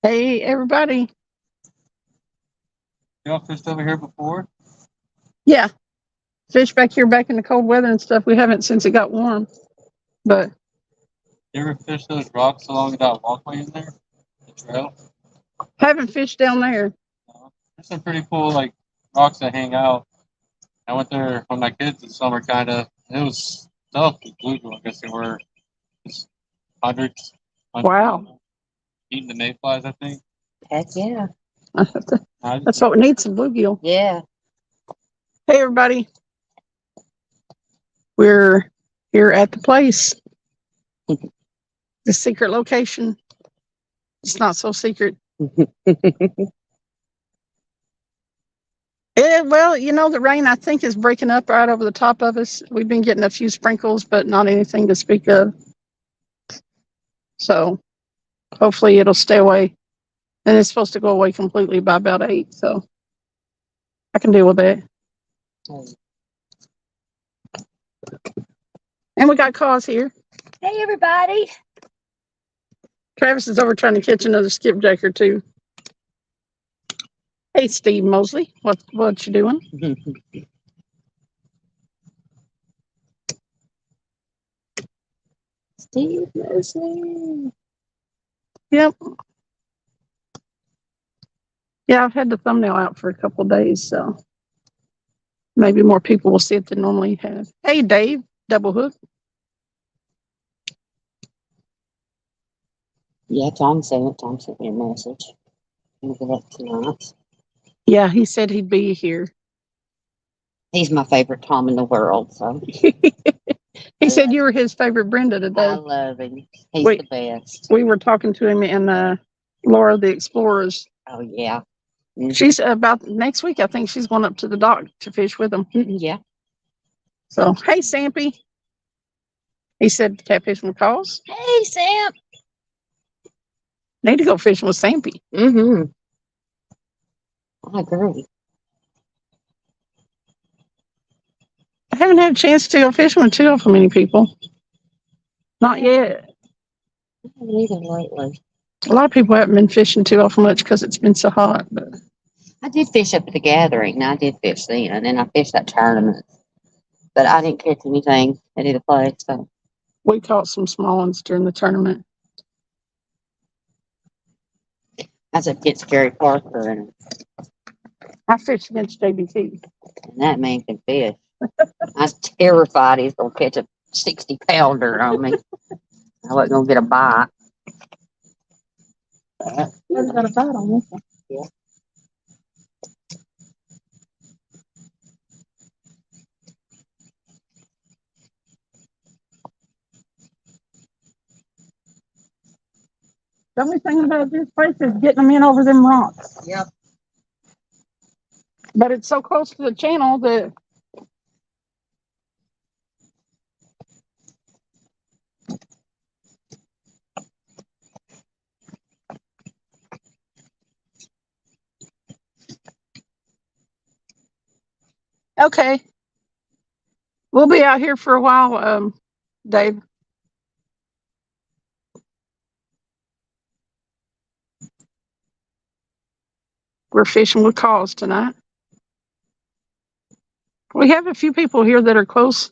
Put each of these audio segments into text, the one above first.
Hey, everybody. Y'all fished over here before? Yeah, fish back here back in the cold weather and stuff. We haven't since it got warm, but You ever fished those rocks along that walkway in there? The trail? haven't fished down there. No. There's some pretty cool like rocks that hang out. I went there with my kids this summer kinda. It was tough with bluegill. I guess they were just hundreds, hundreds of Wow. them. Eating the mayflies, I think. Heck yeah. I just That's what we need, some bluegill. Yeah. Hey, everybody. We're here at the place, the secret location. It's not so secret. Well, the rain, I think, is breaking up right over the top of us. We've been getting a few sprinkles, but not anything to speak of. So hopefully it'll stay away. And it's supposed to go away completely by about 8. So I can deal with that. And we got Cause here. Hey, everybody. Travis is over trying to catch another skipjack or two. Hey, Steve Mosley, what you doing? Steve Mosley. Yep. Yeah, I've had the thumbnail out for a couple of days, so maybe more people will see it than normally have. Hey, Dave, Double Hook. Yeah, Tom sent it. Tom sent me a message. Look at that tonight. Yeah, he said he'd be here. He's my favorite Tom in the world, so He said you were his favorite Brenda I today. love him. He's Wait. the best. We were talking to him in Laura the Explorers. Oh, yeah. She's about next week. I think she's going up to the dock to fish with him. Yeah. So, hey, Sampy. He said catfishing with Cause. Hey, Sam. Need to go fishing with Sampy. Mm-hmm. I agree. I haven't had a chance to go fishing with too awful many people. Not yet. I haven't either lately. A lot of people haven't been fishing too awful much because it's been so hot. But I did fish up at the gathering. I did fish then, and then I fished that tournament. But I didn't catch anything at either place, so. we caught some small ones during the tournament. That's against Gary Parker, and I fished against JBT. that man can fish. I was terrified he's going to catch a 60-pounder on me. I wasn't going to get a bite. Never got a bite on this one. Yeah. The only thing about this place is getting them in over them rocks. Yep. But it's so close to the channel that okay. We'll be out here for a while, Dave. We're fishing with Cause tonight. We have a few people here that are close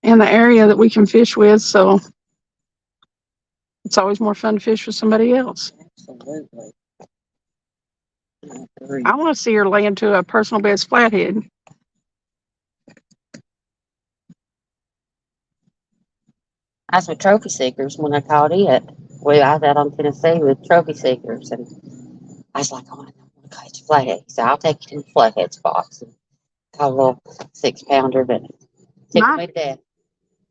in the area that we can fish with, so it's always more fun to fish with somebody else. Absolutely. I want to see her lay into a personal best flathead. That's with trophy seekers when I caught it. I was out on Tennessee with trophy seekers, and I was like, I want to catch a flathead. So I'll take you to the flathead spots. And caught a little 6-pounder, but tickled me to death.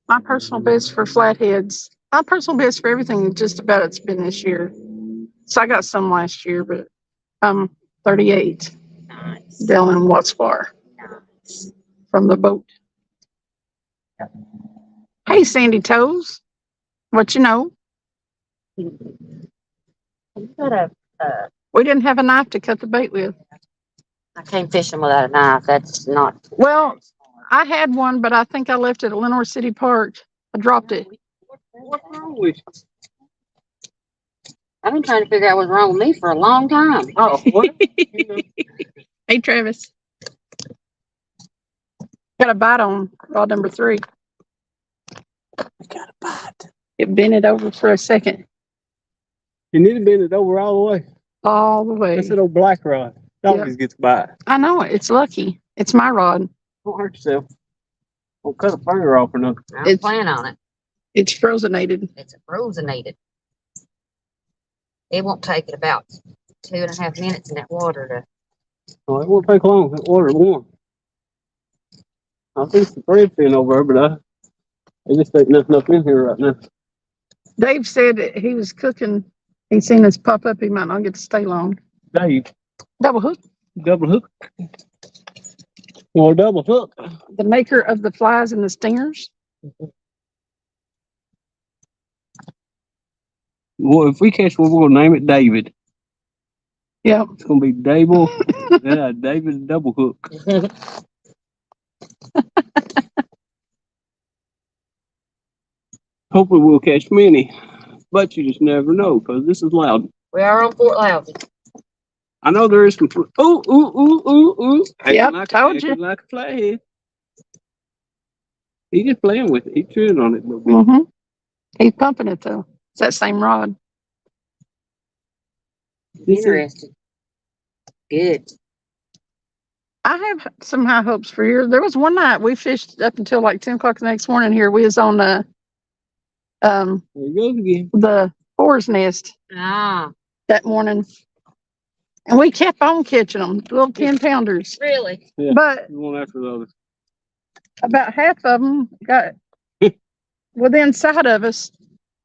My personal best for flatheads. My personal best for everything just about it's been this year. So I got some last year, but I'm 38 Nice. down in Watts Bar Nice. from the boat. Hey, Sandy Toes. What you know? You got We didn't have a knife to cut the bait with. I came fishing without a knife. That's not. Well, I had one, but I think I left it at Lenore City Park. I dropped it. What's wrong with you? I've been trying to figure out what's wrong with me for a long time. Oh, what? You know. Hey, Travis. Got a bite on rod number 3. Got a bite. It bent it over for a second. You need to bend it over all the way. All the way. That's an old black rod. It always gets by. I know it. It's lucky. It's my rod. Don't hurt yourself. Don't cut a finger off or nothing. I'm planning on it. It's frozenated. It's frozenated. It won't take it about 2.5 minutes in that water to. Well, it won't take long. That water warm. I think the bread's been over there, but I just ain't nothing up in here right now. Dave said that he was cooking. He seen this pop up. He might not get to stay long. Dave, Double Hook, double hook. Well, double hook. the maker of the flies and the stingers. Well, if we catch one, we're gonna name it David. Yep. It's gonna be Dable. Yeah, David double hook. Hopefully we'll catch many, but you just never know because this is loud. We are on Fort Loudon. I know there is some. Ooh, ooh, ooh, ooh, ooh. Yep, told you. Like a flathead. He's just playing with it. He's chewing on it a little bit. Mm-hmm. He's pumping it though. It's that same rod. Interesting. Good. I have some high hopes for you. There was one night we fished up until like 10 o'clock the next morning here. We was on There he goes again. the boar's nest Ah, that morning. And we kept on catching them, little 10-pounders. really? Yeah. But One after the other. about half of them got within sight of us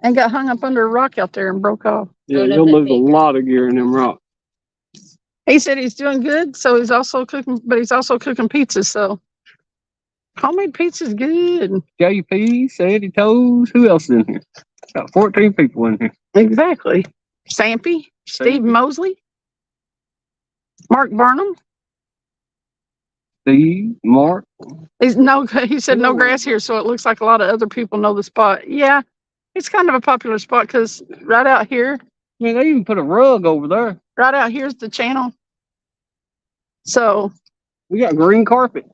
and got hung up under a rock out there and broke off. Yeah, Oh, you'll that's lose a big. lot of gear in them rocks. He said he's doing good, so he's also cooking, but he's also cooking pizzas. So homemade pizza's good. JP, Sandy Toes. Who else is in here? Got 14 people in here. Exactly. Stampy, Steve Mosley, Mark Barnum. Steve, Mark. He said no grass here, so it looks like a lot of other people know the spot. Yeah, it's kind of a popular spot because right out here, Man, they even put a rug over there. right out here's the channel. So We got green carpet.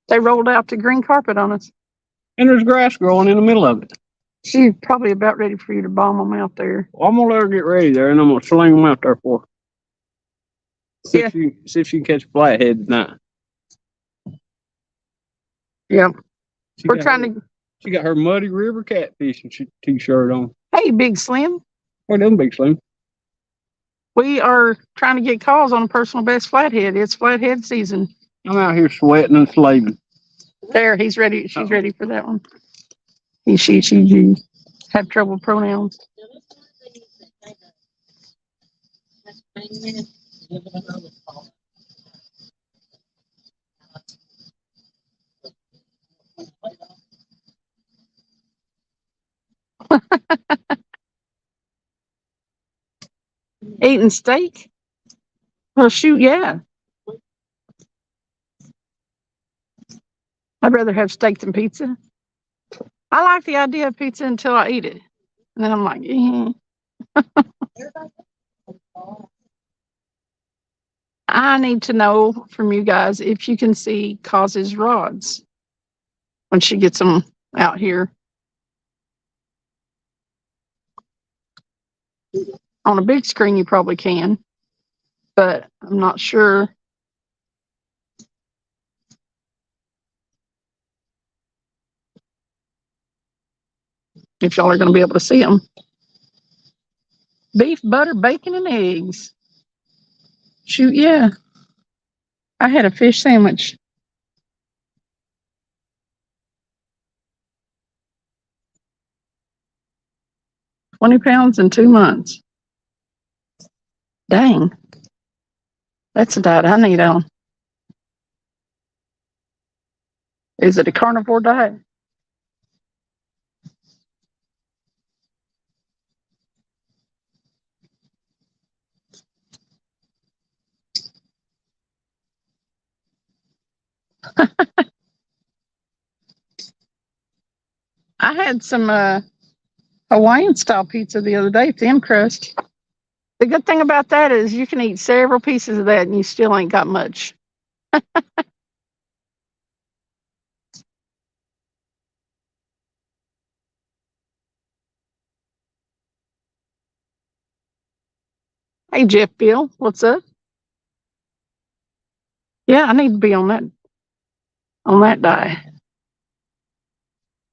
they rolled out the green carpet on us. And there's grass growing in the middle of it. She's probably about ready for you to bomb them out there. Well, I'm gonna let her get ready there, and I'm gonna sling them out there for her. See if she can catch a flathead tonight. Yeah, She we're got trying her, to. She got her Muddy River catfishing t-shirt on. Hey, Big Slim, Where them big slim? we are trying to get calls on a personal best flathead. It's flathead season. I'm out here sweating and slaving. There, he's ready. She's ready for that one. He, she have trouble pronouns. Eating steak? Well, shoot, yeah. I'd rather have steak than pizza. I like the idea of pizza until I eat it. And then I'm like, I need to know from you guys if you can see Cause's rods when she gets them out here. On a big screen, you probably can, but I'm not sure. If y'all are going to be able to see them. Beef, butter, bacon, and eggs. Shoot, yeah. I had a fish sandwich. £20 in 2 months. Dang. That's a diet I need on. Is it a carnivore diet? I had some Hawaiian style pizza the other day, thin crust. The good thing about that is you can eat several pieces of that and you still ain't got much. Hey, Jeff Bill, what's up? Yeah, I need to be on that diet.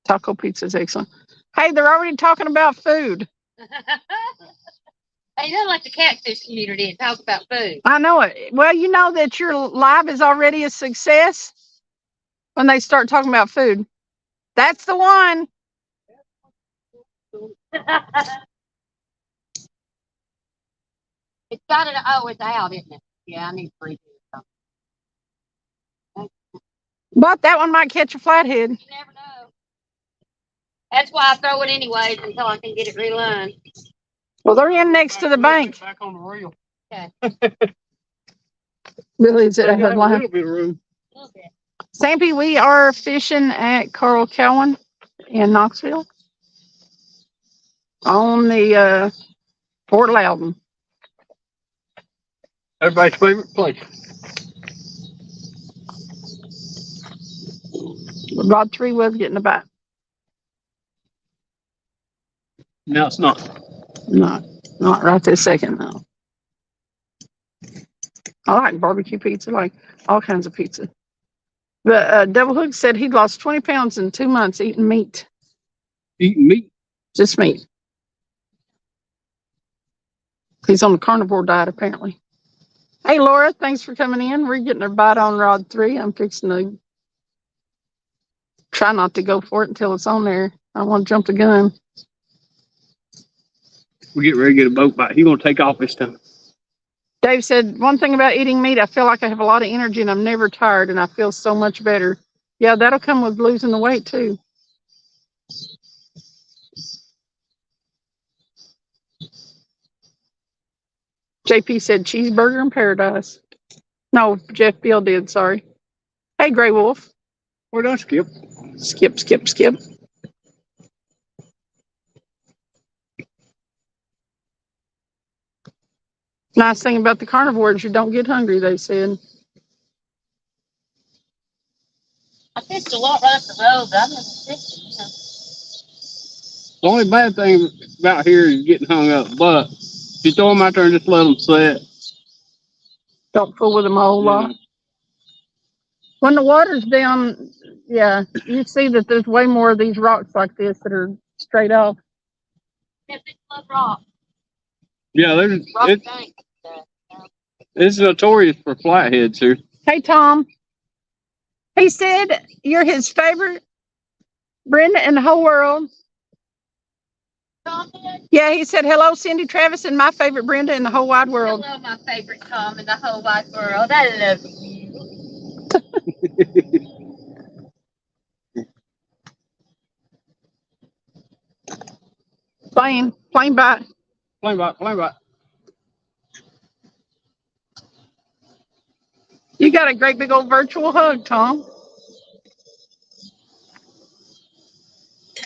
Taco pizza is excellent. Hey, they're already talking about food. Hey, you're like the catfish community and talk about food. I know it. Well, you know that your live is already a success when they start talking about food. That's the one. It's got it. Oh, it's out, isn't it? Yeah, I need to redo it. But that one might catch a flathead. You never know. That's why I throw it anyways until I can get it relined. Well, they're in next to the bank. Back on the reel. Okay. Really, is it a A headline? little bit of room. A little bit. Sampy, we are fishing at Carl Cowan in Knoxville on the Fort Loudon. Everybody's favorite place. Rod 3 was getting a bite. No, it's not. Not right this second, though. I like barbecue pizza, like all kinds of pizza. But Devil Hook said he'd lost 20 pounds in 2 months eating meat. Eating meat. Just meat. He's on the carnivore diet, apparently. Hey, Laura, thanks for coming in. We're getting our bite on Rod 3. I'm fixing to try not to go for it until it's on there. I want to jump the gun. We get ready to get a boat bite. He's gonna take off this time. Dave said, one thing about eating meat, I feel like I have a lot of energy and I'm never tired and I feel so much better. Yeah, that'll come with losing the weight too. JP said cheeseburger in paradise. No, Jeff Bill did, sorry. Hey, Gray Wolf. We're done, Skip. Skip. Nice thing about the carnivores, you don't get hungry, they said. I fished a lot right up the road, but I've never fished, you know. The only bad thing about here is getting hung up, but if you throw them out there and just let them sit. Don't fool with them a whole lot. When the water's down, yeah, you see that there's way more of these rocks like this that are straight off. Rock. Yeah, it's notorious for flatheads here. Hey, Tom. He said you're his favorite Brenda in the whole world. Tom did? Yeah, he said, hello, Cindy Travis, and my favorite Brenda in the whole wide world. Hello, my favorite Tom in the whole wide world. I love you. Plain bite. Plain bite. You got a great big old virtual hug, Tom.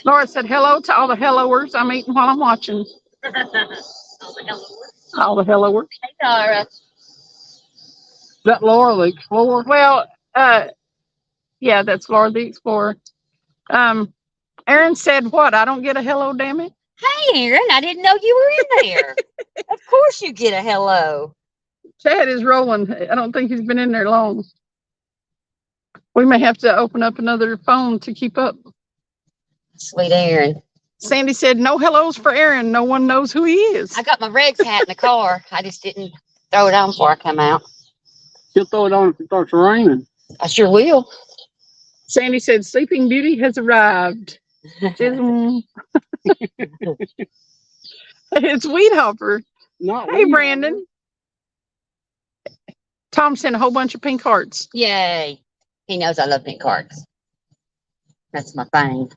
Laura said, hello to all the helloers I'm eating while I'm watching. All the helloers. Hey, Tara. Is that Laura the Explorer? Well, yeah, that's Laura the Explorer. Aaron said, what? I don't get a hello, damn it. Hey, Aaron, I didn't know you were in there. Of course you get a hello. Chad is rolling. I don't think he's been in there long. We may have to open up another phone to keep up. Sweet Aaron. Sandy said, no hellos for Aaron. No one knows who he is. I got my Regs hat in the car. I just didn't throw it on before I come out. She'll throw it on if it starts raining. I sure will. Sandy said, Sleeping Beauty has arrived. It's Weed Hopper. Not Hey, we, Brandon. Tom sent a whole bunch of pink hearts. Yay. He knows I love pink cards. That's my thing.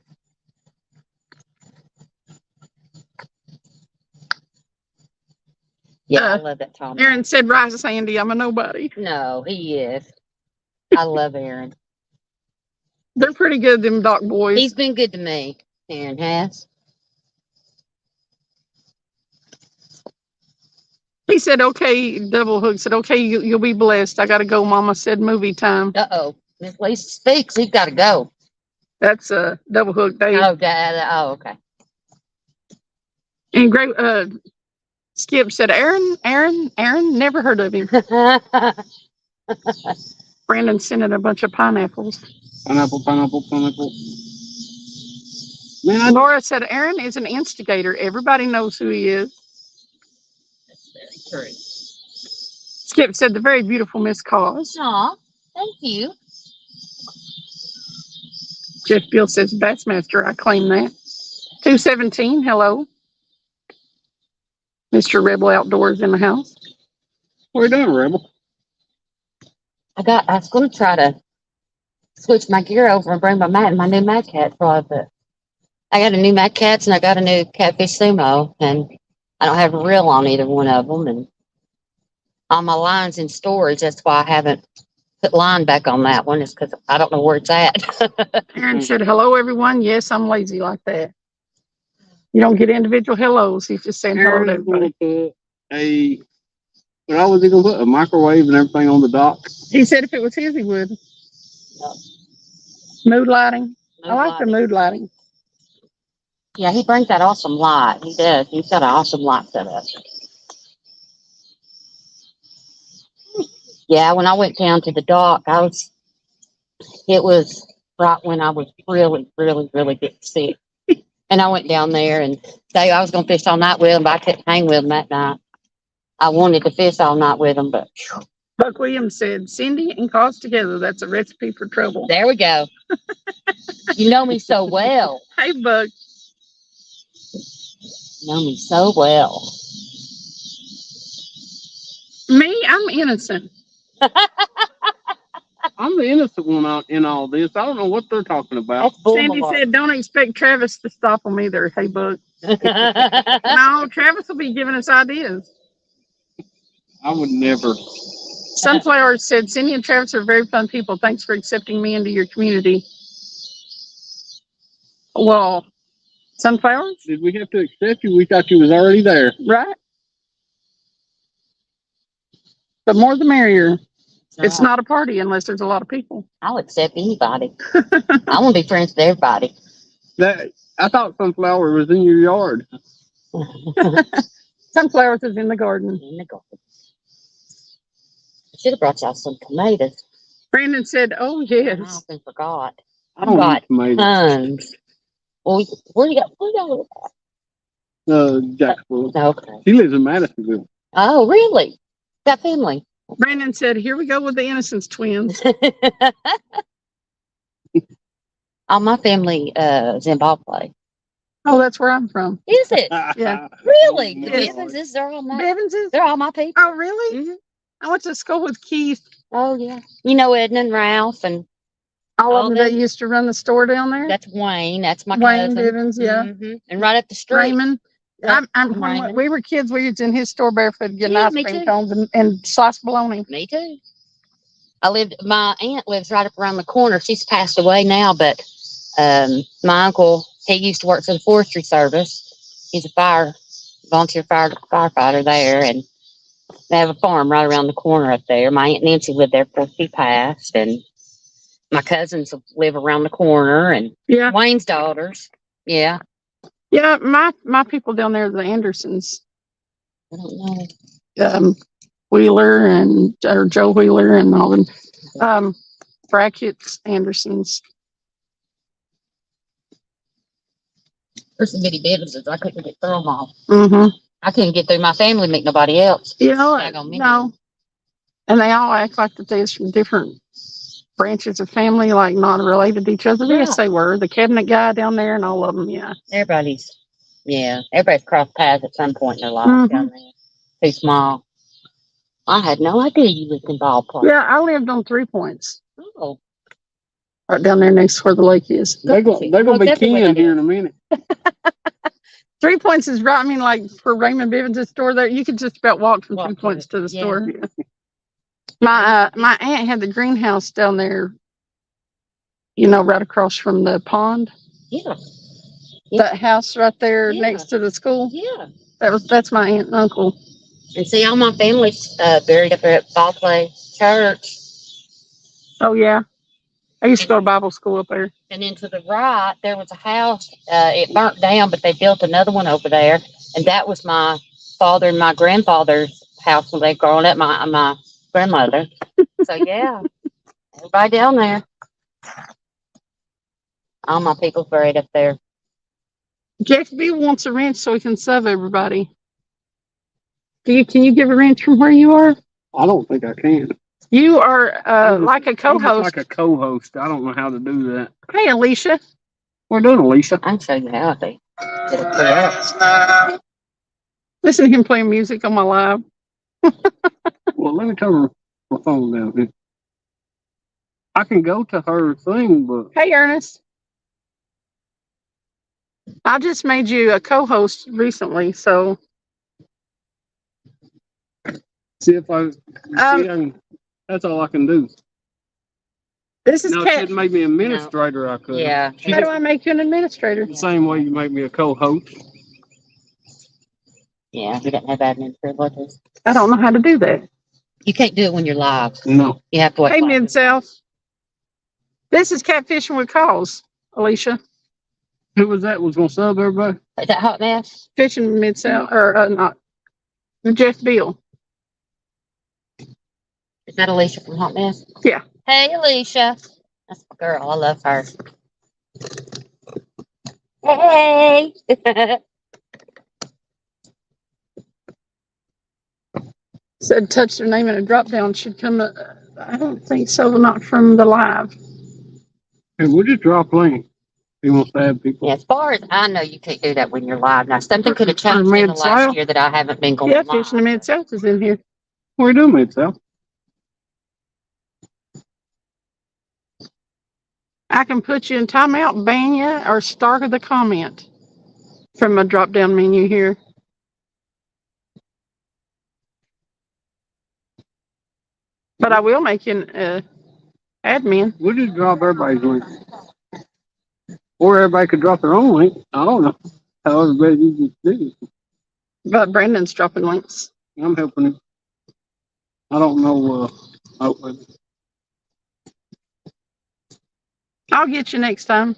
Yeah, I love that Tom. Aaron said, rise, Sandy. I'm a nobody. No, he is. I love Aaron. They're pretty good, them Doc boys. He's been good to me. Aaron has. He said, okay, Double Hook said, okay, you'll be blessed. I got to go. Mama said movie time. Uh-oh. Miss Lisa speaks. He's got to go. That's Double Hook Dave. Oh, Dad. Oh, okay. And great, Skip said, Aaron, never heard of him. Brandon sent in a bunch of pineapples. Pineapple. Man, Laura said, Aaron is an instigator. Everybody knows who he is. That's very true. Skip said, the very beautiful Miss Cause. Aw, thank you. Jeff Bill says, Bassmaster, I claim that. 217, hello. Mr. Rebel Outdoors in the house. what are you doing, Rebel? I was going to try to switch my gear over and bring my new Mad Cat rod, but I got a new Mad Cats and I got a new Catfish Sumo, and I don't have a reel on either one of them, and all my line's in storage. That's why I haven't put line back on that one, is because I don't know where it's at. Aaron said, hello, everyone. Yes, I'm lazy like that. You don't get individual hellos. He's just saying hello to everybody. What was he gonna put? A microwave and everything on the dock? He said if it was his, he would. No. Mood lighting. I like the mood lighting. Yeah, he brings that awesome light. He does. He's got an awesome light set up. Yeah, when I went down to the dock, it was right when I was really, really, really getting sick. And I went down there and say I was going to fish all night with him, but I couldn't hang with him that night. I wanted to fish all night with him, but whew. Buck Williams said, Cindy and Cause together. That's a recipe for trouble. There we go. You know me so well. Hey, Buck. You know me so well. Me, I'm innocent. I'm the innocent one out in all this. I don't know what they're talking about. That's bull Sandy malarkey. said, don't expect Travis to stop them either. Hey, Buck. No, Travis will be giving us ideas. I would never. Sunflower said, Cindy and Travis are very fun people. Thanks for accepting me into your community. Well, Sunflowers, Did we have to accept you? We thought you was already there. right? The more the merrier. It's not a party unless there's a lot of people. I'll accept anybody. I want to be friends with everybody. I thought Sunflower was in your yard. Sunflowers is in the garden. In the garden. Should have brought y'all some tomatoes. Brandon said, oh, I yes. often forgot. I don't Got eat tomatoes. tons. Well, where you got? Jacksonville. Okay. He lives in Madisonville. Oh, really? Got family. Brandon said, here we go with the Innocence twins. All my family is in Zimbabwe. Oh, that's where I'm from. Is it? Yeah. Really? The Yes. Bevanses, they're all my Bevanses? they're all my people. Oh, really? Mhm. I went to school with Keith. Oh yeah. You know Edna and Ralph, and All of All them that them? used to run the store down there. that's Wayne. That's my Wayne cousin. Bivens, yeah. Mhm. And right up the street. Raymond. Yeah, When Raymond. we were kids, we was in his store barefoot getting Yeah, ice me cream too. cones and sliced bologna. Me too. My aunt lives right up around the corner. She's passed away now, but my uncle, he used to work for the forestry service. He's a volunteer firefighter there, and they have a farm right around the corner up there. My Aunt Nancy lived there before she passed, and my cousins live around the corner, and Yeah. Wayne's daughters. Yeah. Yeah, my people down there, the Andersons, I don't know. Wheeler or Joe Wheeler and all them, Brackett's, Andersons. There's some bitty businesses. I couldn't get through them all. Mm-hmm. I couldn't get through my family, meet nobody else. You know, Tag on me. no. And they all act like that they're from different branches of family, like not related to each other. Yeah. Yes, they were. The cabinet guy down there and all of them, yeah. Everybody's crossed paths at some point in their life Mhm. down there. Too small. I had no idea you lived in Ballpark. Yeah, I lived on 3 Points, Oh, right down there next to where the lake is. They're gonna be Exactly what kin that here in a minute. 3 Points is right. I mean, like for Raymond Bivens' store there, you could just about walk from Walk 2 to Points it, to the yeah. store. My aunt had the greenhouse down there, right across from the pond. yeah. That house right there Yeah. next to the school. Yeah. That's my aunt and uncle. And see, all my family's buried up there at Fall Place Church. Oh, yeah. I used to go to Bible school up there. And then to the right, there was a house. It burnt down, but they built another one over there. And that was my father and my grandfather's house when they were growing up, my grandmother. So, yeah, everybody down there. All my people's buried up there. Jeff B wants a wrench so he can sub everybody. Can you give a wrench from where you are? I don't think I can. You are like a I'm just co-host. like a co-host. I don't know how to do that. Hey, Alicia. We're doing, Alicia. I can show you how to get it correct. Listen to him playing music on my live. Well, let me turn my phone down here. I can go to her thing, but Hey, Ernest. I just made you a co-host recently, so see if I that's all I can do. this is Now, Cat. if it made me administrator, I could. Yeah. How do I make you an administrator? The same way you make me a co-host. Yeah, he doesn't have admin privileges. I don't know how to do that. You can't do it when you're live. No. You have to wait. Hey, till after Mid-South. This is Catfishing with Calls, Alicia. Who was that? Was gonna sub everybody? Is that Hot Mess? Fishing Mid-South, or not. Jeff Beal. Is that Alicia from Hot Mess? Yeah. Hey, Alicia. That's my girl. I love her. Hey. Said touch their name and a drop down should come. I don't think so. Not from the live. Hey, we'll just drop link. He wants to have people. Yeah, as far as I know, you can't do that when you're live. Now, something could have changed in the Mid-South? last year that I haven't been going Yeah, live. Fishing the Mid-South is in here. What are you doing, Mid-South? I can put you in timeout, ban you, or start the comment from a drop down menu here. But I will make you an admin. We'll just drop everybody's link. Or everybody could drop their own link. I don't know how everybody usually do it. But Brandon's dropping links. I'm helping him. I don't know. I'll get you next time.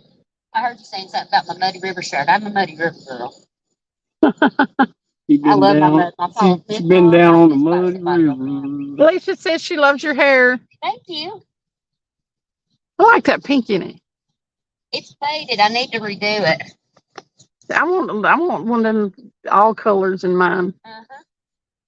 I heard you saying something about my Muddy River shirt. I'm a Muddy River girl. You've I been love my down. mud. My pole She's been down on the mud river. Alicia says she loves your hair. Thank you. I like that pink in it. It's faded. I need to redo it. I want one of them all colors in mine.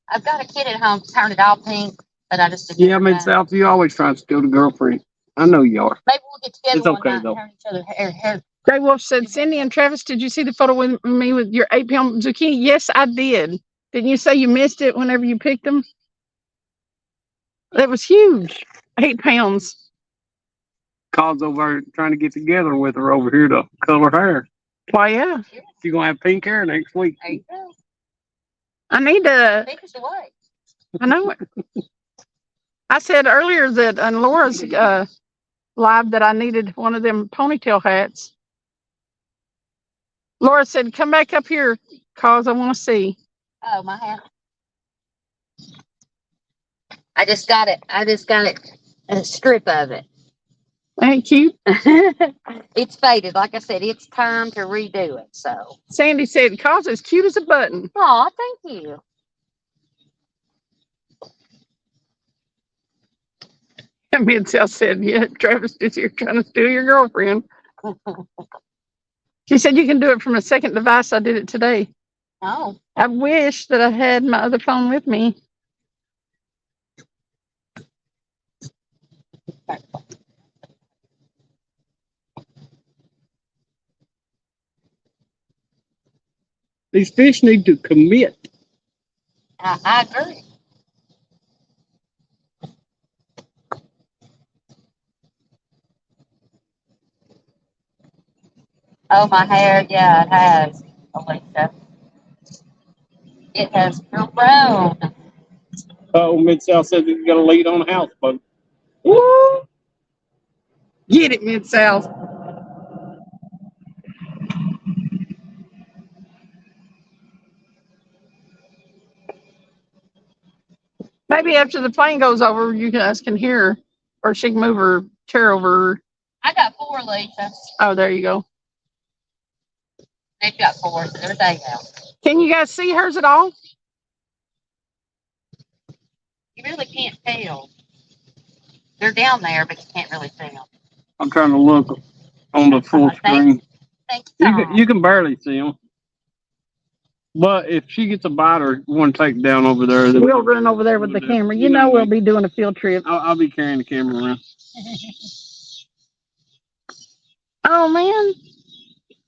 I've got a kid at home to turn it all pink, but I just Yeah, Mid-South, you always trying to steal the girlfriend. I know you are. Maybe we'll get together It's okay, one night though. and turn each other hair. Grey Wolf said, Cindy and Travis, did you see the photo with me with your 8-pound zucchini? Yes, I did. Didn't you say you missed it whenever you picked them? That was huge. 8 pounds. Call's over trying to get together with her over here to color hair. Why, yeah. She's going to have pink hair next week. There you go. I need to. Pink is the way. I know it. I said earlier that on Laura's live that I needed one of them ponytail hats. Laura said, come back up here, cause I want to see. Oh, my hat. I just got it. A strip of it. Ain't cute? It's faded. Like I said, it's time to redo it. So. Sandy said, cause as cute as a button. Aw, thank you. And Mid-South said, yeah, Travis is here trying to steal your girlfriend. She said, you can do it from a second device. I did it today. Oh. I wish that I had my other phone with me. These fish need to commit. I agree. Oh, my hair. Yeah, it has, Alicia. It has grown. Oh, Mid-South says he's got a lead on the houseboat. Woo! Get it, Mid-South. Maybe after the plane goes over, you guys can hear her, or she can move her chair over. I got 4, Lisa. Oh, there you go. They've got 4, so they're day out. Can you guys see hers at all? You really can't tell. They're down there, but you can't really see them. I'm trying to look on the full screen. Thanks, You can barely see them. But if she gets a bite or want to take it down over there, then We'll run over there with the camera. You know we'll be doing a field trip. I'll be carrying the camera around. Oh, man.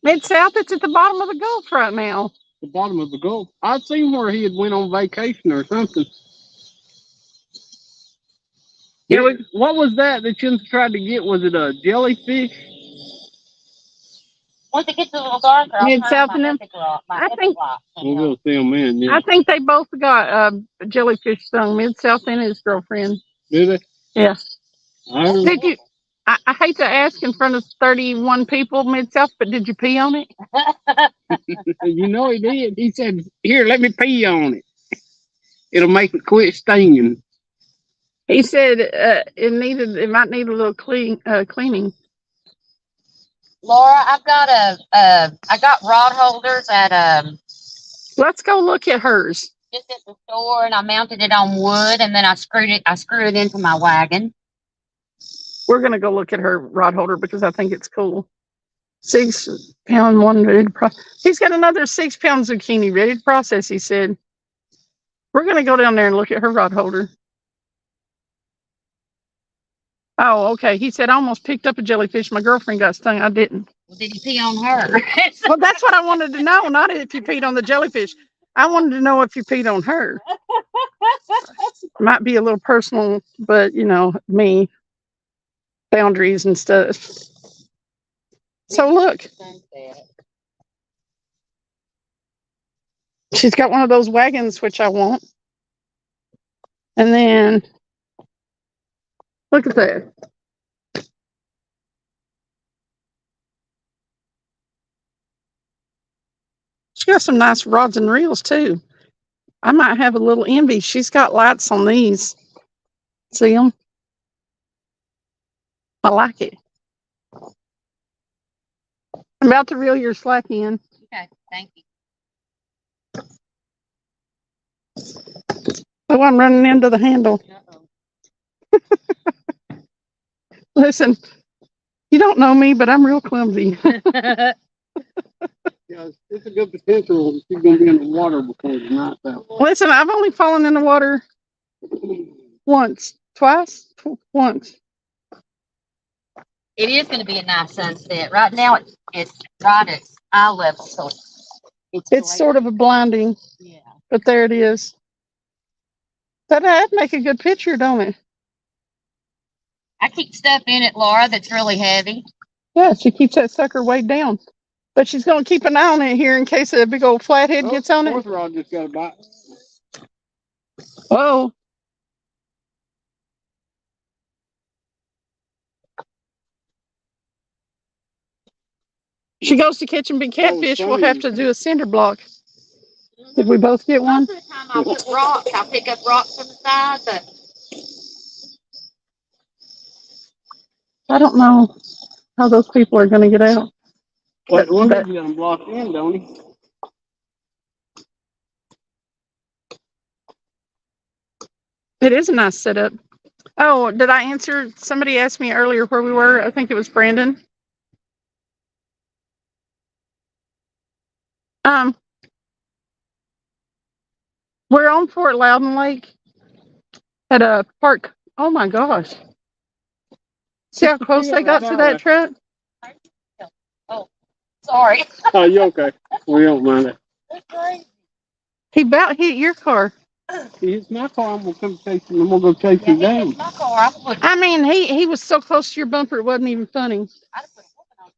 Mid-South, it's at the bottom of the Gulf right now. The bottom of the Gulf. I'd seen where he had went on vacation or something. Yeah, What was that you tried to get? Was it a jellyfish? Once it gets a little darker, I'll Mid-South turn and them. my epic rock. I think- We'll go see them in. Yeah. I think they both got jellyfish stung, Mid-South and his girlfriend. Do they? Yeah. I don't know. Did you? I hate to ask in front of 31 people, Mid-South, but did you pee on it? You know he did. He said, "Here, let me pee on it. It'll make it quit stinging." He said it might need a little cleaning. Laura, I got rod holders at Let's go look at hers. just at the store, and I mounted it on wood, and then I screw it into my wagon. We're gonna go look at her rod holder because I think it's cool. 6 pound one ready to process. He's got another 6 pound zucchini ready to process. He said, "We're gonna go down there and look at her rod holder." Oh, okay. He said, "I almost picked up a jellyfish. My girlfriend got stung. I didn't." Well, did he pee on her? Well, that's what I wanted to know. Not if you peed on the jellyfish. I wanted to know if you peed on her. Might be a little personal, but me. Boundaries and stuff. So look, she's got one of those wagons, which I want. And then look at that. She got some nice rods and reels too. I might have a little envy. She's got lights on these. See them? I like it. I'm about to reel your slack in. Okay, thank you. Oh, I'm running into the handle. Listen, you don't know me, but I'm real clumsy. Yeah, it's a good potential. She's gonna be in the water before tonight, though. Listen, I've only fallen in the water once, once. It is going to be a nice sunset. Right now, it's right at eye level, so It's sort of a blinding, yeah. but there it is. That'd make a good picture, don't it? I keep stuff in it, Laura, that's really heavy. Yeah, she keeps that sucker weighed down. But she's going to keep an eye on it here in case a big old flathead gets on it. Fourth rod just got a bite. Whoa. She goes to catching big catfish. We'll have to do a cinder block. Did we both get one? Most of the time I'll put rocks. I'll pick up rocks from the side, but I don't know how those people are going to get out. Well, one But- of them blocked in, don't he? It is a nice setup. Oh, did I answer? Somebody asked me earlier where we were. I think it was Brandon. We're on Fort Loudon Lake at a park. Oh my gosh. See how close they got to that truck? sorry. Oh, you okay? We don't mind it. That's crazy. He about hit your car. It's my car. I'm gonna come chase him. I'm gonna go chase him Yeah, down. it's my car. I mean, he was so close to your bumper, it wasn't even funny. I'd put a whooping on.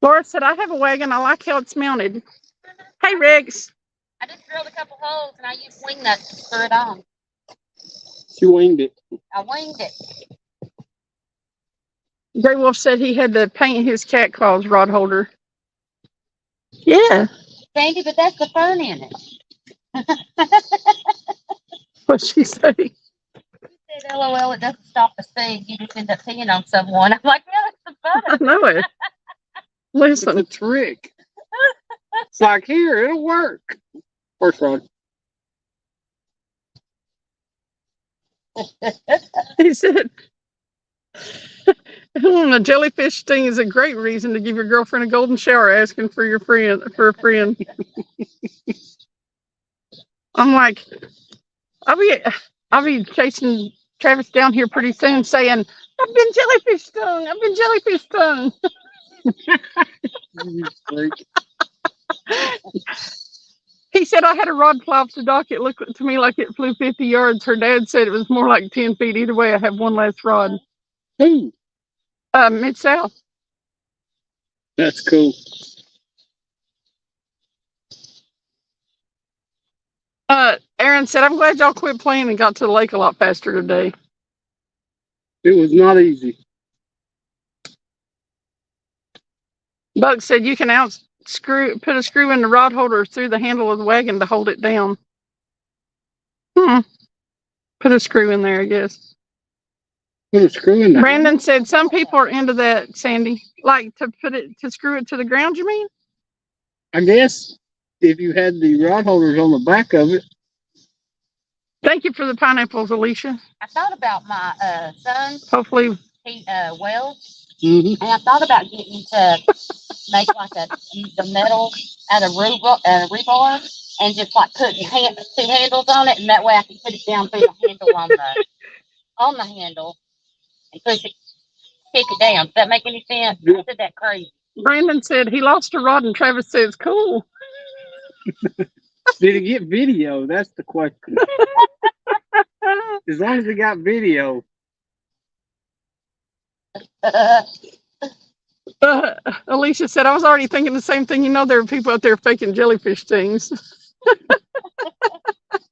Laura said, I have a wagon. I like how it's mounted. Hey, Rex. I just drilled a couple holes and I used wing nuts to screw it on. She winged it. I winged it. Gray Wolf said he had to paint his cat claws rod holder. Yeah. Sandy, but that's the fun in it. What'd she say? She said, LOL, it doesn't stop the thing. You just end up peeing on someone. I'm like, no, it's the I fun. know it. It's Listen, a trick. It's like, here, it'll work. First rod. he said, a jellyfish sting is a great reason to give your girlfriend a golden shower asking for your friend for a friend. I'm like, I'll be chasing Travis down here pretty soon saying, I've been jellyfish stung. I've been jellyfish stung. You freak. He said I had a rod fly off the dock. It looked to me like it flew 50 yards. Her dad said it was more like 10 feet. Either way, I have one last rod. Ooh, Mid-South. that's cool. Aaron said, I'm glad y'all quit playing and got to the lake a lot faster today. It was not easy. Buck said you can put a screw in the rod holder through the handle of the wagon to hold it down. Put a screw in there, I guess. Put a screw in there. Brandon said some people are into that, Sandy. Like to screw it to the ground, you mean? I guess if you had the rod holders on the back of it. Thank you for the pineapples, Alicia. I thought about my son. Hopefully. He welds. Mm-hmm. And I thought about getting to make like the metal out of rebar and just like putting two handles on it, and that way I can put it down through the handle on the handle and push it, kick it down. Does that make any sense? Yeah. I said that crazy. Brandon said he lost a rod, and Travis says cool. Did he get video? That's the question. As long as he got video. Alicia said, I was already thinking the same thing. You know, there are people out there faking jellyfish stings.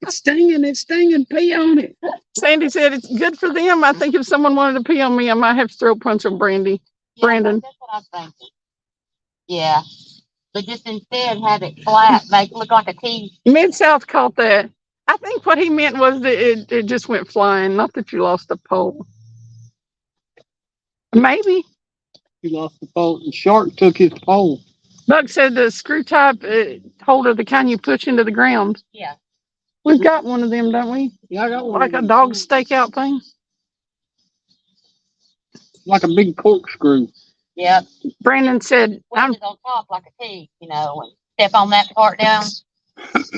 It's stinging, pee on it. Sandy said, it's good for them. I think if someone wanted to pee on me, I might have to throat punch on Brandon. That's what I'm thinking. Yeah. But just instead have it flat, make it look like a T. Mid-South caught that. I think what he meant was that it just went flying, not that you lost the pole. Maybe. He lost the pole. The shark took his pole. Buck said the screw type holder, the kind you push into the ground. Yeah. We've got one of them, don't we? Yeah, I got one. Like a dog stakeout thing. Like a big corkscrew. Yep. Brandon said, Wedges on top like a T, and step on that part down.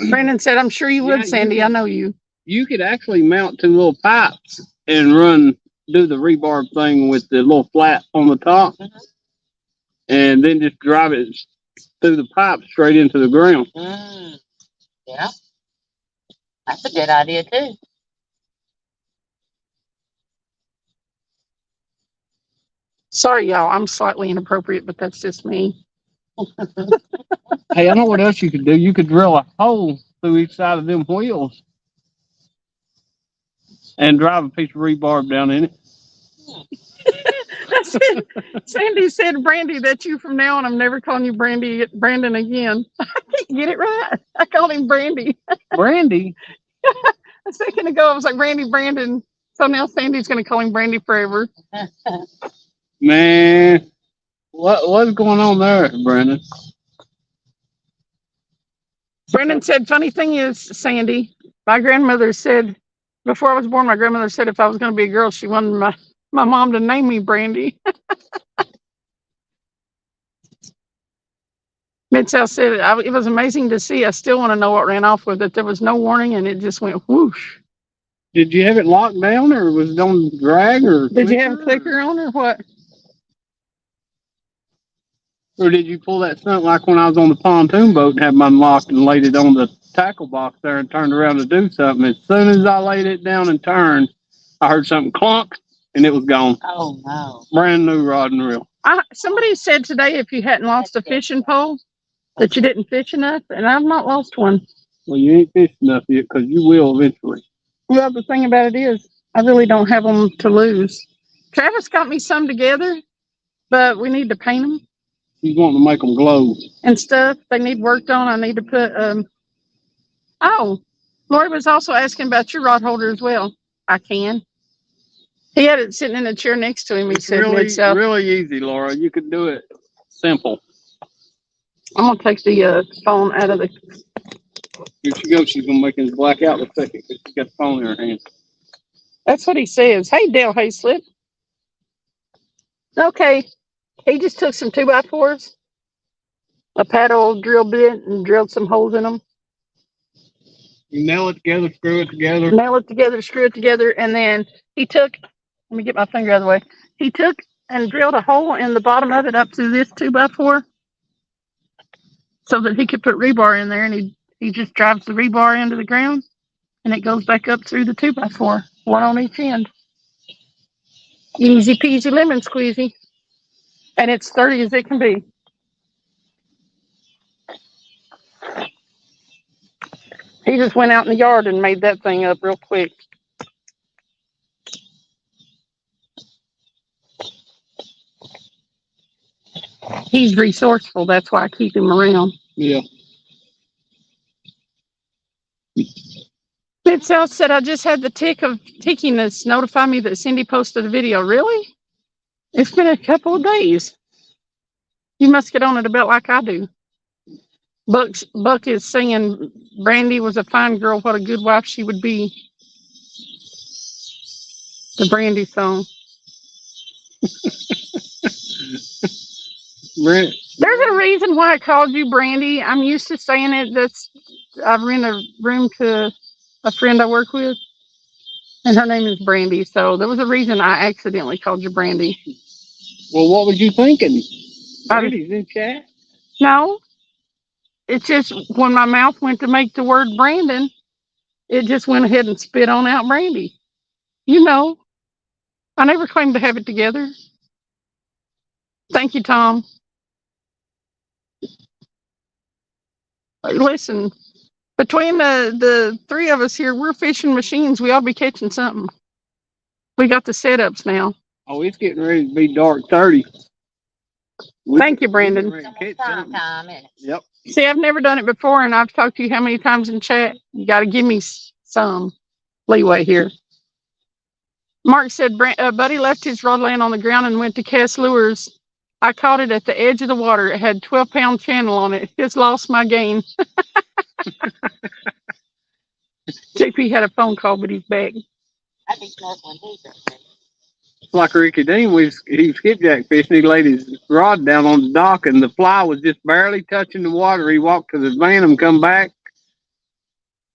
Brandon said, I'm sure you would, Yeah, Sandy. I know you. You could actually mount two little pipes and do the rebar thing with the little flat on the top, and then just drive it through the pipe straight into the ground. Yeah. That's a good idea, too. Sorry, y'all. I'm slightly inappropriate, but that's just me. Hey, I know what else you could do. You could drill a hole through each side of them wheels and drive a piece of rebar down in it. Sandy said, Brandy, that's you from now on. I'm never calling you Brandon again. I can't get it right. I called him Brandy. Brandy? A second ago, I was like, Brandon. So now Sandy's going to call him Brandy forever. Man, what's going on there, Brandon? Brandon said, funny thing is, Sandy, my grandmother said, before I was born, my grandmother said if I was going to be a girl, she wanted my mom to name me Brandy. Mid-South said, it was amazing to see. I still want to know what ran off with it. There was no warning, and it just went whoosh. Did you have it locked down, or was it on drag, or Did you have a clicker on, or what? Or did you pull that stunt like when I was on the pontoon boat and had mine locked and laid it on the tackle box there and turned around to do something? As soon as I laid it down and turned, I heard something clunk, and it was gone. Oh, no. Brand new rod and reel. Somebody said today if you hadn't lost a fishing pole, that you didn't fish enough, and I've not lost one. Well, you ain't fished enough yet, because you will eventually. Well, the thing about it is, I really don't have them to lose. Travis got me some together, but we need to paint them. He's wanting to make them glow. And stuff. They need worked on. I need to put Oh, Lori was also asking about your rod holder as well. I can. He had it sitting in a chair next to him. He It's said, really, Mid-South. really easy, Laura. You could do it simple. I'm going to take the phone out of the. Here she goes. She's going to make his black out in a second because she's got the phone in her hand. That's what he says. Hey, Dale Hayslip. Okay. He just took some 2x4s, a paddle drill bit, and drilled some holes in them. You nail it together, screw it together. Nail it together, screw it together, and then he took, let me get my finger out of the way. He took and drilled a hole in the bottom of it up to this 2x4 so that he could put rebar in there, and he just drives the rebar into the ground, and it goes back up through the 2x4, one on each end. Easy peasy lemon squeezy. And it's sturdy as it can be. He just went out in the yard and made that thing up real quick. He's resourceful. That's why I keep him around. Yeah. Mid-South said, I just had the tick of tickiness notify me that Cindy posted a video. Really? It's been a couple of days. You must get on it about like I do. Buck is singing, Brandy was a fine girl, what a good wife she would be. The Brandy song. There's a reason why I called you Brandy. I'm used to saying it. I've rented a room to a friend I work with, and her name is Brandy. So there was a reason I accidentally called you Brandy. Well, what was you thinking? Brandy's in chat. No. It's just when my mouth went to make the word Brandon, it just went ahead and spit on out Brandy. You know, I never claimed to have it together. Thank you, Tom. Listen, between the three of us here, we're fishing machines. We ought to be catching something. We got the setups now. Oh, it's getting ready to be dark 30. Thank you, Brandon. Time, isn't it? Yep. See, I've never done it before, and I've talked to you how many times in chat. You got to give me some leeway here. Mark said, Buddy left his rod laying on the ground and went to cast lures. I caught it at the edge of the water. It had 12-pound channel on it. Just lost my game. JP had a phone call, but he's back. I'd be snorkeling too. It's like Ricky Dean, he skipjack fishing. He laid his rod down on the dock, and the fly was just barely touching the water. He walked to the van and come back.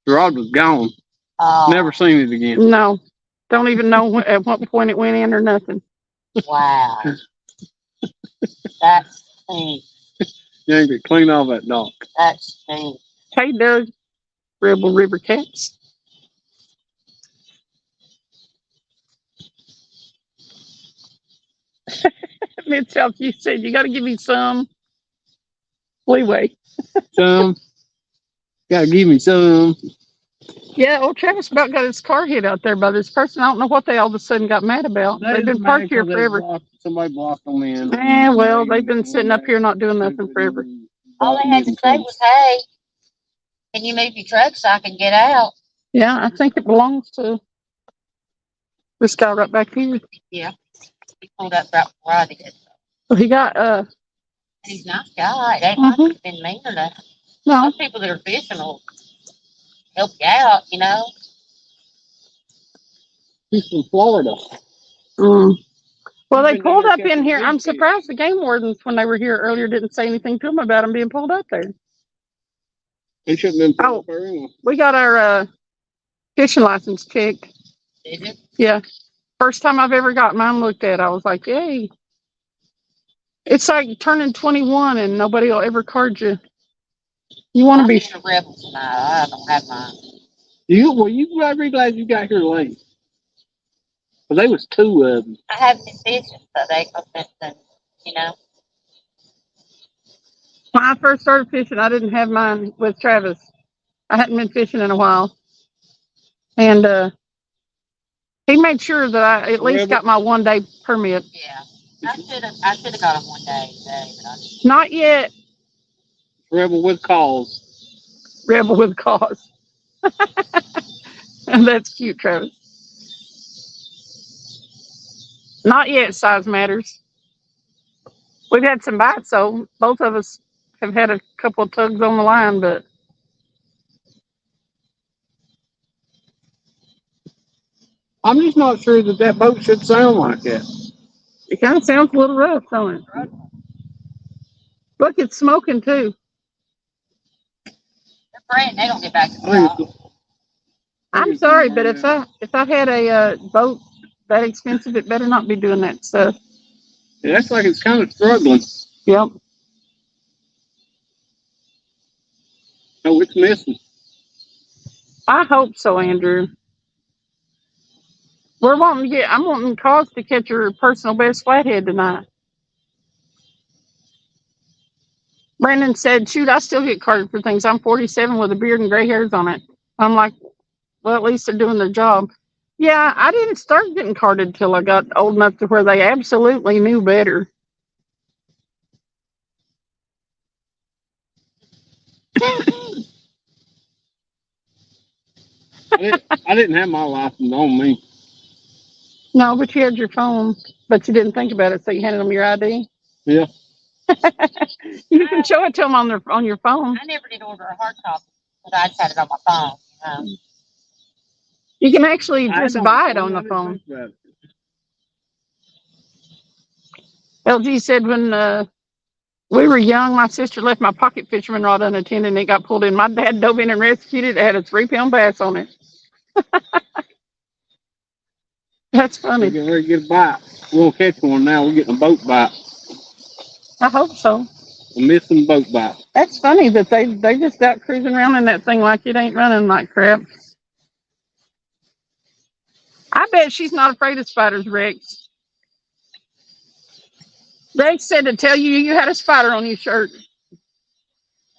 The rod was gone. Oh, Never seen it again. No, don't even know at what point it went in or nothing. wow. That's stink. You ain't get clean off that dock. That's stink. Hey, Doug, Rebel River Cats. Mid-South, you said you got to give me some leeway. Some. Gotta give me some. Yeah, old Travis about got his car hit out there by this person. I don't know what they all of a sudden got mad about. They've been parked here forever. Somebody blocked them in. Well, they've been sitting up here not doing nothing forever. All they had to say was, hey, can you move your truck so I can get out? Yeah, I think it belongs to this guy right back here. Yeah. He pulled up right before I did. So he got, And he's a nice guy. It ain't like he's been mean or nothing. no, Some people that are fishing will help you out, you know. He's from Florida. well, they been pulled down up there in catching here. I'm big fish. surprised the game wardens, when they were here earlier, didn't say anything to them about them being pulled up there. He shouldn't have been Oh. pulled up anyway. We got our fishing license checked. Did it? Yeah. First time I've ever got mine looked at. I was like, yay. It's like turning 21 and nobody will ever card you. You want to I'm be. being a rebel tonight. I don't have mine. You very glad you got here late. Well, they was two of them. I haven't been fishing, so they been, you know. When I first started fishing, I didn't have mine with Travis. I hadn't been fishing in a while. And he made sure that I at least got my 1-day permit. Yeah. I should have got them one day today, but I didn't. Not yet. Rebel with cause. Rebel with cause. That's cute, Travis. Not yet, size matters. We've had some bites, so both of us have had a couple of tugs on the line, but I'm just not sure that that boat should sound like that. it kind of sounds a little rough, don't it? Look, it's smoking too. They're praying they don't get back to the I dock. think I'm sorry, but if I had a boat that expensive, it better not be doing that stuff. it acts like it's kind of struggling. Yep. Oh, it's missing. I hope so, Andrew. I'm wanting Cause to catch her personal best flathead tonight. Brandon said, shoot, I still get carded for things. I'm 47 with a beard and gray hairs on it. I'm like, well, at least they're doing their job. Yeah, I didn't start getting carded till I got old enough to where they absolutely knew better. I didn't have my license on me. No, but you had your phone, but you didn't think about it, so you handed them your ID. Yeah. You can show it to them on your phone. I never did order a hard copy, but I just had it on my phone. You can actually I just don't- buy it I on the didn't phone. think about it. LG said when we were young, my sister left my pocket fisherman rod unattended and it got pulled in. My dad dove in and rescued it. It had a 3-pound bass on it. That's We're funny. getting ready to get a bite. We're gonna catch one now. We're getting a boat bite. I hope so. A missing boat bite. That's funny that they just got cruising around in that thing like it ain't running like crap. I bet she's not afraid of spiders, Rex. Rex said to tell you you had a spider on your shirt.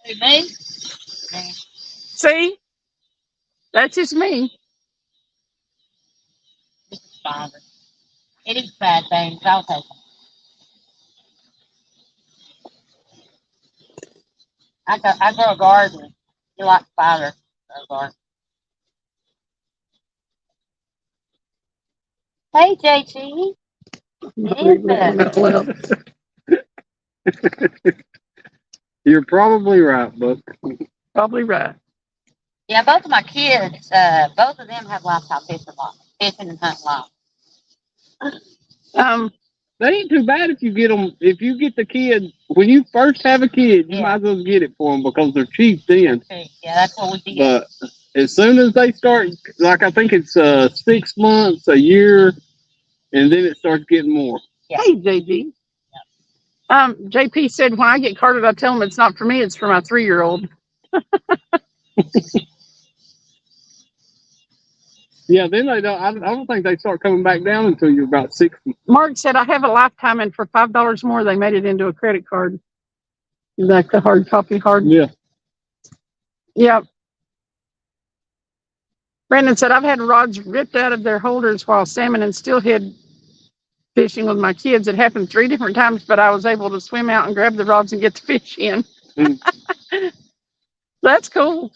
Who, me? See? That's just me. It's a spider. It is bad things. I'll take them. I grow a garden. You like spiders? Hey, JT. It is You're probably right, Buck. Probably right. Yeah, both of my kids, both of them have lifetime fishing and hunting license. That ain't too bad if you get them. If you get the kid when you first have a kid, you might as well get it for them because they're cheap then. Yeah, that's what we did. But as soon as they start, like I think it's 6 months, a year, and then it starts getting more. Yeah. Hey, JG. JP said when I get carded, I tell them it's not for me, it's for my 3-year-old. Yeah, then they don't. I don't think they start coming back down until you're about 60. Mark said I have a lifetime, and for $5 more, they made it into a credit card, like the hard copy hard. Yeah. Yep. Brandon said I've had rods ripped out of their holders while salmon and steelhead fishing with my kids. It happened 3 different times, but I was able to swim out and grab the rods and get the fish in. That's cool.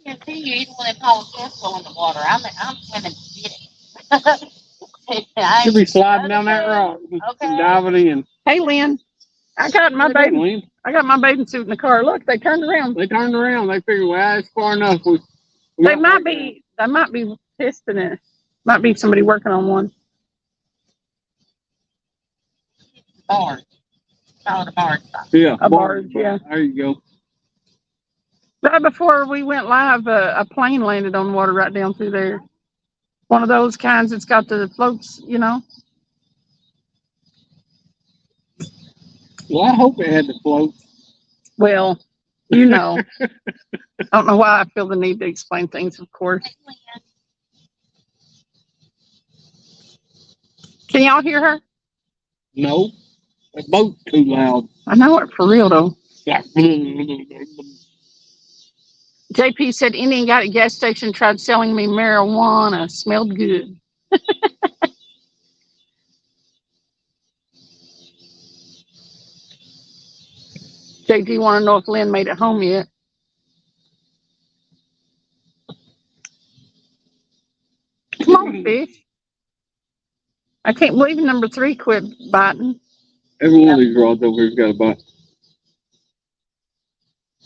Yeah, see, you even when they call fish go in the water. I'm swimming to get it. You'll be sliding down that rock and diving in. Hey, Lynn. I got my bathing suit in the car. Look, they turned around. They turned around. They figured, well, it's far enough. They might be testing it. Might be somebody working on one. Barge. Call it a barge. Yeah, a barge. Yeah. There you go. Right before we went live, a plane landed on water right down through there. One of those kinds that's got the floats, you know. Well, I hope it had the float. Well, you know. I don't know why I feel the need to explain things, of course. Can y'all hear her? No, the boat's too loud. I know it for real, though. JP said Indian guy at a gas station tried selling me marijuana. Smelled good. JP want to know if Lynn made it home yet. fish. I can't believe number 3 quit biting. Every one of these rods over here's got a bite.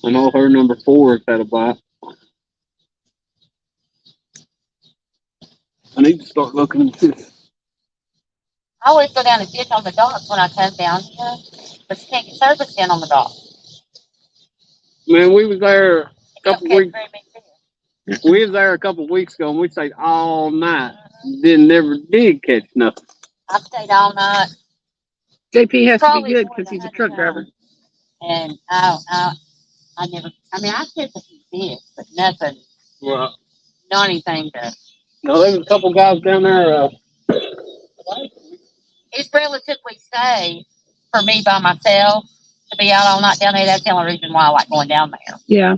I know her number 4 has had a bite. I need to start looking at this. I always go down and fish on the docks when I come down here, but you can't get service down on the dock. Man, we was there a couple Don't catch weeks. very big fish. We was there a couple weeks ago, and we stayed all night. Never did catch nothing. I stayed all night, JP has to Probably be good more because than he's a 100 truck driver. pounds. and I never. I mean, I catch a few fish, but nothing, Well, not anything to. no, there was a couple guys down there. It's relatively safe for me by myself to be out all night down there. That's the only reason why I like going down there. Yeah.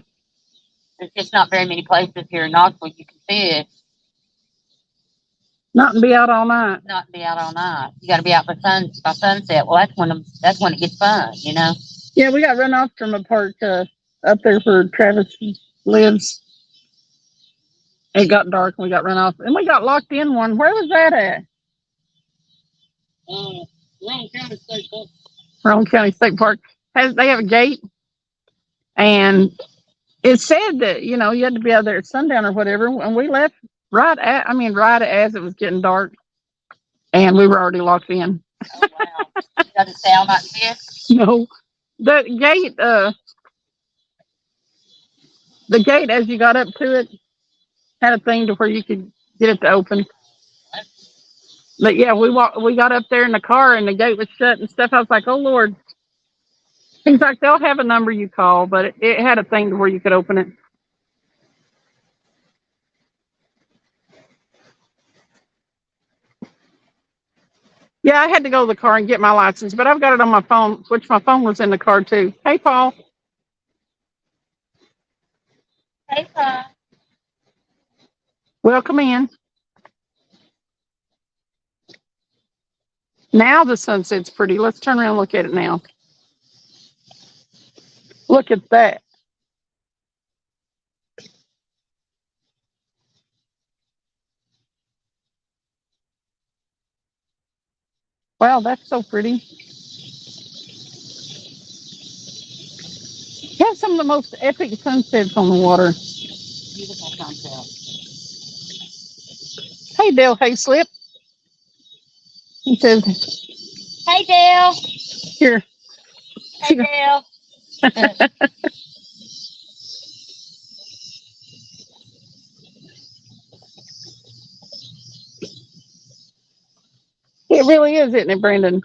There's just not very many places here in Knoxville you can fish, Not and be out all night. not be out all night. You got to be out by sunset. Well, that's when it gets fun, you know. Yeah, we got run off from a park up there where Travis lives. It got dark and we got run off. And we got locked in one. Where was that at? Rowan County State Park. Rowan County State Park. They have a gate. And it said that, you had to be out there at sundown or whatever. And we left right as it was getting dark. And we were already locked in. Oh wow! You got to stay all night and fish. No. The gate as you got up to it had a thing to where you could get it to open. But yeah, we got up there in the car and the gate was shut and stuff. I was like, oh Lord. He's like, they'll have a number you call, but it had a thing to where you could open it. Yeah, I had to go to the car and get my license, but I've got it on my phone, which my phone was in the car too. Hey, Paul. Hey, Paul. Welcome in. Now the sunset's pretty. Let's turn around and look at it now. Look at that. Wow, that's so pretty. You have some of the most epic sunsets on the water. Beautiful sunset. Hey, Dale Hayslip. He says, Hey, Dale. here. Hey, Dale. It really is, isn't it, Brandon?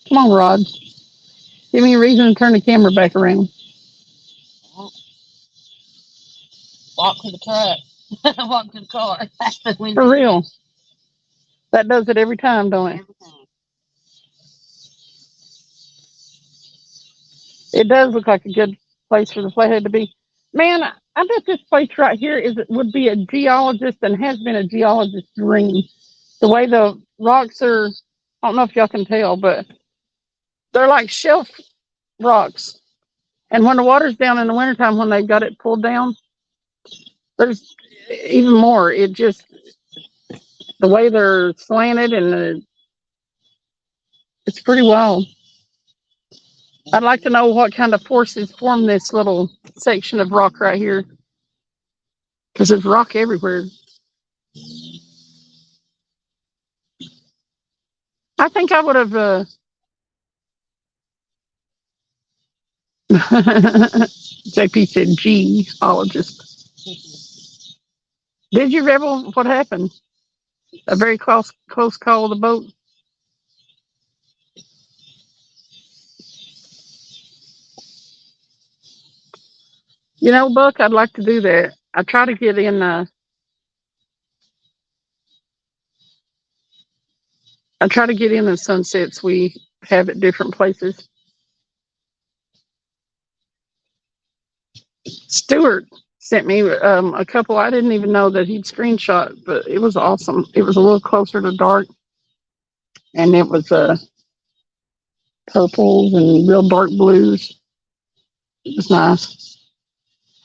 Come on, Rod. Give me a reason to turn the camera back around. Walk to the truck. Walk to the car. That's the window. For real. That does it every time, don't it? Every time. It does look like a good place for the flathead to be. Man, I bet this place right here would be a geologist and has been a geologist's dream. The way the rocks are, I don't know if y'all can tell, but they're like shelf rocks. And when the water's down in the wintertime, when they've got it pulled down, there's even more. It just, the way they're slanted and it's pretty wild. I'd like to know what kind of forces form this little section of rock right here. Because there's rock everywhere. I think I would have... JP said geologist. Did you, Rebel? What happened? A very close call of the boat? Buck, I'd like to do that. I try to get in I try to get in the sunsets we have at different places. Stuart sent me a couple. I didn't even know that he'd screenshot, but it was awesome. It was a little closer to dark, and it was purples and real dark blues. It was nice.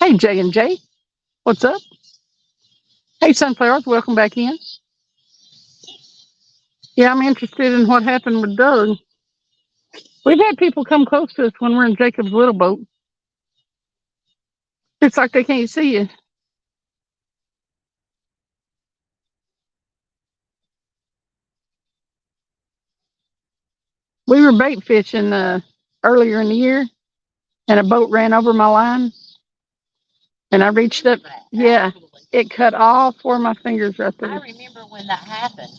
Hey, J and J, what's up? Hey, Sunflowers, welcome back in. Yeah, I'm interested in what happened with Doug. We've had people come close to us when we're in Jacob's little boat. It's like they can't see you. We were bait fishing earlier in the year, and a boat ran over my line, and I reached up. Yeah, it cut all 4 of my fingers right there. I remember when that happened.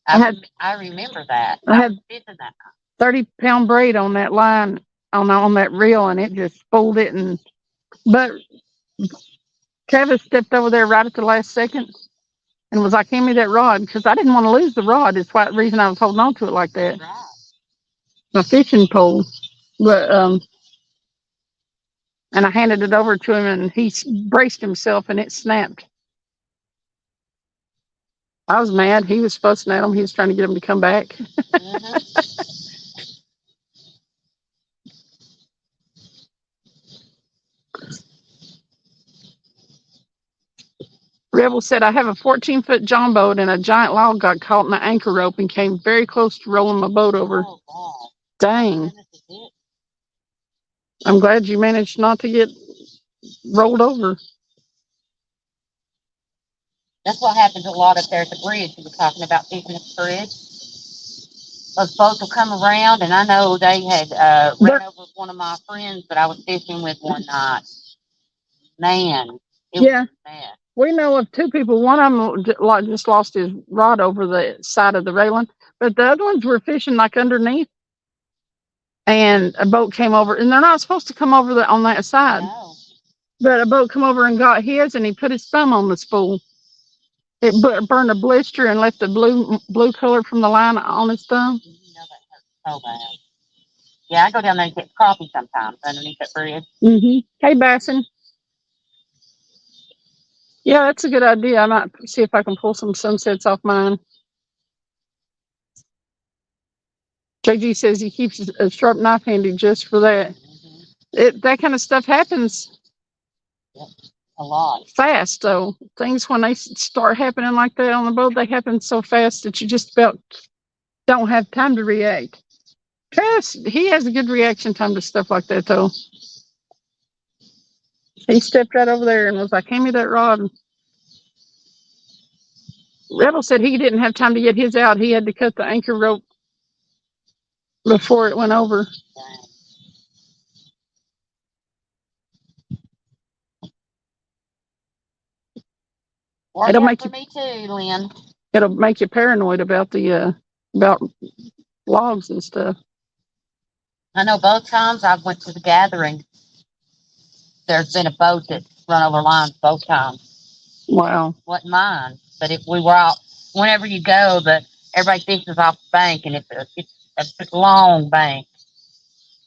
I remember that. I had fishing that. 30-pound braid on that line, on that reel, and it just spooled it. But Travis stepped over there right at the last second and was like, "Hand me that rod," because I didn't want to lose the rod. It's the reason I was holding on to it like that. Right. My fishing pole, but and I handed it over to him, and he braced himself, and it snapped. I was mad. He was fussing at him. He was trying to get him to come back. Mm-hmm. Rebel said, "I have a 14-foot John boat, and a giant log got caught in the anchor rope and came very close to rolling my boat over." Oh, God. Dang. I'm glad you managed not to get rolled over. That's what happens a lot up there at the bridge. You were talking about fishing at the bridge. Those boats will come around, and I know they had ran over one of my friends that I was fishing with one night. Man, it was bad. We know of 2 people. One of them just lost his rod over the side of the railing, but the other ones were fishing like underneath, and a boat came over, and they're not supposed to come over on that side. No. But a boat come over and got his, and he put his thumb on the spool. It burned a blister and left the blue color from the line on his thumb. You know that hurts so bad. Yeah, I go down there and get coffee sometimes underneath that bridge. Hey, Basson. Yeah, that's a good idea. I might see if I can pull some sunsets off mine. JG says he keeps a sharp knife handy just for that. That kind of stuff happens. Yep. A lot. Fast, though. Things, when they start happening like that on the boat, they happen so fast that you just about don't have time to react. Travis, he has a good reaction time to stuff like that, though. He stepped right over there and was like, "Hand me that rod." Rebel said he didn't have time to get his out. He had to cut the anchor rope before it went over. It'll make me too, Lynn. It'll make you paranoid about the about logs and stuff. I know both times I went to the gathering, there's been a boat that run over lines both times. Wow. Wasn't mine, but if we were out, whenever you go, everybody fishes off the bank, and it's a long bank,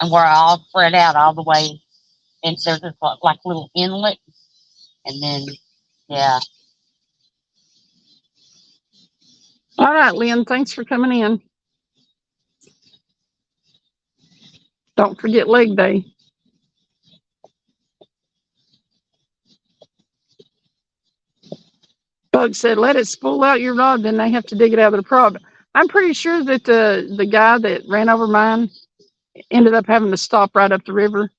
and we're all spread out all the way, and there's this like little inlet, and then yeah. All right, Lynn. Thanks for coming in. Don't forget leg day. Bug said, "Let it spool out your rod, then they have to dig it out of the prod." I'm pretty sure that the guy that ran over mine ended up having to stop right up the river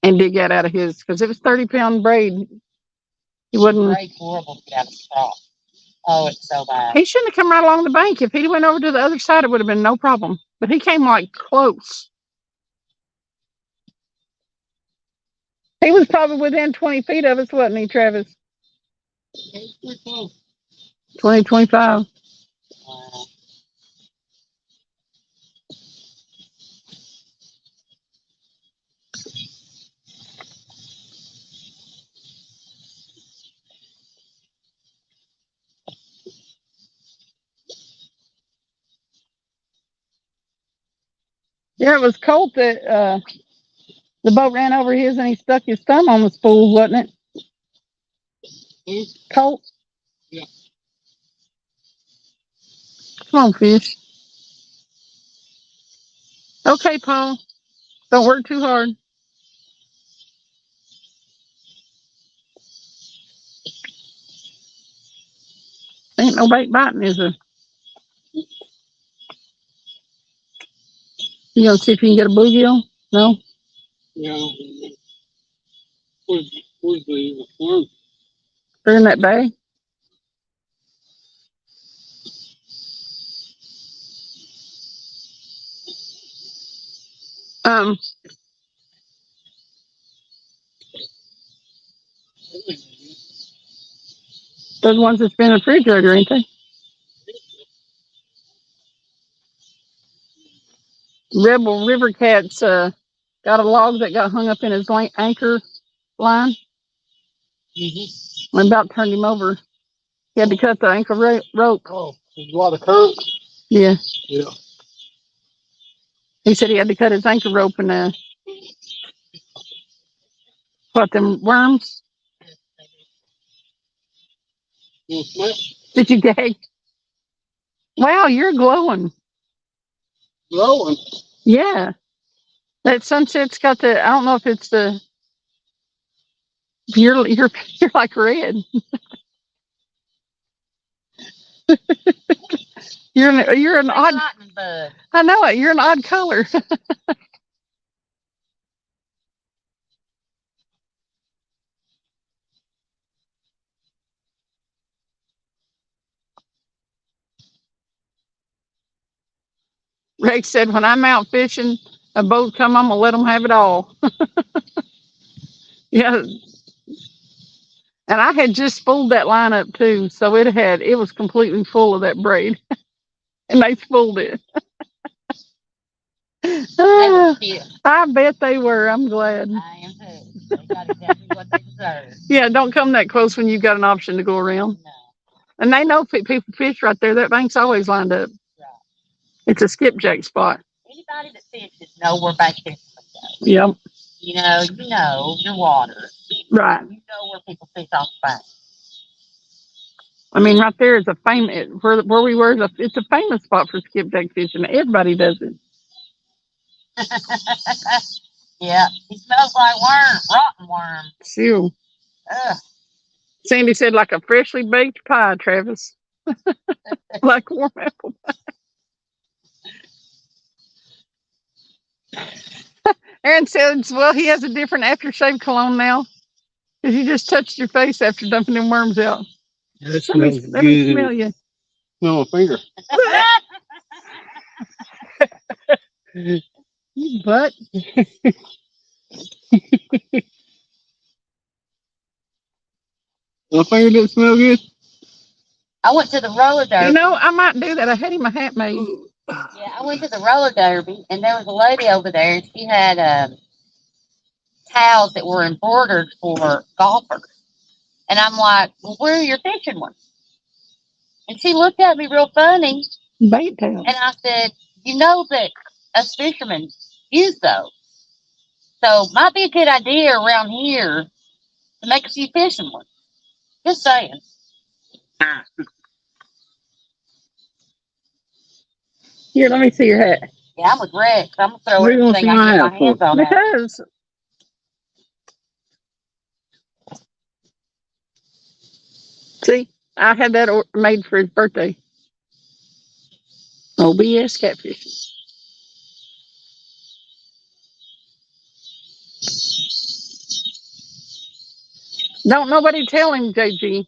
and dig that out of his, because it was 30-pound braid. He wouldn't. Braid's horrible to get out of the straw. Oh, it's so bad. He shouldn't have come right along the bank. If he went over to the other side, it would have been no problem. But he came like close. He was probably within 20 feet of us, wasn't he, Travis? 20, 25. Yeah, it was Colt that the boat ran over his and he stuck his thumb on the spool, wasn't it? Colt? Yeah. Come on, fish. Okay, Paul. Don't work too hard. Ain't no bait biting, is there? You gonna see if you can get a bluegill? No? Yeah. Where's the worm? They're in that bag? Those ones that's been in the refrigerator, ain't they? Rebel River Cat's got a log that got hung up in his anchor line. I about turned him over. He had to cut the anchor rope. Oh, there's a lot of current. Yeah. Yeah. He said he had to cut his anchor rope and what, them worms? Did you gag? Wow, you're glowing. Glowing. Yeah. That sunset's got the, I don't know if it's the, you're like red. You're an odd, I know it, you're an odd color. Rex said, when I'm out fishing, a boat come, I'm gonna let them have it all. Yeah. And I had just spooled that line up too, so it was completely full of that braid. And they spooled it. I bet they were. I'm glad. I am too. They got exactly what they deserve. Yeah, don't come that close when you've got an option to go around. No. And they know people fish right there. That bank's always lined up. Right. It's a skipjack spot. Anybody that fishes know where bank fishing goes. Yep. You know your water. Right. You know where people fish off the bank. I mean, right there is a famous, where we were, it's a famous spot for skipjack fishing. Everybody does it. Yeah, he smells like worm, rotten worm. Ew. Ugh. Sandy said, like a freshly baked pie, Travis. Like warm apple pie. Aaron said, well, he has a different aftershave cologne now. Because you just touched your face after dumping them worms out. That Let me smell you. Smell my finger. You butt. My finger didn't smell good. I went to the roller derby. You know, I might do that. I had him a hat made. Yeah, I went to the roller derby, and there was a lady over there, and she had towels that were embroidered for golfers. And I'm like, well, where are your fishing ones? And she looked at me real funny, Bait tail. and I said, you know that us fishermen use those. So might be a good idea around here to make a few fishing ones. Just saying. Here, let me see your hat. Yeah, I'm with Rex. I'm going to throw What do you want to everything see I my can get my hat for? hands on. Because, see, I had that made for his birthday. OBS catfishing. Don't nobody tell him, JG.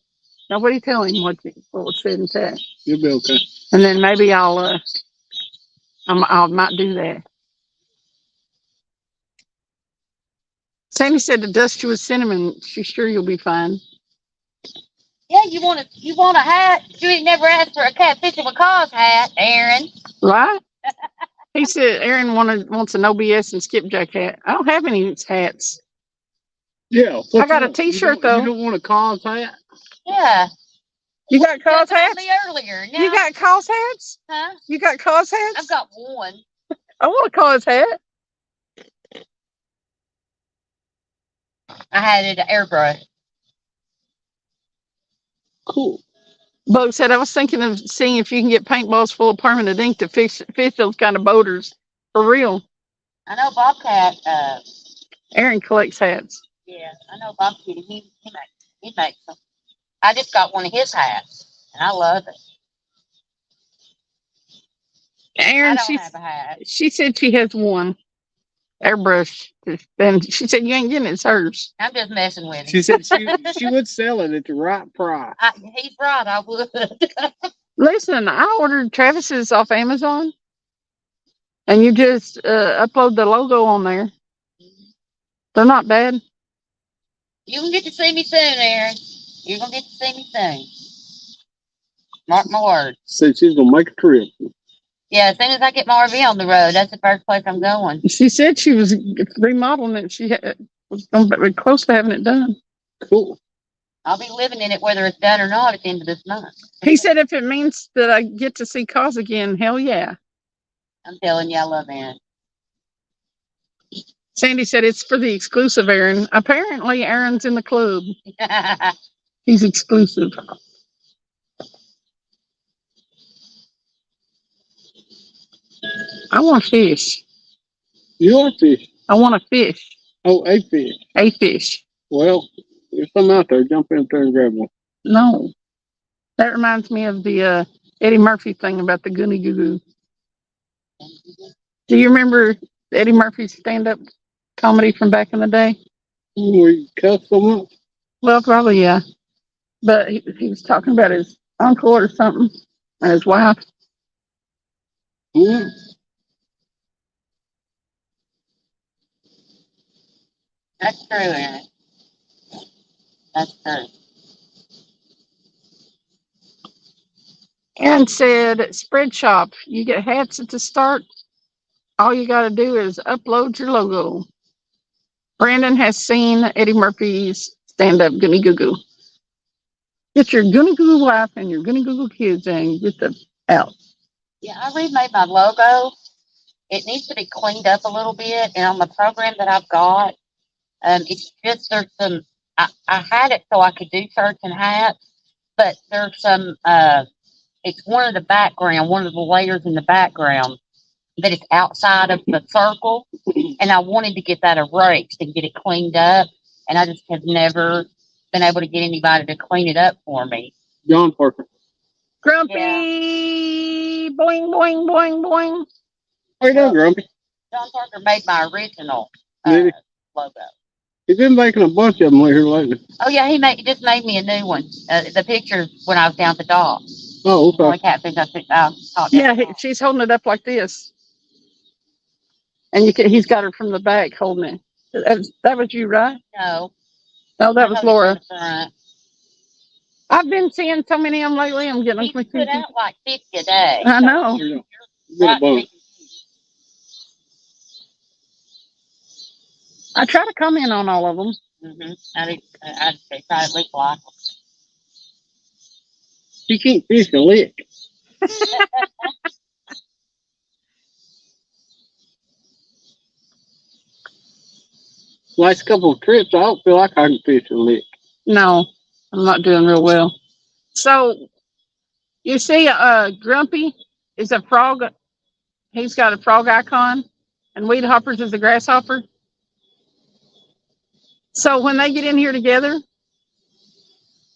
Nobody tell him what was said in chat. You'll be okay. And then maybe I might do that. Sandy said to dust you with cinnamon. She's sure you'll be fine. Yeah, you want a hat? You ain't never asked for a catfishing with cause hat, Aaron. Right? He said Aaron wants an OBS and skipjack hat. I don't have any hats. Yeah. I got a t-shirt though. You don't want a cause hat? Yeah. You got cause told hats? me earlier. Now, You got cause hats? Huh? You got cause hats? I've got one. I want a cause hat. I had it at airbrush. Cool. Bo said, I was thinking of seeing if you can get paintballs full of permanent ink to fish those kind of boaters. For real. I know Bobcat. Aaron collects hats. Yeah, I know Bobcat. He makes them. I just got one of his hats, and I love it. I Aaron, don't have a hat. she said she has one airbrush. And she said, you ain't getting it, it's hers. I'm just messing with him. She said she would sell it at the right price. He's right. I would. Listen, I ordered Travis's off Amazon, and you just upload the logo on there. They're not bad. You can get to see me soon, Aaron. You're gonna get to see me soon. Mark my words. Said she's gonna make a trip. Yeah, as soon as I get my RV on the road, that's the first place I'm going. She said she was remodeling it. She was going to be close to having it done. Cool. I'll be living in it whether it's done or not at the end of this month. He said if it means that I get to see Cause again, hell yeah. I'm telling you, I love Aaron. Sandy said it's for the exclusive Aaron. Apparently, Aaron's in the club. He's exclusive. I want fish. You like fish? I want a fish. Oh, a fish. A fish. Well, there's some out there. Jump in there and grab one. No. That reminds me of the Eddie Murphy thing about the Goonie Goo Goo. Do you remember Eddie Murphy's stand-up comedy from back in the day? We cuss so much. Well, probably, yeah. But he was talking about his uncle or something and his wife. Yeah. That's true, Aaron. That's true. Aaron said, Spread Shop, you get hats at the start. All you got to do is upload your logo. Brandon has seen Eddie Murphy's stand-up Goonie Goo Goo. Get your Goonie Goo Goo wife and your Goonie Goo Goo kids and get them out. Yeah, I remade my logo. It needs to be cleaned up a little bit, and on the program that I've got, it's just there's some. I had it so I could do shirts and hats, but there's some. It's one of the background, one of the layers in the background that is outside of the circle, and I wanted to get that erased and get it cleaned up, and I just have never been able to get anybody to clean it up for me. John Parker. Grumpy, Yeah. boing, boing, boing, boing. How you doing, Grumpy? John Parker made my original Maybe. logo. He's been making a bunch of them here lately. Oh yeah, he just made me a new one. The picture when I was down at the dock. Oh, okay. Only catfish I took out. Yeah, she's holding it up like this. And he's got her from the back holding it. That was you, right? No. No, that was Laura. Front. I've been seeing so many of them lately. I'm getting He them. put out like 50 a day. I know. Here you go. Get a bunch. I try to comment on all of them. Mm-hmm. I'd say try at least like them. She can't fish a lick. Last couple of trips, I don't feel like I can fish a lick. No, I'm not doing real well. So, you see, Grumpy is a frog. He's got a frog icon, and Weed Hoppers is a grasshopper. So when they get in here together,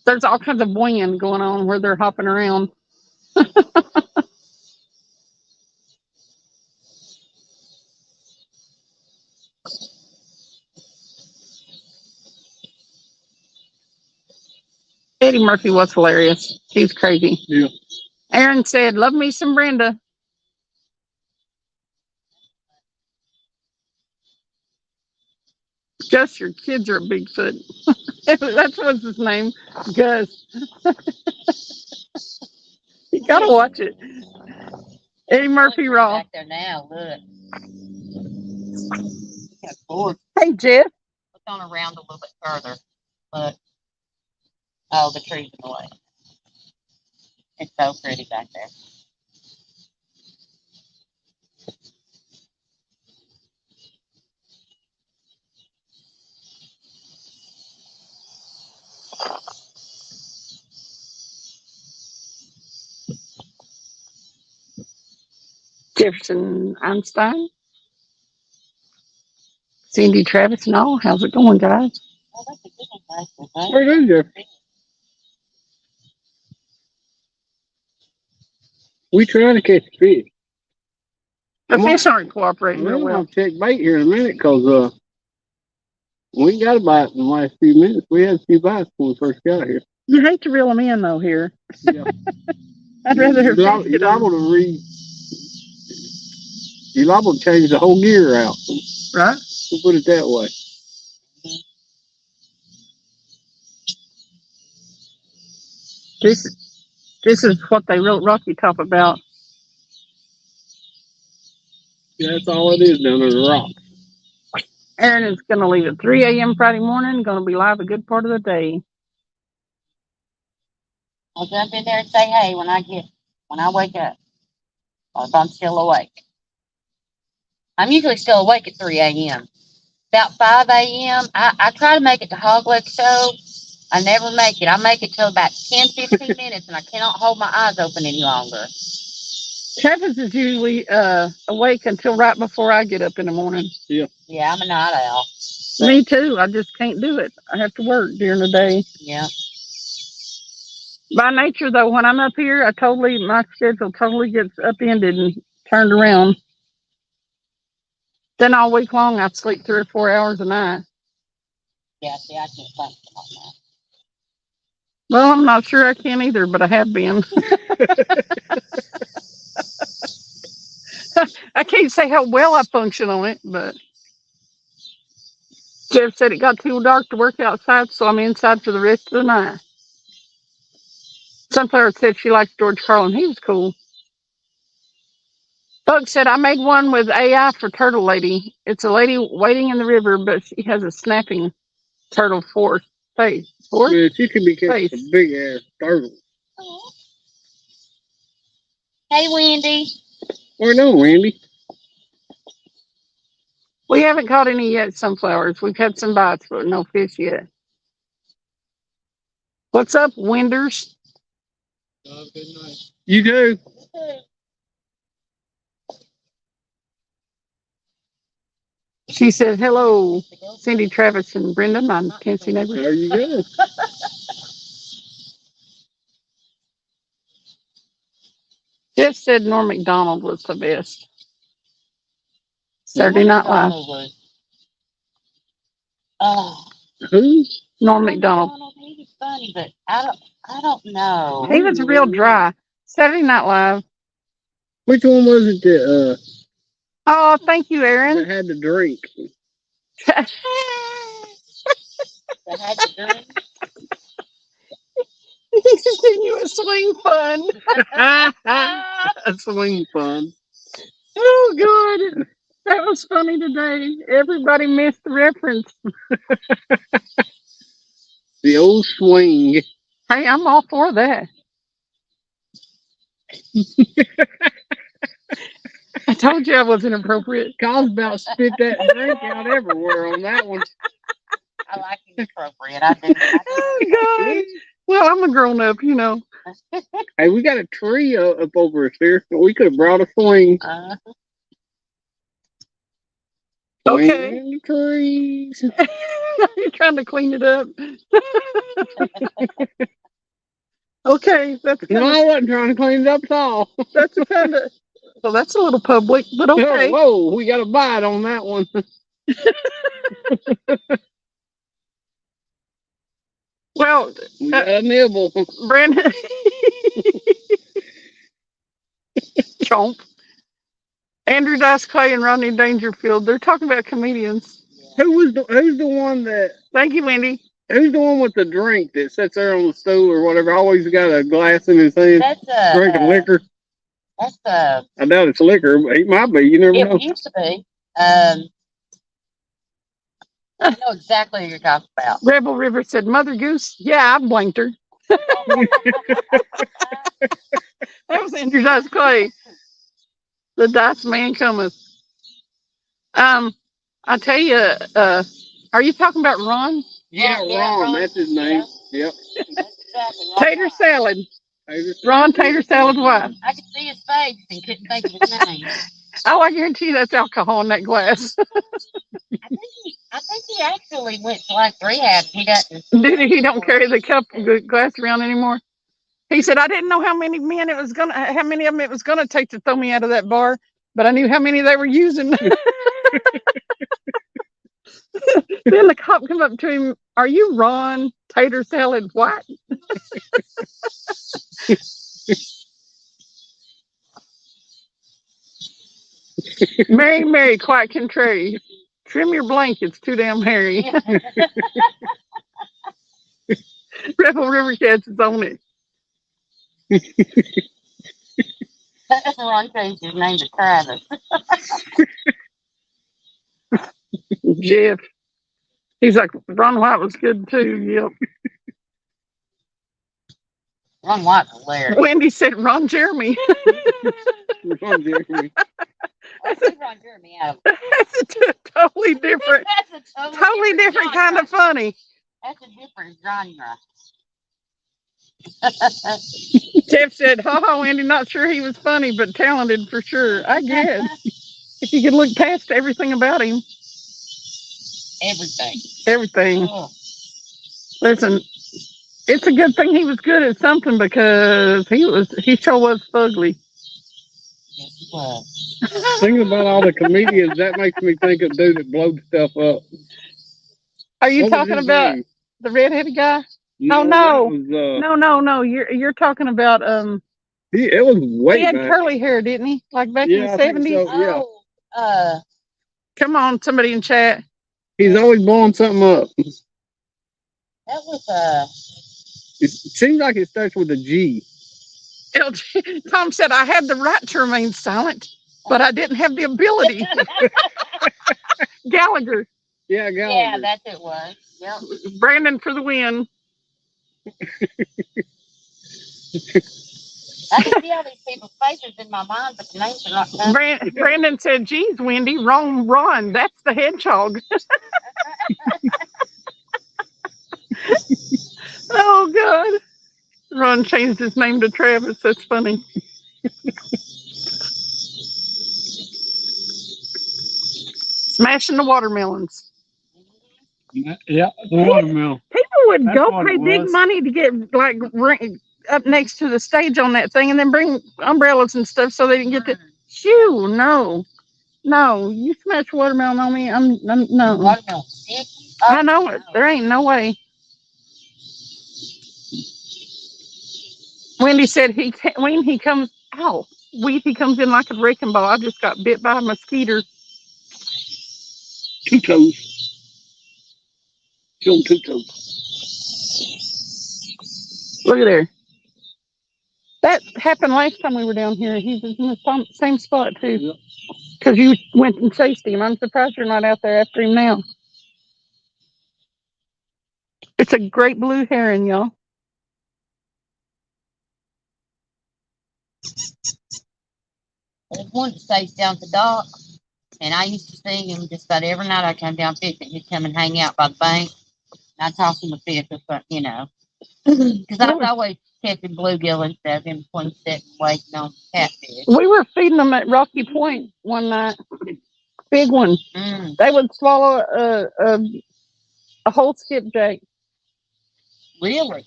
there's all kinds of boinging going on where they're hopping around. Eddie Murphy was hilarious. He's crazy. Yeah. Aaron said, love me some Brenda. Gus, your kids are a Bigfoot. That's what's his name. Gus. You gotta watch it. Eddie Murphy Raw. Back there now, look. Yeah, Lord. Hey, Jeff. Look on around a little bit further. Look. Oh, the tree's in the way. It's so pretty back there. Jefferson Einstein. Cindy, Travis, and all. How's it going, guys? Oh, that's a good one, right? Where is you? We trying to catch fish. The I'm fish aren't cooperating real Well, well. I'll check bait here in a minute because we ain't got a bite in the last few minutes. We had a few bites when we first got here. You hate to reel them in, though, here. Yeah. I'd rather You're have liable, fish you're get 'em. liable to you're liable to change the whole gear out. Right? We'll put it that way. This is what they wrote Rocky Top about. Yeah, that's all it is down there, the rock. Aaron is going to leave at 3 a.m. Friday morning. Going to be live a good part of the day. I'll jump in there and say hey when I wake up. Or if I'm still awake. I'm usually still awake at 3 a.m. About 5 a.m. I try to make it to Hog Leg Show. I never make it. I make it till about 10, 15 minutes and I cannot hold my eyes open any longer. Travis is usually awake until right before I get up in the morning. Yeah, I'm a night owl. Me too. I just can't do it. I have to work during the day. Yeah. By nature, though, when I'm up here, my schedule totally gets upended and turned around. Then all week long, I sleep 3 or 4 hours a night. Yeah, see, I can't function on that. Well, I'm not sure I can either, but I have been. I can't say how well I function on it, but Jeff said it got too dark to work outside, so I'm inside for the rest of the night. Sunflower said she likes George Carlin. He was cool. Bug said, I made one with AI for Turtle Lady. It's a lady wading in the river, but she has a snapping turtle face. Yeah, she could be catching Face. a big ass turtle. Hey, Wendy. Where no, Randy? We haven't caught any yet, sunflowers. We've had some bites, but no fish yet. What's up, Winders? Good night. You do. She said, hello, Cindy, Travis, and Brenda, my Tennessee neighbors. There you go. Jeff said Norm MacDonald was the best. Saturday Night Live. Oh, Who? Norm MacDonald. He was funny, but I don't know. He was real dry. Saturday Night Live. Which one was it that Oh, thank you, that Aaron. had the drink? That had to drink. You a swing fun. A swing fun. Oh, God. That was funny today. Everybody missed the reference. The old swing. Hey, I'm all for that. I told you I was inappropriate. Kyle's about spit that drink out everywhere on that one. I like it appropriate. I do. Oh, God. Well, I'm a grown up, you know. Hey, we got a tree up over us here. We could have brought a swing. Okay. Swing the trees. You're trying to clean it up. Okay, that's No, I wasn't trying to clean it up at all. that's a kind of. Well, that's a little public, but okay. Whoa, we got a bite on that one. Well, We got a nibble. Brandon. Chomp. Andrew Dice Clay and Rodney Dangerfield. They're talking about comedians. Who's the one that? Thank you, Wendy. Who's the one with the drink that sits there on the stool or whatever? Always got a glass in his hand, That's drinking liquor. That's I doubt it's liquor, but it might be. You never know. It used to be. I know exactly what you're talking about. Rebel River said, Mother Goose. Yeah, I blanked her. That was Andrew Dice Clay. The Dice Man cometh. I tell you, are you talking about Ron? Yeah, Ron, that's his name. Yep. Tater salad. Tater Ron Tater Salad's wife. I could see his face and couldn't think of his name. Oh, I guarantee you that's alcohol in that glass. I think he actually went to like rehab. He doesn't. He don't carry the glass around anymore. He said, I didn't know how many how many of them it was gonna take to throw me out of that bar, but I knew how many they were using. Then the cop come up to him, are you Ron Tater Salad White? Mary, Mary, quite contrary. Trim your blankets, too damn hairy. Rebel River Cats is on it. Ron changed his name to Travis. Jeff. He's like, Ron White was good too. Yep. Ron White's hilarious. Wendy said Ron Jeremy. Ron Jeremy. Let's leave Ron Jeremy out of it. That's a totally different, That's a totally different kind of funny. That's a different genre. Jeff said, ha ha, Wendy, not sure he was funny, but talented for sure. I guess. If you could look past everything about him. Everything. Everything. Oh. Listen, it's a good thing he was good at something because he sure was fugly. Yes, he was. Thinking about all the comedians, that makes me think of dude that blowed stuff up. Are you What was talking his about name? the redheaded guy? No, no. that was, No. You're talking about it was way he had back. curly hair, didn't he? Like back in Yeah, the I think 70s? so. Yeah. Oh, Come on, somebody in chat. He's always blowing something up. that was It seems like it starts with a G. Tom said, I had the right to remain silent, but I didn't have the ability. Gallagher. Yeah, yeah, Gallagher. that's it was. Yep. Brandon for the win. I can see all these people's faces in my mind, but the names are not coming. Brandon said, geez, Wendy, wrong Ron. That's the hedgehog. Oh, God. Ron changed his name to Travis. That's funny. Smashing the watermelons. Yeah, the watermelon. People would That's go what pay it big was. money to get like up next to the stage on that thing and then bring umbrellas and stuff so they didn't get to. Shoo, no. You smash watermelon on me. I'm no. Watermelon stick. I know it. There ain't no way. Wendy said when he comes in like a wrecking ball. I just got bit by a mosquito. 2 toes. Kill 2 toes. Look at there. That happened last time we were down here. He was in the same spot too. Yep. Because you went and chased him. I'm surprised you're not out there after him now. It's a great blue heron, y'all. There's one that stays down at the dock, and I used to see him just about every night I come down fishing. He'd come and hang out by the bank, and I'd toss him a fish or something, you know. Because I was always catching bluegill and stuff in between sitting waiting on catfish. We were feeding them at Rocky Point one night. Big one. Mm. They would swallow a whole skipjack. Really?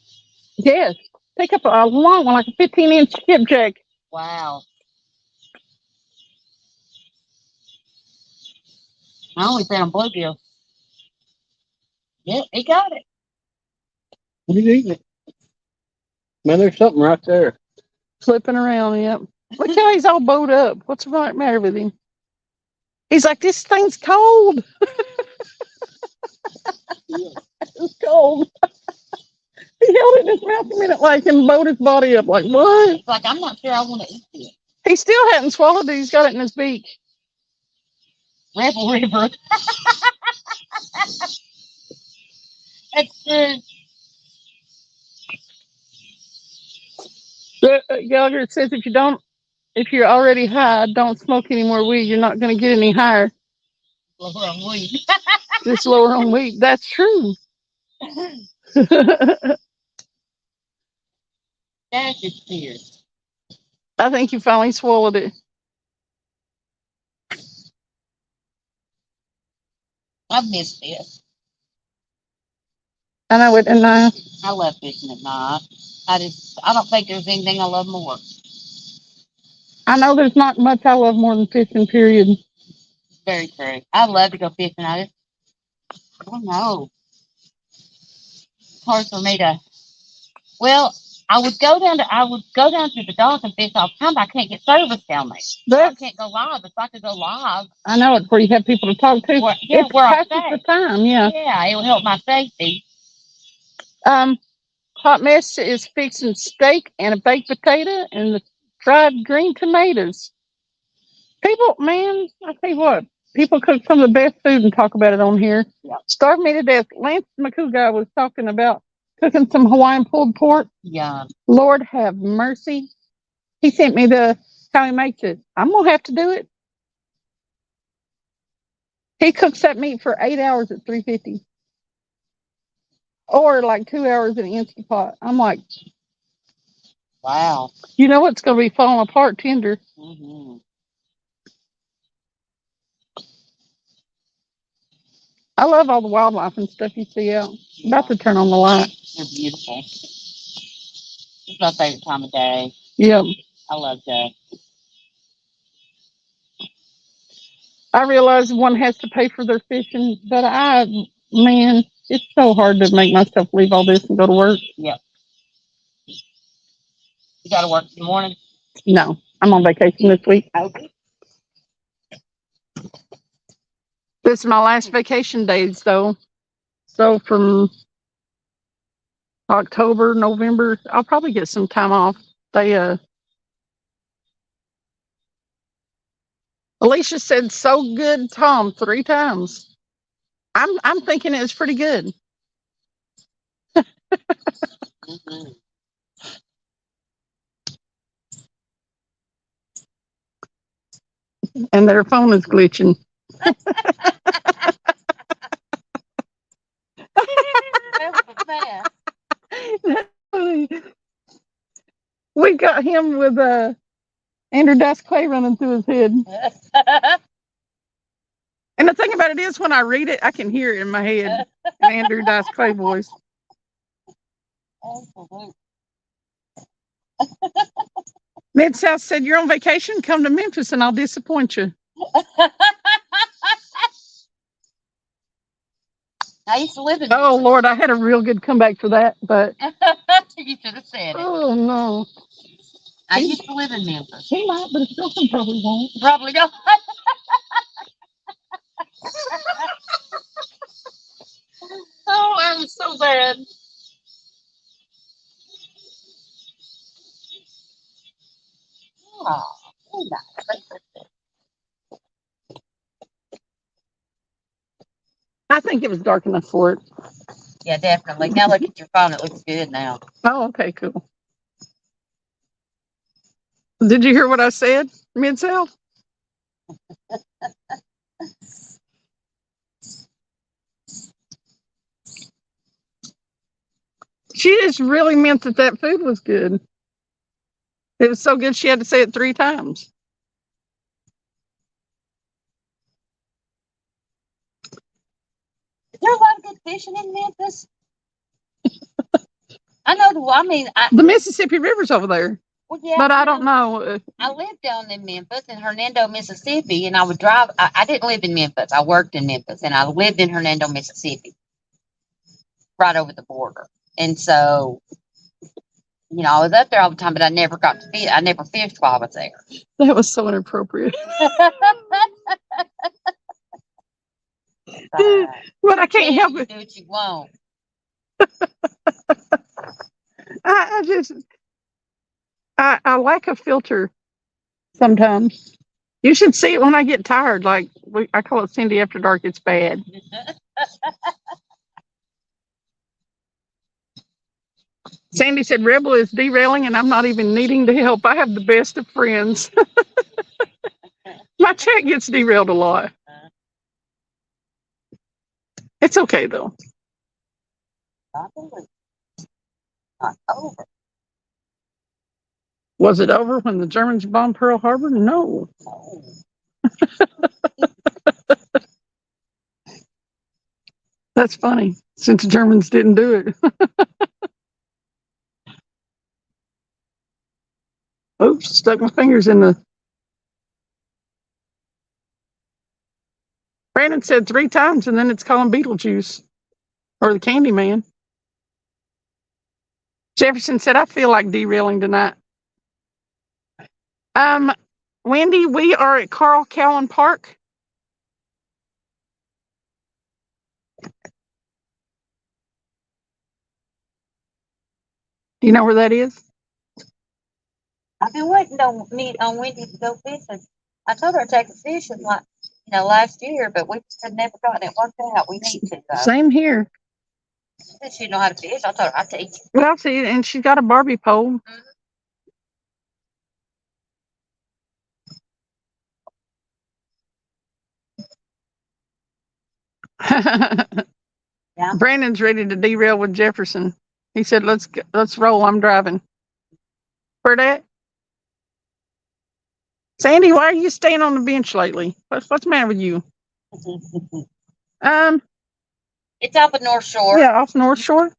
Yes. Pick up a long one, like a 15-inch skipjack. Wow. I only found bluegill. Yep, he got it. He's eating it. Man, there's something right there. Flipping around, yep. Look how he's all bowed up. What's the matter with him? He's like, this thing's cold. It's cold. He held it in his mouth a minute like and bowed his body up like, what? It's like, I'm not sure I want to eat it. He still hadn't swallowed it. He's got it in his beak. Rebel River. That's true. Gallagher says if you're already high, don't smoke any more weed. You're not going to get any higher. Lower on weed. Just lower on weed. That's true. That's just serious. I think you finally swallowed it. I've missed this. I know it, and I love fishing at night. I don't think there's anything I love more. I know there's not much I love more than fishing. Period. Very true. I love to go fishing. I don't know. It's hard for me to. Well, I would go down to the dock and fish all the time, but I can't get service down there. So I can't go live. If I could go live, I know it's where you have people to talk to. yeah, It where I passes the time. Yeah. Yeah, it will help my safety. Hot mess is fixing steak and a baked potato and the fried green tomatoes. People, man, I tell you what, people cook some of the best food and talk about it on here. Yep. Starved me to death. Lance McCougar was talking about cooking some Hawaiian pulled pork. Yeah. Lord have mercy. He sent me how he makes it. I'm gonna have to do it. He cooks that meat for 8 hours at 350, or like 2 hours in an Instant Pot. I'm like, wow. You know it's gonna be falling apart tender. Mm-hmm. I love all the wildlife and stuff you see out. Yeah. About to turn on the light. They're beautiful. It's my favorite time of day. Yeah. I love that. I realize one has to pay for their fishing, but man, it's so hard to make myself leave all this and go to work. Yep. You got to work in the morning? No, I'm on vacation this week. Okay. This is my last vacation days, though. So from October, November, I'll probably get some time off. Alicia said so good, Tom, 3 times. I'm thinking it's pretty good. Mm-hmm. And their phone is glitching. We got him with Andrew Dice Clay running through his head. And the thing about it is, when I read it, I can hear it in my head. An Andrew Dice Clay voice. Mid-South said, you're on vacation, come to Memphis and I'll disappoint you. I used to live in Oh, Lord, I had a real good comeback for that, but... You should have said it. Oh, no. I used to live in Memphis. He might, but his girlfriend probably won't. Probably don't. Oh, that was so bad. Oh, I think it was dark enough for it. yeah, definitely. Now look at your phone. It looks good now. Oh, okay, cool. Did you hear what I said, Mid-South? She just really meant that food was good. It was so good she had to say it 3 times. Is there a lot of good fishing in Memphis? I know the Mississippi River's over there. Well, yeah, but I don't know. I lived down in Memphis, in Hernando, Mississippi, and I would drive. I didn't live in Memphis. I worked in Memphis, and I lived in Hernando, Mississippi, right over the border. And so, I was up there all the time, but I never got to fish. I never fished while I was there. That was so inappropriate. But I can't help it. Do what you want. I lack a filter sometimes. You should see it when I get tired. Like I call it Cindy After Dark. It's bad. Sandy said, Rebel is derailing and I'm not even needing to help. I have the best of friends. My chat gets derailed a lot. It's okay, though. Not over. Was it over when the Germans bombed Pearl Harbor? No. That's funny, since the Germans didn't do it. Oops, stuck my fingers in the. Brandon said 3 times, and then it's calling Beetlejuice or the Candyman. Jefferson said, I feel like derailing tonight. Wendy, we are at Carl Cowan Park. Do you know where that is? I've been waiting on Wendy to go fishing. I told her to take us fishing last year, but we just had never gotten it worked out. We need to though. Same here. She said she know how to fish. I told her I'd teach you. Well, see, and she's got a Barbie pole. Yeah. Brandon's ready to derail with Jefferson. He said, let's roll. I'm driving. Where that? Sandy, why are you staying on the bench lately? What's the matter with you? It's off of North Shore. Yeah, off North Shore.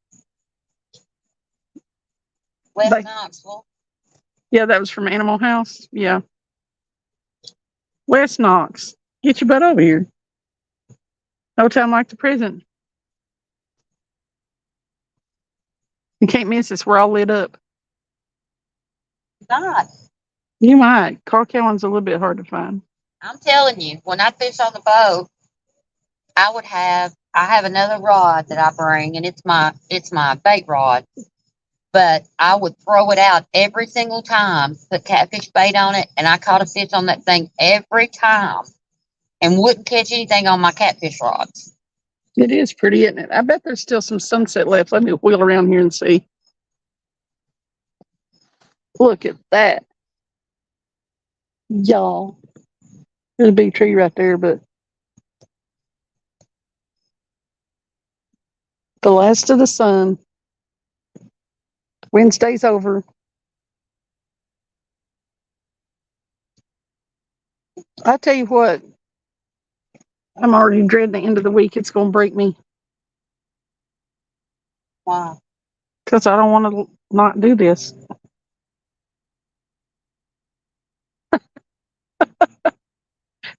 West Knoxville. Yeah, that was from Animal House. Yeah. West Knox. Get your butt over here. No time like the present. You can't miss us. We're all lit up. Not. You might. Carl Cowan's a little bit hard to find. I'm telling you, when I fish on the boat, I have another rod that I bring, and it's my bait rod. But I would throw it out every single time, put catfish bait on it, and I caught a fish on that thing every time, and wouldn't catch anything on my catfish rods. It is pretty, isn't it? I bet there's still some sunset left. Let me wheel around here and see. Look at that. Y'all. There's a big tree right there, but the last of the sun. Wednesday's over. I tell you what, I'm already dreading the end of the week. It's going to break me. Wow. Because I don't want to not do this.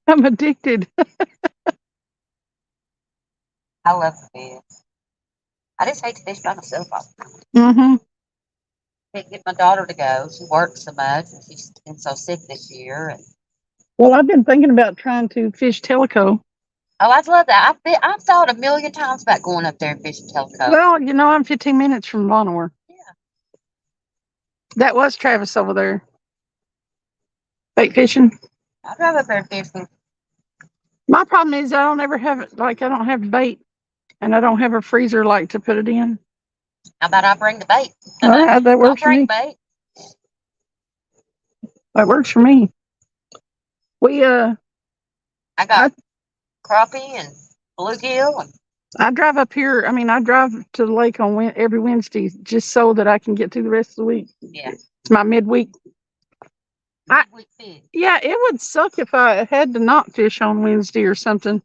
I'm addicted. I love to fish. I just hate to fish by myself all the time. Mm-hmm. Can't get my daughter to go. She works so much, and she's been so sick this year. And Well, I've been thinking about trying to fish Tellico. oh, I'd love that. I've thought a million times about going up there and fishing Tellico. Well, you know, I'm 15 minutes from Vonore. Yeah. That was Travis over there. Bait fishing. I drive up there and fish with. My problem is I don't ever have it. Like, I don't have bait, and I don't have a freezer like to put it in. How about I bring the bait? All right, that works for I'll bring me. bait. That works for me. We I got crappie and bluegill and. I drive up here. I mean, I drive to the lake on every Wednesday just so that I can get through the rest of the week. Yeah. It's my midweek. Yeah, it would suck if I had to not fish on Wednesday or something.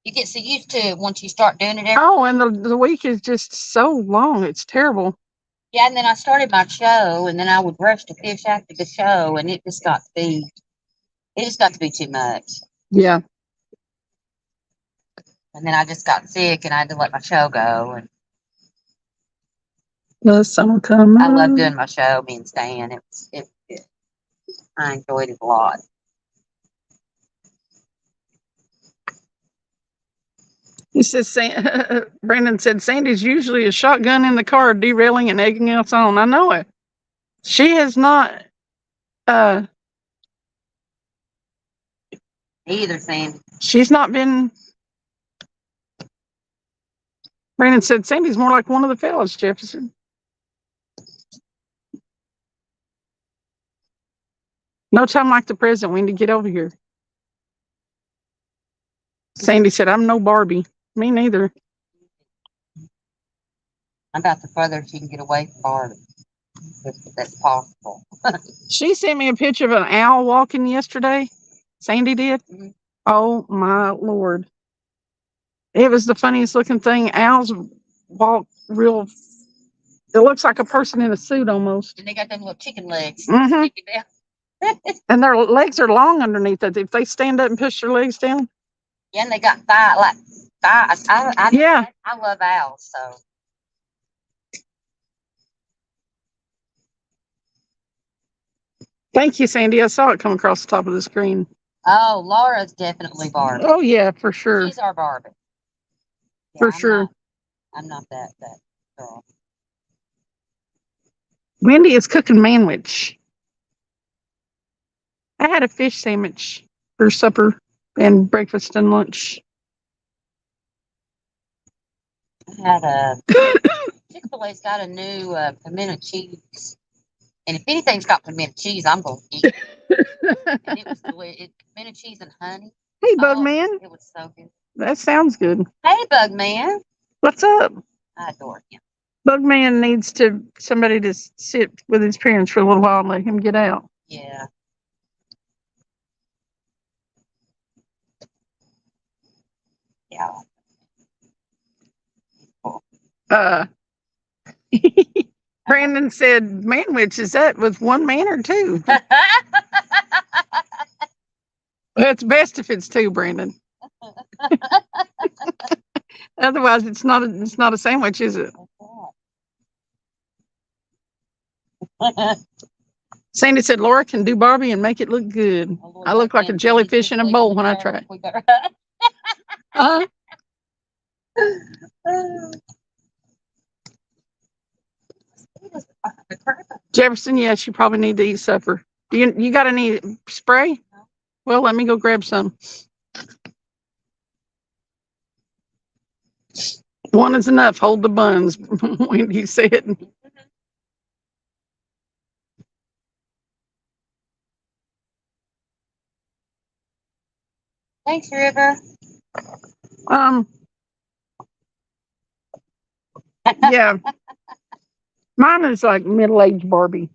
You get so used to it once you start doing it every and the week is just so long. It's terrible. Yeah, and then I started my show, and then I would rush to fish after the show, and it just got to be too much. Yeah. And then I just got sick, and I had to let my show go. And The summer come. I love doing my show, me and Stan. I enjoyed it a lot. He says, Brandon said, Sandy's usually a shotgun in the car, derailing and egging us on. I know it. She has not. Either, Sandy. She's not been. Brandon said, Sandy's more like one of the fellas, Jefferson. No time like the present. We need to get over here. Sandy said, I'm no Barbie. Me neither. I got the furthest you can get away from Barbie. If that's possible. She sent me a picture of an owl walking yesterday. Sandy did. Mhm. Oh, my Lord. It was the funniest looking thing. Owls walk real. It looks like a person in a suit almost. And they got them little chicken legs. Mhm. sticking down. And their legs are long underneath it. If they stand up and push their legs down. Yeah, and they got thighs. Yeah. I love owls, so. Thank you, Sandy. I saw it come across the top of the screen. Oh, Laura's definitely Barbie. Oh yeah, for sure. She's our Barbie. Yeah, For sure. I'm not that girl. Wendy is cooking manwich. I had a fish sandwich for supper and breakfast and lunch. I had a Chick-fil-A's got a new pimento cheese. And if anything's got pimento cheese, I'm going to eat it. And it was pimento cheese and honey. Hey, Oh, Bugman. it was so good. That sounds good. Hey, Bugman. What's up? I adore him. Bugman needs somebody to sit with his parents for a little while and let him get out. Yeah. Yeah. Brandon said, manwich, is that with one man or two? It's best if it's two, Brandon. Otherwise, it's not a sandwich, is it? Sandy said Laura can do Barbie and make it look good. I look like a jellyfish in a bowl when I try. Jefferson, yes, you probably need to eat supper. You got any spray? Well, let me go grab some. One is enough. Hold the buns, Wendy said. Thanks, River. Yeah. Mine is like middle-aged Barbie.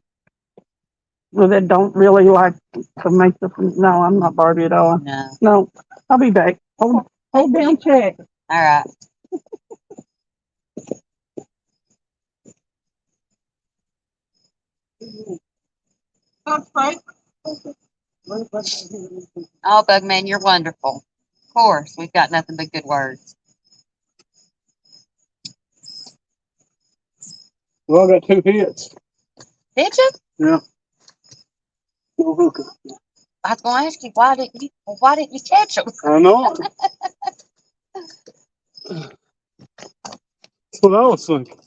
Well, that don't really like to make the. No, I'm not Barbie at all. No, I'll be back. Hold down, check. All right. Oh, Bugman, you're wonderful. Of course, we've got nothing but good words. Well, I got 2 hits. Did you? Yeah. No hooker. I was going to ask you why didn't you catch them? I know. That's what I was thinking.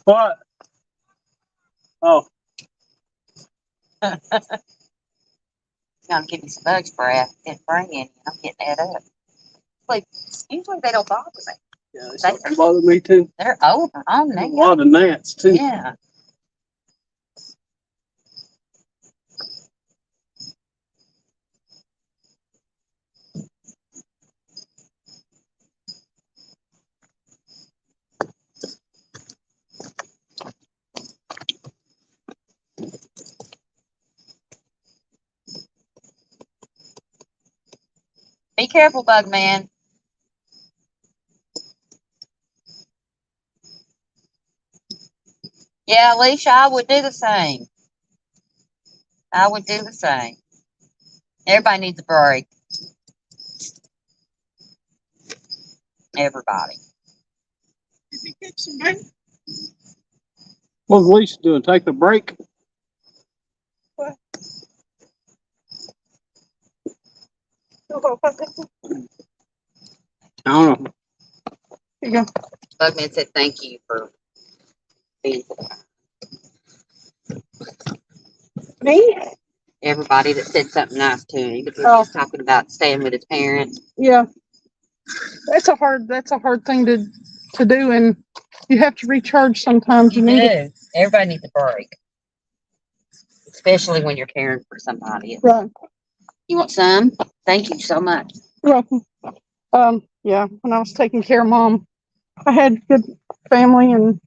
What? Oh. Gonna give me some bug spray. I didn't bring any. I'm getting that up. Like usually they don't bother me. Yeah, they bother me too. They're over on A now. lot of gnats too. Yeah. Be careful, Bugman. Yeah, Alicia, I would do the same. I would do the same. Everybody needs a break. Everybody. What's Lisa doing? Take a break? What? I don't know. Here you go. Bugman said thank you for being Me? everybody that said something nice to him. Because we're just talking about staying with his parents. Yeah. That's a hard thing to do, and you have to recharge sometimes. You need it. Everybody needs a break. Especially when you're caring for somebody. Right. You want some? Thank you so much. You're welcome. Yeah, when I was taking care of Mom, I had good family and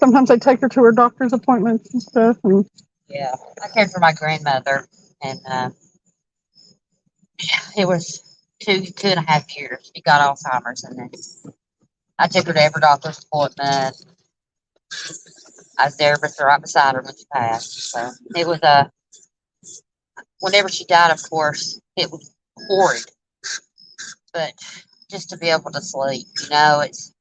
Sometimes I take her to her doctor's appointments and stuff. And Yeah, I cared for my grandmother, and it was 2.5 years. She got Alzheimer's, and then I took her to every doctor's appointment. I was there right beside her when she passed. So it was whenever she died, of course, it was horrid. But just to be able to sleep, it's.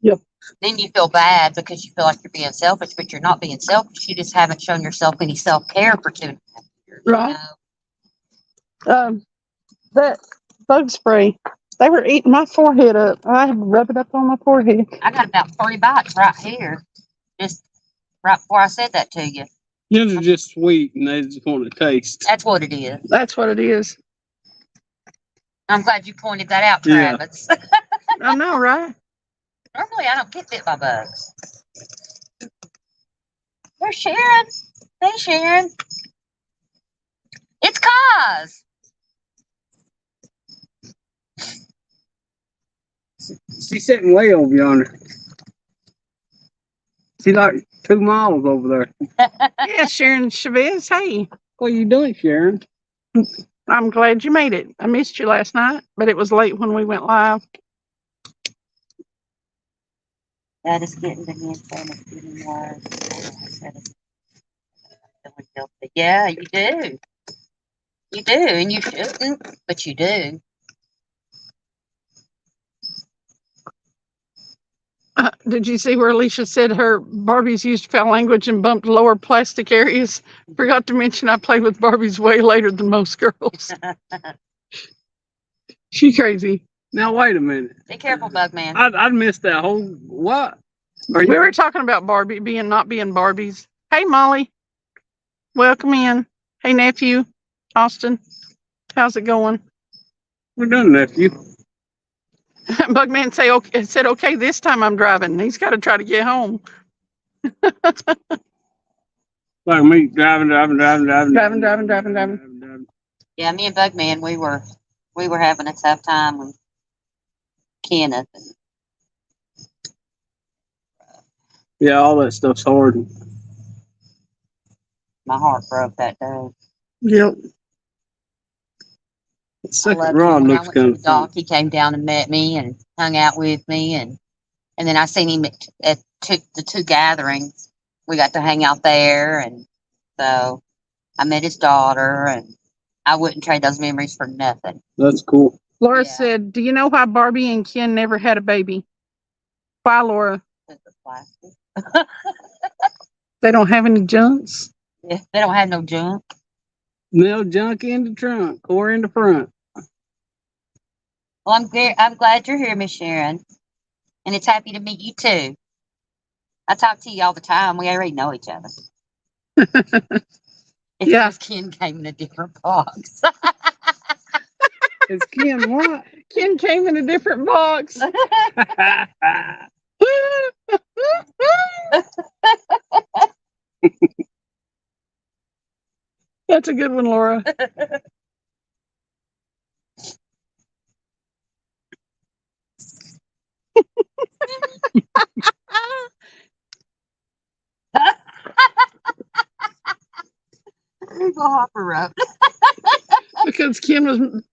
Yep. Then you feel bad because you feel like you're being selfish, but you're not being selfish. You just haven't shown yourself any self care for 2.5 years. Right. That bug spray, they were eating my forehead up. I had to rub it up on my forehead. I got about 3 bites right here, just right before I said that to you. Yours are just sweet and they just want to taste. That's what it is. That's what it is. I'm glad you pointed that out, Yeah. Travis. I know, right? Normally, I don't get bit by bugs. There's Sharon. Hey, Sharon. It's Kaz. She's sitting way over yonder. She's like 2 miles over there. Yeah, Sharon Chavez. Hey, What are you doing, Sharon? I'm glad you made it. I missed you last night, but it was late when we went live. That is getting to me instead of getting worse. Yeah, you do. You do, and you shouldn't, but you do. Did you see where Alicia said her Barbies used foul language and bumped lower plastic areas? Forgot to mention I played with Barbies way later than most girls. She crazy. Now, wait a minute. Be careful, Bugman. I'd missed that whole, what? We were talking about Barbie not being Barbies. Hey, Molly. Welcome in. Hey, nephew. Austin. How's it going? We're done, nephew. Bugman said, okay, this time I'm driving. He's got to try to get home. Like me, driving. Yeah, me and Bugman, we were having a tough time with Kenneth. Yeah, all that stuff's hard. My heart broke that day. Yep. The I second loved rod him. When I looks went to kind the of dock, he came down and met me and hung out with me, and then I seen him at the 2 gatherings. We got to hang out there, and so I met his daughter, and I wouldn't trade those memories for nothing. That's cool. Laura Yeah. said, do you know why Barbie and Ken never had a baby? Why, Laura? They don't have any junks? Yeah, they don't have no junk. No junk in the trunk or in the front. Well, I'm glad you're here, Miss Sharon, and it's happy to meet you too. I talk to you all the time. We already know each other. It's Yeah. just Ken came in a different box. It's Ken what? Ken came in a different box. That's a good one, Laura. Go hopper up. Because Ken was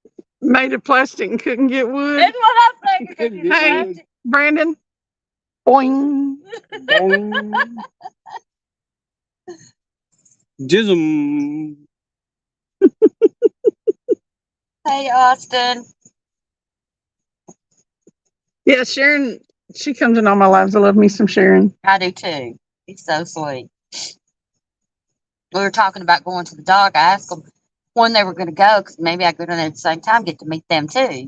made of plastic and couldn't get wood. That's what I'm thinking. Hey, Brandon. Boing. Boing. Jism. Hey, Austin. Yeah, Sharon, she comes in all my lives. I love me some Sharon. I do too. He's so sweet. We were talking about going to the dock. I asked them when they were going to go because maybe I go down there at the same time, get to meet them too,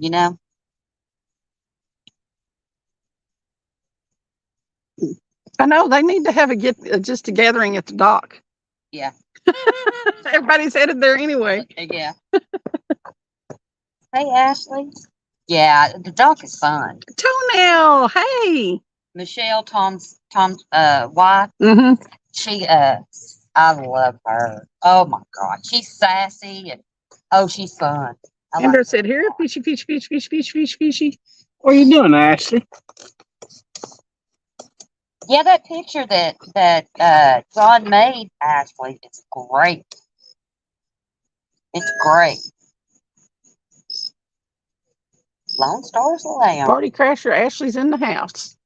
I know they need to have just a gathering at the dock. Yeah. Everybody's headed there anyway. Yeah. Hey, Ashley. Yeah, the dock is fun. Toenail, hey. Michelle, Tom's wife. Mm-hmm. She I love her. Oh my God, she's sassy and she's fun. Andrew said, "Here, fishy, fishy, fishy, fishy, fishy, fishy, fishy." What are you doing, Ashley? Yeah, that picture that John made, Ashley, it's great. It's great. Lone Star's Lounge. Party Crasher Ashley's in the house.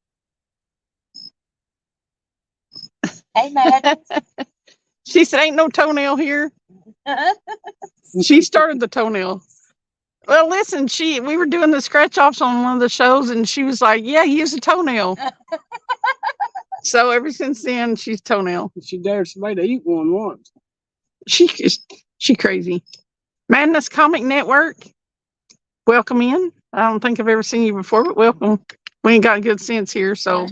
Hey, Matt. She said, "Ain't no toenail here." She started the toenail. Well, listen, we were doing the scratch offs on one of the shows, and she was like, "Yeah, use a toenail." So ever since then, she's toenail. She dared somebody to eat one once. She crazy. Madness Comic Network. Welcome in. I don't think I've ever seen you before, but welcome. We ain't got good sense here, so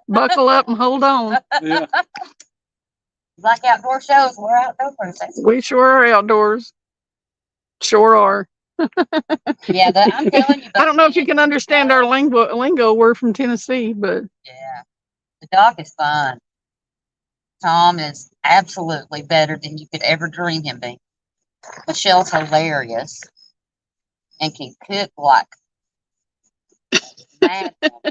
buckle up and hold on. Yeah. Like outdoor shows, we're outdoors. We sure are outdoors. Sure are. Yeah, I'm telling you. I don't know if you can understand our lingo. We're from Tennessee, but Yeah, the doc is fun. Tom is absolutely better than you could ever dream him being. Michelle's hilarious and can cook like mad woman.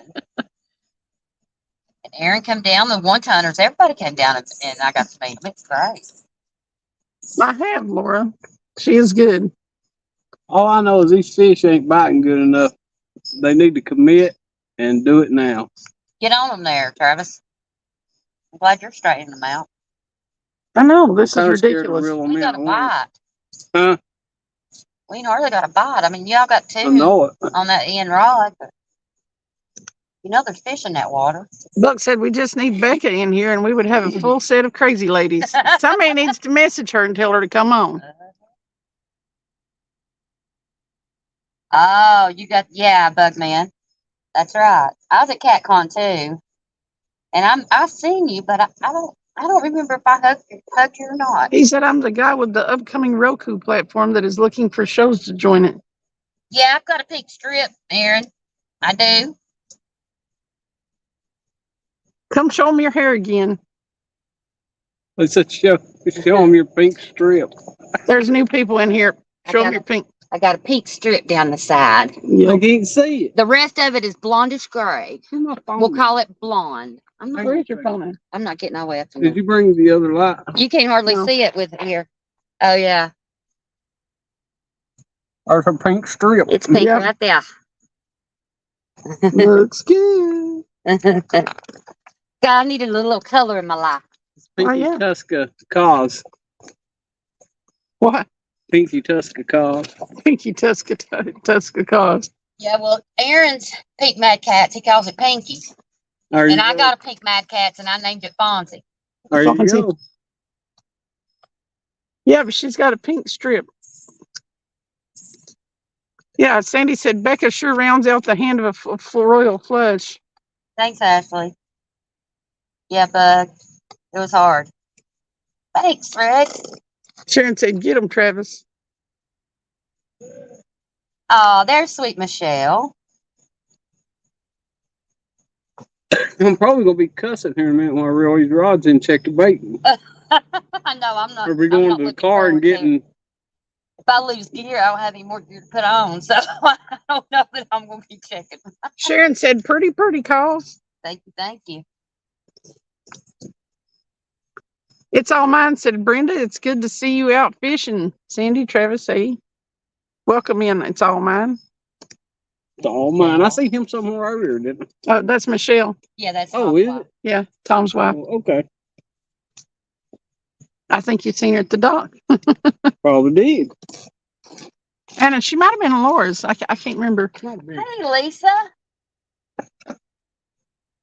And Aaron come down, the one-timers, everybody came down and I got to meet him. It's great. I have, Laura. She is good. All I know is these fish ain't biting good enough. They need to commit and do it now. Get on them there, Travis. I'm glad you're straightening them out. I know, this is Kinda scared to ridiculous. reel 'em We in got at a once. bite. Huh? We ain't hardly got a bite. I mean, y'all got I two know it. on that end rod, but you know there's fish in that water. Buck said we just need Becca in here and we would have a full set of crazy ladies. Somebody needs to message her and tell her to come on. Oh, you got Bugman. That's right. I was at CatCon too, and I've seen you, but I don't remember if I hugged you or not. He said I'm the guy with the upcoming Roku platform that is looking for shows to join it. Yeah, I've got a pink strip, Aaron. I do. Come show them your hair again. They said show them your pink strip. There's new people in here. Show them your pink. I got a pink strip down the side. I can't see it. The rest of it is blondish gray. My phone. We'll call it blonde. Where's your phone at? I'm not getting away from Did you. you bring the other light? You can't hardly No. see it with here. Oh yeah, There's a pink strip. it's pink Yep. right there. Looks good. God, I needed a little color in my life. Pinky yeah. Tuska cause. What? Pinky Tuska cause. Pinky Tuska cause. Yeah, well, Aaron's pink Mad Cats, he calls it Pinky. There And you I go. got a pink Mad Cats and I named it Fonzie. There you Fonzie. go. Yeah, but she's got a pink strip. Yeah, Sandy said Becca sure rounds out the hand of a royal flush. Thanks, Ashley. Yeah, Bug. It was hard. Thanks, Fred. Sharon said, "Get him, Travis." Oh, there's sweet Michelle. I'm probably gonna be cussing here in a minute when I reel these rods in and check the bait. I know, I'm not. Or we I'm going not to the looking car and forward to it. getting. If I lose gear, I don't have any more gear to put on, so I don't know that I'm going to be checking. Sharon said, "Pretty calls." Thank you. It's all mine, said Brenda. It's good to see you out fishing. Sandy, Travis, say, welcome in. It's all mine. It's all mine. I seen him somewhere earlier, didn't I? Oh, that's Michelle. Yeah, that's Oh, is it? Yeah, Tom's wife. Oh, okay. I think you've seen her at the dock. Probably did. And she might have been Laura's. I can't remember. Hey, Lisa.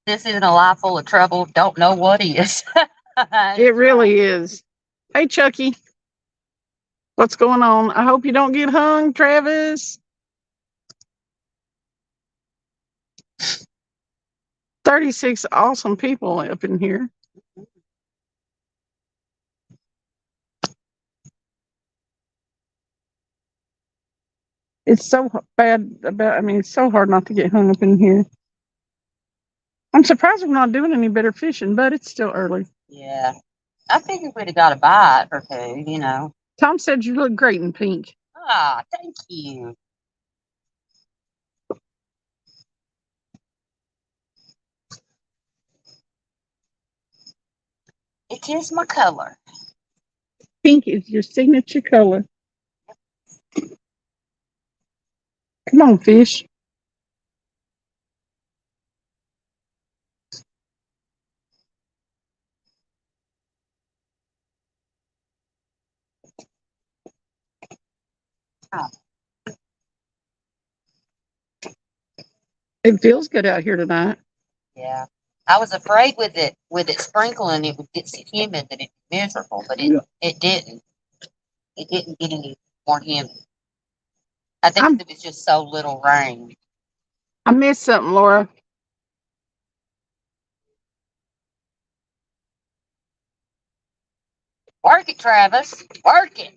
This isn't a life full of trouble. Don't know what is. It really is. Hey, Chucky. What's going on? I hope you don't get hung, Travis. 36 awesome people up in here. It's so bad it's so hard not to get hung up in here. I'm surprised we're not doing any better fishing, but it's still early. Yeah. I figured we'd have got a bite or two, you know. Tom said you look great in pink. Ah, thank you. It is my color. Pink is your signature color. Come on, fish. Oh. It feels good out here tonight. Yeah. I was afraid with it sprinkling it would get so humid that it'd be miserable, but it didn't. It didn't get any more humid. I think it was just so little rain. I missed something, Laura. Work it, Travis. Work it.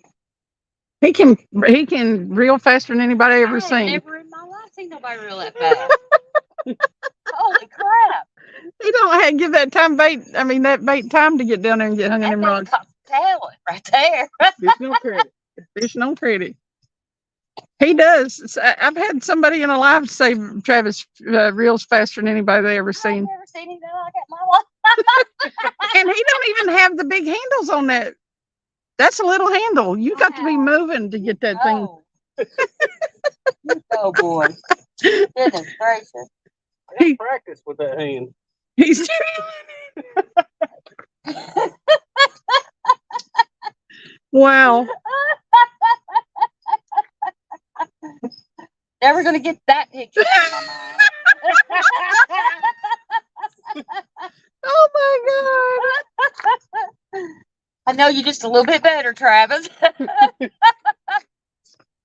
He can reel faster than anybody ever I seen. never in my life seen nobody reel that fast. Holy crap. He don't give that bait time to get down there and get hung in them rocks. Talent right there. Fish no credit. Fish no credit. He does. I've had somebody in a live say Travis reels faster than anybody they ever seen. I've never seen anything like that in my life. And he don't even have the big handles on that. That's a little handle. You got to be moving to get that thing. Oh boy. Goodness gracious. I got practice with that hand. He's wow. Never gonna get that picture in my mind. Oh my God. I know you just a little bit better, Travis.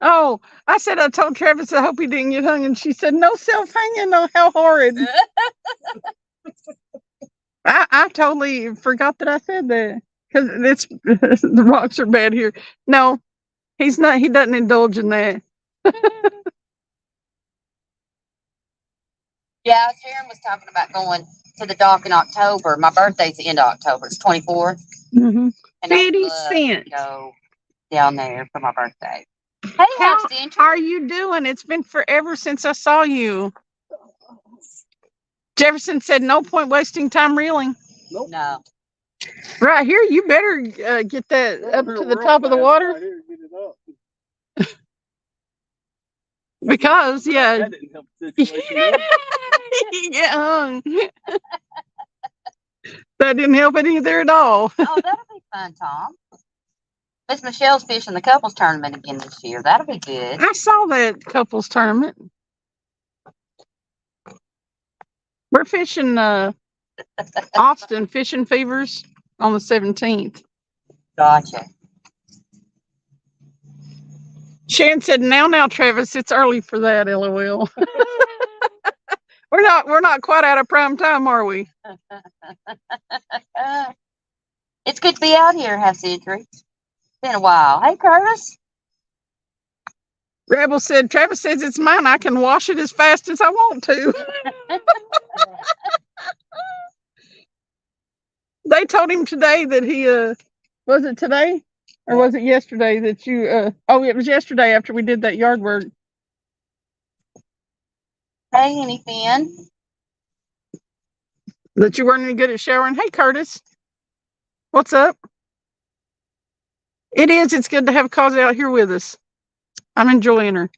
Oh, I told Travis I hope he didn't get hung, and she said, no self-hanging, no, how horrid. I totally forgot that I said that, because the rocks are bad here. No, he's not. He doesn't indulge in that. Yeah, Sharon was talking about going to the dock in October. My birthday's the end of October. It's 24th. Mm-hmm. And I would 50 love cents. to go down there for my birthday. Hey, How Cindy. are you doing? It's been forever since I saw you. Jefferson said, no point wasting time reeling. Nope. No. Right here, you better get that up to the top of the water. Right here, get it up. Because, yeah. That didn't help the situation. You get hung. That didn't help it either at all. Oh, that'll be fun, Tom. Miss Michelle's fishing the couples tournament again this year. That'll be good. I saw that couples tournament. We're fishing Austin Fishing Fevers on the 17th. Gotcha. Sharon said, now, Travis, it's early for that, LOL. We're not quite out of prime time, are we? It's good to be out here, half century. It's been a while. Hey, Curtis. Rebel said, Travis says it's mine. I can wash it as fast as I want to. They told him today that he, was it today? Or was it yesterday that you, it was yesterday after we did that yard work. Hey, Henny Finn. That you weren't any good at showering. Hey, Curtis. What's up? It is. It's good to have Cause out here with us. I'm enjoying her.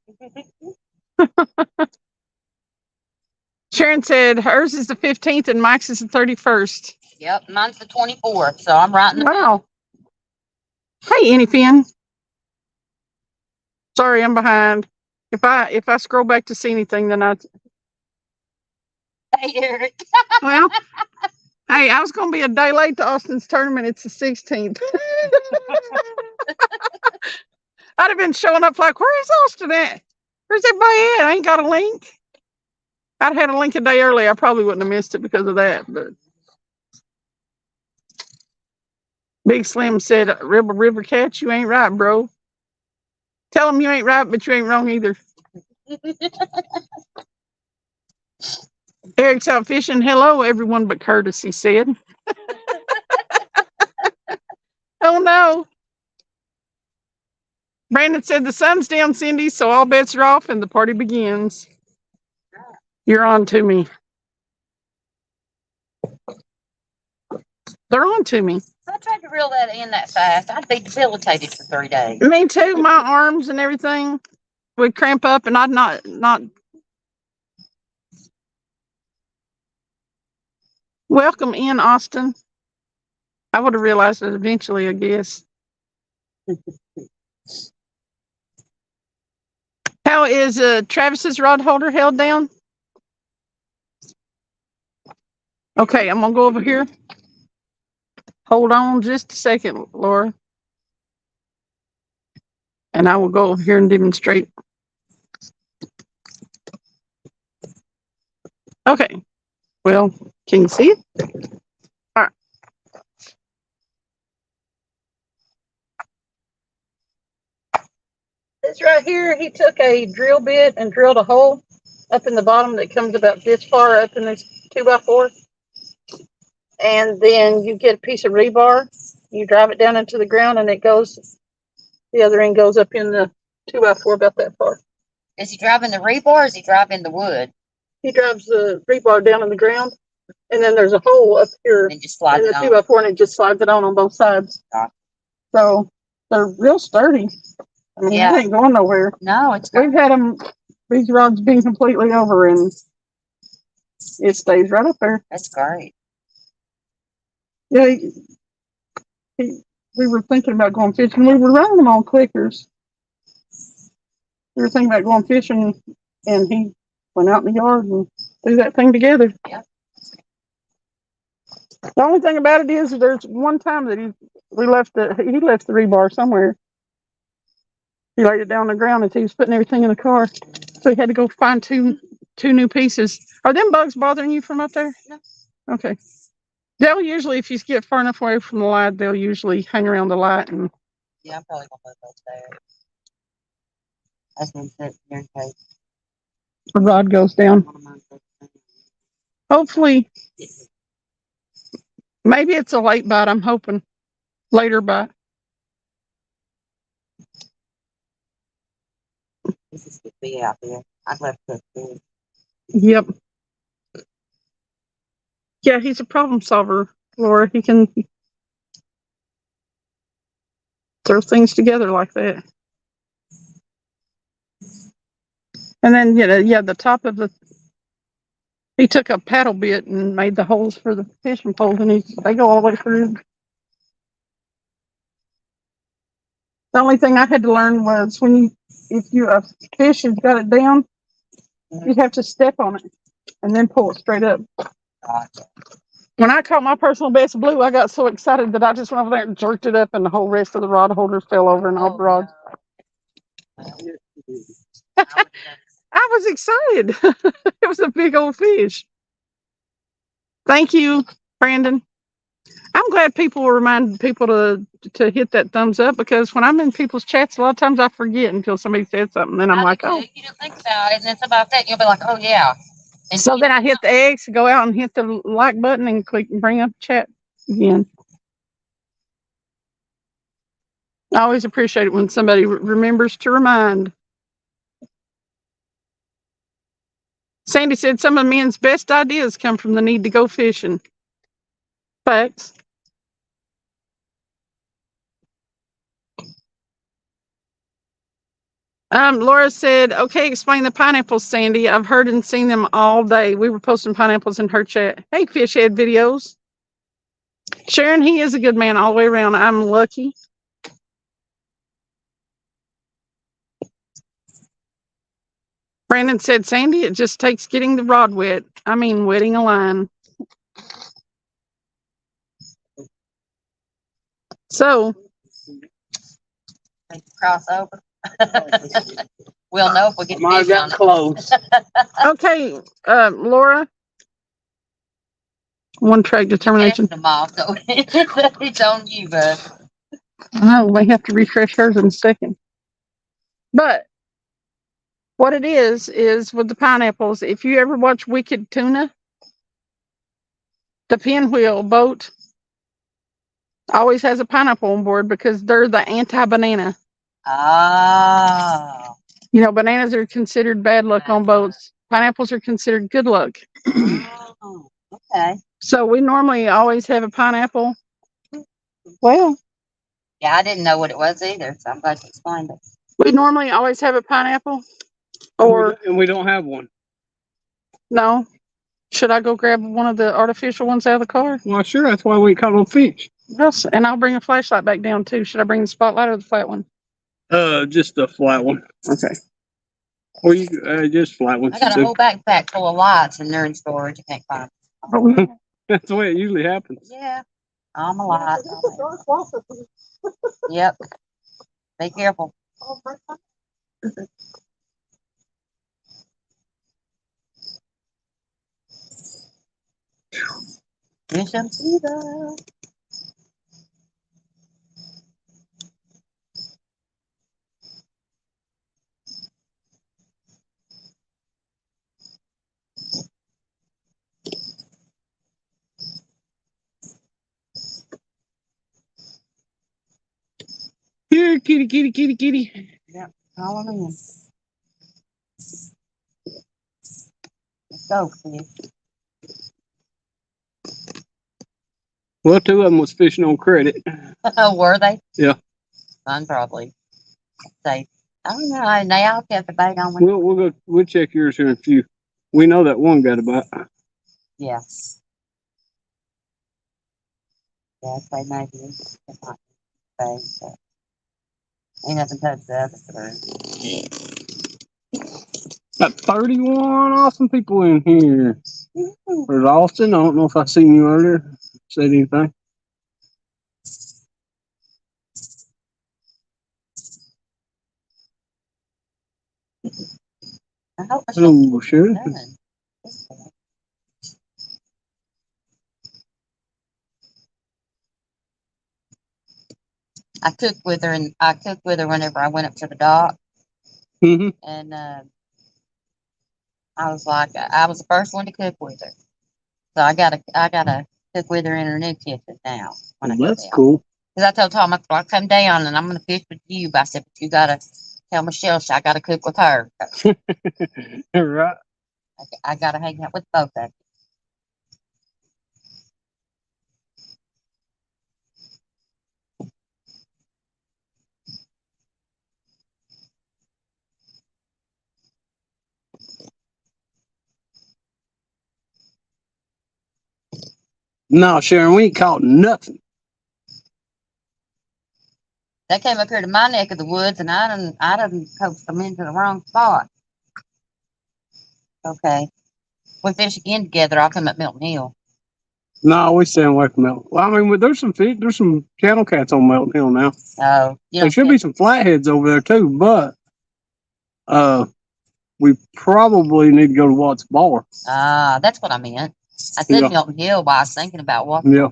Sharon said hers is the 15th and Mike's is the 31st. Yep, mine's the 24th, so I'm right in the middle. Wow. Hey, Annie Finn. Sorry, I'm behind. If I scroll back to see anything, then Hey, Eric. well, hey, I was going to be a day late to Austin's tournament. It's the 16th. I'd have been showing up like, where is Austin at? Where's everybody at? I ain't got a link. I'd had a link a day early. I probably wouldn't have missed it because of that. But Big Slim said, River Cat, you ain't right, bro. Tell him you ain't right, but you ain't wrong either. Eric's out fishing. Hello, everyone but Curtis, he said. Oh, no. Brandon said, the sun's down, Cindy, so all bets are off and the party begins. You're on to me. They're on to me. I tried to reel that in that fast. I'd be debilitated for 3 days. Me too. My arms and everything would cramp up, and I'd not. Welcome in, Austin. I would have realized it eventually, I guess. How is Travis's rod holder held down? Okay, I'm gonna go over here. Hold on just a second, Laura. And I will go over here and demonstrate. Okay. Well, can you see it? All right. This right here, he took a drill bit and drilled a hole up in the bottom that comes about this far up in this 2x4. And then you get a piece of rebar, you drive it down into the ground, and it goes, the other end goes up in the 2x4 about that far. Is he driving the rebar or is he driving the wood? He drives the rebar down in the ground, and then there's a hole up here And just slides in it the on. 2x4, and it just slides it on both sides. Gotcha. So they're real sturdy. I mean, Yeah. they ain't going nowhere. No, it's not. We've had them, these rods being completely over, and it stays right up there. That's great. Yeah, we were thinking about going fishing. We were running them on clickers. We were thinking about going fishing, and he went out in the yard and threw that thing together. Yeah. The only thing about it is there's one time that he left the rebar somewhere. He laid it down on the ground as he was putting everything in the car. So he had to go find two new pieces. Are them bugs bothering you from up there? No. Okay. They'll usually, if you get far enough away from the light, they'll usually hang around the light. And Yeah, I'm probably gonna put those there. That's been sitting here in case the rod goes down. one of mine goes down. Hopefully, maybe it's a late bite. I'm hoping. Later bite. This is good be out there. I'd love to cook. Yep. Yeah, he's a problem solver, Laura. He can throw things together like that. And then, the top of he took a paddle bit and made the holes for the fishing poles, and they go all the way through. The only thing I had to learn was if a fish has got it down, you have to step on it and then pull it straight up. Gotcha. When I caught my personal best blue, I got so excited that I just went over there and jerked it up, and the whole rest of the rod holder fell over and all the rods. No. I was excited. It was a big old fish. Thank you, Brandon. I'm glad people will remind people to hit that thumbs up, because when I'm in people's chats, a lot of times I forget until somebody said something. Then I'm like, oh. You don't think about it, and it's about that. You'll be like, oh yeah. And So then I hit the X, go out and hit the like button and click and bring up chat again. I always appreciate it when somebody remembers to remind. Sandy said some of men's best ideas come from the need to go fishing. Facts. Laura said, okay, explain the pineapples, Sandy. I've heard and seen them all day. We were posting pineapples in her chat. Hey, fish head videos. Sharon, he is a good man all the way around. I'm lucky. Brandon said, Sandy, it just takes getting the rod wet. I mean, wetting a line. So, crossover. We'll know if we get Might have fish got on it. close. okay, Laura. One track determination. Them all, so it's on you, bud. Oh, we have to refresh hers in a second. But what it is with the pineapples, if you ever watch Wicked Tuna, the pinwheel boat always has a pineapple on board because they're the anti-banana. Oh. Bananas are considered bad luck on boats. Pineapples are considered good luck. Oh, okay. So we normally always have a pineapple Well, Yeah, I didn't know what it was either, so I'm glad you explained it. we normally always have a pineapple. Or and we don't have one. no. Should I go grab one of the artificial ones out of the car? Well, sure. That's why we caught no fish. Yes, and I'll bring a flashlight back down too. Should I bring the spotlight or the flat one? Just a flat one. Okay. Or you just flat ones. I got a whole backpack full of lights and they're in storage. You can't find them. That's the way it usually happens. Yeah, I'm a light. Yep. Be careful. You shall see that. Here, kitty, kitty, kitty, kitty. All of them. Let's go, fish. Well, two of them was fishing on credit. Were they? Yeah. Mine probably. Safe. I don't know. They all kept the bait on. We'll check yours here in a few. We know that one got a bite. Yeah. Yes, they may be. They might be safe, but ain't nothing touched the other three. Got 31 awesome people in here. There's Austin. I don't know if I seen you earlier. Said anything. I hope it's Hello, Sheriff. done. I cooked with her, and I cooked with her whenever I went up to the dock, Mm-hmm. and I was like, I was the first one to cook with her, so I gotta cook with her in her new kitchen now. When I go That's down. cool. Because I told Tom, I come down and I'm gonna fish with you, but I said, but you gotta tell Michelle I gotta cook with her. Right. I gotta hang out with both of you. No, Sharon, we ain't caught nothing. They came up here to my neck of the woods, and I done coaxed them into the wrong spot. Okay, we fish again together. I'll come up Milton Hill. No, we staying away from Melton. Well, I mean, there's some fish, there's some channel cats on Melton Hill now. Oh, you know, There should be some flatheads over there too, but we probably need to go to Watts Bar. that's what I meant. I said Yeah. Milton Hill, but I was thinking about what. Yeah.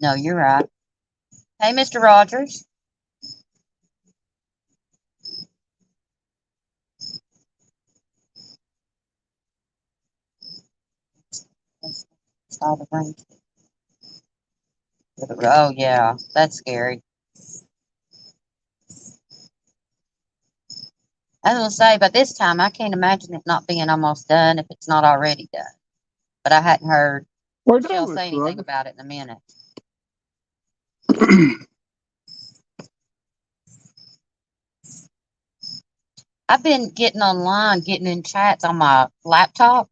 No, you're right. Hey, Mr. Rogers. Saw the rain. Oh yeah, that's scary. I was gonna say, by this time, I can't imagine it not being almost done if it's not already done. But I hadn't heard We're Michelle done, say Mr. anything about it in a minute. Rogers. I've been getting online, getting in chats on my laptop,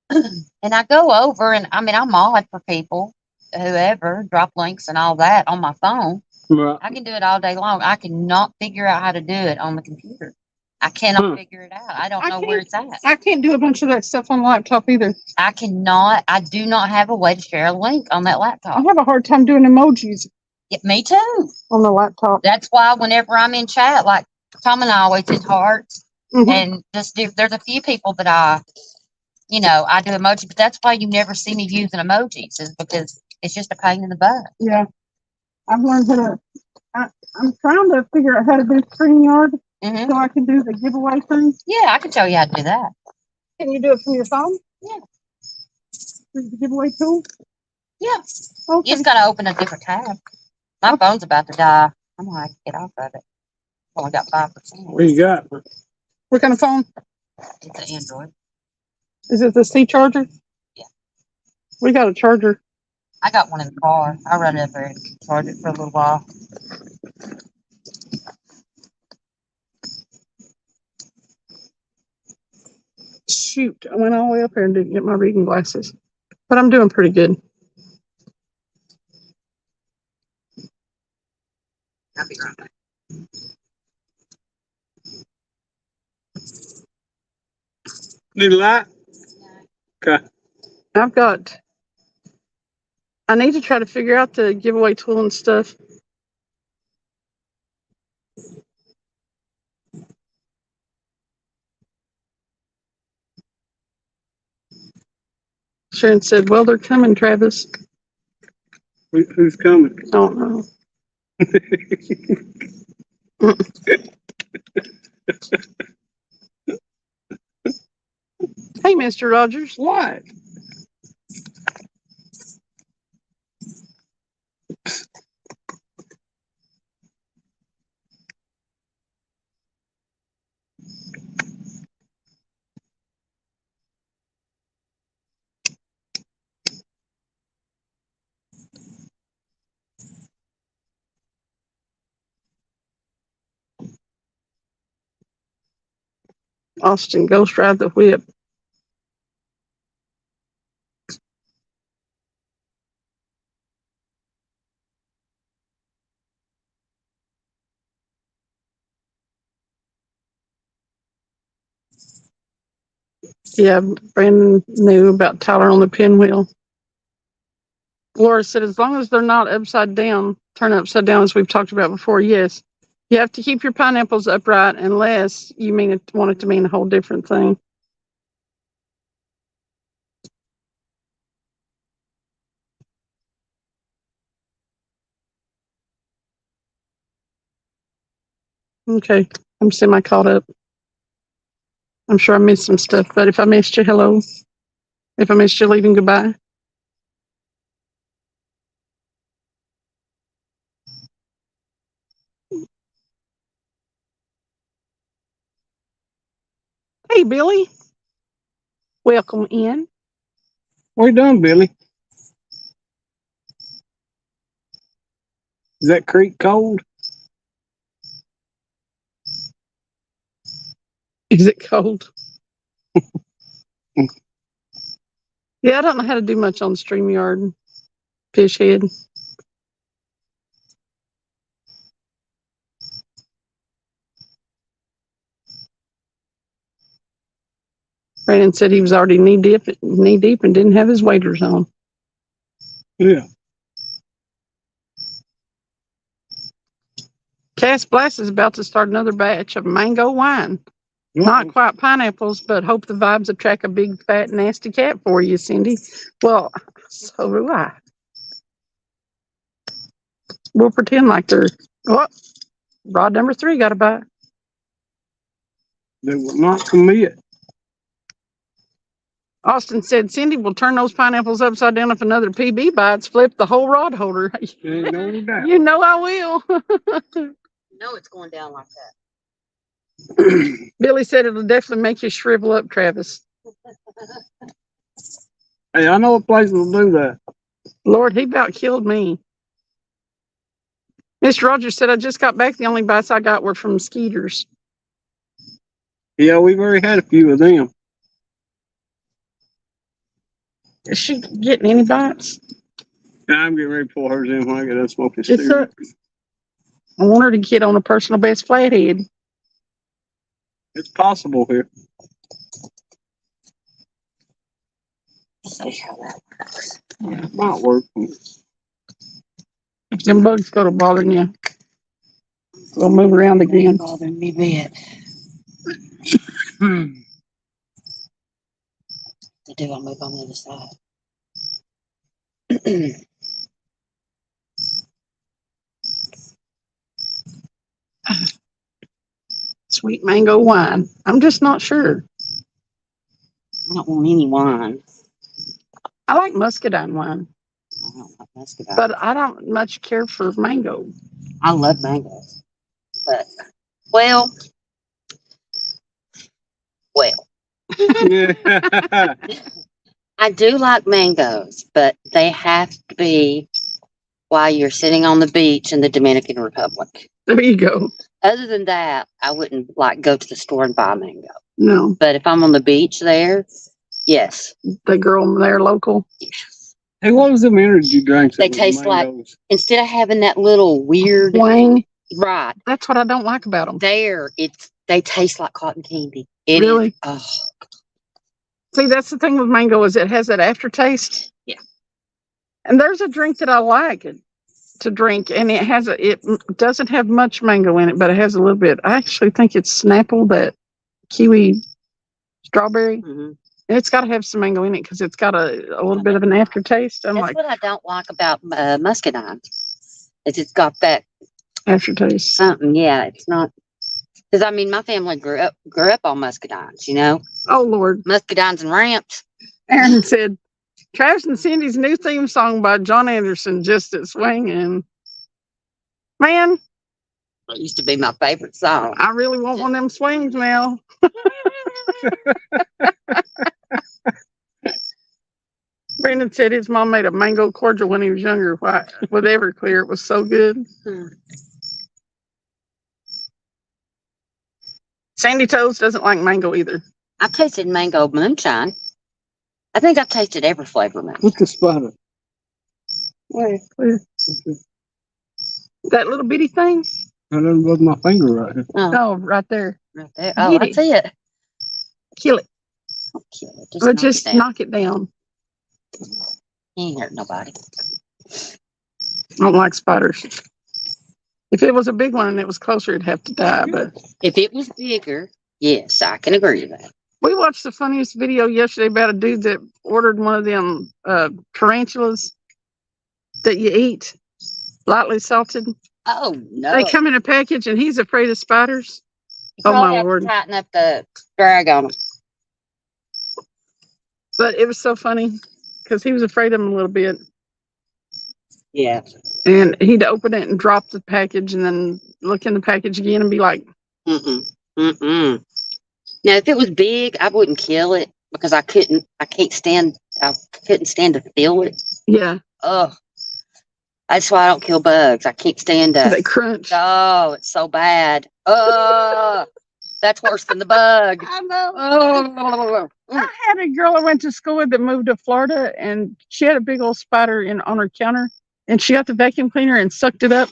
and I go over and I mean, I mod for people, whoever, drop links and all that on my phone. Right. I can do it all day long. I cannot figure out how to do it on the computer. I cannot figure it out. I don't know where it's at. I can't do a bunch of that stuff on the laptop either. I cannot. I do not have a way to share a link on that I laptop. have a hard time doing emojis Yeah, me too. on the laptop. That's why whenever I'm in chat, like Tom and I always did hearts, Mhm. and just there's a few people that I do emoji, but that's why you never see me using emojis, is because it's just a pain in the butt. Yeah, I've learned how to. I'm trying to figure out how to do StreamYard Hmm. so I can do the giveaway thing. Yeah, I can show you how to do that. Can you do it from your phone? Yeah. Through the giveaway tool? Yeah. Okay. You just got to open a different tab. My phone's about to die. I'm going to have to get off of it. Only got 5%. What you got? What kind of phone? It's an Android. Is it the C charger? Yeah. We got a charger. I got one in the car. I run up there and charge it for a little while. Shoot, I went all the way up there and didn't get my reading glasses. But I'm doing pretty good. I'll be right back. Need a light? Okay. I need to try to figure out the giveaway tool and stuff. Sharon said, well, they're coming, Travis. Who's coming? I don't know. Hey, Mr. Rogers. What? Austin, Ghost Ride the Whip. Yeah, Brandon knew about Tyler on the pinwheel. Laura said, as long as they're not upside down, turn upside down, as we've talked about before, yes. You have to keep your pineapples upright unless you want it to mean a whole different thing. Okay, I'm semi caught up. I'm sure I missed some stuff, but if I missed you, hello. If I missed you, leaving, goodbye. Hey, Billy. Welcome in. What you done, Billy? Is that creek cold? Is it cold? Yeah, I don't know how to do much on StreamYard. Fish head. Brandon said he was already knee deep and didn't have his waders on. Yeah. Cass Blast is about to start another batch of mango wine. Not quite pineapples, but hope the vibes attract a big, fat, nasty cat for you, Cindy. Well, so do I. We'll pretend like they're. Oh, rod number 3 got a bite. They will not commit. Austin said, Cindy will turn those pineapples upside down if another PB bites, flip the whole rod holder. Ain't no doubt. You know I will. No, it's going down like that. Billy said it'll definitely make you shrivel up, Travis. Hey, I know a place that'll do that. Lord, he about killed me. Mr. Rogers said, I just got back. The only bites I got were from skeeters. Yeah, we've already had a few of them. Is she getting any bites? I'm getting ready to pull hers in when I get done smoking It's cigarettes. I want her to get on a personal best flathead. It's possible here. See how that works. It might work. If them bugs go to bothering you, we'll move around again. Bothering me bit. To do, I'll move on the other side. Sweet mango wine. I'm just not sure. I don't want any wine. I like muscadine wine, I don't like muscadine. but I don't much care for mango. I love mangoes. But, well. Yeah. I do like mangoes, but they have to be while you're sitting on the beach in the Dominican Republic. There you go. Other than that, I wouldn't like go to the store and buy a mango. No, But if I'm on the beach there, yes. the girl there local. Hey, what was them energy drinks? They that was taste like- mangoes? Instead of having that little weird Wang. right That's what I don't like about them. there, they taste like cotton candy. It is- Really? oh, See, that's the thing with mango is it has that aftertaste. Yeah. And there's a drink that I like to drink, and it doesn't have much mango in it, but it has a little bit. I actually think it's Snapple, that kiwi strawberry. mhm. And it's got to have some mango in it because it's got a little bit of an aftertaste. I'm That's like, what I don't like about muscadine. Is it's got that aftertaste. something. Yeah, it's not. Because I mean, my family grew up on muscadines. You know, Oh, Lord. muscadines and ramps. Aaron said, Travis and Cindy's new theme song by John Anderson, Just at Swinging. Man, It used to be my favorite song. I really want one of them swings now. Brandon said his mom made a mango cordial when he was younger with Everclear. It was so good. Hmm. Sandy Toes doesn't like mango either. I've tasted mango moonshine. I think I've tasted every flavor now. What's the spider? Where? That little bitty thing? I done with my finger right here. Oh, Oh, right there. right there. Oh, Get I see it. Kill it. Don't kill it. Or knock just it down. knock it down. He ain't hurt nobody. I don't like spiders. If it was a big one and it was closer, it'd have to die. But If it was bigger, yes, I can agree with that. we watched the funniest video yesterday about a dude that ordered one of them tarantulas that you eat, lightly salted. Oh no! They come in a package, and he's afraid of spiders. You Oh, probably my have to Lord. tighten up the drag on them. But it was so funny because he was afraid of them a little bit. Yeah. And he'd open it and drop the package and then look in the package again and be like, Mm-mm. Mm-mm. Now, if it was big, I wouldn't kill it because I couldn't stand to feel it. yeah, Oh, that's why I don't kill bugs. I can't stand they to. crunch. Oh, it's so bad. Oh, that's worse than the bug. I know. Oh, I had a girl I went to school with that moved to Florida, and she had a big old spider on her counter, and she got the vacuum cleaner and sucked it up.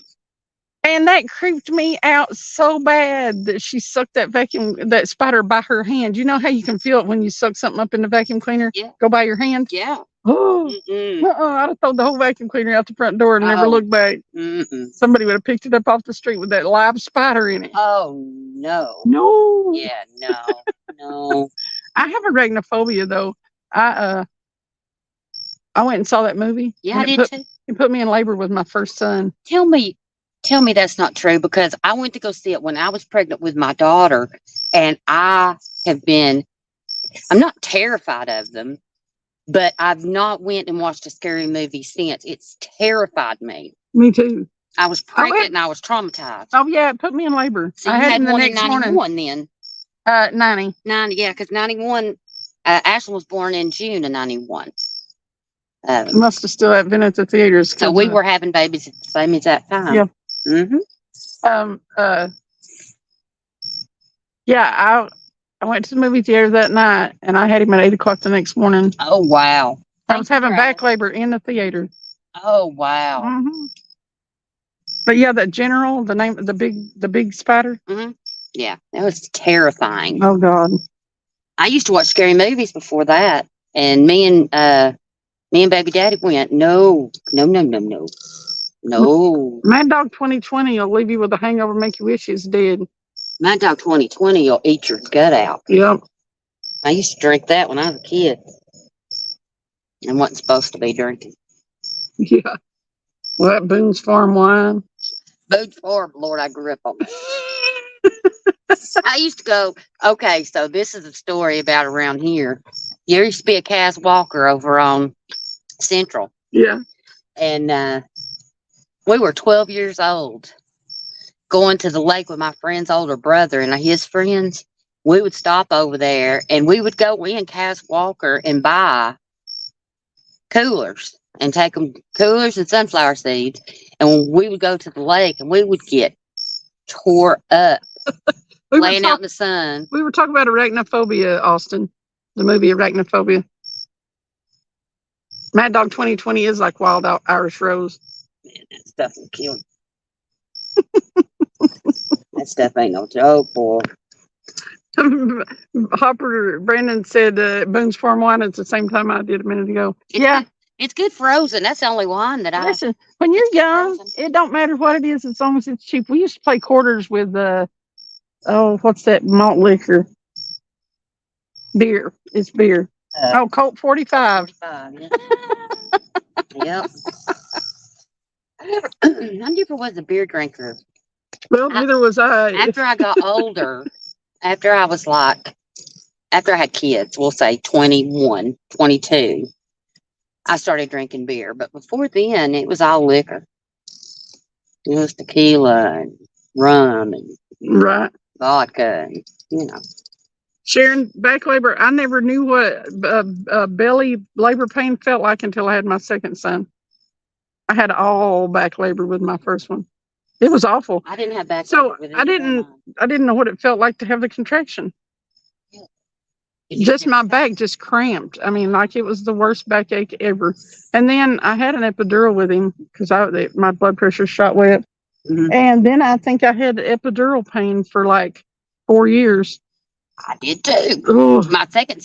And that creeped me out so bad that she sucked that spider by her hand. You know how you can feel it when you suck something up in the vacuum cleaner? Yeah. Go by your hand? yeah. Oh, Mm-mm. I'd have thrown the whole vacuum cleaner out the front door and never Oh. looked back. Mm-mm. Somebody would have picked it up off the street with that live spider in it. Oh no. No. Yeah, no, no. I have arachnophobia though. I went and saw that movie. Yeah, I and did too. it put me in labor with my first son. Tell me that's not true because I went to go see it when I was pregnant with my daughter, and I'm not terrified of them, but I've not went and watched a scary movie since. It's terrified me. Me too. I was pregnant and I was traumatized. Oh yeah, it put me in labor. So I you had had him the one in next morning. 91 then. 90. 90, yeah, because 91, Ashley was born in June of 91. Must have still been at the theaters. So we were having babies at the same exact time. Yeah. Mm-hmm. Yeah, I went to the movie theater that night, and I had him at 8 o'clock the next morning. Oh, wow. I was having Thank you, back Travis. labor in the theater. Oh, wow. Mhm. But yeah, that general, the big spider. Yeah, that was terrifying. Oh God. I used to watch scary movies before that, and me and baby daddy went, no. Mad Dog 2020 will leave you with a hangover, make you wish he's dead. Mad Dog 2020 will eat your gut out. Yep. I used to drink that when I was a kid. And wasn't supposed to be drinking. Yeah. Well, that Boone's Farm wine. Boone's Farm, Lord, I grew up on that. I used to go, okay, so this is a story about around here. There used to be a Cass Walker over on Central. Yeah. And we were 12 years old going to the lake with my friend's older brother and his friends. We would stop over there and we would go in Cass Walker and buy coolers and take them coolers and sunflower seeds, and we would go to the lake and we would get tore up We were, laying out talk- in the sun. we were talking about arachnophobia, Austin. The movie Arachnophobia. Mad Dog 2020 is like Wild Irish Rose. Man, that stuff will kill you. That stuff ain't no joke, boy. Hopper Brandon said Boone's Farm wine at the same time I did a minute ago. Yeah. It's good frozen. That's the only wine that I. Listen, when you're young, frozen. it don't matter what it is as long as it's cheap. We used to play quarters with what's that malt liquor? Beer. It's beer. Colt 45. 45, yeah. Yep. I never was a beer drinker. Well, neither was I. After I got older, after I had kids, we'll say 21, 22, I started drinking beer. But before then, it was all liquor. It was tequila and rum and Right. vodka, and, you know. Sharon, back labor. I never knew what belly labor pain felt like until I had my second son. I had all back labor with my first one. It was awful. I didn't have back. So labor with I either of mine. didn't know what it felt like to have the contraction. Just my back just cramped. I mean, like it was the worst backache ever. And then I had an epidural with him because my blood pressure shot way up. Mhm. And then I think I had epidural pain for like 4 years. I did too. Ugh. My second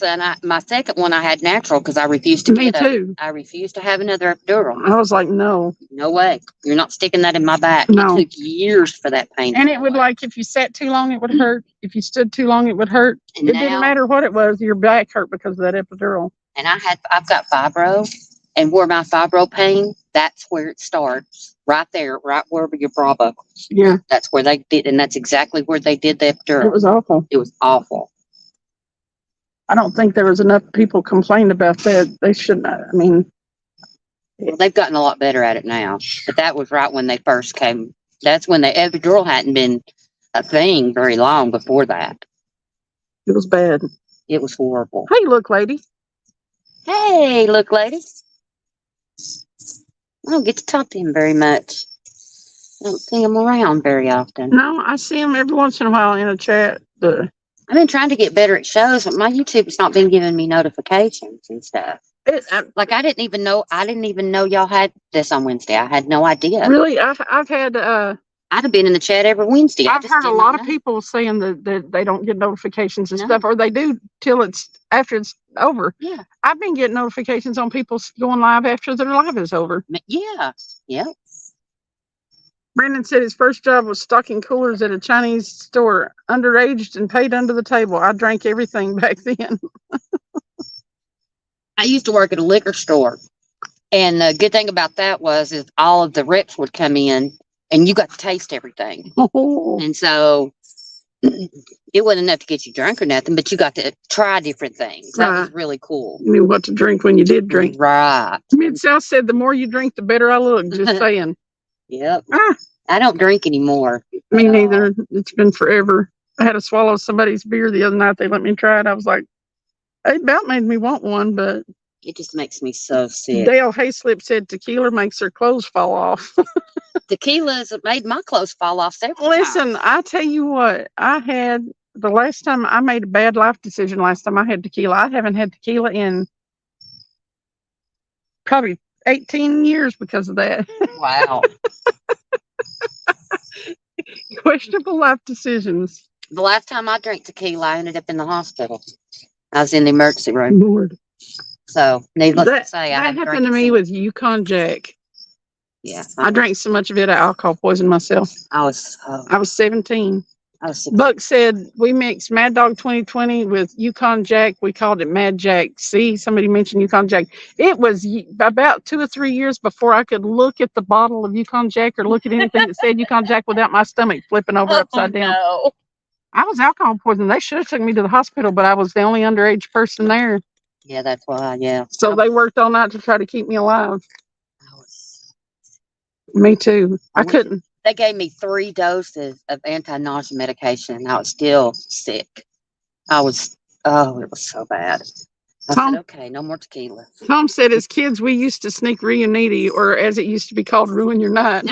one, I had natural because I refused to Me get too. I refused to have another epidural. I was like, no. No way. You're not sticking that in my back. No. It took years for that pain. And it would like, if you sat too long, it would hurt. If you stood too long, it would hurt. And It didn't matter what it was. Your back hurt because of that epidural. And I've got fibro, and where my fibro pain, that's where it starts. Right there, right where your bra buckles. Yeah. That's where they did, and that's exactly where they did the epidural. It was awful. It was awful. I don't think there was enough people complained about that. They shouldn't. I mean, Well, they've gotten a lot better at it now, but that was right when they first came. That's when the epidural hadn't been a thing very long before that. it was bad. It was horrible. Hey, look, lady. Hey, look, lady. I don't get to talk to him very much. I don't see him around very often. No, I see him every once in a while in a chat. I've been trying to get better at shows, but my YouTube's not been giving me notifications and stuff. Like I didn't even know y'all had this on Wednesday. I had no idea. Really, I've had I'd have been in the chat every Wednesday. I've heard a lot of people saying that they don't get notifications and stuff, or they do till after it's over. Yeah. I've been getting notifications on people going live after their live is over. Yeah. Yeah. Brandon said his first job was stocking coolers at a Chinese store, underaged and paid under the table. I drank everything back then. I used to work at a liquor store, and the good thing about that is all of the reps would come in, and you got to taste everything. And so it wasn't enough to get you drunk or nothing, but you got to try different things. That was really cool. You knew what to drink when you did drink. Right. Mid-South said the more you drink, the better I look. Just saying. Yep. I don't drink anymore. Me neither. It's been forever. I had to swallow somebody's beer the other night. They let me try it. I was like, it about made me want one, but it just makes me so sick. Dale Hayslip said tequila makes her clothes fall off. Tequila's made my clothes fall off several times. Listen, I tell you what, I had the last time I made a bad life decision. Last time I had tequila, I haven't had tequila in probably 18 years because of that. Wow. Questionable life decisions. The last time I drank tequila, I ended up in the hospital. I was in the emergency room. Lord. So, needless to say, that happened to me with Yukon Jack. Yeah. I drank so much of it, I alcohol poisoned myself. I was 17. I was Buck said we mixed Mad Dog 2020 with Yukon Jack. We called it Mad Jack. See, somebody mentioned Yukon Jack. It was about 2 or 3 years before I could look at the bottle of Yukon Jack or look at anything that said Yukon Jack without my stomach flipping over upside down. No. I was alcohol poisoned. They should have taken me to the hospital, but I was the only underage person there. Yeah, that's why. Yeah. So they worked all night to try to keep me alive. Me too. I couldn't. They gave me 3 doses of anti-nausea medication, and I was still sick. It was so bad. I Tom- said, okay, no more tequila. Tom said as kids we used to sneak reuniti, or as it used to be called, ruin your night.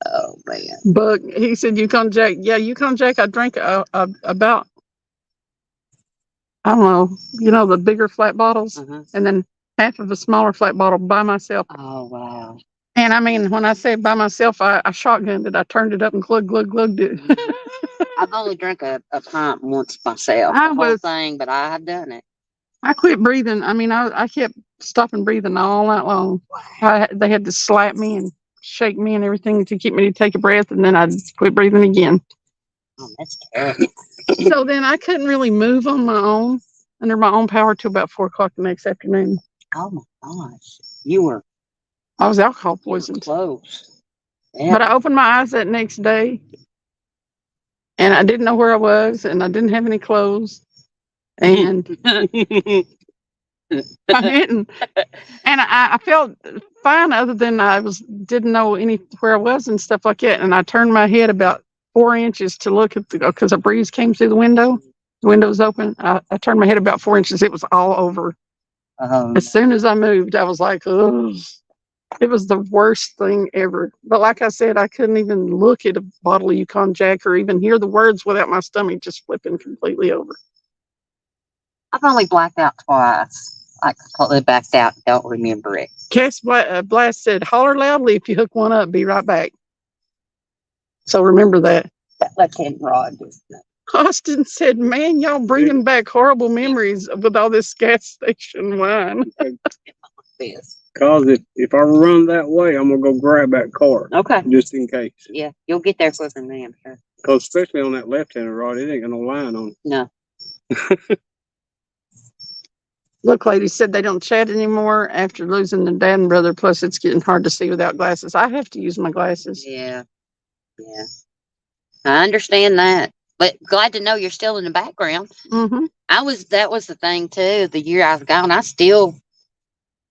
Oh, man. But he said Yukon Jack. Yeah, Yukon Jack. I drank about, I don't know, the bigger flat bottles, and then half of a smaller flat bottle by myself. Oh, wow. And I mean, when I say by myself, I shotgunned it. I turned it up and glugged it. I've only drank a pint once myself, the whole thing, but I have done it. I quit breathing. I mean, I kept stopping breathing all night long. They had to slap me and shake me and everything to keep me to take a breath, and then I'd quit breathing again. Oh, that's terrible. So then I couldn't really move on my own, under my own power, till about 4 o'clock the next afternoon. Oh, my gosh. I was alcohol poisoned. Close. Yeah. But I opened my eyes that next day, and I didn't know where I was, and I didn't have any clothes, and I didn't. And I felt fine, other than didn't know where I was and stuff like that. And I turned my head about 4 inches to look at because a breeze came through the window. The window was open. I turned my head about 4 inches. It was all over. As soon as I moved, I was like, ugh. It was the worst thing ever. But like I said, I couldn't even look at a bottle of Yukon Jack or even hear the words without my stomach just flipping completely over. I've only blacked out twice. I completely backed out. Don't remember it. Cass Blast said, holler loudly if you hook one up. Be right back. So remember that. That left-hand rod was Austin said, man, y'all bringing back horrible memories with all this gas station wine. this. Cause if I run that way, I'm gonna go grab that car. Okay. Just in case. Yeah, you'll get there quicker than me, I'm sure. Cause especially on that left-handed rod, it ain't got no line on it. No. Look, lady said they don't chat anymore after losing their dad and brother. Plus, it's getting hard to see without glasses. I have to use my glasses. Yeah. Yeah. I understand that. But glad to know you're still in the background. Mm-hmm. That was the thing too. The year I was gone,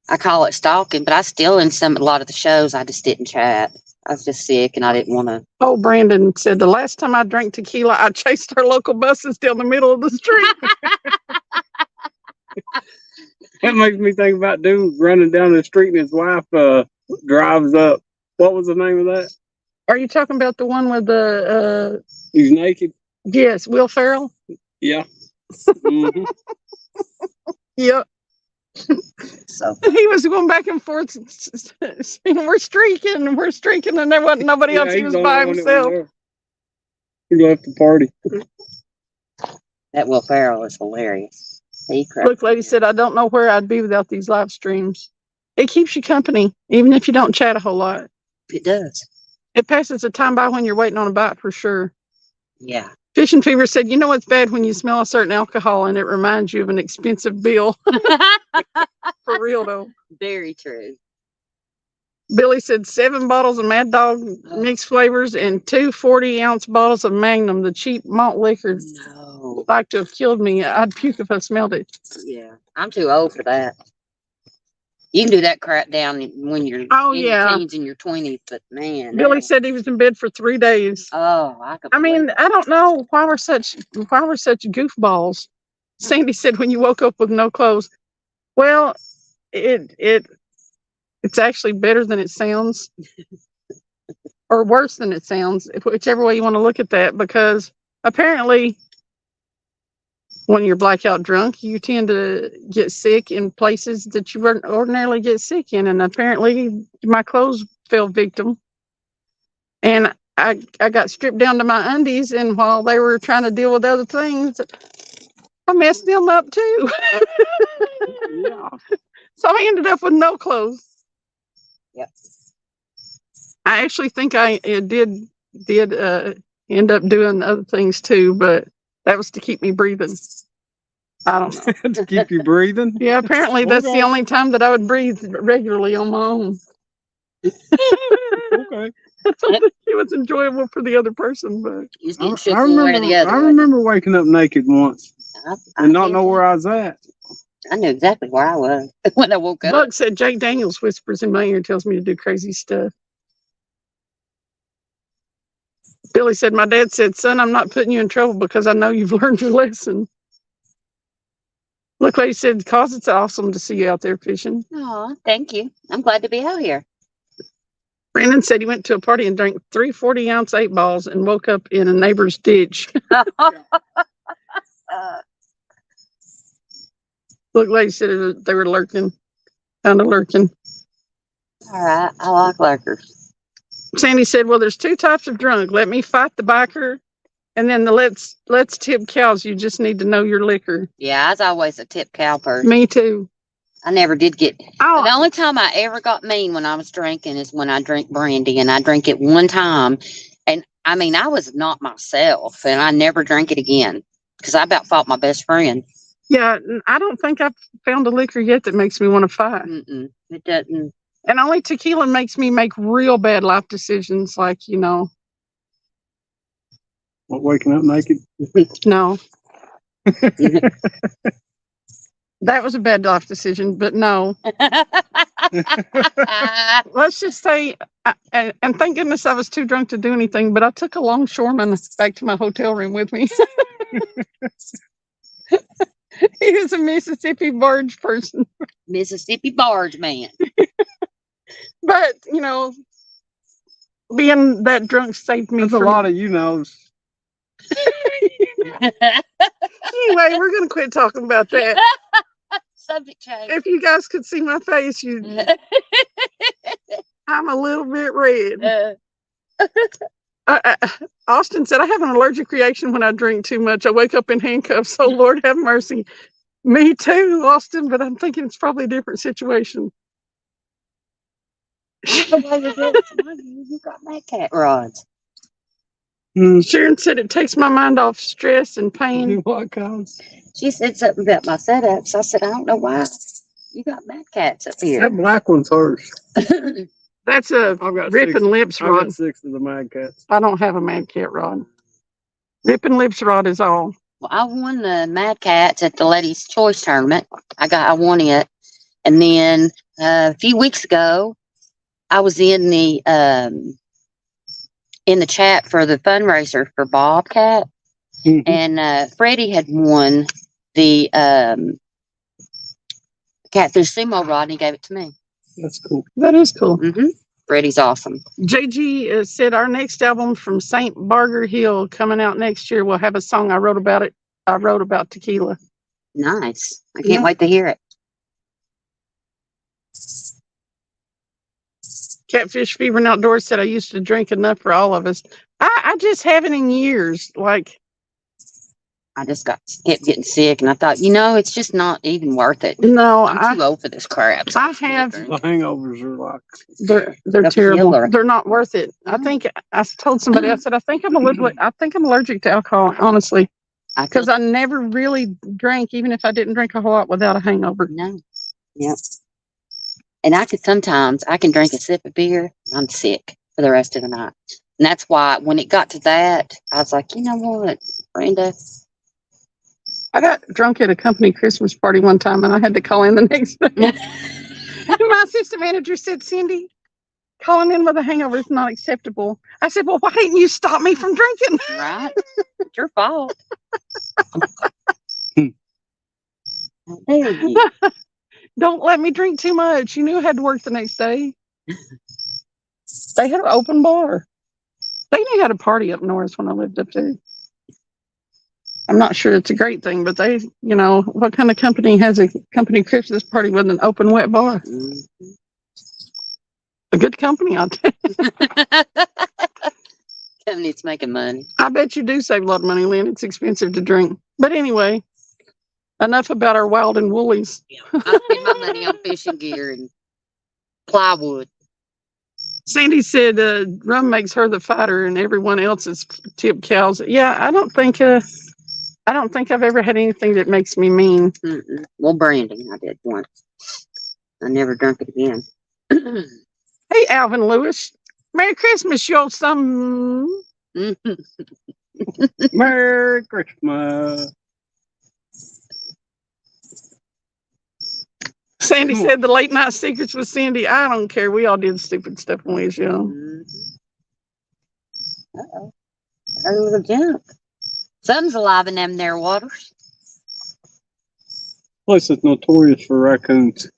I call it stalking, but I still in a lot of the shows, I just didn't chat. I was just sick and I didn't want to. Oh, Brandon said, the last time I drank tequila, I chased our local buses down the middle of the street. That makes me think about dude running down the street and his wife drives up. What was the name of that? Are you talking about the one with the He's naked. yes, Will Ferrell? Yeah. Mm-hmm. Yep. So He was going back and forth saying, we're streaking, and there wasn't nobody else. He was by himself. He left the party. that Will Ferrell is hilarious. He cracked Look, lady said, I don't know where I'd be without these live streams. It keeps you company, even if you don't chat a whole lot. It does. It passes the time by when you're waiting on a bite for sure. Yeah. Fish and Fever said, you know what's bad when you smell a certain alcohol and it reminds you of an expensive bill. For real though. Very true. Billy said 7 bottles of Mad Dog mixed flavors and 2 40-ounce bottles of Magnum, the cheap malt liquor. No. Like to have killed me. I'd puke if I smelled it. Yeah. I'm too old for that. You can do that crap down when you're in your teens and your 20s, but man. Billy said he was in bed for 3 days. Oh, I mean, I don't know why we're such goofballs. Sandy said when you woke up with no clothes. Well, it's actually better than it sounds. Or worse than it sounds, whichever way you want to look at that, because apparently when you're blackout drunk, you tend to get sick in places that you wouldn't ordinarily get sick in. And apparently my clothes fell victim. And I got stripped down to my undies. And while they were trying to deal with other things, I messed them up too. Yeah. So I ended up with no clothes. Yep. I actually think I did end up doing other things too, but that was to keep me breathing. I don't know. To keep you breathing? Yeah, apparently that's the only time that I would breathe regularly on my own. Okay. I don't think it was enjoyable for the other person, but I remember waking up naked once and not know where I was at. I knew exactly where I was when I woke up. Buck said Jake Daniels whispers in my ear and tells me to do crazy stuff. Billy said, my dad said, son, I'm not putting you in trouble because I know you've learned your lesson. Look, lady said, cause it's awesome to see you out there fishing. Oh, thank you. I'm glad to be out here. Brandon said he went to a party and drank 3 40-ounce 8-balls and woke up in a neighbor's ditch. Look, lady said they were lurking, kind of lurking. All right. I like lurkers. Sandy said, well, there's 2 types of drunk. Let me fight the biker. And then the let's tip cows. You just need to know your liquor. Yeah, I was always a tip cow person. Me too. I never did get. Oh, The only time I ever got mean when I was drinking is when I drink brandy, and I drank it one time, and I mean I was not myself, and I never drank it again because I about fought my best friend. yeah. I don't think I've found a liquor yet that makes me want to fight. It doesn't. And only tequila makes me make real bad life decisions, like, you know. What, waking up naked? No. That was a bad life decision, but no. Let's just say, and thank goodness I was too drunk to do anything, but I took a longshoreman back to my hotel room with me. He was a Mississippi barge person. Mississippi barge man. But, you know, being that drunk saved me. That's a lot of knows. Anyway, we're going to quit talking about that. Subject change. If you guys could see my face, I'm a little bit red. Austin said, I have an allergic reaction when I drink too much. I wake up in handcuffs. So Lord have mercy. Me too, Austin, but I'm thinking it's probably a different situation. You got mad cat rods. Sharon said it takes my mind off stress and pain. What cause? She said something about my setups. I said, I don't know why. You got mad cats up here. That black one's hers. That's a I've got Rip and Lips I've rod. got 6 of the mad cats. I don't have a Mad Cat rod. Rip and Lips rod is all. Well, I won the Mad Cats at the Ladies' Choice Tournament. I won it. And then a few weeks ago, I was in the chat for the fundraiser for Bobcat. Mhm. And Freddie had won the Catfish Sumo rod, and he gave it to me. That's cool. That is cool. Freddie's awesome. JG said our next album from St. Barger Hill coming out next year will have a song I wrote about it. I wrote about tequila. Nice. I can't Yeah. wait to hear it. Catfish Fever and Outdoors said I used to drink enough for all of us. I just haven't in years. Like, I just kept getting sick, and I thought, it's just not even worth it. no, I'm too old for this crap. I have. The hangovers are like. They're terrible. killer. They're not worth it. I think I told somebody. I said I think I'm allergic to alcohol. Honestly, because I never really drank, even if I didn't drink a whole lot, without a hangover. No. Yep. And I can drink a sip of beer, and I'm sick for the rest of the night. And that's why when it got to that, I was like, you know what, Brenda? I got drunk at a company Christmas party one time, and I had to call in the next day. My assistant manager said, Cindy, calling in with a hangover is not acceptable. I said, well, why didn't you stop me from drinking? Right? It's your fault. How dare you? Don't let me drink too much. You knew I had to work the next day. They had an open bar. They knew how to party up north when I lived up there. I'm not sure it's a great thing, but they, what kind of company has a company Christmas party with an open wet bar? A good company, I'll tell you. Company's making money. I bet you do save a lot of money, Lynn. It's expensive to drink. But anyway, enough about our wild and woolies. I spend my money on fishing gear and plywood. Sandy said rum makes her the fighter and everyone else is tip cows. Yeah, I don't think I've ever had anything that makes me mean. Mm-mm. Well, brandy, I did once. I never drank it again. Hey, Alvin Lewis. Merry Christmas, you old son. Merry Christmas. Sandy said the late night secrets with Cindy. I don't care. We all did stupid stuff when we was young. Uh-oh. Oh, junk. Something's alive in them there waters. Place is notorious for raccoons.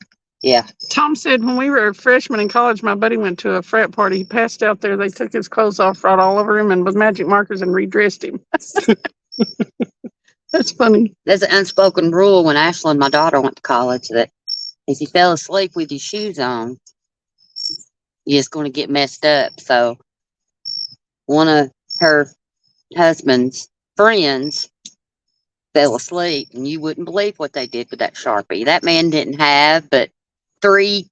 Yeah. Tom said when we were freshmen in college, my buddy went to a frat party. He passed out there. They took his clothes off, right all over him, and with magic markers and redressed him. That's funny. There's an unspoken rule when Ashlyn, my daughter, went to college that if you fell asleep with your shoes on, you're just going to get messed up. So one of her husband's friends fell asleep, and you wouldn't believe what they did with that Sharpie. That man didn't have but three-quarters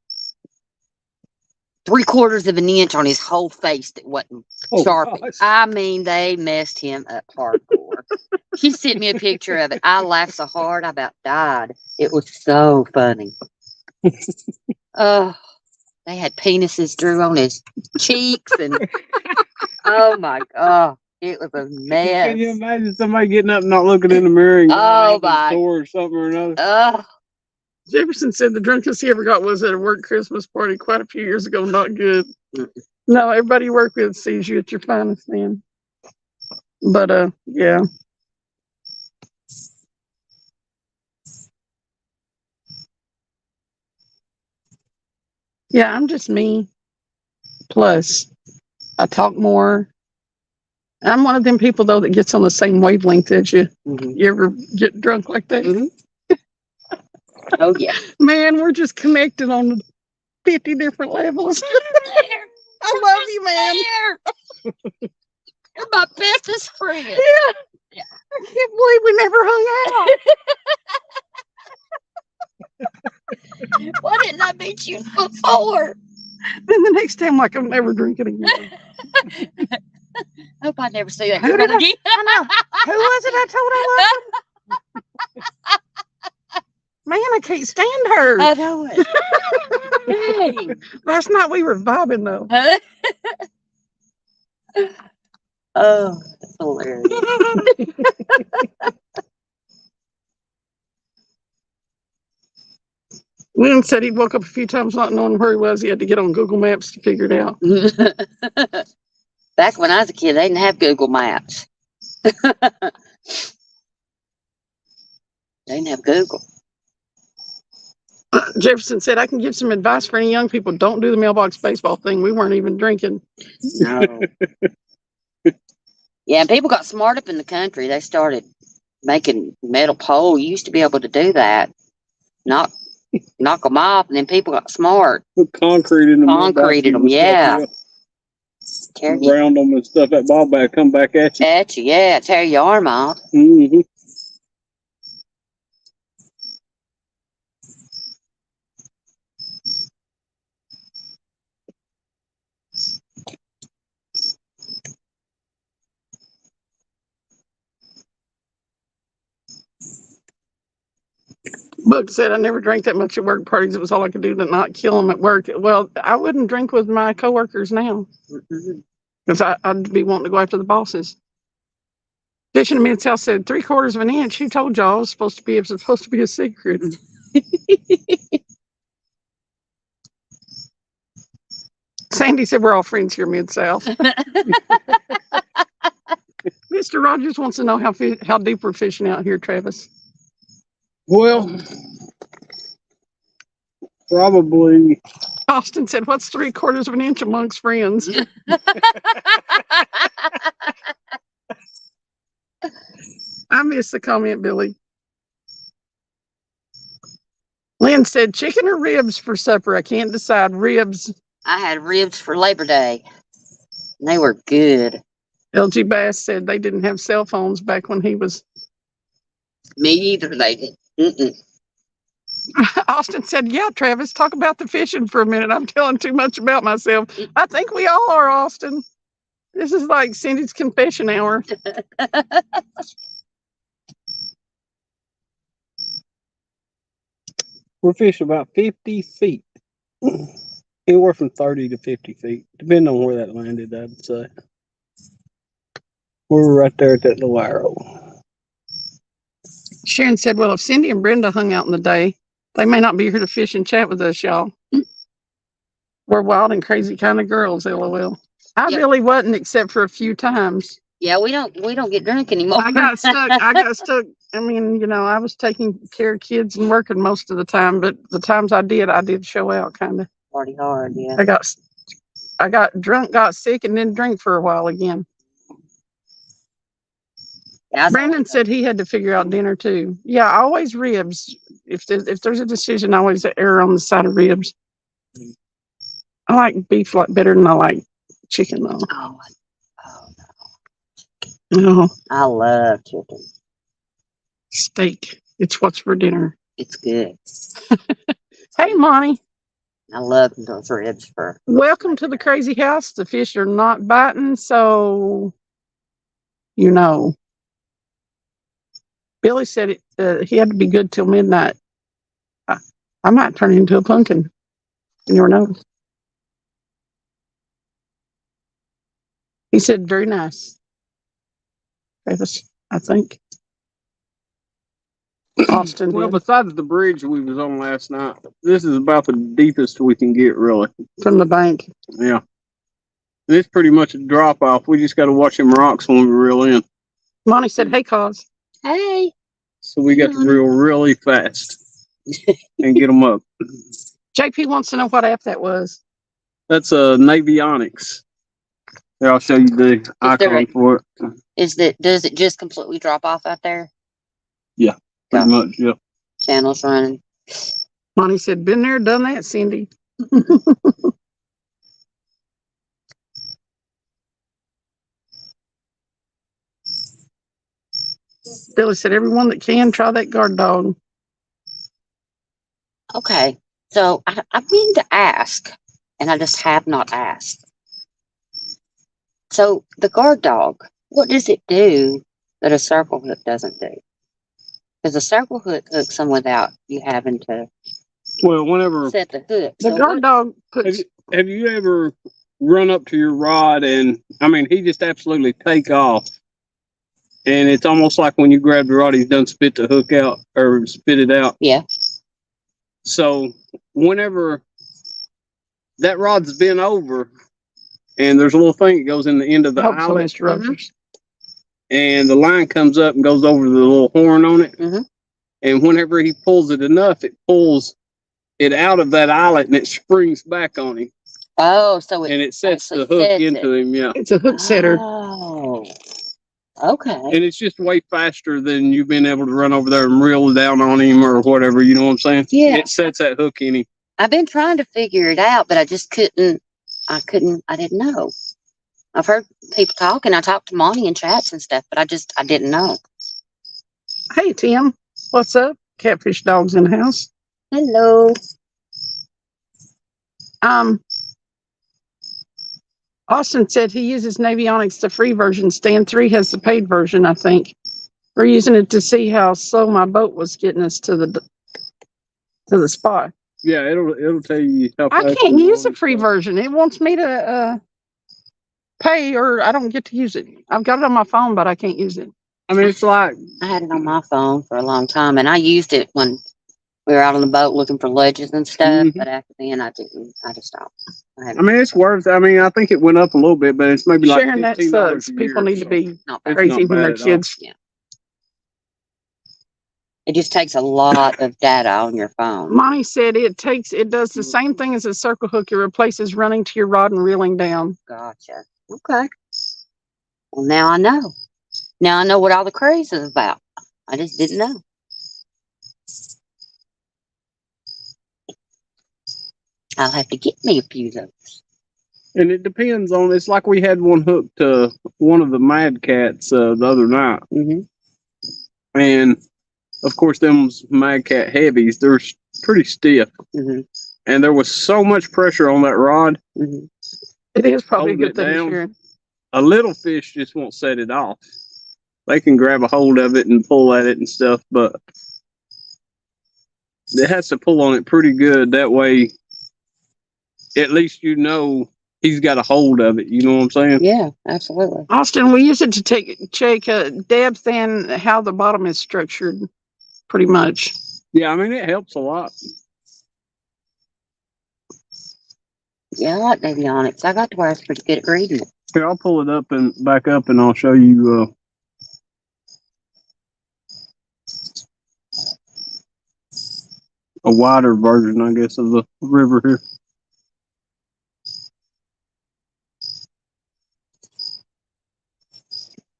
of an inch on his whole face that wasn't Sharpie. Gosh. I mean, they messed him up hardcore. She sent me a picture of it. I laughed so hard I about died. It was so funny. Oh, they had penises drew on his cheeks, and oh my god, it was a mess. Can you imagine somebody getting up and not looking in the mirror and going Oh out the my. store or something or another? Oh, Jefferson said the drunkest he ever got was at a work Christmas party quite a few years ago. Not good. Mm-mm. No, everybody you work with sees you at your finest then. But yeah. Yeah, I'm just me. Plus, I talk more. I'm one of them people though that gets on the same wavelength as you. mhm. You ever get drunk like that? Mhm. Oh yeah. Man, we're just connected on 50 different levels. I love you, man. You're my bestest friend. Yeah. I can't believe we never hung out. Why didn't I meet you before? Then the next time, like, I'm never drinking again. Hope I never see that Who girl did I- again. I know. Who was it I told I loved him? Man, I can't stand her. I know it. Dang. Last night we were vibing though. Huh? Oh, that's hilarious. Lynn said he woke up a few times not knowing where he was. He had to get on Google Maps to figure it out. Back when I was a kid, they didn't have Google Maps. They didn't have Google. Jefferson said, I can give some advice for any young people. Don't do the mailbox baseball thing. We weren't even drinking. No. Yeah, and people got smart up in the country. They started making metal pole. You used to be able to do that. Knock them off, and then people got smart. Put concrete in them. Concreted them, yeah. Tear you Round them and stuff. That ball bat come back at you. yeah, tear your arm off. Mm-hmm. Book said, I never drank that much at work parties. It was all I could do to not kill them at work. Well, I wouldn't drink with my coworkers now Mhm. because I'd be wanting to go after the bosses. Fishing in Mid-South said 3/4 of an inch. Who told y'all it was supposed to be a secret? Sandy said we're all friends here, Mid-South. Mr. Rogers wants to know how deep we're fishing out here, Travis. Well, probably. Austin said, what's 3/4 of an inch amongst friends? I missed the comment, Billy. Lynn said, chicken or ribs for supper? I can't decide. Ribs. I had ribs for Labor Day. And they were good. LG Bass said they didn't have cell phones back when he was. Me either, they did. Mm-mm. Austin said, yeah, Travis, talk about the fishing for a minute. I'm telling too much about myself. I think we all are, Austin. This is like Cindy's confession hour. We're fishing about 50 feet. Anywhere from 30 to 50 feet, depending on where that landed, I would say. We're right there at that little arrow. Sharon said, well, if Cindy and Brenda hung out in the day, they may not be here to fish and chat with us, y'all. We're wild and crazy kind of girls, LOL. I Yep. really wasn't, except for a few times. Yeah, we don't get drunk anymore. I got stuck. I got stuck. I mean, I was taking care of kids and working most of the time, but the times I did show out kind of. Party hard, yeah. I got drunk, got sick, and didn't drink for a while again. Yeah, Brandon said he had to figure out dinner too. Yeah, always ribs. If there's a decision, I always err on the side of ribs. I like beef better than I like chicken though. Oh, No, I love chicken. steak. It's what's for dinner. It's good. Hey, Monty. I love those ribs for. Welcome to the crazy house. The fish are not biting, so Billy said he had to be good till midnight. I might turn into a pumpkin. You never know. He said, very nice. Travis, I think. Austin Well, did. besides the bridge we was on last night, this is about the deepest we can get, really. From the bank. Yeah. And it's pretty much a drop off. We just got to watch them rocks when we reel in. Monty said, hey, Cause. Hey. So we got to reel really fast and get them up. JP wants to know what app that was. That's a Navionics. Here, I'll show you the icon for it. Does it just completely drop off out there? Yeah, pretty much, yeah. Channels running. Monty said, been there, done that, Cindy. Billy said, everyone that can, try that guard dog. Okay, so I mean to ask, and I just have not asked. So the guard dog, what does it do that a circle hook doesn't do? Because a circle hook hooks them without you having to Well, whenever set the hook. The guard dog puts. have you ever run up to your rod and he just absolutely take off, and it's almost like when you grab the rod, he's done spit the hook out or spit it out. Yeah. So whenever that rod's bent over, and there's a little thing that goes in the end of the eyelet, and the line comes up and goes over the little horn on it. Mm-hmm. And whenever he pulls it enough, it pulls it out of that eyelet and it springs back on him. Oh, so it sets the hook into him. Yeah, it's a hook setter. Oh, okay. And it's just way faster than you've been able to run over there and reel down on him or whatever. You know what I'm saying? Yeah. It sets that hook in him. I've been trying to figure it out, but I just couldn't. I didn't know. I've heard people talk, and I talked to Monty in chats and stuff, but I didn't know. Hey, Tim. What's up? Catfish Dogs in the house. Hello. Austin said he uses Navionics, the free version. Stand 3 has the paid version, I think. We're using it to see how slow my boat was getting us to the spot. Yeah, it'll tell you how fast. I can't use the free version. It wants me to pay, or I don't get to use it. I've got it on my phone, but I can't use it. It's like I had it on my phone for a long time, and I used it when we were out on the boat looking for ledges and stuff. Mm-hmm. But after then, I didn't. I just stopped. It's worth. I think it went up a little bit, but it's maybe like sharing that sucks. People need to be crazy when their kids. Yeah. It just takes a lot of data on your phone. Monty said it does the same thing as a circle hook. It replaces running to your rod and reeling down. Gotcha. Okay. Well, now I know. Now I know what all the craze is about. I just didn't know. I'll have to get me a few of those. And it depends on. It's like we had one hooked to one of the Mad Cats the other night, and of course, them Mad Cat heavies, they're pretty stiff. And there was so much pressure on that rod. It is probably a good thing. A little fish just won't set it off. They can grab a hold of it and pull at it and stuff, but it has to pull on it pretty good. That way, at least he's got a hold of it. You know what I'm saying? Yeah, absolutely. Austin, we use it to check depth and how the bottom is structured. Pretty much. Yeah, it helps a lot. Yeah, I like Navionics. I got to where I was pretty good at reading it. Here, I'll pull it up and back up, and I'll show you. A wider version, I guess, of the river here.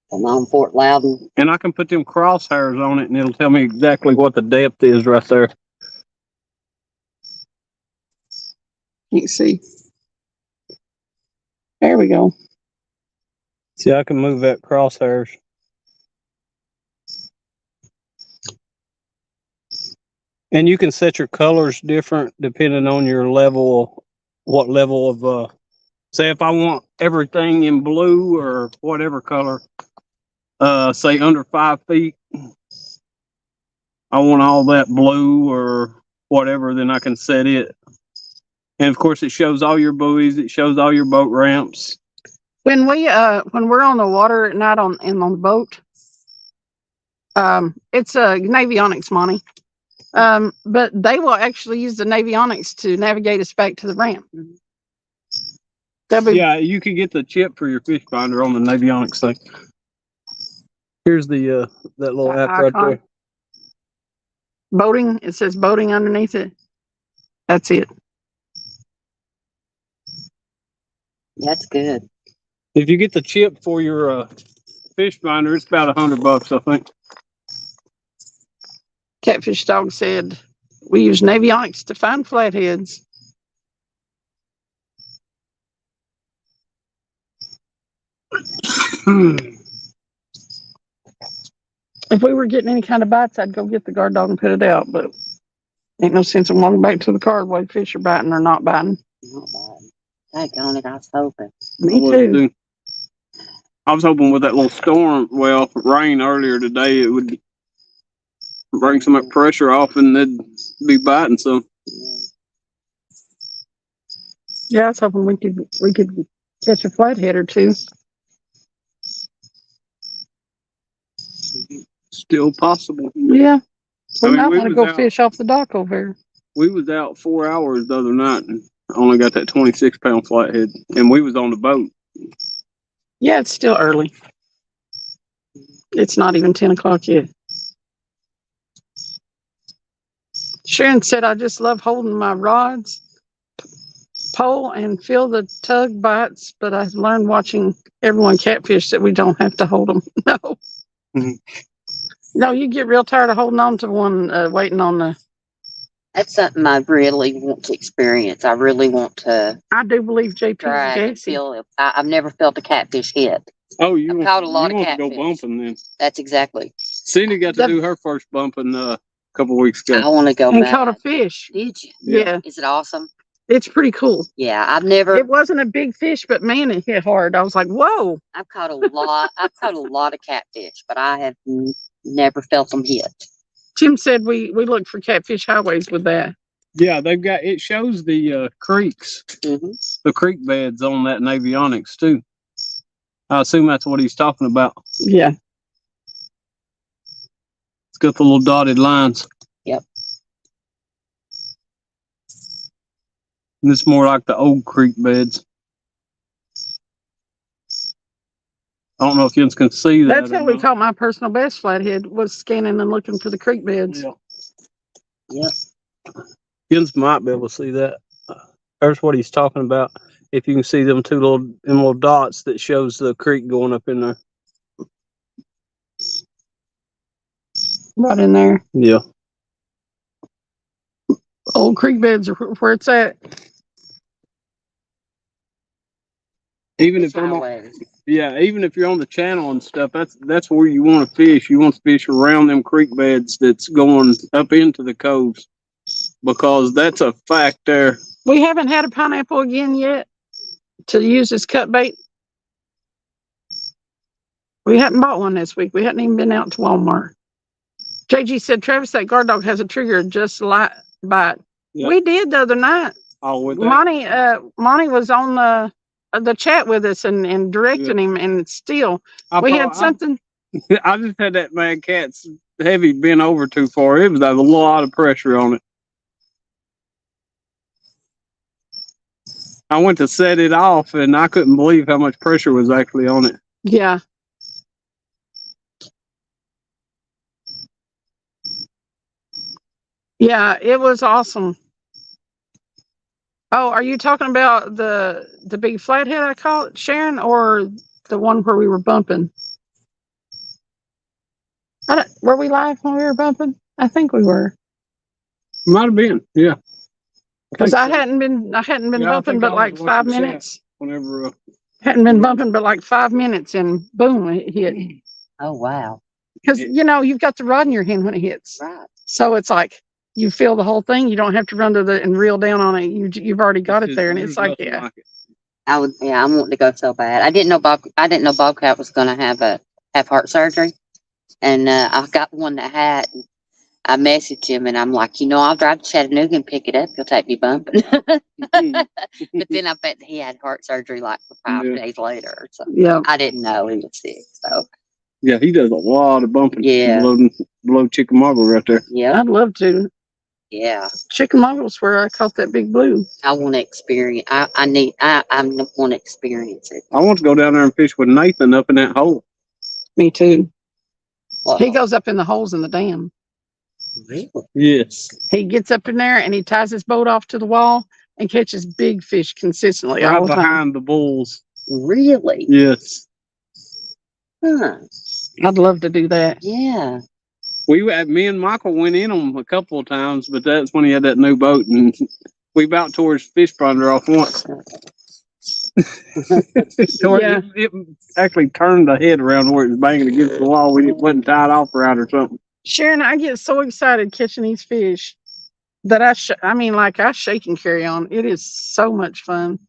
Come on, Fort Loudon. And I can put them crosshairs on it, and it'll tell me exactly what the depth is right there. You see. There we go. See, I can move that crosshairs. And you can set your colors different depending on your level, what level of, say if I want everything in blue or whatever color, say under 5 feet, I want all that blue or whatever, then I can set it. And of course it shows all your buoys, it shows all your boat ramps. When we're on the water at night on the boat, it's a Navionics, Monty. But they will actually use the Navionics to navigate us back to the ramp. Yeah, you can get the chip for your fish finder on the Navionics thing. Here's the that little app right there. Boating, it says boating underneath it. That's it. That's good. If you get the chip for your fish finder, it's about $100, I think. Catfish Dog said we use Navionics to find flatheads. If we were getting any kind of bites, I'd go get the guard dog and put it out, but ain't no sense in walking back to the car while fish are biting or not biting. Not bad. Thank on it, I was hoping. Me too. I was hoping with that little storm, well, rain earlier today, it would bring some of that pressure off and they'd be biting some. Yeah, I was hoping we could catch a flathead or two. Still possible. Yeah. We might we want to was go out- fish off the dock over here. We was out 4 hours the other night and only got that 26-pound flathead, and we was on the boat. Yeah, it's still early. It's not even 10 o'clock yet. Sharon said, I just love holding my rods, pole, and feel the tug bites, but I've learned watching everyone catfish that we don't have to hold them. No. Mhm. No, you get real tired of holding on to one, waiting on the... That's something I really want to experience. I really want to I do believe JP's try and gassy. feel it. I've never felt a catfish hit. Oh, you I've want, caught a lot you of want to go catfish. bumping then? That's exactly. Cindy got to do her first bumping a couple weeks I ago. want to go And back. caught a fish. Did you? Yeah. Is it awesome? It's pretty cool. Yeah, I've never. It wasn't a big fish, but man, it hit hard. I was like, whoa. I've caught a lot. I've caught a lot of catfish, but I have never felt them hit. Jim said we looked for catfish highways with that. Yeah, they've got, it shows the creeks, the creek beds on that Navionics too. I assume that's what he's talking about. Yeah. It's got the little dotted lines. Yep. And it's more like the old creek beds. I don't know if you can see that. That's how we caught my personal best flathead, was scanning and looking for the creek beds. Yep. Jens might be able to see that. There's what he's talking about. If you can see them little dots that shows the creek going up in there. Right in there. Yeah. Old creek beds are where it's at. Even if even if you're on the channel and stuff, that's where you want to fish. You want to fish around them creek beds that's going up into the coves, because that's a fact there. We haven't had a pineapple again yet to use as cut bait. We hadn't bought one this week. We hadn't even been out to Walmart. JG said, Travis, that guard dog has a trigger just like bite. Yep. We did the other night. Oh, with that? Monty was on the chat with us and directing him, and still had something. I just had that mad cat's heavy bent over too far. It was a lot of pressure on it. I went to set it off, and I couldn't believe how much pressure was actually on it. Yeah. Yeah, it was awesome. Oh, are you talking about the big flathead I caught, Sharon, or the one where we were bumping? Were we live when we were bumping? I think we were. Might have been, yeah. Because I think so. hadn't been Yeah, I bumping think but I like was 5 watching minutes. Whenever Hadn't been bumping but like 5 minutes, and boom, it hit. Oh, wow. Because you've got the rod in your hand when it hits, Right. so it's like you feel the whole thing. You don't have to run to the and reel down on it. You've already got it there, and it's like, yeah. I would, yeah, I'm wanting to go so bad. I didn't know Bobcat was going to have heart surgery, and I got one that had. I messaged him, and I'm like, I'll drive to Chattanooga and pick it up. He'll take me bumping. But then I bet he had heart surgery like 5 days later. So Yeah. I didn't know he was sick. So Yeah, he does a lot of bumping. Yeah. Below Chickamauga right there. yeah, I'd love to. yeah. Chickamauga's where I caught that big blue. I want to experience. I want to experience it. I want to go down there and fish with Nathan up in that hole. Me too. Well, He goes up in the holes in the dam. really? Yes. He gets up in there and he ties his boat off to the wall and catches big fish consistently Right all the time. behind the bulls. Really? Yes. Huh. I'd love to do that. Yeah. Me and Michael went in on him a couple of times, but that's when he had that new boat, and we about tore his fish ponder off once. Yeah. It actually turned the head around where it was banging against the wall. It wasn't tied off right or something. Sharon, I get so excited catching these fish that I shake and carry on. It is so much fun.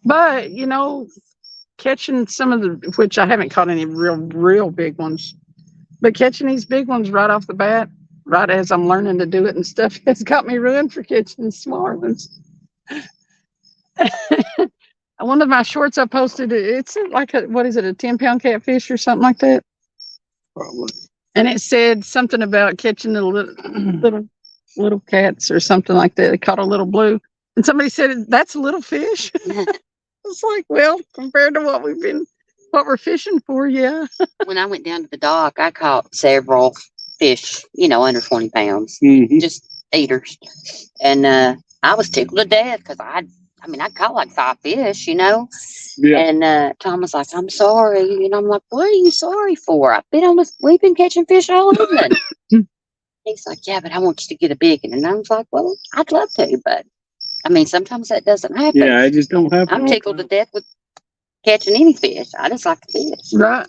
But, catching some of the, which I haven't caught any real big ones, but catching these big ones right off the bat, right as I'm learning to do it and stuff, has got me ruined for catching smaller ones. One of my shorts I posted, it's like a 10-pound catfish or something like that. Probably. And it said something about catching the little cats or something like that. They caught a little blue. And somebody said, that's a little fish. It's like, well, compared to what we're fishing for, yeah. When I went down to the dock, I caught several fish, under 20 pounds, Mm-hmm. just eaters. And I was tickled to death because I caught like 5 fish, Yeah. And Tom was like, I'm sorry. And I'm like, what are you sorry for? We've been catching fish all evening. He's like, yeah, but I want you to get a big one. And I was like, well, I'd love to, but sometimes that doesn't happen. Yeah, it just don't happen. I'm tickled to death with catching any fish. I just like to fish. Right.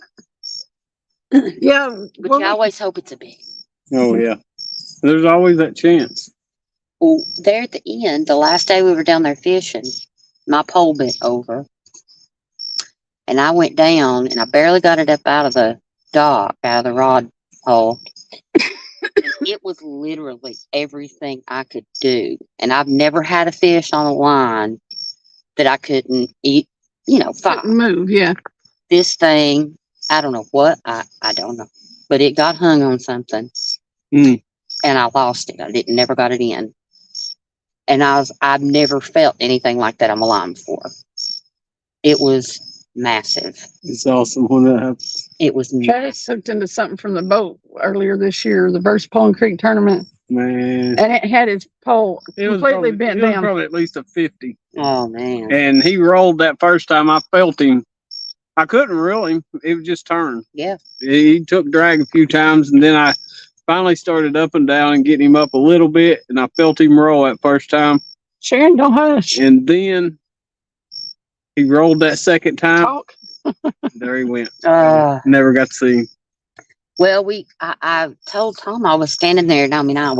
Yeah. But you always hope it's a big. Oh, yeah. There's always that chance. Well, there at the end, the last day we were down there fishing, my pole bent over. And I went down and I barely got it up out of the dock, out of the rod hole. It was literally everything I could do. And I've never had a fish on a line that I couldn't eat, fight. Move, yeah. This thing, I don't know what, I don't know. But it got hung on something. Mm. And I lost it. I never got it in. And I've never felt anything like that on my line before. It was massive. It's awesome when that happens. It was Travis hooked into something from the boat earlier this year, the Verse Pole and Creek tournament. Man. And it had his pole completely bent down. Probably at least a 50. Oh, man. And he rolled that first time I felt him. I couldn't reel him. It would just turn. Yeah. He took drag a few times, and then I finally started up and down and getting him up a little bit, and I felt him roll that first time. Sharon, don't hush. And then he rolled that second time. Talk. There he went. Never got to see him. Well, I told Tom I was standing there, and I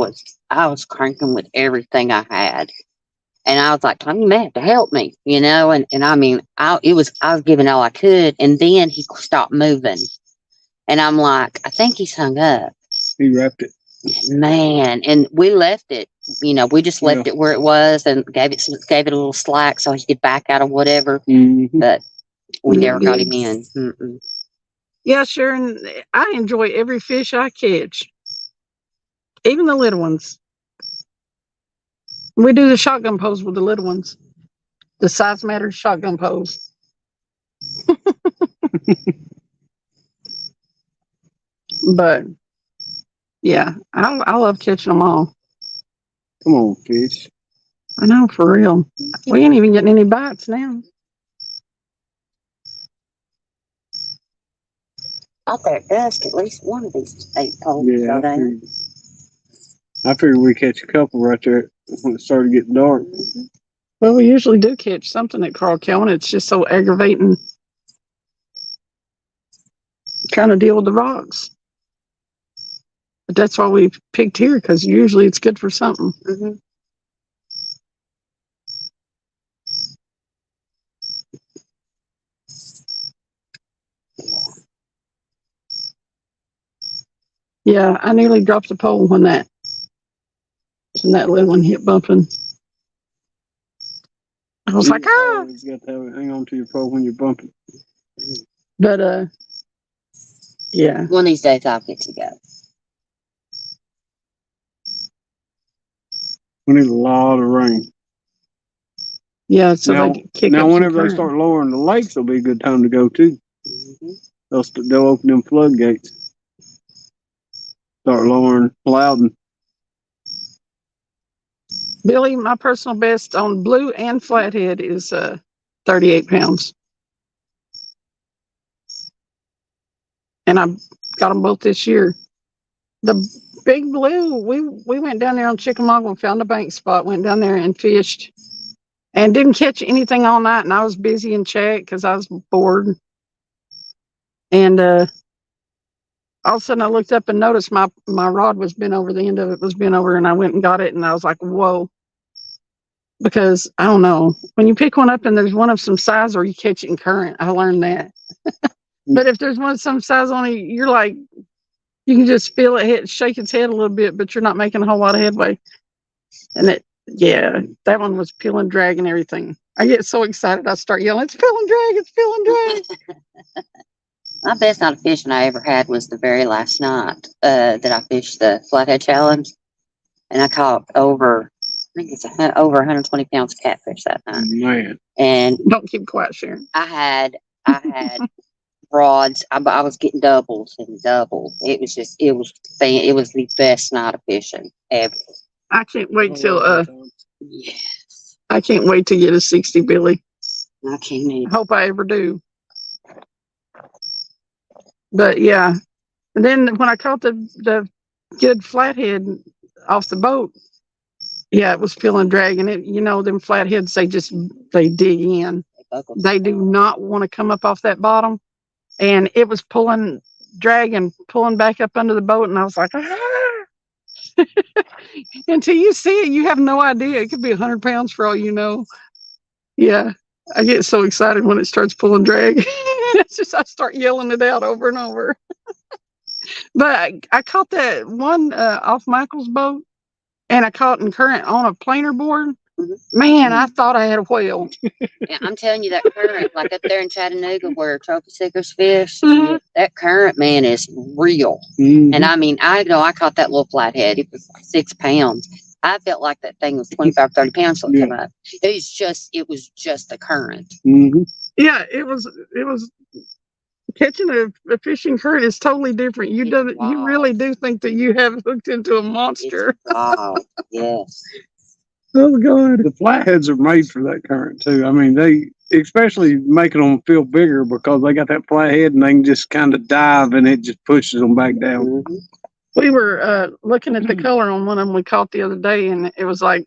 was cranking with everything I had. And I was like, Tom, you may have to help me, and I was giving all I could, and then he stopped moving. And I'm like, I think he's hung up. He wrapped it. Man, and we left it, we just left it where it was and gave it a little slack so he could back out of whatever. Mm-hmm. But we never got him in. Mm-mm. Yeah, Sharon, I enjoy every fish I catch, even the little ones. We do the shotgun pose with the little ones. The size matters shotgun pose. But yeah, I love catching them all. Come on, fish. I know, for real. We ain't even getting any bites now. Out there at dusk, at least one of these 8 poles Yeah, go I down. figured we catch a couple right there when it started getting dark. Well, we usually do catch something at Carl Cowan. It's just so aggravating trying to deal with the rocks. But that's why we picked here, because usually it's good for something. Mm-hmm. Yeah, I nearly dropped the pole when that little one hit bumping. I was like, ah! You got to have it, hang on to your pole when you're bumping. But, yeah. One of these days I'll get to go. We need a lot of rain. Yeah, so now, they kick now up whenever some they start lowering the lakes, it'll be a good time to go too. Mm-hmm. They'll open them floodgates. Start lowering Loudon. Billy, my personal best on blue and flathead is 38 pounds. And I've got them both this year. The big blue, we went down there on Chickamauga and found a bank spot, went down there and fished and didn't catch anything all night. And I was busy in check because I was bored. And all of a sudden I looked up and noticed my rod was bent over, the end of it was bent over, and I went and got it. And I was like, whoa. Because I don't know, when you pick one up and there's one of some size, or you catch it in current, I learned that. But if there's one of some size on it, you're like, you can just feel it shake its head a little bit, but you're not making a whole lot of headway. And that one was peeling, drag, and everything. I get so excited, I start yelling, "It's peeling, drag! It's peeling, drag!" My best night of fishing I ever had was the very last night that I fished the Flathead Challenge, and I caught over 120 pounds of catfish that night. Man, And Don't keep quiet, Sharon. I had rods. I was getting doubles and doubles. It was the best night of fishing ever. I can't wait till Yes, I can't wait to get a 60, Billy. I can't I even. hope I ever do. But yeah, and then when I caught the good flathead off the boat, yeah, it was peeling, dragging it. You know, them flatheads, they dig in. They do not want to come up off that bottom. And it was pulling, dragging, pulling back up under the boat. And I was like, ah! Until you see it, you have no idea. It could be 100 pounds for all you know. Yeah. I get so excited when it starts pulling drag. It's just, I start yelling it out over and over. But I caught that one off Michael's boat, and I caught in current on a planer board. Man, I thought I had a whale. Yeah, I'm telling you, that current, like up there in Chattanooga where trophy seekers fish, that current, man, is real. Mm-hmm. And I mean, I know I caught that little flathead. It was like 6 pounds. I felt like that thing was 25, 30 pounds till it came up. It was just the current. Mm-hmm. Yeah, it was catching a fishing current is totally different. You really do think that you have hooked into a monster. Wow. Yes. Oh God. The flatheads are made for that current too. I mean, they especially making them feel bigger because they got that flathead and they can just kind of dive and it just pushes them back down. Mm-hmm. We were looking at the color on one of them we caught the other day, and it was like,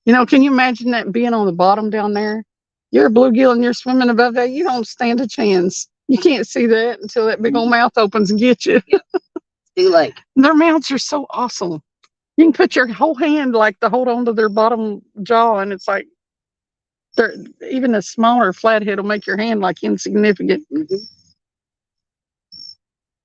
can you imagine that being on the bottom down there? You're a bluegill and you're swimming above that. You don't stand a chance. You can't see that until that big old mouth opens and gets you. Too late. Their mouths are so awesome. You can put your whole hand like to hold on to their bottom jaw, and it's like even a smaller flathead will make your hand like insignificant. Mm-hmm.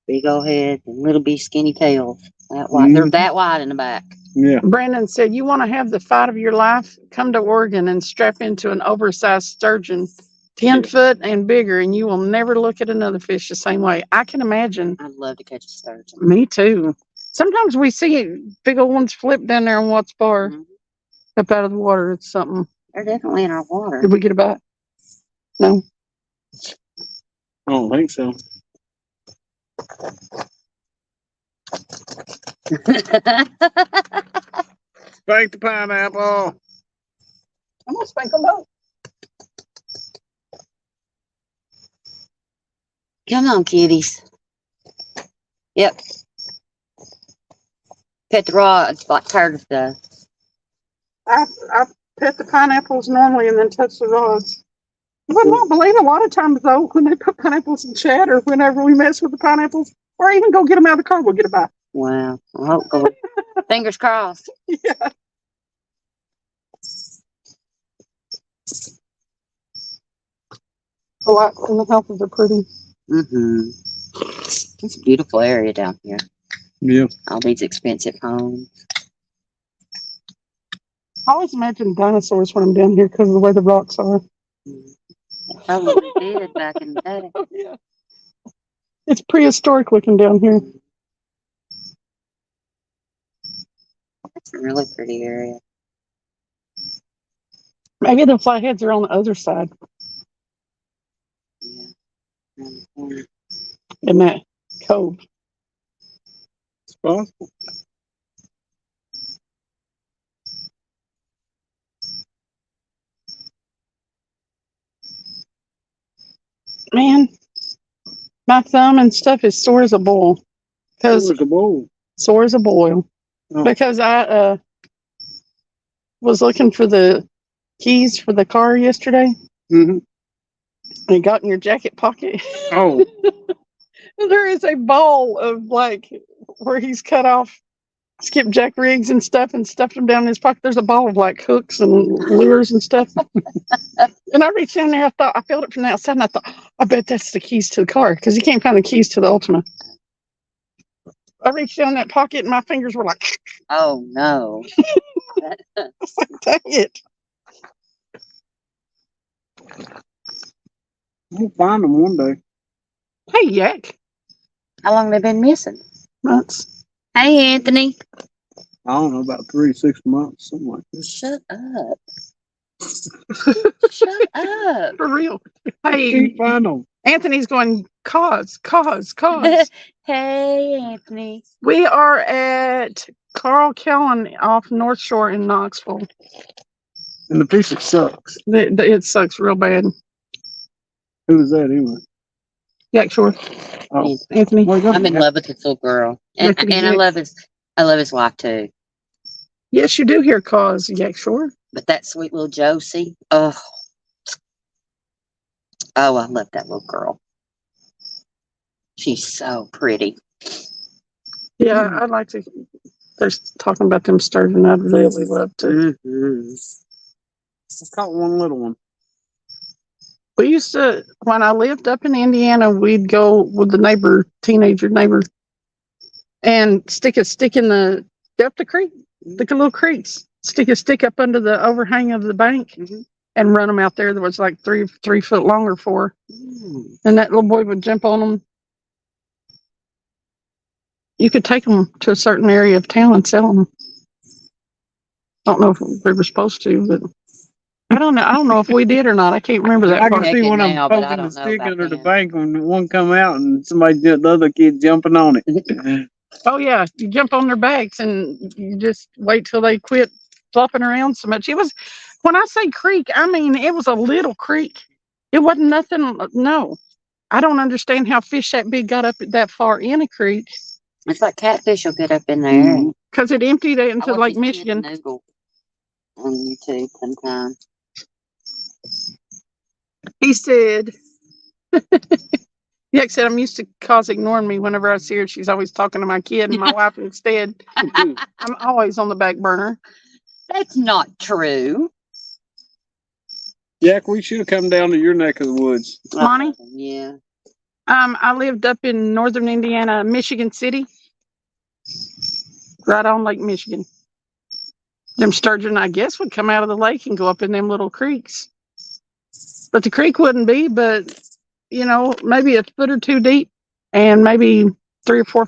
Big old head and little bitty skinny tails. That wide. They're that wide in the back. Yeah. Brandon said, "You want to have the fight of your life? Come to Oregon and strap into an oversized sturgeon, 10 foot and bigger, and you will never look at another fish the same way." I can imagine. I'd love to catch a sturgeon. Me too. Sometimes we see big old ones flip down there on Watts Bar. Mm-hmm. up out of the water. It's something. They're definitely in our water. Did we get a bite? No. I don't think so. Spank the pineapple. I'm gonna spank them both. Come on, kitties. Yep. Pet the rods like Curtis does. I pet the pineapples normally and then touch the rods. You would not believe a lot of times though, when they put pineapples in chat or whenever we mess with the pineapples, or even go get them out of the car, we'll get a bite. Wow. Well, hopefully. Fingers crossed. Yeah. The lights in the houses are pretty. Mm-hmm. It's a beautiful area down here. Yeah. All these expensive homes. I always imagine dinosaurs when I'm down here because of the way the rocks are. Probably did back in the day. Oh, yeah. It's prehistoric looking down here. It's a really pretty area. Maybe the flatheads are on the other side Yeah. Around the corner. in that cove. It's possible. Man, my thumb and stuff is sore as a boil. It's like a bowl. Sore as a boil. Oh. Because I was looking for the keys for the car yesterday. Mm-hmm. And it got in your jacket pocket. Oh. There is a ball of like where he's cut off skipjack rigs and stuff and stuffed them down in his pocket. There's a ball of like hooks and lures and stuff. And I reached down there. I felt it from the outside, and I thought, I bet that's the keys to the car because you can't find the keys to the Ultima. I reached down that pocket, and my fingers were like, Oh no. I was like, dang it. We'll find them one day. Hey, Yak. How long they been missing? Months. Hey, Anthony. I don't know, about 3 to 6 months, something like that. Shut up. Shut up. For real. Hey, Can't find them. Anthony's going, cause. Hey, Anthony. We are at Carl Kellen off North Shore in Knoxville. And the piece of sucks. It sucks real bad. Who was that anyway? Yak Shore. Oh, Anthony. well, I'm in love with this little girl. And Anthony I love his wife too. Yes, you do hear cause, Yak Shore. But that sweet little Josie, oh, I love that little girl. She's so pretty. Yeah, I'd like to. They're talking about them sturgeon. I'd really love to. Mm-hmm. I caught one little one. We used to, when I lived up in Indiana, we'd go with the teenager neighbor, and stick a stick in up the creek, the little creeks. Stick a stick up under the overhang of the bank and run them out there. There was like 3 foot longer for. And that little boy would jump on them. You could take them to a certain area of town and sell them. I don't know if we were supposed to, but I don't know. I don't know if we did or not. I can't remember that I part. can see when I'm now, but I poking the don't know stick about under the then. bank when one come out and the other kid jumping on it. Oh yeah, you jump on their backs and you just wait till they quit flopping around so much. It was, when I say creek, I mean it was a little creek. It wasn't nothing. No, I don't understand how fish that big got up that far in a creek. It's like catfish will get up in there. Because it emptied it into I watch Lake this kid Michigan. noodle on YouTube sometimes. He said, Yak said, I'm used to cause ignoring me whenever I see her. She's always talking to my kid and my wife instead. I'm always on the back burner. That's not true. Jack, we should have come down to your neck of the woods. Monty? Yeah. I lived up in northern Indiana, Michigan City. Right on Lake Michigan. Them sturgeon, I guess, would come out of the lake and go up in them little creeks. But the creek wouldn't be, but, maybe a foot or 2 deep and maybe 3 or 4,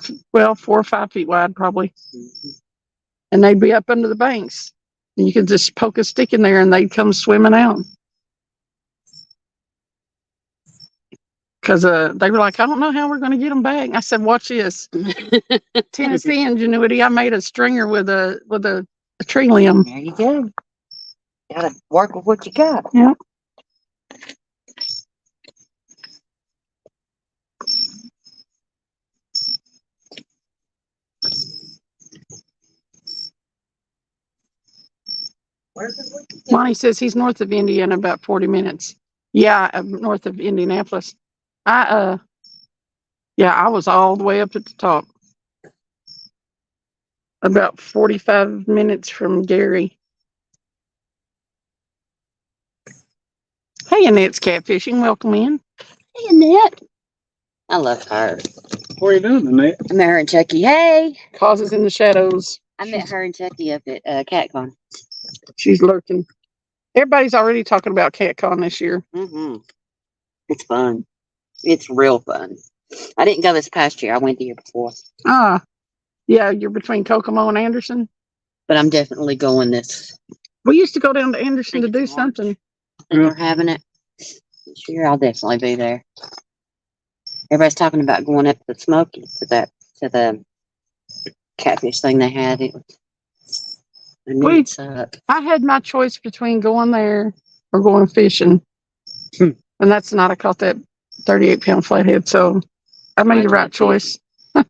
4 or 5 feet wide probably. And they'd be up under the banks. You could just poke a stick in there and they'd come swimming out. Because they were like, I don't know how we're going to get them back. I said, watch this. Tennessee ingenuity. I made a stringer with a tree limb. There you go. Gotta work with what you got. Yeah. Monty says he's north of Indiana, about 40 minutes. Yeah, north of Indianapolis. I was all the way up at the top. About 45 minutes from Gary. Hey, Annette's catfishing. Welcome in. Hey, Annette. I love her. What are you doing, Annette? I met her and Chucky. Hey. Causes in the shadows. I met her and Chucky up at CatCon. She's lurking. Everybody's already talking about CatCon this year. Mm-hmm. It's fun. It's real fun. I didn't go this past year. I went the year before. Yeah, you're between Kokomo and Anderson. But I'm definitely going this. We used to go down to Anderson to do something. And they're having it this year. I'll definitely be there. Everybody's talking about going up to the Smokies to the catfish thing they had. It sucked. I had my choice between going there or going fishing. And that's not, I caught that 38-pound flathead, so I made the right choice.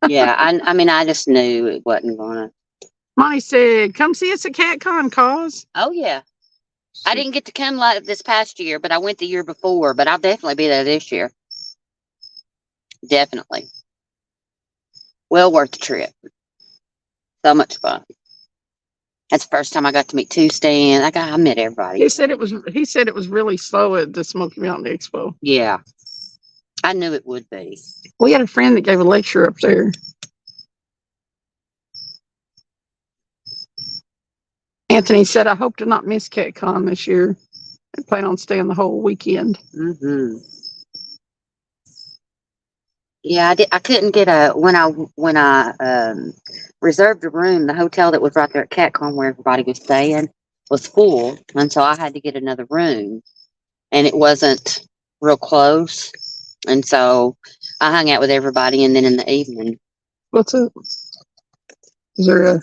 Yeah, I mean, I just knew it wasn't gonna. Monty said, come see us at CatCon, cause. Oh, yeah. I didn't get to come like this past year, but I went the year before, but I'll definitely be there this year. Definitely. Well worth the trip. So much fun. That's the first time I got to meet two Stan. I met everybody. He said it was really slow at the Smoky Mountain Expo. Yeah. I knew it would be. We had a friend that gave a lecture up there. Anthony said, I hope to not miss CatCon this year. I plan on staying the whole weekend. Mm-hmm. Yeah, I couldn't get when I reserved a room. The hotel that was right there at CatCon where everybody was staying was full, and so I had to get another room, and it wasn't real close, and so I hung out with everybody, and then in the evening. What's up? Is there a?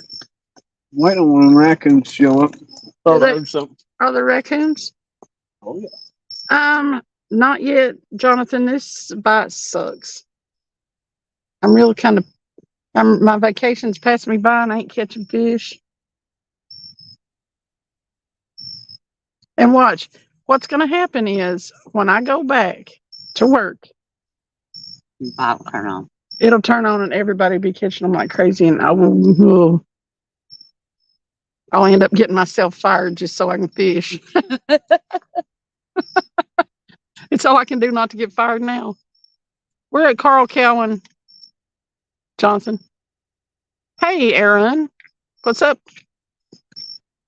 Waiting on them raccoons to show up. Are there raccoons? Oh yeah. Not yet, Jonathan. This bite sucks. I'm really my vacation's passing me by and I ain't catching fish. And watch, what's going to happen is when I go back to work, I'll turn on. It'll turn on and everybody be catching them like crazy, and I'll end up getting myself fired just so I can fish. It's all I can do not to get fired now. We're at Carl Cowan Johnson. Hey, Aaron. What's up?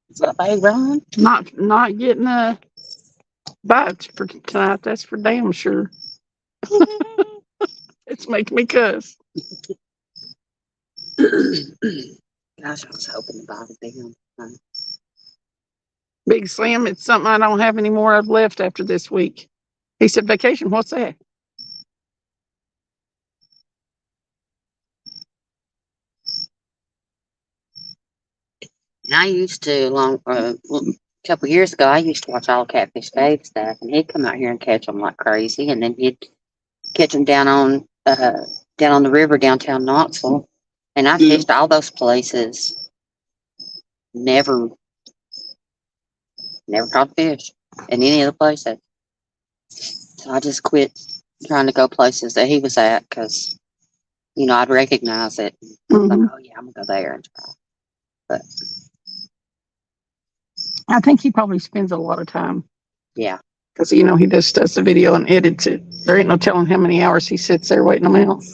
What's up, hey, Ron? Not getting a bite for tonight. That's for damn sure. It's making me cuss. Gosh, I was hoping to buy the big one. Big Slim, it's something I don't have any more of left after this week. He said, vacation, what's that? And I used to, a couple years ago, I used to watch all Catfish Dave stuff, and he'd come out here and catch them like crazy, and then he'd catch them down on the river downtown Knoxville. And I fished all those places. Never caught a fish in any of the places. So I just quit trying to go places that he was at because, I'd recognize it. Mm-hmm. Like, oh yeah, I'm gonna go there and try. But I think he probably spends a lot of time. Yeah. Because, he just does the video and edits it. There ain't no telling how many hours he sits there waiting them out.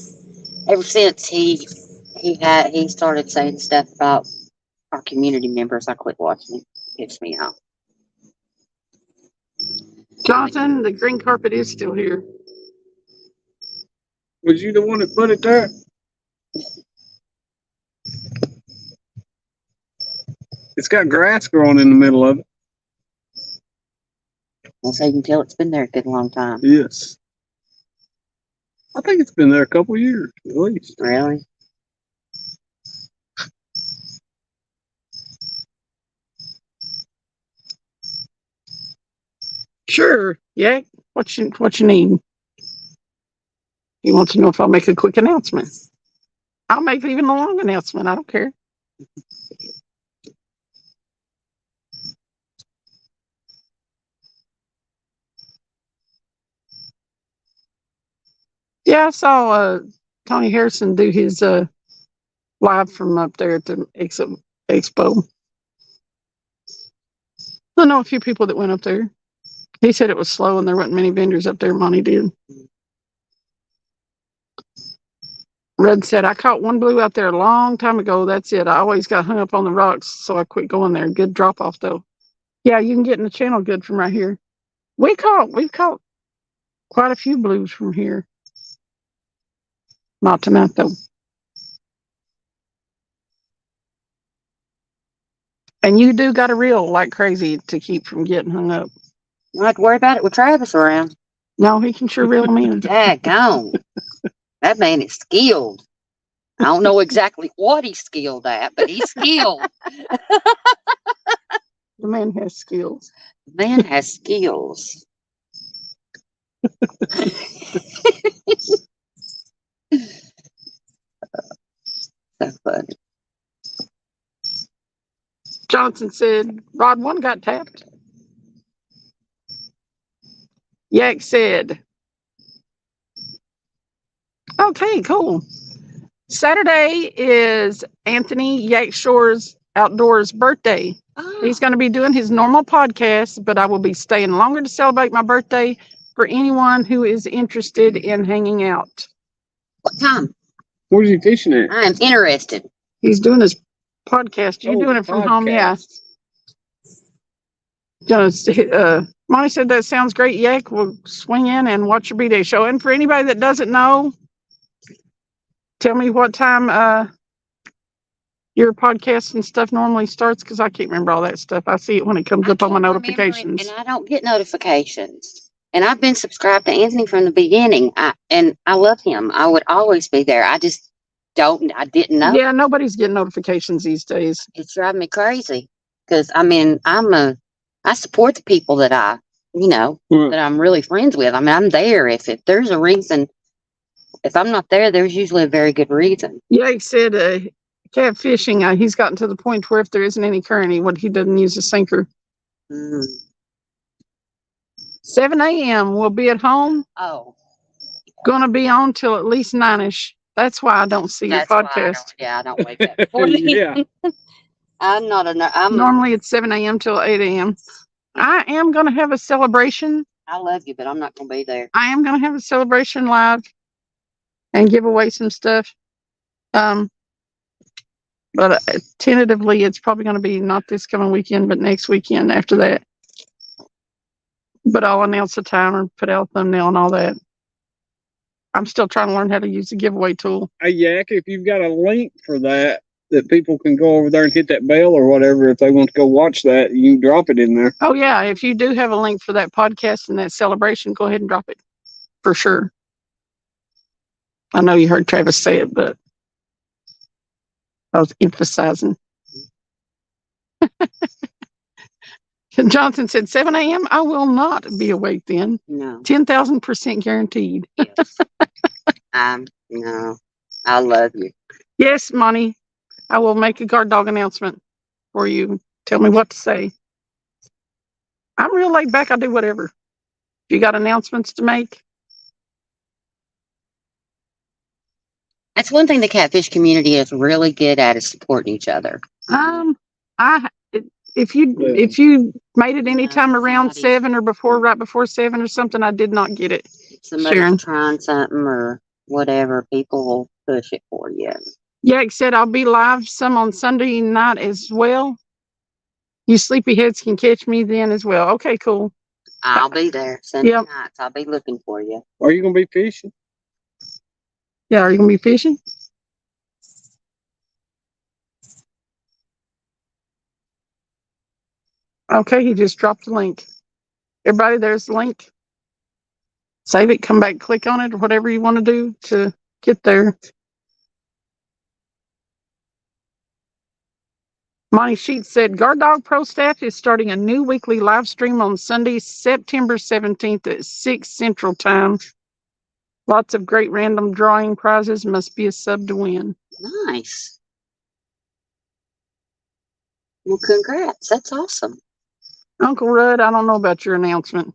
Ever since he started saying stuff about our community members, I quit watching it. It gets me out. Jonathan, the green carpet is still here. Was you the one that put it there? It's got grass growing in the middle of it. Well, so you can tell it's been there a good long time. Yes. I think it's been there a couple years at least. Really? Sure. Yeah. What you need? He wants to know if I'll make a quick announcement. I'll make even a long announcement. I don't care. Yeah, I saw Tony Harrison do his live from up there at the expo. I know a few people that went up there. He said it was slow and there weren't many vendors up there. Monty did. Red said, I caught one blue out there a long time ago. That's it. I always got hung up on the rocks, so I quit going there. Good drop off though. Yeah, you can get in the channel good from right here. We've caught quite a few blues from here. Not tonight though. And you do got to reel like crazy to keep from getting hung up. You don't have to worry about it with Travis around. No, he can sure reel them in. Daggone. That man is skilled. I don't know exactly what he's skilled at, but he's skilled. The man has skills. The man has skills. So funny. Johnson said, Rod 1 got tapped. Yak said, okay, cool. Saturday is Anthony Yak Shore's Outdoors birthday. Oh, He's going to be doing his normal podcast, but I will be staying longer to celebrate my birthday for anyone who is interested in hanging out. what time? Where's he fishing at? I am interested. He's doing his podcast. You're doing it from home, yeah. Monty said that sounds great. Yak will swing in and watch your B-Day show. And for anybody that doesn't know, tell me what time your podcast and stuff normally starts, because I can't remember all that stuff. I see it when it comes up on my notifications. And I don't get notifications. And I've been subscribed to Anthony from the beginning. And I love him. I would always be there. I just I didn't know. Yeah, nobody's getting notifications these days. It's driving me crazy. Because, I mean, I support the people that that I'm really friends with. I mean, I'm there. If there's a reason, if I'm not there, there's usually a very good reason. Yeah, he said catfishing, he's gotten to the point where if there isn't any current, he doesn't use a sinker. 7 a.m. We'll be at home. Oh. Gonna be on till at least 9ish. That's why I don't see your podcast. I don't wake up before then. Yeah. I'm Normally it's 7 a.m. till 8 a.m. I am gonna have a celebration. I love you, but I'm not gonna be there. I am gonna have a celebration live and give away some stuff. But tentatively, it's probably going to be not this coming weekend, but next weekend after that. But I'll announce the time and put out a thumbnail and all that. I'm still trying to learn how to use the giveaway tool. Hey, Yak, if you've got a link for that people can go over there and hit that bell or whatever, if they want to go watch that, you can drop it in there. Oh, yeah. If you do have a link for that podcast and that celebration, go ahead and drop it for sure. I know you heard Travis say it, but I was emphasizing. Johnson said 7 a.m. I will not be awake then. No. 10,000% guaranteed. Yes. No. I love you. Yes, Monty. I will make a guard dog announcement for you. Tell me what to say. I'm real laid back. I do whatever. If you got announcements to make. That's one thing the catfish community is really good at, is supporting each other. If you made it any time around 7 or right before 7 or something, I did not get it. If somebody's trying something or whatever, people will push it for you. Yak said I'll be live some on Sunday night as well. You sleepyheads can catch me then as well. Okay, cool. I'll be there Sunday nights. I'll be looking for you. Are you going to be fishing? Yeah, are you going to be fishing? Okay, he just dropped the link. Everybody, there's the link. Save it, come back, click on it, or whatever you want to do to get there. Monty Sheets said, Guard Dog Pro staff is starting a new weekly live stream on Sunday, September 17th at 6 Central Time. Lots of great random drawing prizes. Must be a sub to win. Nice. Well, congrats. That's awesome. Uncle Rudd, I don't know about your announcement.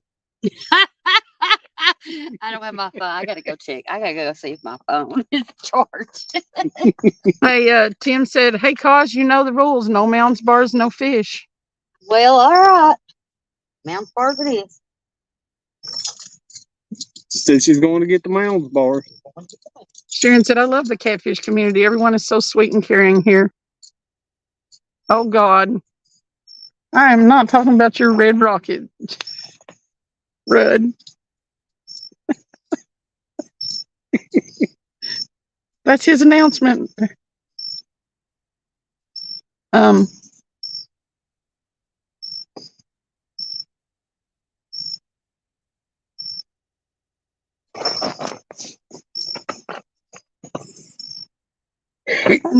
I don't have my phone. I gotta go check. I gotta go see if my phone is charged. Hey, Tim said, hey, Cause, you know the rules. No mounds, bars, no fish. Well, all right. Mount Bars it is. Said she's going to get the Mounds bar. Sharon said, I love the catfish community. Everyone is so sweet and caring here. Oh, God. I am not talking about your red rocket, Rudd. That's his announcement. I'm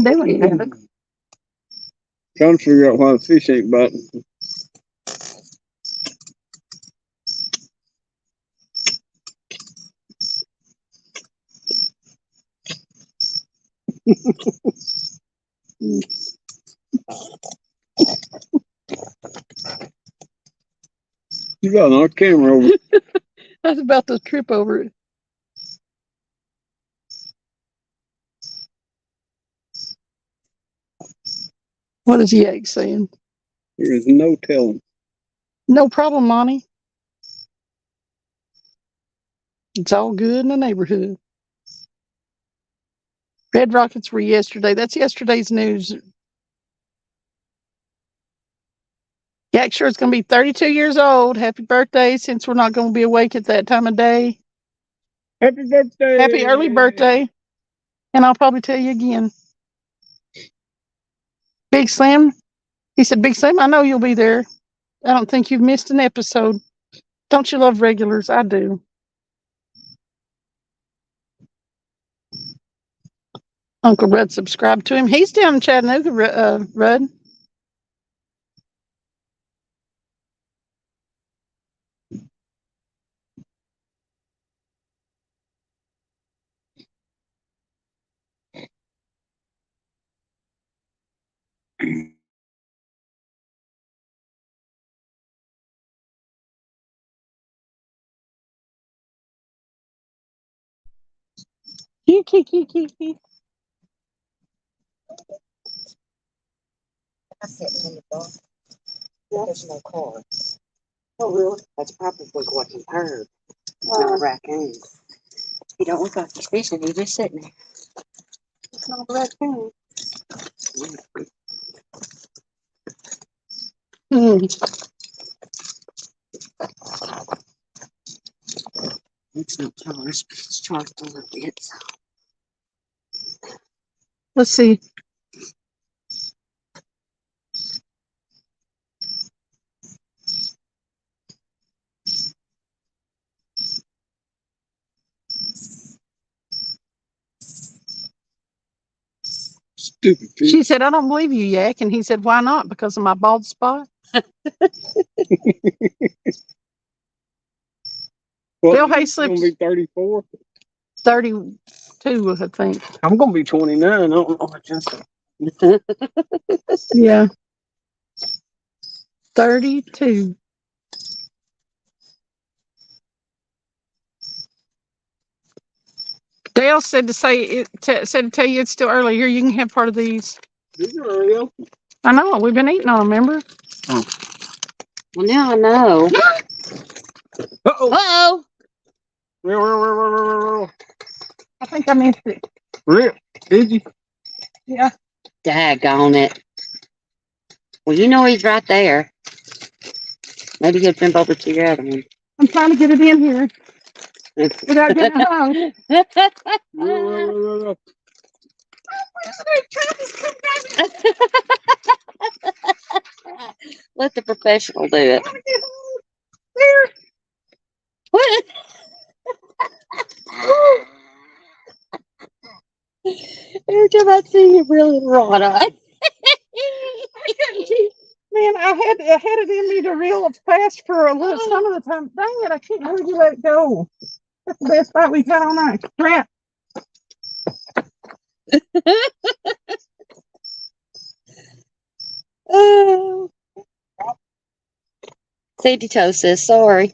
doing it. Trying to figure out why the fish ain't biting. You got another camera over. I was about to trip over it. What is Yak saying? There is no telling. No problem, Monty. It's all good in the neighborhood. Red rockets were yesterday. That's yesterday's news. Yak sure is going to be 32 years old. Happy birthday, since we're not going to be awake at that time of day. Happy birthday! Happy early birthday. And I'll probably tell you again. Big Slim, he said, Big Slim, I know you'll be there. I don't think you've missed an episode. Don't you love regulars? I do. Uncle Rudd subscribed to him. He's down in Chattanooga, Rudd. I'm sitting in the dark. There's no cards. Oh, really? That's probably what he heard. Not a raccoon. He don't look like he's fishing. He's just sitting there. It's not a raccoon. It's not charged, but it's charged a little bit. So. Let's see. Stupid fish. She said, I don't believe you, Yak. And he said, why not? Because of my bald spot? Bill Hayslip Gonna be 34. 32, I think. I'm gonna be 29. I don't know. Yeah. 32. Dale said to say it. Said to tell you it's still early. Here, you can have part of these. These are already open. I know. We've been eating on them. Remember? Well, now I know. Uh-oh. Uh-oh. I think I missed it. Rip. Did you? Yeah. Daggone it. Well, you know he's right there. Maybe he'll jump over to your other one. I'm trying to get it in here without getting hung. Let the professional do it. There. What? Every time I see you, really wrong. Man, I had it in me to reel fast for a little some of the time. Dang it, I can't really let it go. That's the best fight we've had all night. Crap. Oh. Safety Toe says sorry.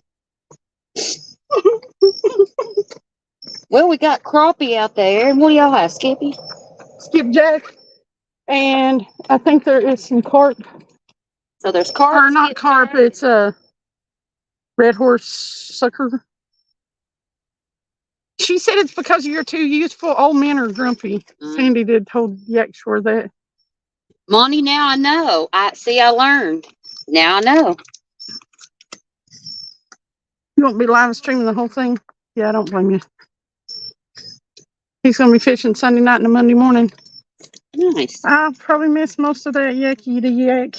Well, we got crappie out there. And what do y'all have, Skippy? Skipjack. And I think there is some carp. So there's carp. Or not carp, it's a red horse sucker. She said it's because you're too youthful. Old men are grumpy. Sandy did told Yakshore that. Monty, now I know. I learned. Now I know. You won't be live streaming the whole thing? Yeah, I don't blame you. He's going to be fishing Sunday night and Monday morning. Nice. I'll probably miss most of that yakky to yak.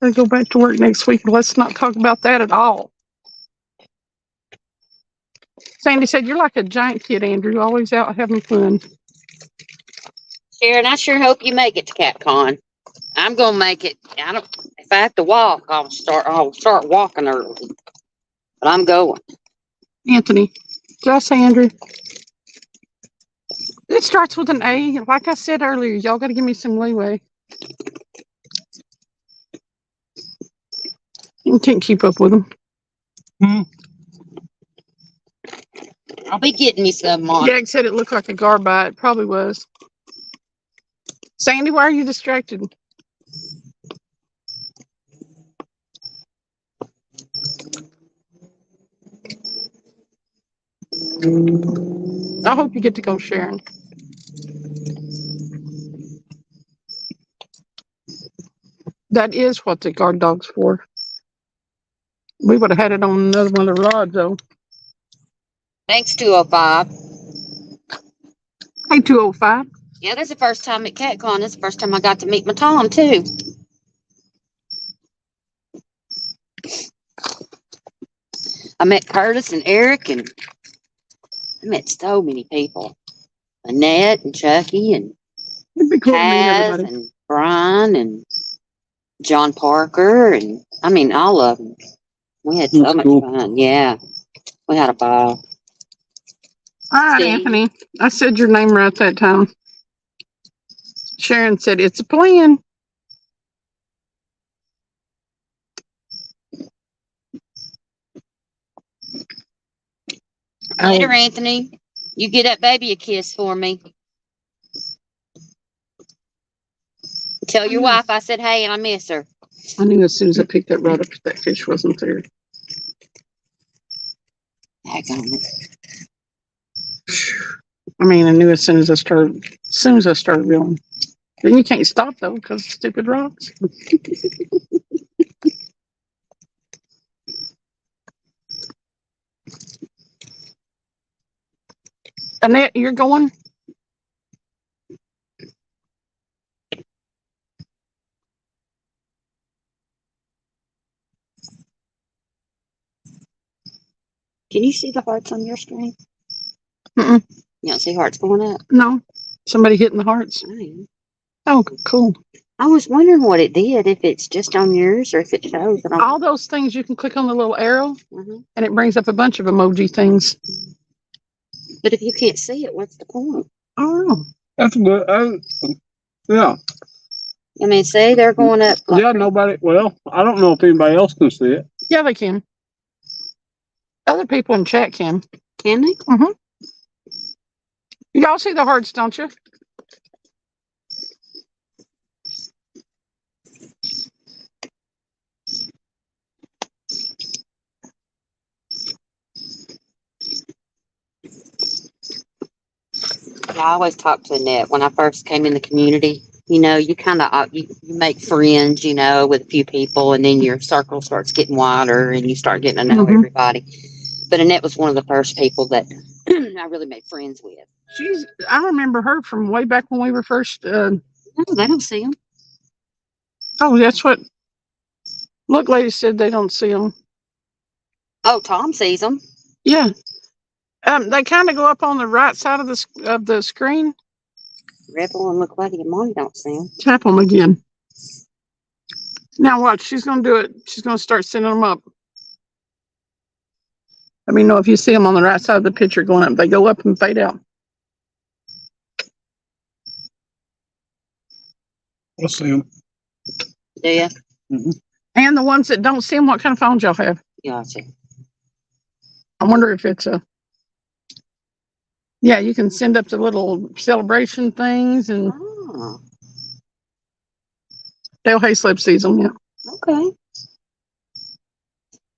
I'll go back to work next week. Let's not talk about that at all. Sandy said, you're like a giant kid, Andrew. Always out having fun. Sharon, I sure hope you make it to CapCon. I'm gonna make it. If I have to walk, I'll start walking early. But I'm going. Anthony. Did I say Andrew? It starts with an A. Like I said earlier, y'all got to give me some leeway. You can't keep up with them. I'll be getting me some on. Jack said it looked like a garbite. It probably was. Sandy, why are you distracted? I hope you get to go, Sharon. That is what the guard dog's for. We would have had it on another one of the rods, though. Thanks, 205. Hey, 205. Yeah, that's the first time at CatCon. That's the first time I got to meet my Tom, too. I met Curtis and Eric, and I met so many people. Annette and Chucky and It'd be cool to meet Taz everybody. and Brian and John Parker, and I mean, all of them. We had so That's much cool. fun. Yeah, we had a ball. All right, Steve. Anthony. I said your name right that time. Sharon said, it's a plan. Later, Anthony. You get that baby a kiss for me. Tell your wife I said hey and I miss her. I knew as soon as I picked that rod up that fish wasn't there. Daggone it. I mean, I knew as soon as I started reeling. Then you can't stop though because of stupid rocks. Annette, you're going? Can you see the hearts on your screen? Mm-mm. You don't see hearts going up? No. Somebody hitting the hearts. Oh, cool. I was wondering what it did, if it's just on yours or if it shows it on. All those things, you can click on the little arrow Mm-hmm. and it brings up a bunch of emoji things. But if you can't see it, what's the point? Oh. That's good. Yeah. I mean, see, they're going up. Like, Yeah, nobody. Well, I don't know if anybody else can see it. Yeah, they can. Other people in chat can. can they? Mm-hmm. Y'all see the hearts, don't you? Yeah, I always talk to Annette when I first came in the community. You know, you kind of you make friends, you know, with a few people, and then your circle starts getting wider, and you start getting to know Mhm. everybody. But Annette was one of the first people that I really made friends with. I remember her from way back when we were first. No, they don't see them. Oh, that's what. Look, lady said they don't see them. Oh, Tom sees them. Yeah. They kind of go up on the right side of the screen. Rebel and Look Lady and Monty don't see them. Tap them again. Now watch. She's gonna do it. She's gonna start sending them up. Let me know if you see them on the right side of the picture going up. They go up and fade out. I see them. Do you? Mm-hmm. And the ones that don't see them, what kind of phones y'all have? Gotcha. I wonder if it's a. Yeah, you can send up the little celebration things, and Oh, Dale Hayslip sees them. Yeah. okay.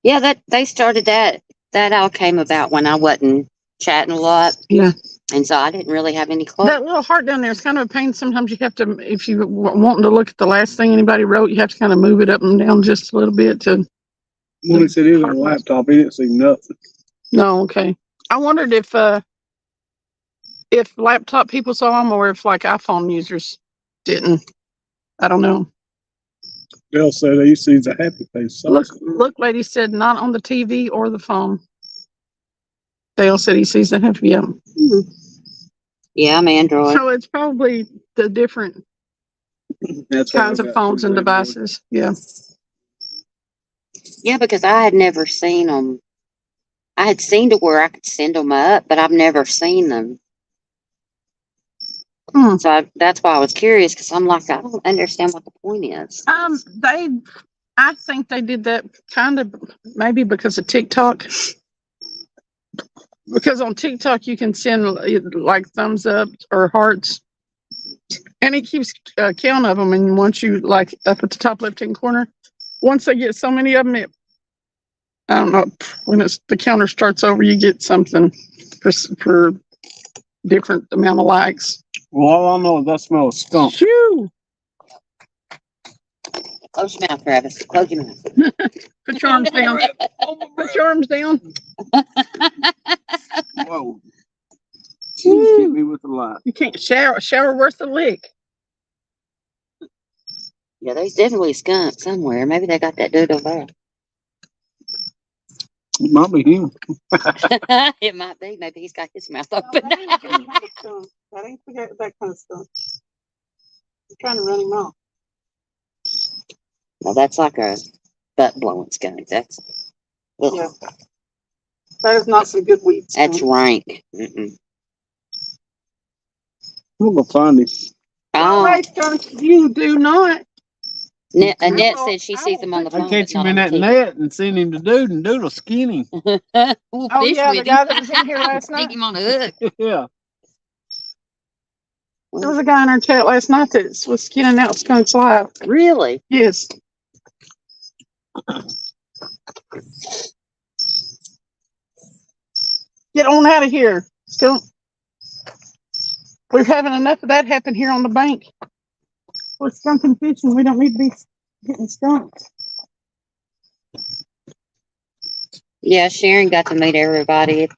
Yeah, that they started that. That all came about when I wasn't chatting a lot, Yeah. and so I didn't really have any clue. That little heart down there is kind of a pain. Sometimes you have to, if you wanting to look at the last thing anybody wrote, you have to kind of move it up and down just a little bit to. When he said he was on a laptop, he didn't see nothing. No, okay. I wondered if laptop people saw them or if like iPhone users didn't. I don't know. They'll say he sees a happy face. Look, lady said not on the TV or the phone. Dale said he sees the happy. Yeah. Hmm. Yeah, I'm Android. So it's probably the different That's what kinds I of got phones from and Android. devices. Yeah. Yeah, because I had never seen them. I had seen to where I could send them up, but I've never seen them. Hmm. So that's why I was curious, because I'm like, I don't understand what the point is. I think they did that kind of maybe because of TikTok. Because on TikTok you can send like thumbs up or hearts, and it keeps count of them. And once you like up at the top left-hand corner, once they get so many of them, I don't know, when the counter starts over, you get something for different amount of likes. Well, all I know is that smells skunk. Phew! Close your mouth, Travis. Close your mouth. Put your arms down. Put your arms down. Whoa. You hit me with the light. You can't shower worth the lick. Yeah, there's definitely a skunk somewhere. Maybe they got that dude over there. It might be him. It might be. Maybe he's got his mouth open. That ain't that kind of stuff. I'm trying to run him off. Well, that's like a butt blowing skunk. That's ugh. Yeah. That is not some good weed. That's rank. Mm-mm. I'm gonna find him. Oh, You do not. Annette will- said she I sees will him on the put- I phone. catch but him not in on that net and send him to Dude, and Dude'll skin him. we'll Oh fish yeah, the with guy him. that was in here last Stick night. him on a hook. Yeah. There was a guy in our chat last night that was skinning out skunks live. Really? Yes. Get on out of here. Still, we're having enough of that happen here on the bank. We're skunking fishing. We don't need to be getting skunked. Yeah, Sharon got to meet everybody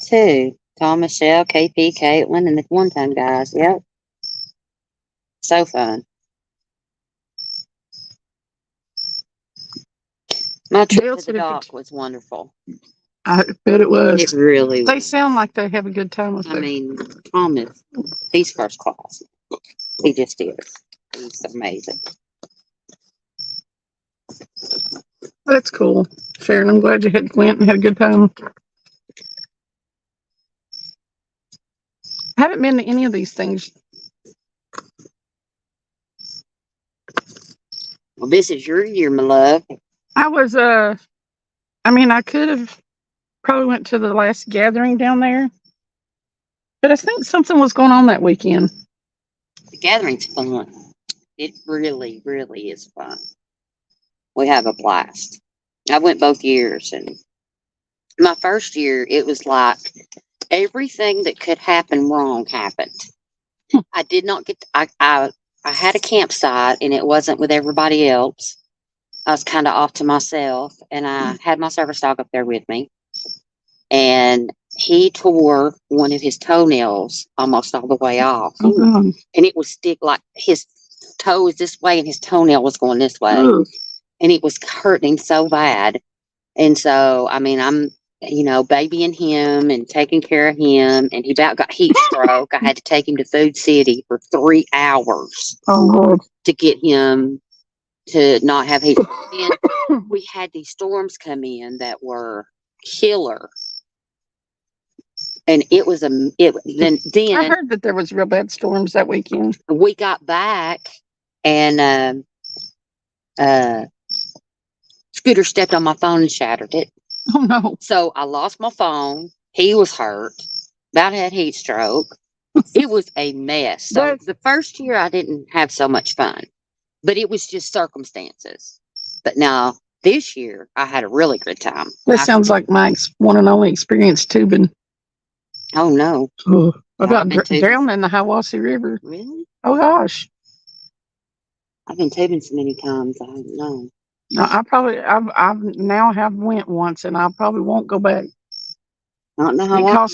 too. Tom, Michelle, KP, Caitlin, and the one-time guys. Yep. So fun. My trip Dale to said the if it- dock was wonderful. I bet it was. It really They was. sound like they have a good time with I it. mean, Tom he's first class. He just is. He's amazing. That's cool. Sharon, I'm glad you went and had a good time. I haven't been to any of these things. Well, this is your year, my love. I was I could have probably went to the last gathering down there. But I think something was going on that weekend. The gathering's fun. It really, really is fun. We have a blast. I went both years, and my first year, it was like everything that could happen wrong happened. I did not get. I had a campsite, and it wasn't with everybody else. I was kind of off to myself, and I had my service dog up there with me, and he tore one of his toenails almost all the way off. Oh, God. And it was stick like his toe was this way and his toenail was going this way. Ugh. And it was hurting so bad. And so, I mean, I'm, babying him and taking care of him. And he about got heat stroke. I had to take him to Food City for 3 hours Oh, Lord. to get him to not have heat. And we had these storms come in that were killer. And it was then I heard that there was real bad storms that weekend. we got back and Scooter stepped on my phone and shattered it. Oh, no. So I lost my phone. He was hurt. About had heat stroke. It was a mess. So That's- the first year I didn't have so much fun, but it was just circumstances. But now this year I had a really good time. That sounds like my one and only experience tubing. Oh no. I got I've been tubing. drowned in the Hiwassee River. Really? Oh, gosh. I've been tubing so many times. I don't know. No, I've now have went once and I probably won't go back. I don't know how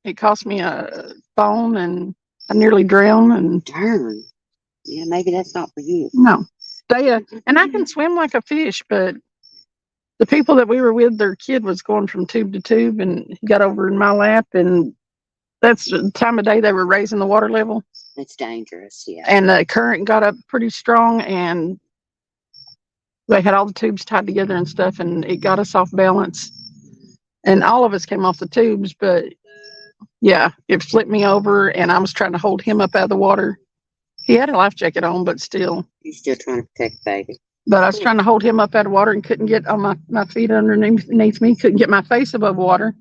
It cost me a phone and I nearly drowned and Darn. Yeah, maybe that's not for you. no. And I can swim like a fish, but the people that we were with, their kid was going from tube to tube and he got over in my lap and that's the time of day they were raising the water level It's dangerous, yeah. and the current got up pretty strong and they had all the tubes tied together and stuff and it got us off balance and all of us came off the tubes, but yeah, it flipped me over and I was trying to hold him up out of the water. He had a life jacket on, but still. You're still trying to protect the baby. But I was trying to hold him up out of water and couldn't get on my feet underneath me, couldn't get my face above water.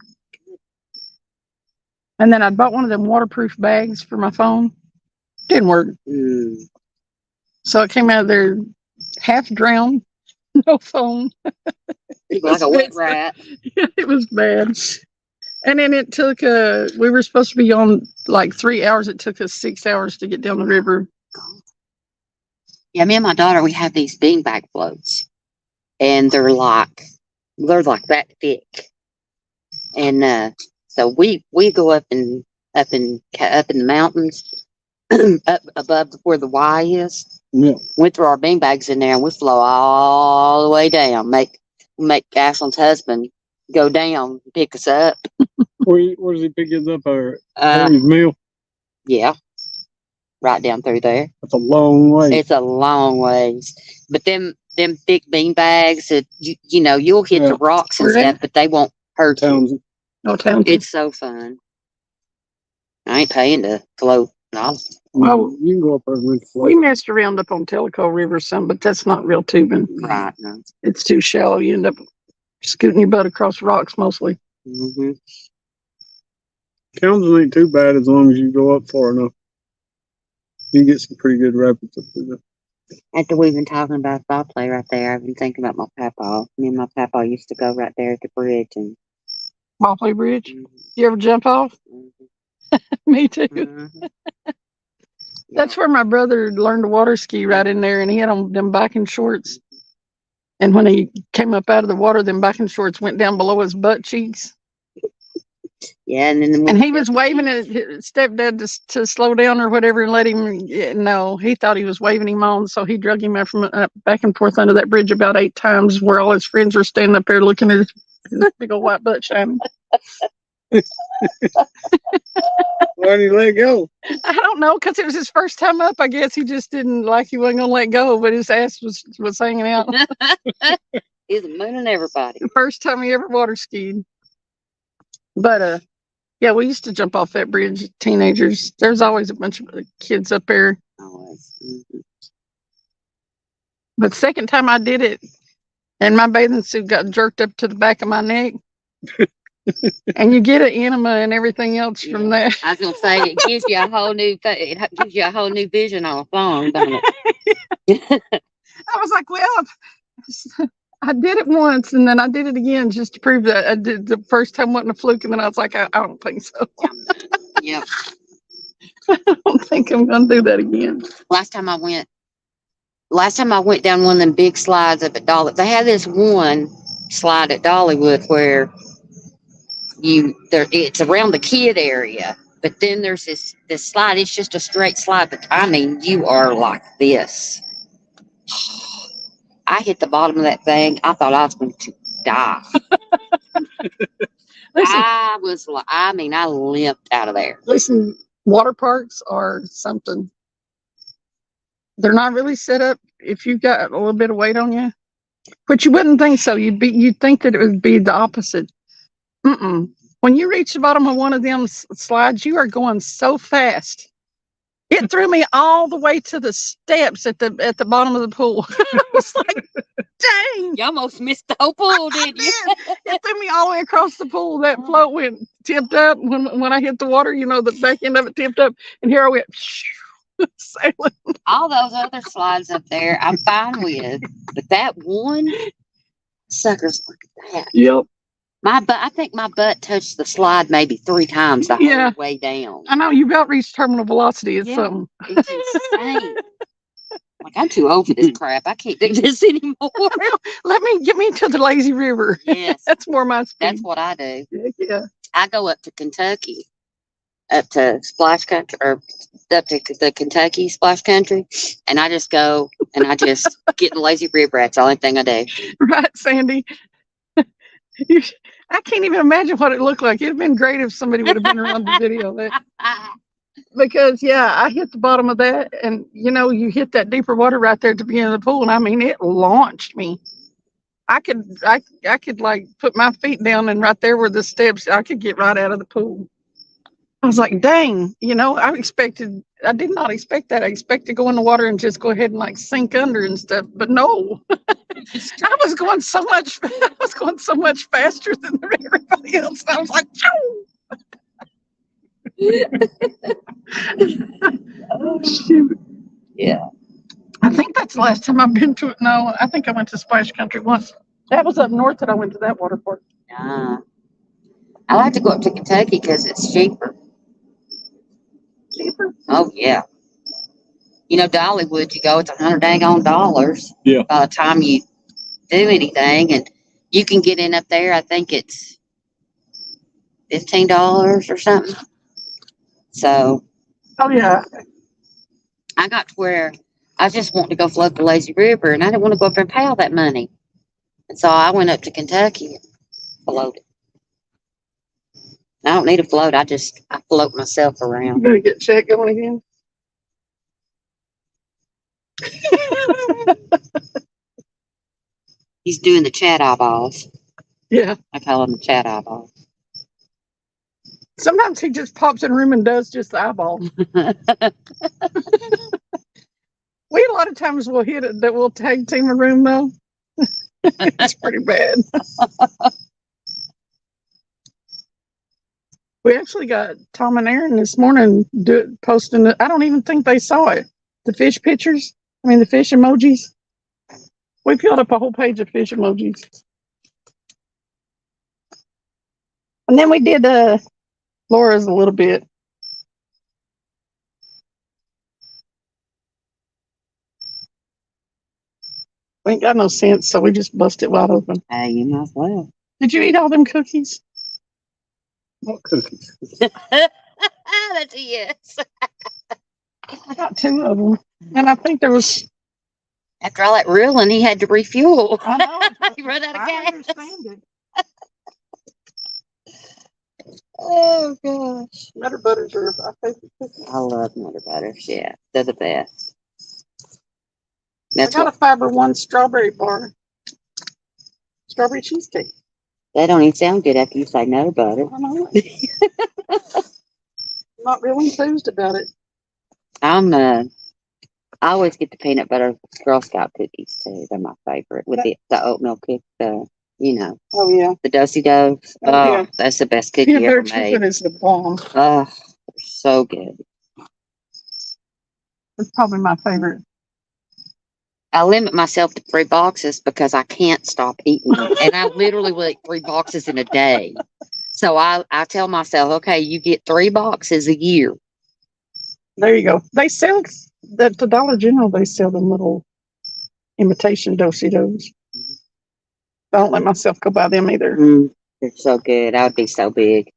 And then I bought one of them waterproof bags for my phone. Didn't work. Mm. So I came out of there half drowned, no phone. Like a wet rat. It was bad. And then it took, we were supposed to be on like 3 hours. It took us 6 hours to get down the river. Yeah, me and my daughter, we have these beanbag floats, and they're like that thick. And so we go up in the mountains, up above where the Y is. Yeah. Went through our beanbags in there, and we flow all the way down. Make Ashlyn's husband go down, pick us up. Where does he pick us up? His Uh, meal? yeah, right down through there. That's a long way. It's a long ways, but them thick bean bags that you'll hit Yeah. the rocks and Where stuff, but they won't hurt you. Townsend. No town. It's so fun. I ain't paying to float. No. Well, You can go up there and rent the We float. messed around up on Tellico River some, but that's not real tubing. Right. No. It's too shallow. You end up scooting your butt across rocks mostly. Mm-hmm. Townsend ain't too bad as long as you go up far enough. You can get some pretty good rapids up through there. After we've been talking about ball play right there, I've been thinking about my papa. Me and my papa used to go right there at the bridge and. Mopley Bridge. You ever jump off? Me too. Mhm. That's where my brother learned to water ski right in there, and he had on them biking shorts. And when he came up out of the water, them biking shorts went down below his butt cheeks. Yeah, and then And he was waving at his stepdad to slow down or whatever and let him. No, he thought he was waving him on, so he drug him back and forth under that bridge about 8 times, where all his friends were standing up there looking at his big old white butt shining. Why did he let go? I don't know, because it was his first time up. I guess he just didn't like he wasn't gonna let go, but his ass was hanging out. he's mooning everybody. The first time he ever water skied. But yeah, we used to jump off that bridge, teenagers. There's always a bunch of kids up there. Always. Mhm. But second time I did it, and my bathing suit got jerked up to the back of my neck. And you get an enema and everything else from that. I was gonna say it gives you a whole new it gives you a whole new vision on a phone, don't it? I was like, well, I did it once, and then I did it again just to prove that I did the first time wasn't a fluke. And then I was like, I don't think so. Yep. I don't think I'm gonna do that again. Last time I went down one of them big slides up at Dolly. They had this one slide at Dollywood where it's around the kid area, but then there's this slide. It's just a straight slide, but I mean, you are like this. I hit the bottom of that thing. I thought I was going to die. Listen, I was like, I mean, I limped out of there. listen, water parks are something. They're not really set up if you've got a little bit of weight on you, but you wouldn't think so. You'd think that it would be the opposite. Mm-mm. When you reach the bottom of one of them slides, you are going so fast. It threw me all the way to the steps at the bottom of the pool. I was like, dang. You almost missed the whole pool, didn't you? It threw me all the way across the pool. That float went tipped up when I hit the water. You know, the back end of it tipped up, and here I went sailing. All those other slides up there, I'm fine with, but that one sucker's like that. Yep. I think my butt touched the slide maybe 3 times the Yeah. whole way down. I know you about reached terminal velocity. It's Yeah. something. It's insane. Like, I'm too old for this crap. I can't do this anymore. Get me to the lazy river. Yes, That's more my speed. that's what I do. Yeah. I go up to Kentucky, up to Splash Country, or up to the Kentucky Splash Country, and I just go and I just get in the lazy river. That's the only thing I do. Right, Sandy. I can't even imagine what it looked like. It'd been great if somebody would have been around the video. Because I hit the bottom of that, and you hit that deeper water right there at the beginning of the pool, and I mean it launched me. I could like put my feet down, and right there were the steps. I could get right out of the pool. I was like, dang, I did not expect that. I expected to go in the water and just go ahead and like sink under and stuff, but no. I was going so much faster than everybody else. And I was like, oh, shoot. Yeah. I think that's the last time I've been to it. No, I think I went to Splash Country once. That was up north that I went to that water park. I like to go up to Kentucky because it's cheaper. Cheaper? Oh, yeah. Dollywood, you go, it's $100 Yeah. by the time you do anything, and you can get in up there. I think it's $15 or something. So Oh, yeah. I got to where I just wanted to go float the lazy river, and I didn't want to go up there and pay all that money. And so I went up to Kentucky and floated. I don't need a float. I float myself You around. better get check going again. He's doing the chat eyeballs. Yeah. I call him the chat eyeballs. Sometimes he just pops in a room and does just the eyeball. We a lot of times will hit it that we'll tag team a room though. It's pretty bad. We actually got Tom and Aaron this morning posting it. I don't even think they saw it. The fish pictures. The fish emojis. We filled up a whole page of fish emojis. And then we did Laura's a little bit. We ain't got no sense, so we just bust it wide open. Hey, you might as well. Did you eat all them cookies? What cookies? That's a yes. I got 2 of them. And I think there was... After all that reeling, he had to refuel. I know. He ran out of I gas. understand it. Oh, gosh. Nutter butters are my favorite cookies. I love Nutter Butters. Yeah, they're the best. I That's got what a Fiber One strawberry bar. Strawberry cheesecake. they don't even sound good after you say Nutter Butter. I know it. I'm not really enthused about it. I always get the peanut butter Girl Scout cookies too. They're my favorite with the oatmeal cookie. Oh, yeah. The Dosey Does. Oh, Oh, yeah. that's the best cookie Peanut ever butter made. chocolate is the bomb. Oh, they're so good. It's probably my favorite. I limit myself to 3 boxes because I can't stop eating them. And I literally will eat 3 boxes in a day. So I tell myself, okay, you get 3 boxes a year. There you go. They sell at the Dollar General. They sell them little imitation Dosey Dos. I don't let myself go buy them either. They're so good. I would be so big.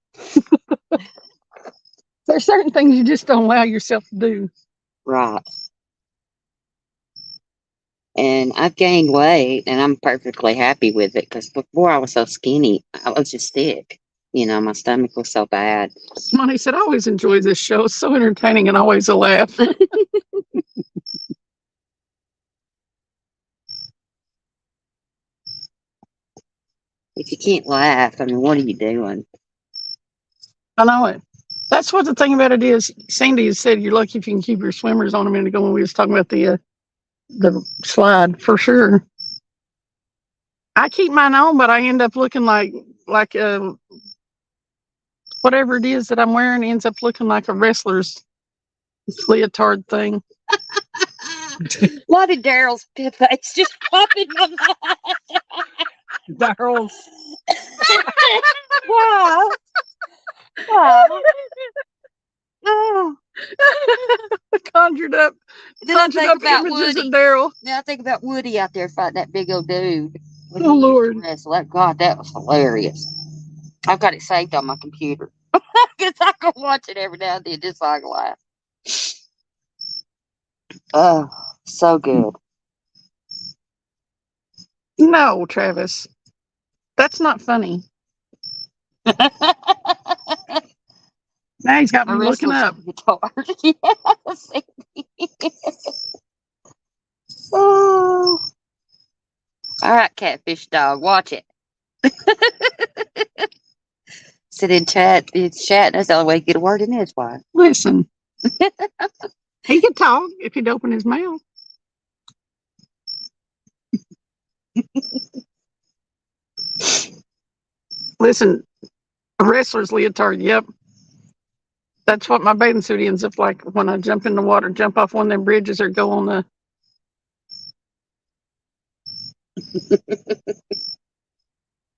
There's certain things you just don't allow yourself to do. Right. And I've gained weight and I'm perfectly happy with it because before I was so skinny, I was just thick. My stomach was so bad. Monty said, I always enjoy this show. It's so entertaining and always a laugh. If you can't laugh, I mean, what are you doing? I know it. That's what the thing about it is. Sandy has said you're lucky if you can keep your swimmers on a minute ago when we was talking about the slide for sure. I keep mine on, but I end up looking like whatever it is that I'm wearing ends up looking like a wrestler's leotard thing. Why did Daryl's face just pop in my mind? Daryl's. Wow. Wow. Oh. Conjured up Then I think about images Woody. of Daryl. Now I think about Woody out there fighting that big old dude. When Oh, he used to Lord. wrestle. God, that was hilarious. I've got it saved on my computer. Because I can watch it every now and then just so I can laugh. Oh, so good. No, Travis. That's not funny. Now he's got me looking up. Yes. Oh. All right, catfish dog, watch it. Sit in chat. It's chat. That's the only way you get a word in edgewise. Listen. He could talk if he'd open his mouth. Listen, a wrestler's leotard, yep. That's what my bathing suit ends up like when I jump in the water, jump off one of them bridges or go on the...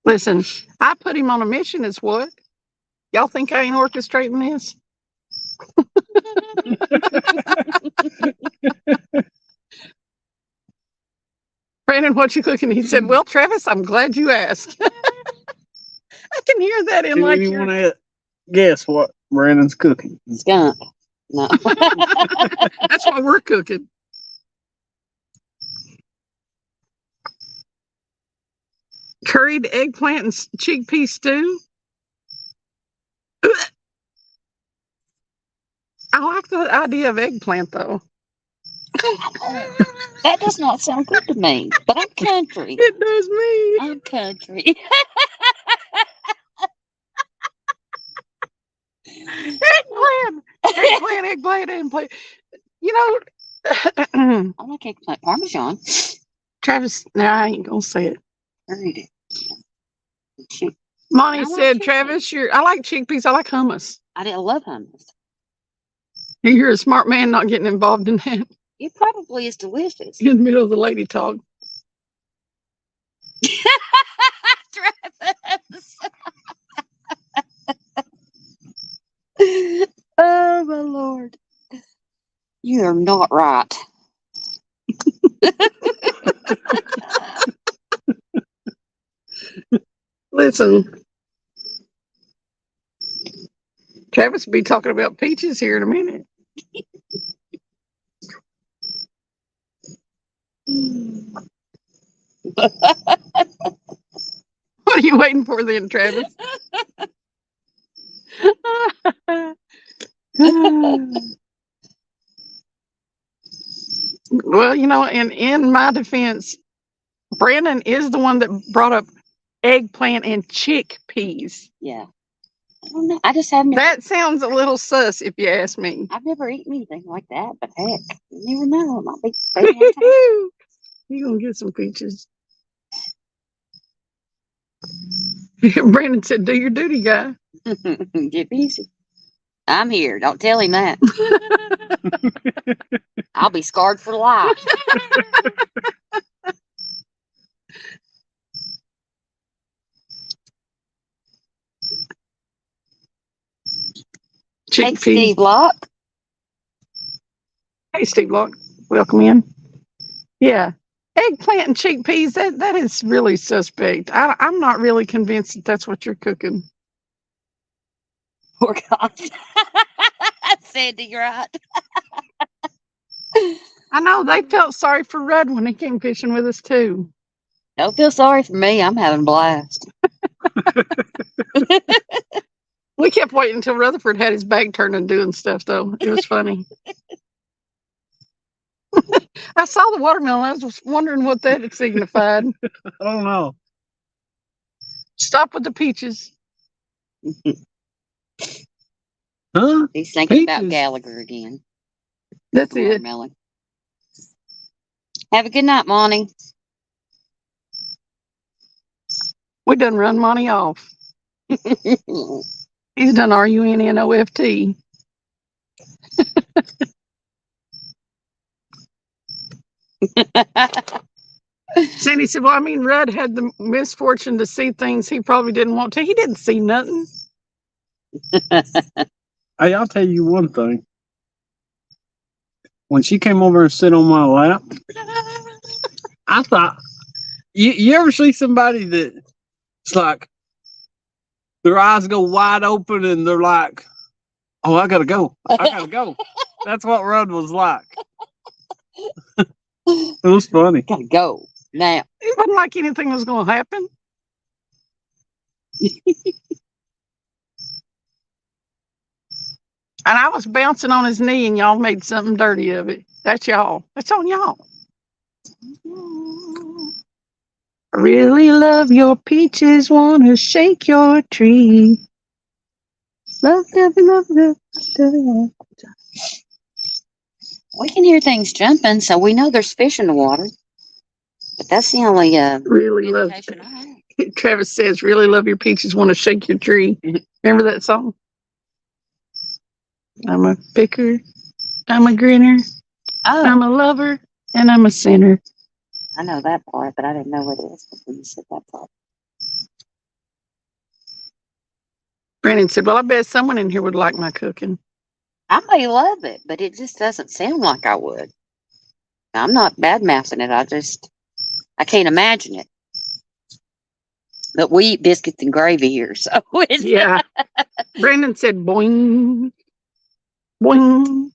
Listen, I put him on a mission is what? Y'all think I ain't orchestrating this? Brandon, what you cooking? He said, well, Travis, I'm glad you asked. I can hear that in Do like you your... want to guess what Brandon's cooking? Skunk. No. That's what we're cooking. Curried eggplant and chickpea stew. I like the idea of eggplant, though. That does not sound good to me, but I'm country. It does me. I'm country. Eggplant. You know, I like eggplant parmesan. Travis, I ain't gonna say it. Read it. Monty I like said, chickpeas. Travis, I like chickpeas. I like hummus. I didn't love hummus. You're a smart man not getting involved in that It probably is delicious. in the middle of the lady talk. Travis. Oh my Lord. You are not right. Listen, Travis will be talking about peaches here in a minute. What are you waiting for then, Travis? Well, in my defense, Brandon is the one that brought up eggplant and chickpeas. Yeah. I don't know. I just haven't. That sounds a little sus, if you ask me. I've never eaten anything like that, but heck, you never know. It might be fantastic. You're going to get some peaches. Brandon said, do your duty, guy. Get busy. I'm here. Don't tell him that. I'll be scarred for life. Hey, Steve Locke. Hey, Steve Locke. Welcome in. Yeah. eggplant and chickpeas, that is really suspect. I'm not really convinced that that's what you're cooking. Poor God. Sandy, you're right. I know they felt sorry for Rudd when he came fishing with us too. Don't feel sorry for me. I'm having a blast. We kept waiting until Rutherford had his back turned and doing stuff though. It was funny. I saw the watermelon. I was wondering what that signified. I don't know. Stop with the peaches. Huh? He's thinking about Peaches. Gallagher again. That's it. Watermelon. Have a good night, Monty. We done run Monty off. He's done RUNNOFT. Sandy said, well, I mean, Rudd had the misfortune to see things he probably didn't want to. He didn't see nothing. Hey, I'll tell you one thing. When she came over and sit on my lap, I thought, you ever see somebody that it's like their eyes go wide open and they're like, oh, I gotta go. I gotta go. That's what Rudd was like. It was funny. Gotta go now. It wasn't like anything was going to happen. And I was bouncing on his knee and y'all made something dirty of it. That's y'all. That's on y'all. I really love your peaches, wanna shake your tree. Love, love, love, love, love. We can hear things jumping, so we know there's fish in the water. But that's the only Really love. indication I have. Travis says, really love your peaches, wanna shake your tree. Remember that song? I'm a picker, I'm a grinner, I'm Oh, a lover, and I'm a sinner. I know that part, but I didn't know what it was before you said that part. Brandon said, well, I bet someone in here would like my cooking. I may love it, but it just doesn't sound like I would. I'm not bad mouthing it. I can't imagine it. But we eat biscuits and gravy here, so it's Yeah. Brandon said, boing, boing.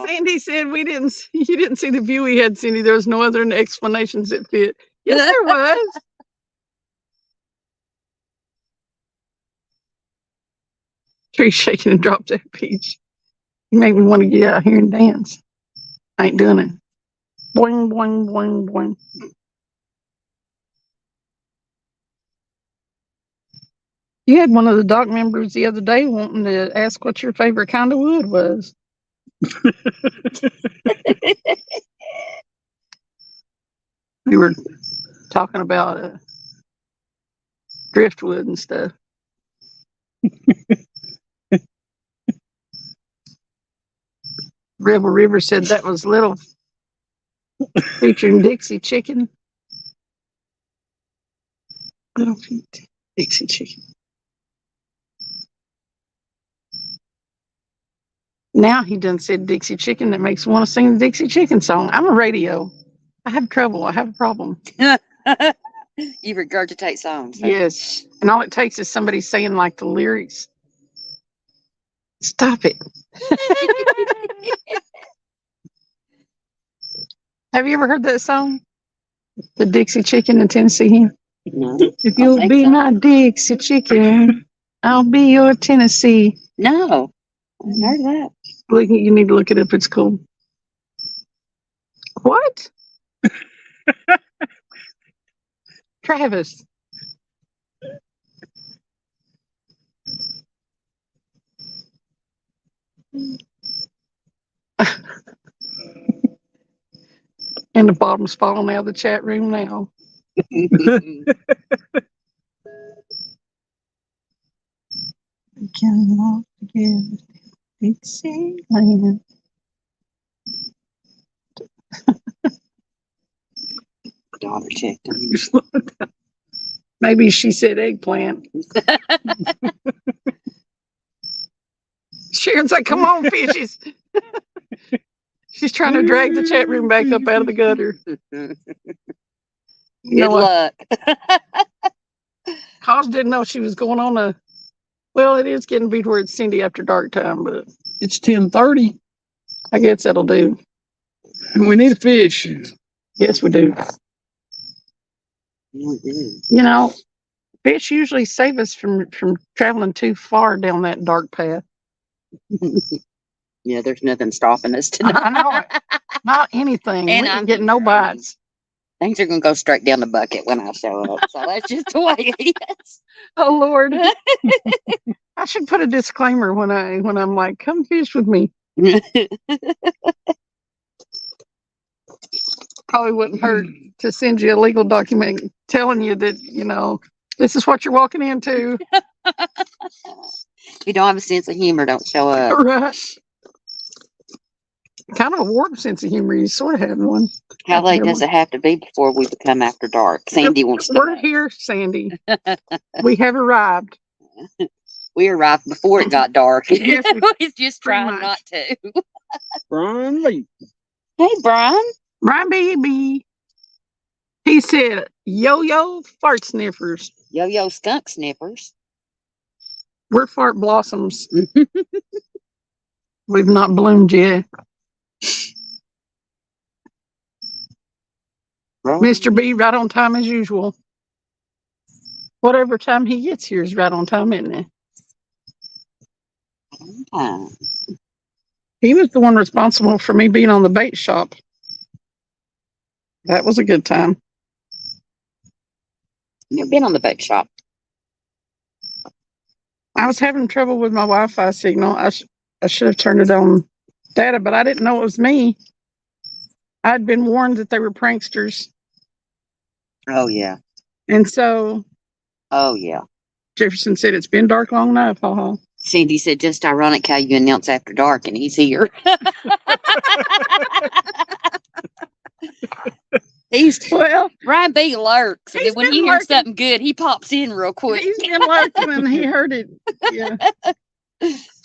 Sandy said, you didn't see the view we had, Cindy. There was no other explanations that fit. Yes, there was. Tree shaking and dropped that peach. You made me want to get out here and dance. I ain't doing it. Boing, boing, boing, boing. You had one of the doc members the other day wanting to ask what your favorite kind of wood was. We were talking about driftwood and stuff. Rebel River said that was Little featuring Dixie Chicken. Little feet, Dixie Chicken. Now he done said Dixie Chicken. That makes me want to sing the Dixie Chicken song. I'm a radio. I have trouble. I have a problem. You regurgitate songs. Huh? Yes. And all it takes is somebody saying like the lyrics. Stop it. Have you ever heard that song? The Dixie Chicken in Tennessee Hen? No. If you'll be so. my Dixie Chicken, I'll be your Tennessee. No. I haven't heard that. Look, you need to look it up. It's cool. What? Travis. And the bottom's falling out of the chat room now. We can walk together, Dixieland. Daughter checked. Maybe she said eggplant. Sharon's like, come on, fishes. She's trying to drag the chat room back up out of the gutter. Good You know what? luck. Cos didn't know she was going on a. Well, it is getting to be where it's Cindy after dark time, but It's 10:30. I guess that'll do. We need a fish. Yes, we do. You know, fish usually save us from traveling too far down that dark path. Yeah, there's nothing stopping us tonight. I know it. Not anything. And We I'm can get no bites. Things are gonna go straight down the bucket when I show up. So that's just the way it is. Oh Lord. I should put a disclaimer when I'm like, come fish with me. Probably wouldn't hurt to send you a legal document telling you that, this is what you're walking into. If you don't have a sense of humor, don't show up. Right. Kind of a warped sense of humor. You sort of have one. How late does it have to be before we become after dark? Sandy wants to We're know. here, Sandy. We have arrived. We arrived before it got dark. Yes, He's just pretty trying much. not to. Brian Lee. Hey, Brian. Right, baby. He said, yo fart sniffers. Yo-yo skunk sniffers. We're fart blossoms. We've not bloomed yet. Mr. B, right on time as usual. Whatever time he gets here is right on time, isn't it? He was the one responsible for me being on the bait shop. That was a good time. You've been on the bait shop. I was having trouble with my Wi-Fi signal. I should have turned it on data, but I didn't know it was me. I'd been warned that they were pranksters. Oh, yeah. And so Oh, yeah. Jefferson said, it's been dark long enough. Ha. Sandy said, just ironic how you announce after dark and he's here. Well, Ryan B lurks. And He's then when been he hears lurking. something good, he pops in real quick. he's been lurking and he heard it. Yeah.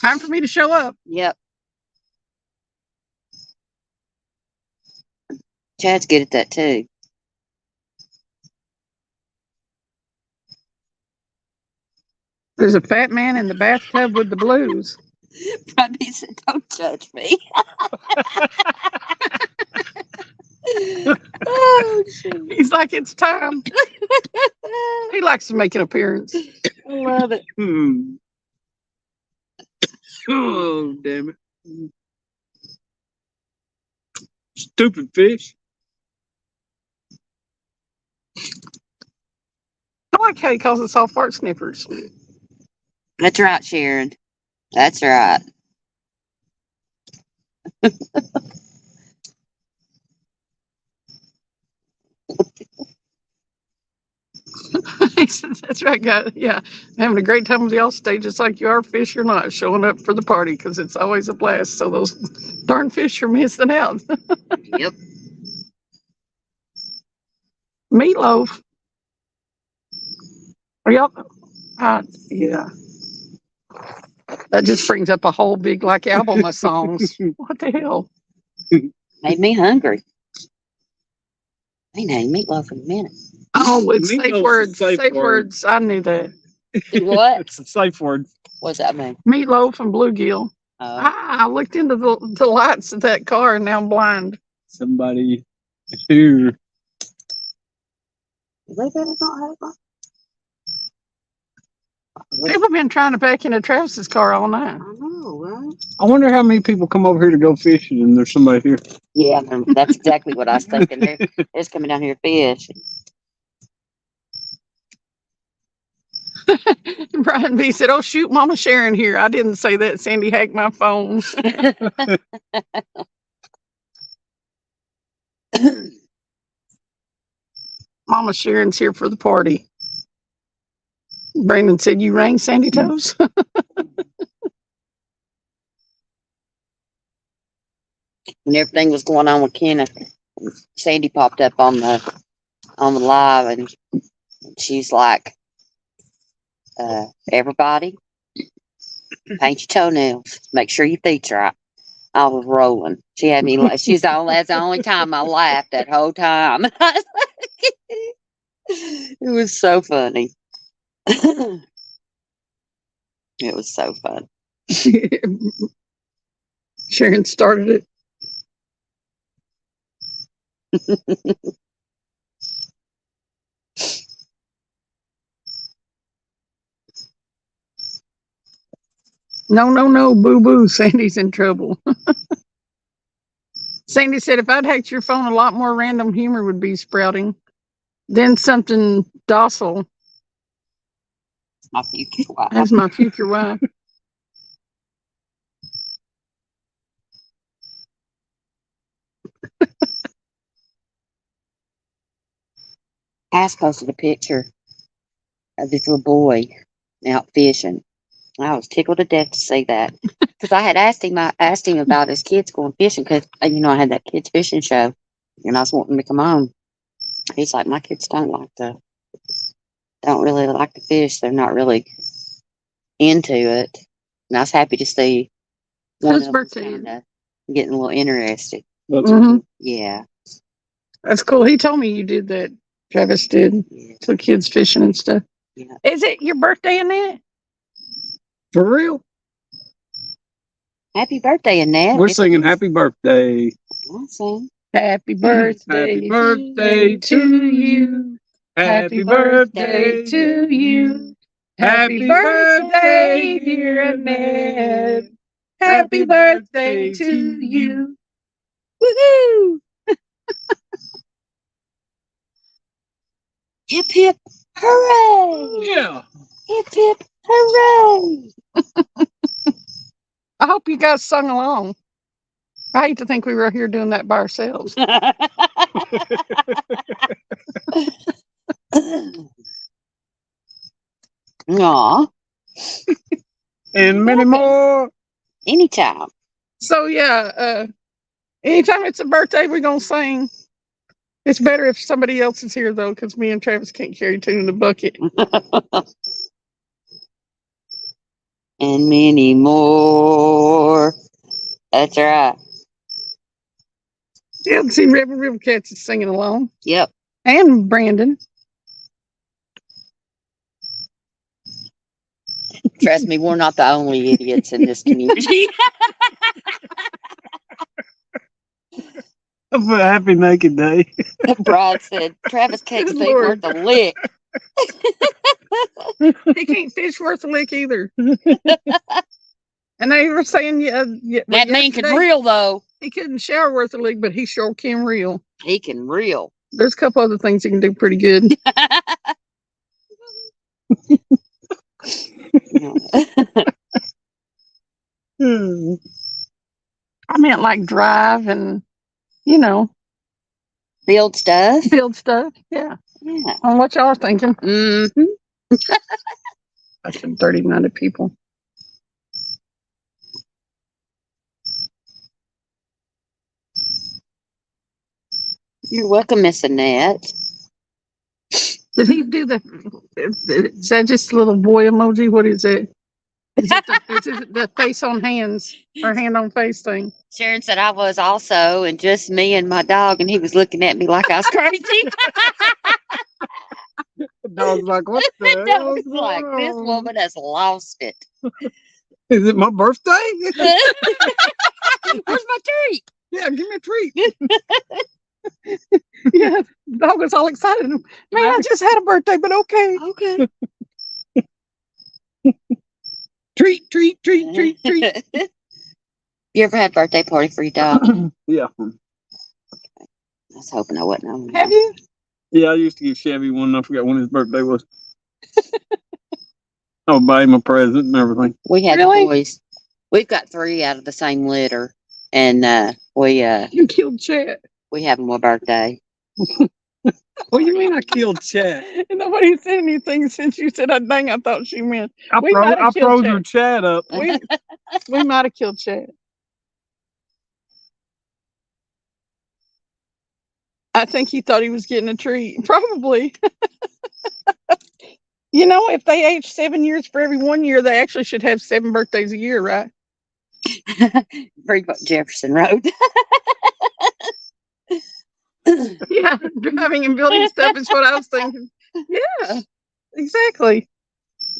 Time for me to show up. Yep. Chad's good at that too. There's a fat man in the bathtub with the blues. Ryan B said, don't judge me. Oh, shoot. He's like, it's time. He likes to make an appearance. I love it. Oh, damn it. Stupid fish. I like how he calls us all fart sniffers. That's right, Sharon. That's right. He said, that's right, guys. Yeah. Having a great time with y'all stage. It's like you are fish or not, showing up for the party because it's always a blast. So those darn fish are missing out. Yep. Meatloaf. Are y'all? Yeah. That just brings up a whole big like album of songs. What the hell? Made me hungry. Ain't had meatloaf in a minute. Oh, it's Meatloaf's safe a words. safe Safe word. words. I knew that. What? It's a safe word. What's that mean? Meatloaf and bluegill. I looked into the lights of that car and now I'm blind. Somebody who They better not have one. People been trying to back into Travis's car all night. I know, right? I wonder how many people come over here to go fishing and there's somebody here. Yeah, that's exactly what I was thinking. They're just coming down here to fish. Brian B said, "Oh shoot, Mama Sharon here." I didn't say that. Sandy hacked my phone. Mama Sharon's here for the party. Brandon said, "You rang Sandy Toes." When everything was going on with Kenna, Sandy popped up on the live, and she's like, "Everybody, paint your toenails. Make sure your feet's right." I was rolling. She had me. That's the only time I laughed that whole time. It was so funny. It was so fun. Sharon started it. No, boo boo. Sandy's in trouble. Sandy said, if I'd hacked your phone, a lot more random humor would be sprouting. Then something docile My future wife. as my future wife. Cass posted a picture of this little boy out fishing. I was tickled to death to see that because I had asked him about his kids going fishing because I had that kids fishing show and I was wanting to come on. He's like, my kids don't really like to fish. They're not really into it. And I was happy to see one Whose of them birthday is it? kinda getting a little interested. Mhm. Yeah, That's cool. He told me you did that. Travis did. yeah, Took kids fishing and stuff. yeah. Is it your birthday, Annette? For real. Happy birthday, Annette. We're singing happy birthday. Awesome. Happy birthday. Happy birthday to you. Happy birthday to you. Happy birthday, dear Annette. Happy birthday to you. Woohoo! Hip hip hooray! Yeah. Hip hip hooray! I hope you guys sung along. I hate to think we were here doing that by ourselves. Aw, And many more. anytime. So yeah, anytime it's a birthday, we're gonna sing. It's better if somebody else is here though, because me and Travis can't carry two in the bucket. And many more. That's right. Yeah, see, River Cats is singing along, Yep. and Brandon. Trust me, we're not the only idiots in this community. For a happy naked day. Brad said, Travis can't Good say Lord. worth a lick. He can't fish worth a lick either. And they were saying, That man can yesterday, reel, though. he couldn't shower worth a lick, but he sure can reel. He can reel. There's a couple other things he can do pretty good. Hmm. I meant like drive and, Build stuff. build stuff. Yeah. Yeah. On what y'all are thinking. Mm-hmm. That's some 30-minded people. You're welcome, Miss Annette. Did he do is that just a little boy emoji? What is it? Is it the face on hands or hand on face thing? Sharon said I was also, and just me and my dog, and he was looking at me like I was crazy. The dog's like, what the The hell dog is was like, going this on? woman has lost it. Is it my birthday? Where's my treat? Yeah, give me a treat. Yeah, the dog was all excited. Man, I just had a birthday, but okay. Okay. Treat. You ever had a birthday party for your dog? Yeah. I was hoping I wasn't on Have that. you? Yeah, I used to give Chevy one. I forgot when his birthday was. I would buy him a present and everything. We had Really? boys. We've got 3 out of the same litter, and You killed Chet. we have them a birthday. What do you mean I killed Chad? And nobody said anything since you said, dang, I thought she meant. I We might have killed froze your Chad up. We might have killed Chad. I think he thought he was getting a treat. Probably. If they age 7 years for every 1 year, they actually should have 7 birthdays a year, right? Freeport Jefferson Road. Yeah, driving and building stuff is what I was thinking. Yeah, exactly.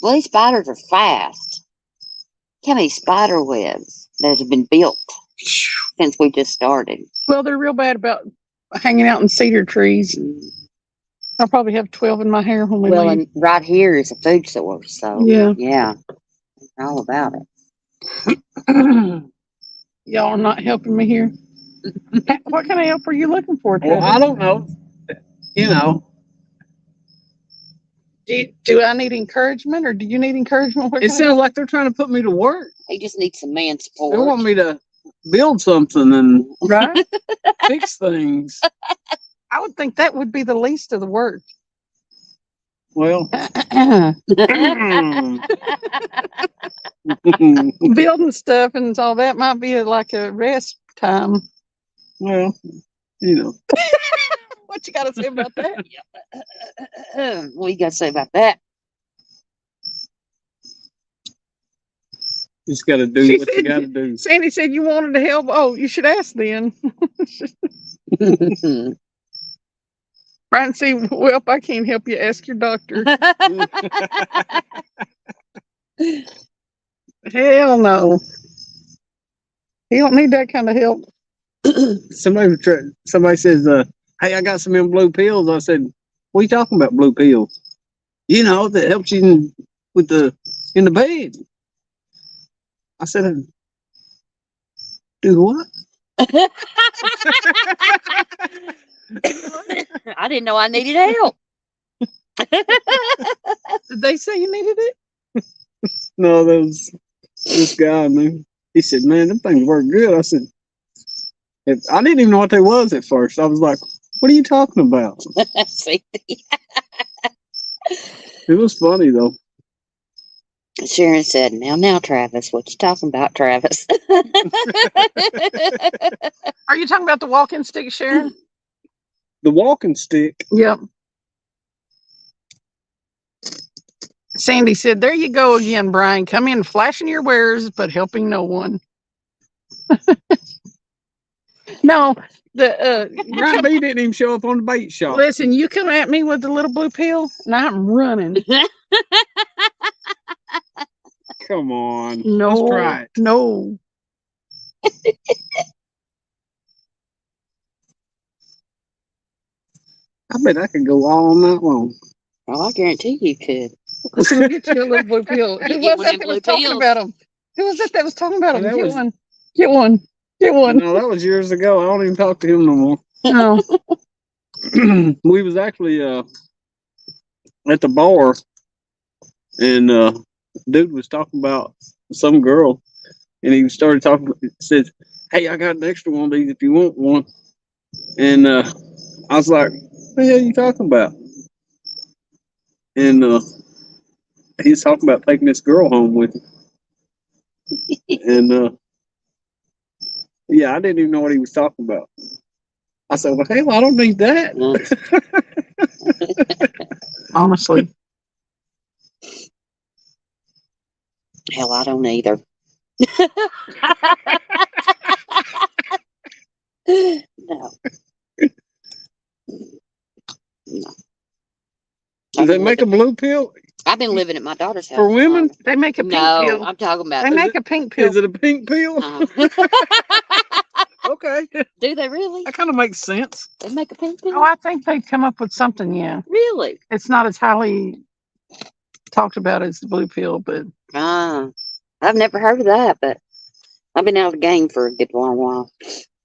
Well, these spiders are fast. How many spider webs that have been built since we just started? Well, they're real bad about hanging out in cedar trees. I'll probably have 12 in my hair when we Well, leave. and right here is a food source, so Yeah. all about it. Y'all are not helping me here. What kind of help are you looking for, Well, Travis? I don't know. You know, Do I need encouragement or do you need encouragement? What it kind of sounds like they're trying to put me to work. He just needs some man They support. want me to build something and right? fix things. I would think that would be the least of the work. Well, Building stuff and all that might be like a rest time. well, you know, What you got to say about that? What you got to say about that? just got to do She what you said- got to do. Sandy said you wanted to help. Oh, you should ask then. Brian, see, well, if I can't help you, ask your doctor. Hell no. He don't need that kind of help. Somebody says, "Hey, I got some in blue pills." I said, "What are you talking about, blue pills?" You know, that helps you in the bed. I said, "Do what?" I didn't know I needed help. Did they say you needed it? No, there was this guy I knew. He said, "Man, them things work good." I said, "I didn't even know what they was at first." I was like, "What are you talking about?" See, It was funny though. Sharon said, now, Travis, what you talking about, Travis? Are you talking about the walking stick, Sharon? The walking stick. Yep. Sandy said, "There you go again, Brian. Come in flashing your wares, but helping no one." No, Brian B didn't even show up on the bait shop. listen, you come at me with the little blue pill, and I'm running. Come on. No, Let's try it. no. I bet I could go all night long. Well, I guarantee you could. Listen, we'll get you a little blue pill. Who get was one of that them that blue was talking pills. about them? Who was that was talking about Oh, them? that Get was- one. Get one. Get one. No, that was years ago. I don't even talk to him no more. No. We was actually at the bar, and dude was talking about some girl, and he started talking. Said, "Hey, I got an extra one of these if you want one." And I was like, "What the hell are you talking about?" And he was talking about taking this girl home with him. And yeah, I didn't even know what he was talking about. I said, "Well, hell, I don't need that." Honestly. Hell, I don't either. No. Do they make a blue pill I've been living at my daughter's house for women? They make a pink No, pill. I'm talking about. They make a pink pill. Is it a pink pill? Okay, Do they really? that kind of makes sense. They make a pink pill? Oh, I think they've come up with something, yeah. Really? It's not as highly talked about as the blue pill, but I've never heard of that, but I've been out of the game for a good long while.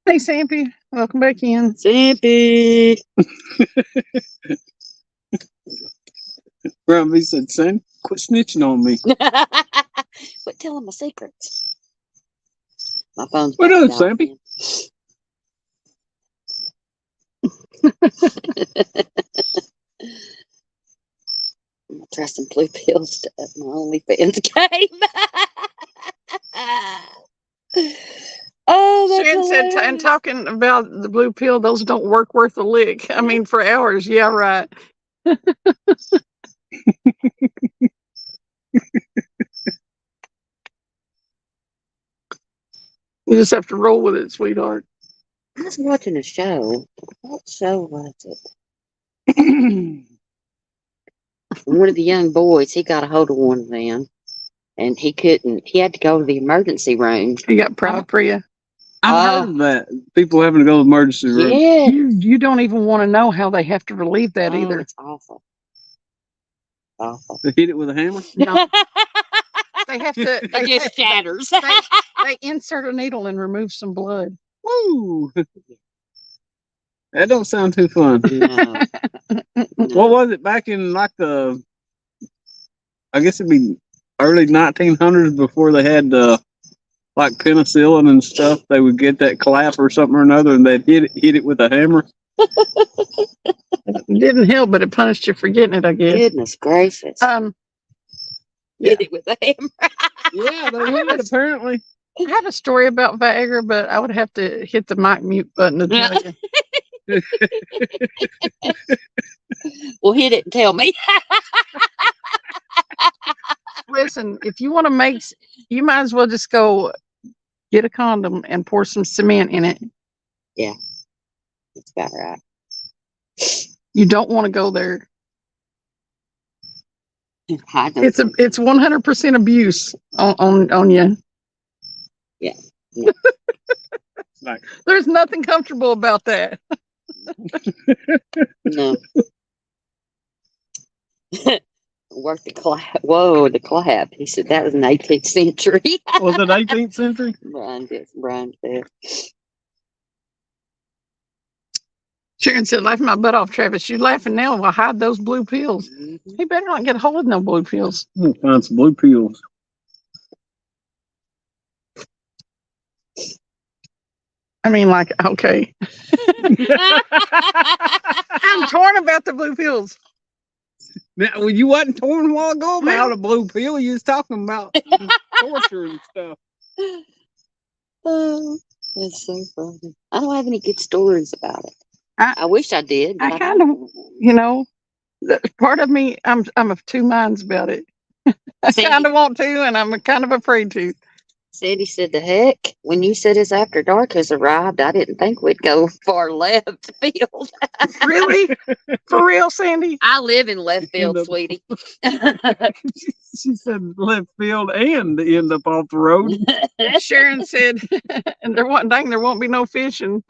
hey, Sampy, welcome back in. Simpy. Brian B said, "Son, quit snitching on me." Quit telling my secrets. My phone's What back up, out Sampy? I'm gonna try some blue pills to up my OnlyFans game. Oh, that's Sharon said, and hilarious. talking about the blue pill, those don't work worth a lick. I mean, for hours. Yeah, right. You just have to roll with it, sweetheart. I was watching a show. What show was it? One of the young boys, he got a hold of one of them, and he couldn't. He had to go to the emergency room. You got pride for you. I've heard of that. People having to go to the emergency room. Yeah. You don't even want to know how they have to relieve that Oh, either. it's awful. Awful. They hit it with a hammer? No. They have to. It just shatters. They insert a needle and remove some blood. Woo! That don't sound too fun. No. What was it back in like the, I guess it'd be early 1900s before they had like penicillin and stuff? They would get that clap or something or another, and they'd hit it with a hammer. It didn't help, but it punished you for getting it, I guess. Goodness gracious. Hit it with a hammer. Yeah, they would apparently. I have a story about Viagra, but I would have to hit the mic mute button to tell you. Well, hit it and tell me. Listen, if you want to make, you might as well just go get a condom and pour some cement in it. It's about right. You don't want to go there. I know It's 100% abuse on you. Yeah. Like, There's nothing comfortable about that. No. Work the clap. Whoa, the clap. He said that was in the 18th century. was it 18th century? Brian said. Sharon said, laughing my butt off, Travis. You laughing now? Well, hide those blue pills. Mm-hmm. He better not get a hold of no blue pills. I'm gonna find some blue pills. I mean, like, okay. I'm torn about the blue pills. Now, well, you wasn't torn a while ago about a blue pill. You was talking about torture and stuff. Oh, that's so funny. I don't have any good stories about it. I- I wish I did. But I kind of, you know, part of me, I'm of two minds about it. I See? kind of want to, and I'm kind of afraid to. Sandy said, the heck, when you said his after dark has arrived, I didn't think we'd go far left field. Really? For real, Sandy? I live in left field, End up- sweetie. She said left field and end up off the road. Sharon said, and there won't be no fishing.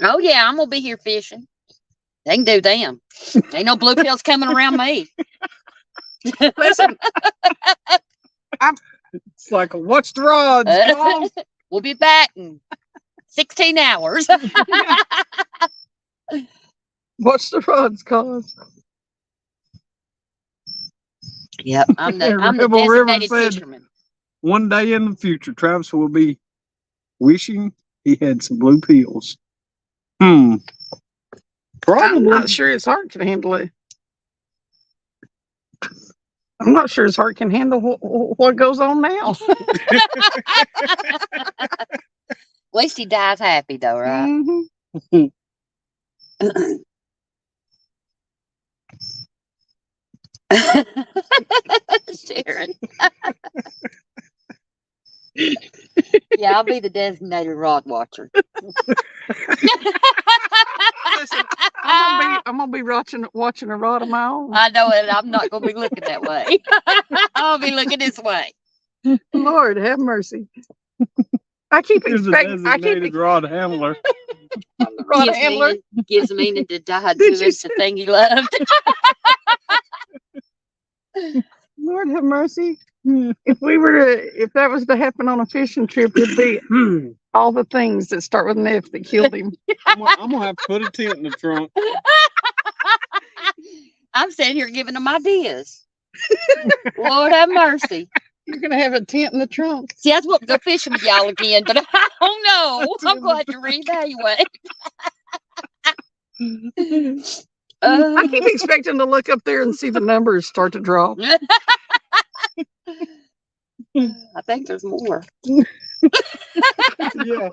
Oh, yeah, I'm going to be here fishing. They can do them. Ain't no blue pills coming around me. Listen, It's like, watch the rods. Come on. We'll be back in 16 hours. what's the rods cause? Yep, I'm the Rebel River designated said- fisherman. One day in the future, Travis will be wishing he had some blue pills. I'm Probably. not sure his heart can handle it. I'm not sure his heart can handle what goes on now. At least he dies happy, though, right? Mhm. Sharon. Yeah, I'll be the designated rod watcher. Listen, I'm gonna be watching a rod of my own. I know it. I'm not going to be looking that way. I'll be looking this way. Lord have mercy. I keep Here's a expecting. I keep designated rod handler. the rod handler. Gives meaning to die to Did you it's the thing he loved. Lord have mercy. If that was to happen on a fishing trip, it'd be all the things that start with an F that killed him. I'm gonna have to put a tent in the trunk. I'm sitting here giving them ideas. Lord have mercy. You're gonna have a tent in the trunk. See, that's what go fishing with y'all again, but I don't know. I'm going to have to reevaluate. I keep expecting to look up there and see the numbers start to drop. I think there's more. Yeah.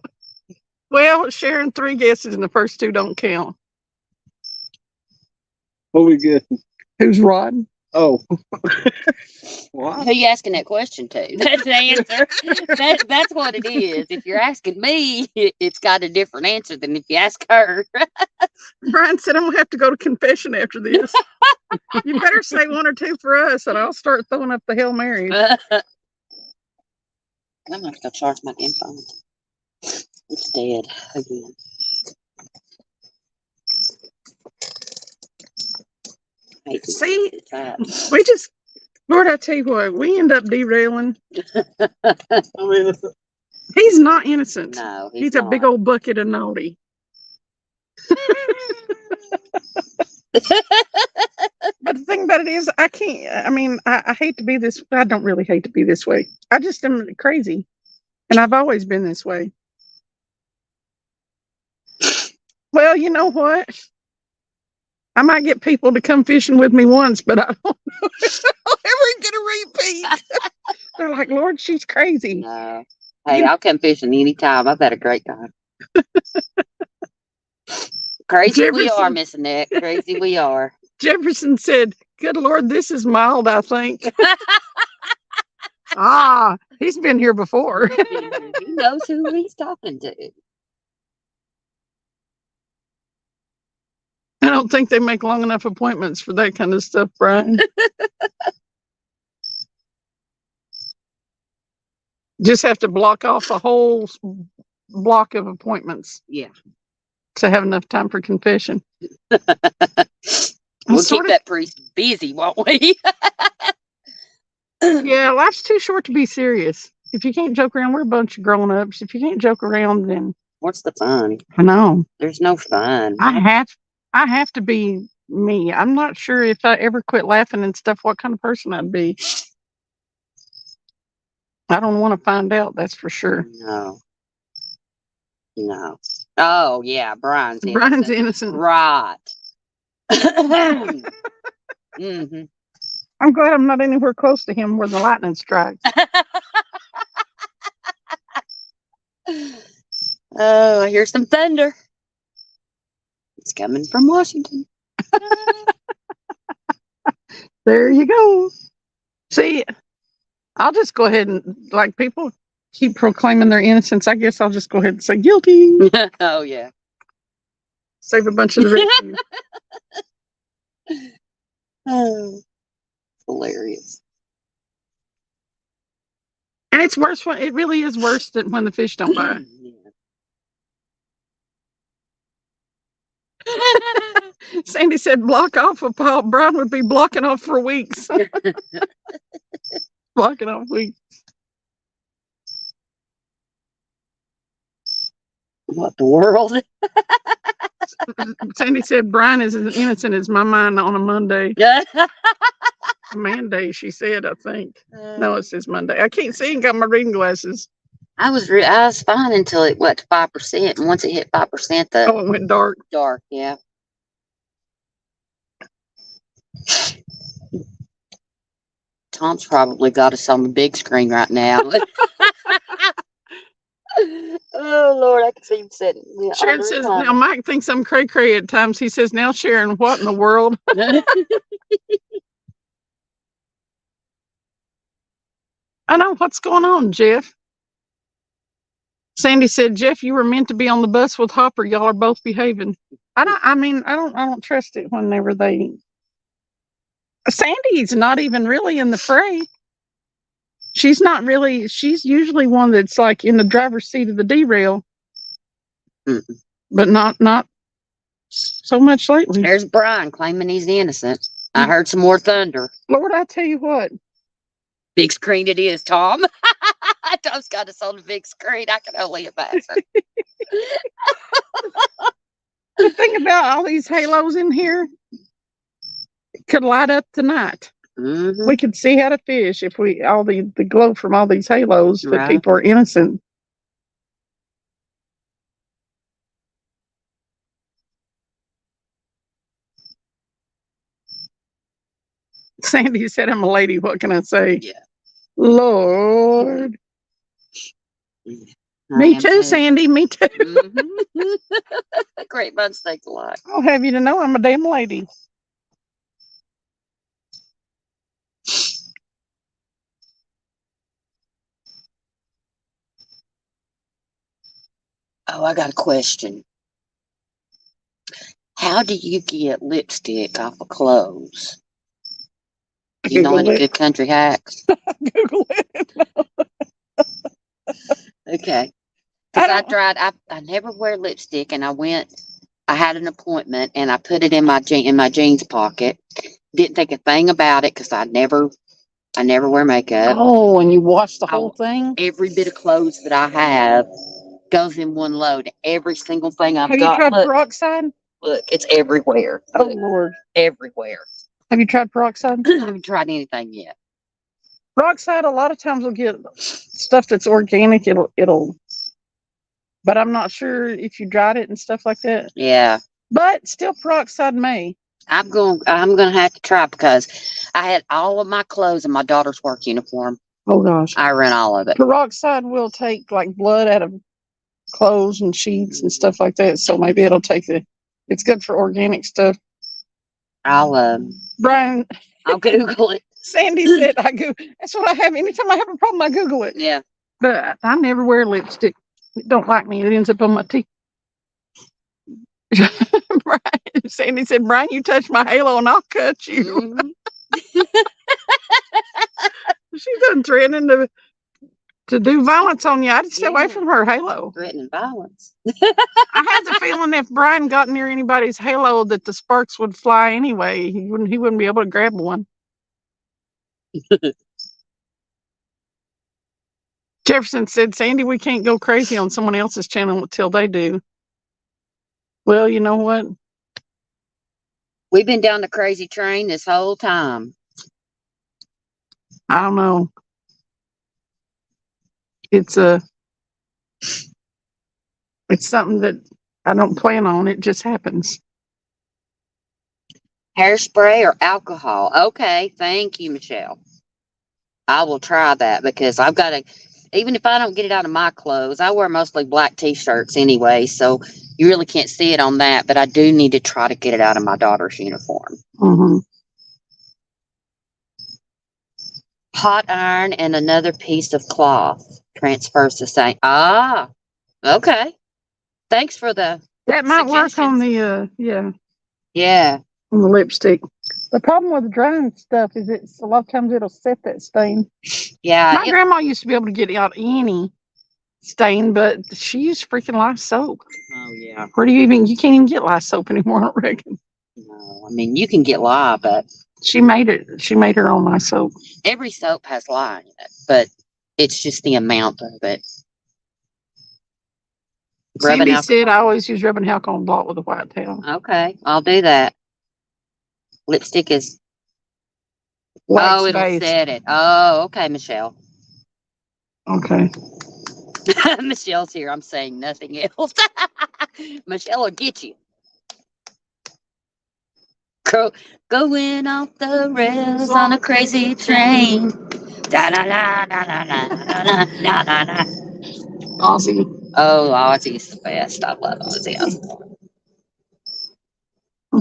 Well, Sharon, 3 guesses and the first 2 don't count. What we get? Who's Rod? Oh. What? Who you asking that question to? That's the answer. That's what it is. If you're asking me, it's got a different answer than if you ask her. Brian said I'm gonna have to go to confession after this. You better say one or two for us, and I'll start throwing up the Hail Marys. I'm gonna have to go charge my damn phone. It's dead again. I hate to See, do that. we just, Lord, I tell you what, we end up derailing. I mean, it's, He's not innocent. No, He's a big old bucket of naughty. But the thing about it is, I can't. I mean, I hate to be this. I don't really hate to be this way. I just am crazy, and I've always been this way. Well, you know what? I might get people to come fishing with me once, but I don't know if I'll ever get a repeat. They're like, Lord, she's crazy. No. Hey, I'll come fishing anytime. I've had a great time. Crazy we are, Jefferson. Miss Annette. Crazy we are. Jefferson said, "Good Lord, this is mild, I think." Ah, he's been here before. He knows who he's talking to. I don't think they make long enough appointments for that kind of stuff, Brian. Just have to block off a whole block of appointments Yeah. to have enough time for confession. We'll Sort keep of- that priest busy, won't we? Yeah, life's too short to be serious. If you can't joke around, we're a bunch of grown-ups. If you can't joke around, then What's the fun? I know. There's no fun. I have to be me. I'm not sure if I ever quit laughing and stuff, what kind of person I'd be. I don't want to find out, that's for sure. No. No. Oh, yeah. Brian's innocent. Brian's innocent. Right. Mm-hmm. I'm glad I'm not anywhere close to him where the lightning strikes. Oh, I hear some thunder. It's coming from Washington. There you go. See, I'll just go ahead and, like, people keep proclaiming their innocence. I guess I'll just go ahead and say guilty. Oh, yeah. Save a bunch of the victims. Oh, hilarious. And it's worse when it really is worse than when the fish don't bite. Sandy said, block off a pile. Brian would be blocking off for weeks. Blocking off weeks. What the world? Sandy said, Brian is as innocent as my mind on a Monday. Monday, she said, I think. No, it says Monday. I can't see and got my reading glasses. I was fine until it went to 5%. And once it hit 5%, Oh, it went dark. dark, yeah. Tom's probably got us on the big screen right now. Oh, Lord, I can see him sitting. Sharon says, now Mike thinks I'm cray-cray at times. He says, now Sharon, what in the world? I know, what's going on, Jeff? Sandy said, Jeff, you were meant to be on the bus with Hopper. Y'all are both behaving. I don't trust it whenever they. Sandy's not even really in the fray. She's not really, she's usually one that's like in the driver's seat of the derail. Mm-mm. But not so much lately. There's Brian claiming he's innocent. I heard some more thunder. Lord, I tell you what. Big screen it is, Tom. Tom's got us on the big screen. I can only imagine. The thing about all these halos in here, it could light up tonight. Mm-hmm. We could see how to fish if we all the glow from all these halos that Right. people are innocent. Sandy said, I'm a lady. What can I say? Yeah. Lord. I Me am too, Sandy. Me too. Mhm. Great minds think alike. I'll have you to know I'm a damn lady. Oh, I got a question. How do you get lipstick off of clothes? You know Google any it. good country hacks? Google it. Okay. I Because I don't. tried, I never wear lipstick, and I had an appointment, and I put it in my jeans pocket. Didn't think a thing about it because I never wear makeup. Oh, and you wash the I- whole thing? Every bit of clothes that I have goes in one load. Every single thing I've Have you got. tried Look, peroxide? look, it's everywhere. Oh, Look, Lord. everywhere. Have you tried peroxide? I haven't tried anything yet. Peroxide, a lot of times will get stuff that's organic. But I'm not sure if you dried it and stuff like that. Yeah. But still, peroxide may. I'm gonna have to try because I had all of my clothes in my daughter's work uniform. Oh, gosh. I ran all of it. Peroxide will take like blood out of clothes and sheets and stuff like that. So maybe it'll take it's good for organic stuff. Brian, I'll Google it. Sandy said that's what I have. Anytime I have a problem, I Google it. Yeah. But I never wear lipstick. It don't like me. It ends up on my teeth. Brian, Sandy said, Brian, you touch my halo and I'll cut you. Mhm. She's done threatening to do violence on you. I'd stay away Yeah. from her halo. Threatening violence. I had the feeling if Brian got near anybody's halo that the sparks would fly anyway. He wouldn't be able to grab one. Jefferson said, Sandy, we can't go crazy on someone else's channel until they do. Well, you know what? We've been down the crazy train this whole time. I don't know. It's something that I don't plan on. It just happens. Hairspray or alcohol? Okay, thank you, Michelle. I will try that because I've got to. Even if I don't get it out of my clothes, I wear mostly black t-shirts anyway, so you really can't see it on that. But I do need to try to get it out of my daughter's uniform. Mm-hmm. Hot iron and another piece of cloth transfers the same. Ah, okay. Thanks for the That might work on suggestions. yeah, Yeah. on the lipstick. The problem with drying stuff is a lot of times it'll set that stain. Yeah. My grandma used to be able to get out any stain, but she used freaking Lye soap. Oh yeah. Where do you can't even get Lye soap anymore, I don't reckon. No, I mean you can get lye, but She made her own Lye soap. every soap has lye in it, but it's just the amount of it. Rubbing Sandy said I alcohol. always use rubbing alcohol and blot with a white towel. Okay, I'll do that. Lipstick is. Wax It'll based. set it. Oh, okay, Michelle. Okay. Michelle's here. I'm saying nothing else. Michelle will get you. Going off the rails on a crazy train. Da da da da da da da da da da. Ozzy. Oh, Ozzy's the best. I love Ozzy Osbourne.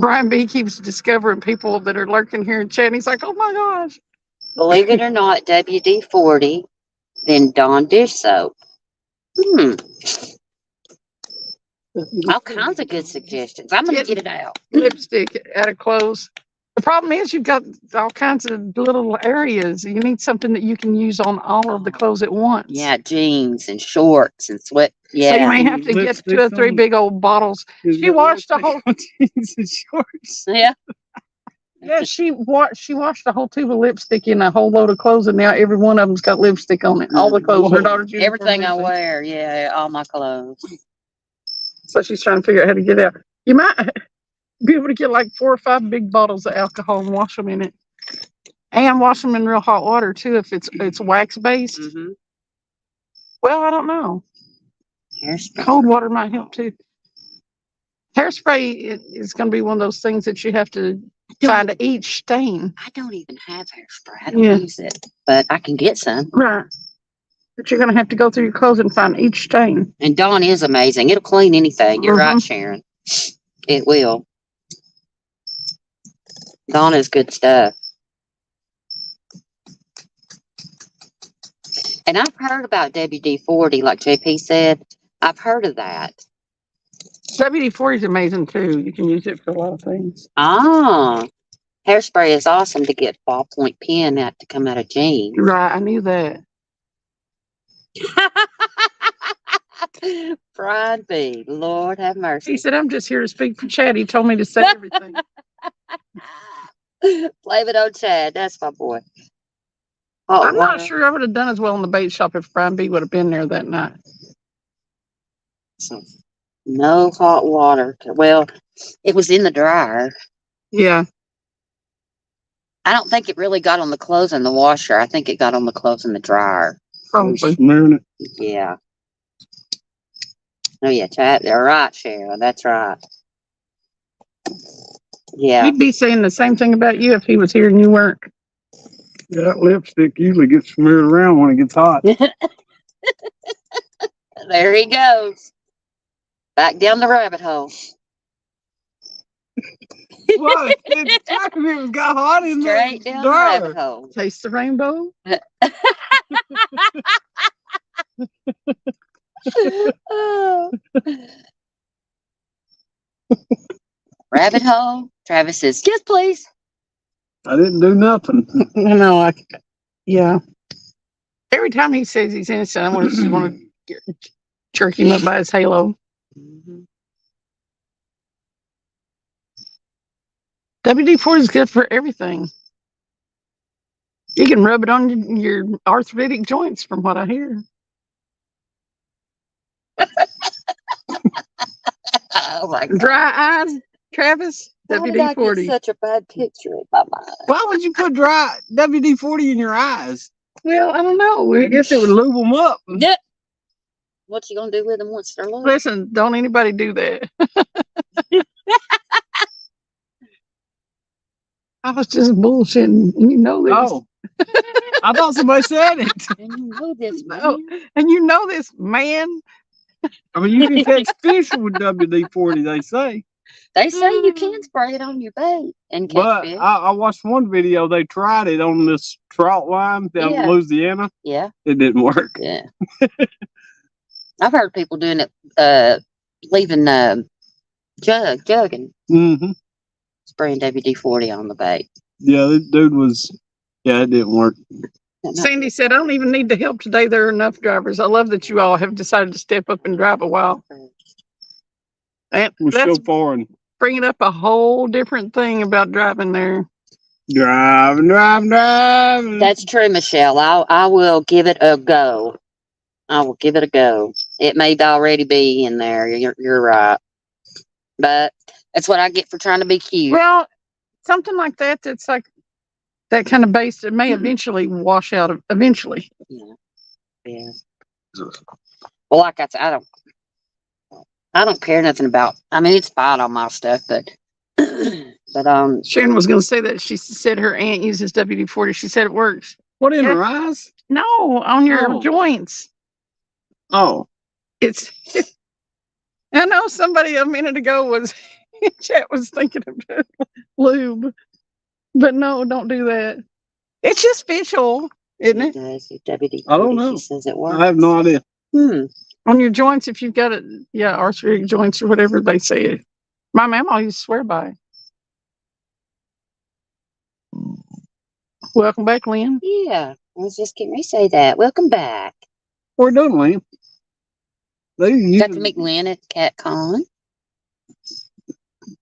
Brian B keeps discovering people that are lurking here in chat. And he's like, oh my gosh. Believe it or not, WD-40, then Dawn dish soap. All kinds of good suggestions. I'm going to get it out. Lipstick out of clothes. The problem is you've got all kinds of little areas. You need something that you can use on all of the clothes at once. Yeah, jeans and shorts and sweat. Yeah. So you may have to get 2 or 3 big old bottles. She washed the whole jeans and shorts. Yeah. Yeah, she washed a whole tube of lipstick in a whole load of clothes, and now every one of them's got lipstick on it. All the clothes her daughter's using. Everything I wear, yeah, all my clothes. So she's trying to figure out how to get out. You might be able to get like 4 or 5 big bottles of alcohol and wash them in it, and wash them in real hot water too if it's wax based. Mm-hmm. Well, I don't know. Hairspray. Cold water might help too. Hairspray is going to be one of those things that you have to find each stain. I don't even have hairspray. I don't use it, but I can get some. Right. But you're going to have to go through your clothes and find each stain. And Dawn is amazing. It'll clean anything. You're right, Sharon. It will. Dawn is good stuff. And I've heard about WD-40, like JP said. I've heard of that. WD-40 is amazing too. You can use it for a lot of things. Ah, hairspray is awesome to get ballpoint pen out to come out of jeans. Right, I knew that. Brian B. Lord have He mercy. said, I'm just here to speak for Chad. He told me to say everything. Blame it on Chad. That's my boy. Oh, I'm not sure I would have done as well in the bait shop if Brian B would have been there that night. So, no hot water. Well, it was in the dryer. Yeah. I don't think it really got on the clothes in the washer. I think it got on the clothes in the dryer. Probably. Smearing it. Yeah. Oh, yeah, Chad. They're right, Cheryl. That's right. Yeah. He'd be saying the same thing about you if he was here and you weren't. Yeah, that lipstick usually gets smeared around when it gets hot. There he goes. Back down the rabbit hole. What? It got hot in Straight the down the rabbit hole. Taste the rainbow. Oh. Rabbit hole. Travis says, yes, please. I didn't do nothing. No, yeah. Every time he says he's innocent, I just want to jerk him up by his halo. WD-40 is good for everything. You can rub it on your arthritic joints, from what I hear. Oh my God. Dry eyes, Travis. How did I get WD-40. such a bad picture in my mind? Why would you put dry WD-40 in your eyes? Well, I don't know. I guess it would lube them up. Yeah. What you gonna do with them once they're loose? Listen, don't anybody do that. I was just bullshitting, and you know this. Oh, I thought somebody said it. And you know this, No, man. and you know this, man. I mean, you can catch fish with WD-40, they say. They say you can spray it on your bait and catch But fish. I watched one video. They tried it on this trout line down Yeah. in Louisiana. Yeah, It didn't work. yeah. I've heard people doing it, leaving jugging, Mm-hmm. spraying WD-40 on the bait. Yeah, this dude was. Yeah, it didn't work. Sandy said, I don't even need the help today. There are enough drivers. I love that you all have decided to step up and drive a while. And We're that's still foreign. bringing up a whole different thing about driving there. Driving. That's true, Michelle. I will give it a go. I will give it a go. It may already be in there. You're right. But that's what I get for trying to be cute. Well, something like that, that's like that kind of base, it may eventually wash out eventually. Yeah. Yeah. Well, like I said, I don't care nothing about. I mean, it's fine on my stuff, but Sharon was going to say that she said her aunt uses WD-40. She said it works. What in Yeah. her eyes? No, on your Oh. joints. Oh, It's. I know somebody a minute ago was in chat was thinking of lube, but no, don't do that. It's just fish oil, isn't it it? does. WD-40. I don't know. She says it works. I have no idea. On your joints, if you've got it, yeah, arthritic joints or whatever they say it. My mama used to swear by it. Welcome back, Lynn. Yeah, I was just getting ready to say that. Welcome back. We're done, Liam. Got to meet Lynn at CatCon.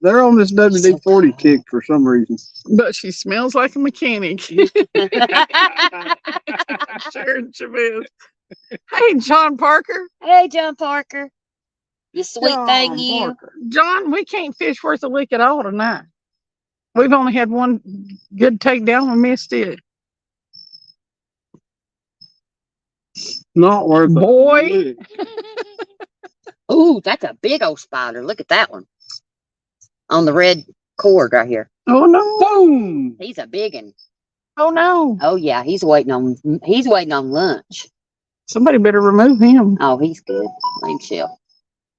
They're on this WD-40 kick for some reason. But she smells like a mechanic. Sharon Chavez. Hey, John Parker. Hey, John Parker. You sweet thing, you. Parker. John, we can't fish worth a lick at all tonight. We've only had one good takedown. We missed it. Not worth Boy. it. Ooh, that's a big old spider. Look at that one. On the red cord right here. Oh, no. Boom! He's a big one. Oh, no. Oh yeah, he's waiting on lunch. Somebody better remove him. Oh, he's good. Let him chill.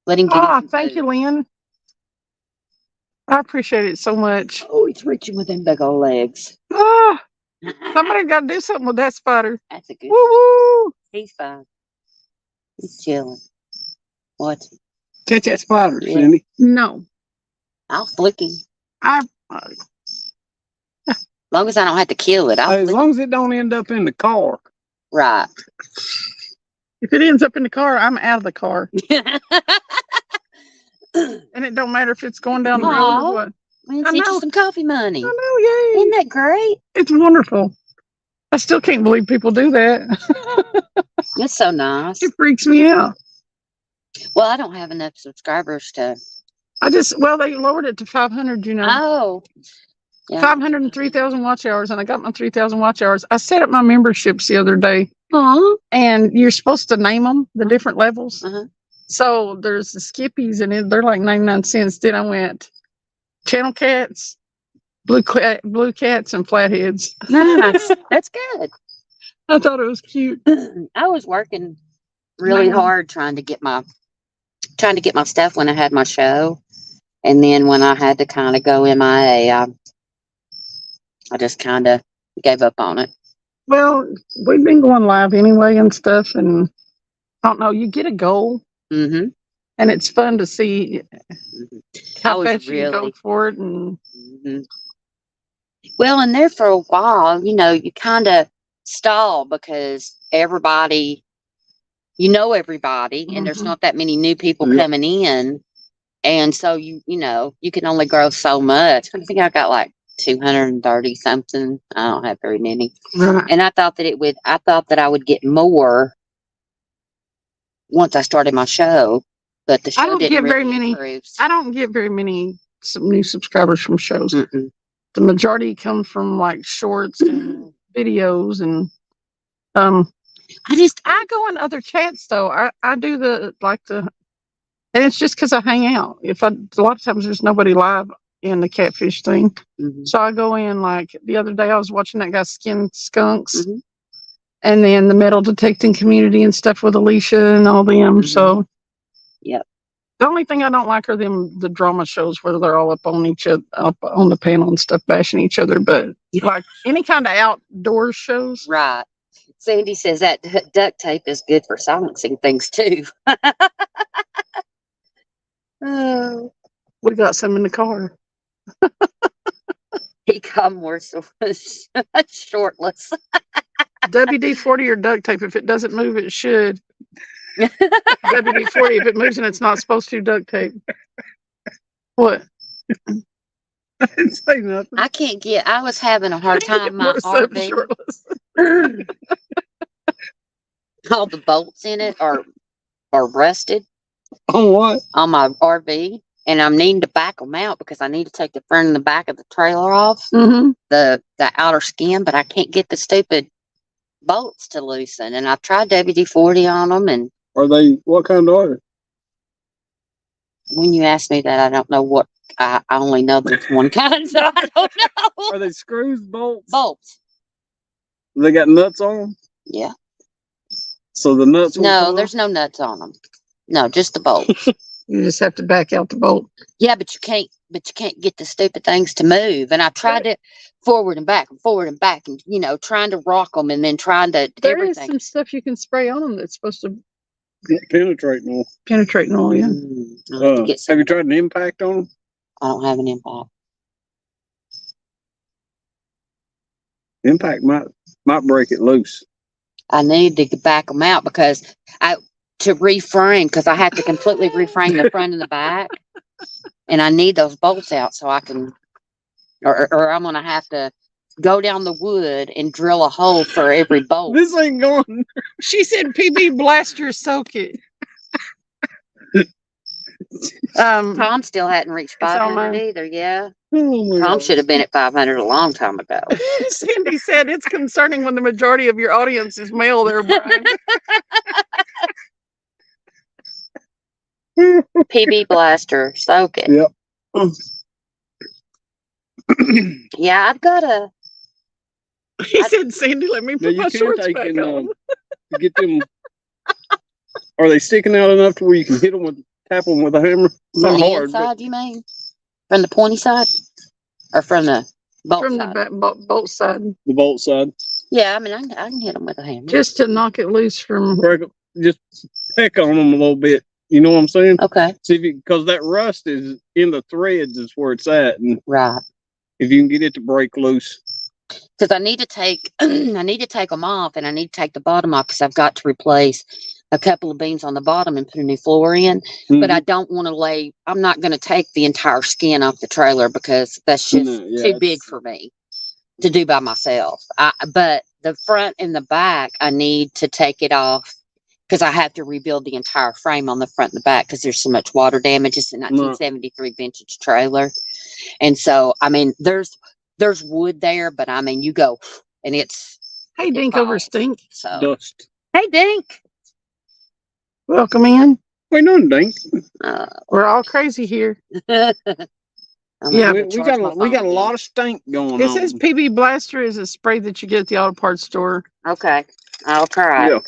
Let him get him some Thank food. you, Lynn. I appreciate it so much. Oh, he's reaching with them big old legs. Ah, somebody got to do something with that spider. That's a good Woo one. woo. He's fine. He's chilling. What? Catch that spider, Yeah. Cindy. No. I was flicking. I As long as I don't have to kill it, I'll As flick. long as it don't end up in the car. Right. if it ends up in the car, I'm out of the car. And it don't matter if it's going down the road Aw. or what. Man, I send you know. some coffee money. I know, yay. Isn't that great? It's wonderful. I still can't believe people do that. That's so nice. It freaks me out. Well, I don't have enough subscribers to. Well, they lowered it to 500, you know. Oh. Yeah. 503,000 watch hours, and I got my 3,000 watch hours. I set up my memberships the other day, Aw. and you're supposed to name them, the different levels. Uh-huh. So there's the Skippies, and they're like 99 cents. Then I went Channel Cats, Blue Cats, and Flatheads. Nice. That's good. I thought it was cute. I was working really hard trying to get my stuff when I had my show, and then when I had to kind of go MIA, I just kind of gave up on it. Well, we've been going live anyway and stuff, and I don't know. You get a goal, Mm-hmm. and it's fun to see I how was fast you go really. for it. And Mm-hmm. Well, and there for a while, you kind of stall because everybody, everybody, and there's Mhm. not that many new people Yep. coming in. And so you can only grow so much. I think I got like 230 something. I don't have very many. right. And I thought that I would get more once I started my show, but the show don't didn't get really very many. improve. I don't get very many new subscribers from shows. Mm-mm. The majority come from like shorts and videos, and I go in other chats though. I do and it's just because I hang out. A lot of times there's nobody live in the catfish thing, Mhm. so I go in. Like the other day, I was watching that guy skin skunks, Mhm. and then the metal detecting community and stuff with Alicia and all them. Mhm. So Yep. the only thing I don't like are the drama shows where they're all up on each other, up on the panel and stuff, bashing each other. But like any kind of outdoor shows, Right. Sandy says that duct tape is good for silencing things too. Oh, we got some in the car. he got more shortless. WD-40 or duct tape. If it doesn't move, it should. WD-40. If it moves and it's not supposed to, duct tape. What? I didn't say nothing. I was having a hard time. My We're so RV, shortless. all the bolts in it are rusted On what? on my RV, and I'm needing to back them out because I need to take the front and the back of the trailer off, Mm-hmm. the outer skin, but I can't get the stupid bolts to loosen. And I've tried WD-40 on them, and What kind are they? when you ask me that, I don't know what. I only know there's one kind, so I don't know. Are they screws, bolts? Bolts. They got nuts on them? Yeah. So the nuts won't No, come there's no nuts on them. No, just the bolts. You just have to back out the bolt. Yeah, but you can't get the stupid things to move. And I tried it forward and back, and trying to rock them, and then trying to There is everything. some stuff you can spray on them that's supposed to penetrate more. penetrate and all. Yeah. I'll have to get some. Have you tried an impact on them? I don't have an impact. Impact might break it loose. I need to back them out because to reframe, because I have to completely reframe the front and the back, and I need those bolts out so I can, or I'm gonna have to go down the wood and drill a hole for every bolt. This ain't going. She said, "PB blaster, soak it." Tom still hadn't reached It's on 500 mine. either. Yeah, Oh my Tom God. should have been at 500 a long time ago. Cindy said it's concerning when the majority of your audience is male. There, Brian. PB blaster, soak it. Yep. Yeah, I've got a. He said, "Sandy, let me Now put you my can shorts take back and on." get them. Are they sticking out enough to where you can hit them tap them with a hammer? It's From not the hard, inside, you mean? From the pointy side? Or from the bolt From the side? back, both side, the bolt side. Yeah, I mean, I can hit them with a hammer. just to knock it loose from. Just peck on them a little bit. You know what I'm saying? Okay. See, because that rust is in the threads is where it's at, and Right. if you can get it to break loose. Because I need to take I need to take them off, and I need to take the bottom off because I've got to replace a couple of beams on the bottom and put a new floor in. But I don't want to lay. I'm not going to take the entire skin off the trailer because that's just too big for me to do by myself. But the front and the back, I need to take it off because I have to rebuild the entire frame on the front and the back because there's so much water damage. It's a 1973 vintage trailer, and so I mean, there's wood there, but I mean, you go and it's Hey, Dink over Stink. so. Dust. Hey, Dink. Welcome in. Wait, no, Dink. We're all crazy here. Yeah, We got a lot of stink going It on. says PB Blaster is a spray that you get at the auto parts store. Okay, I'll try. Yeah.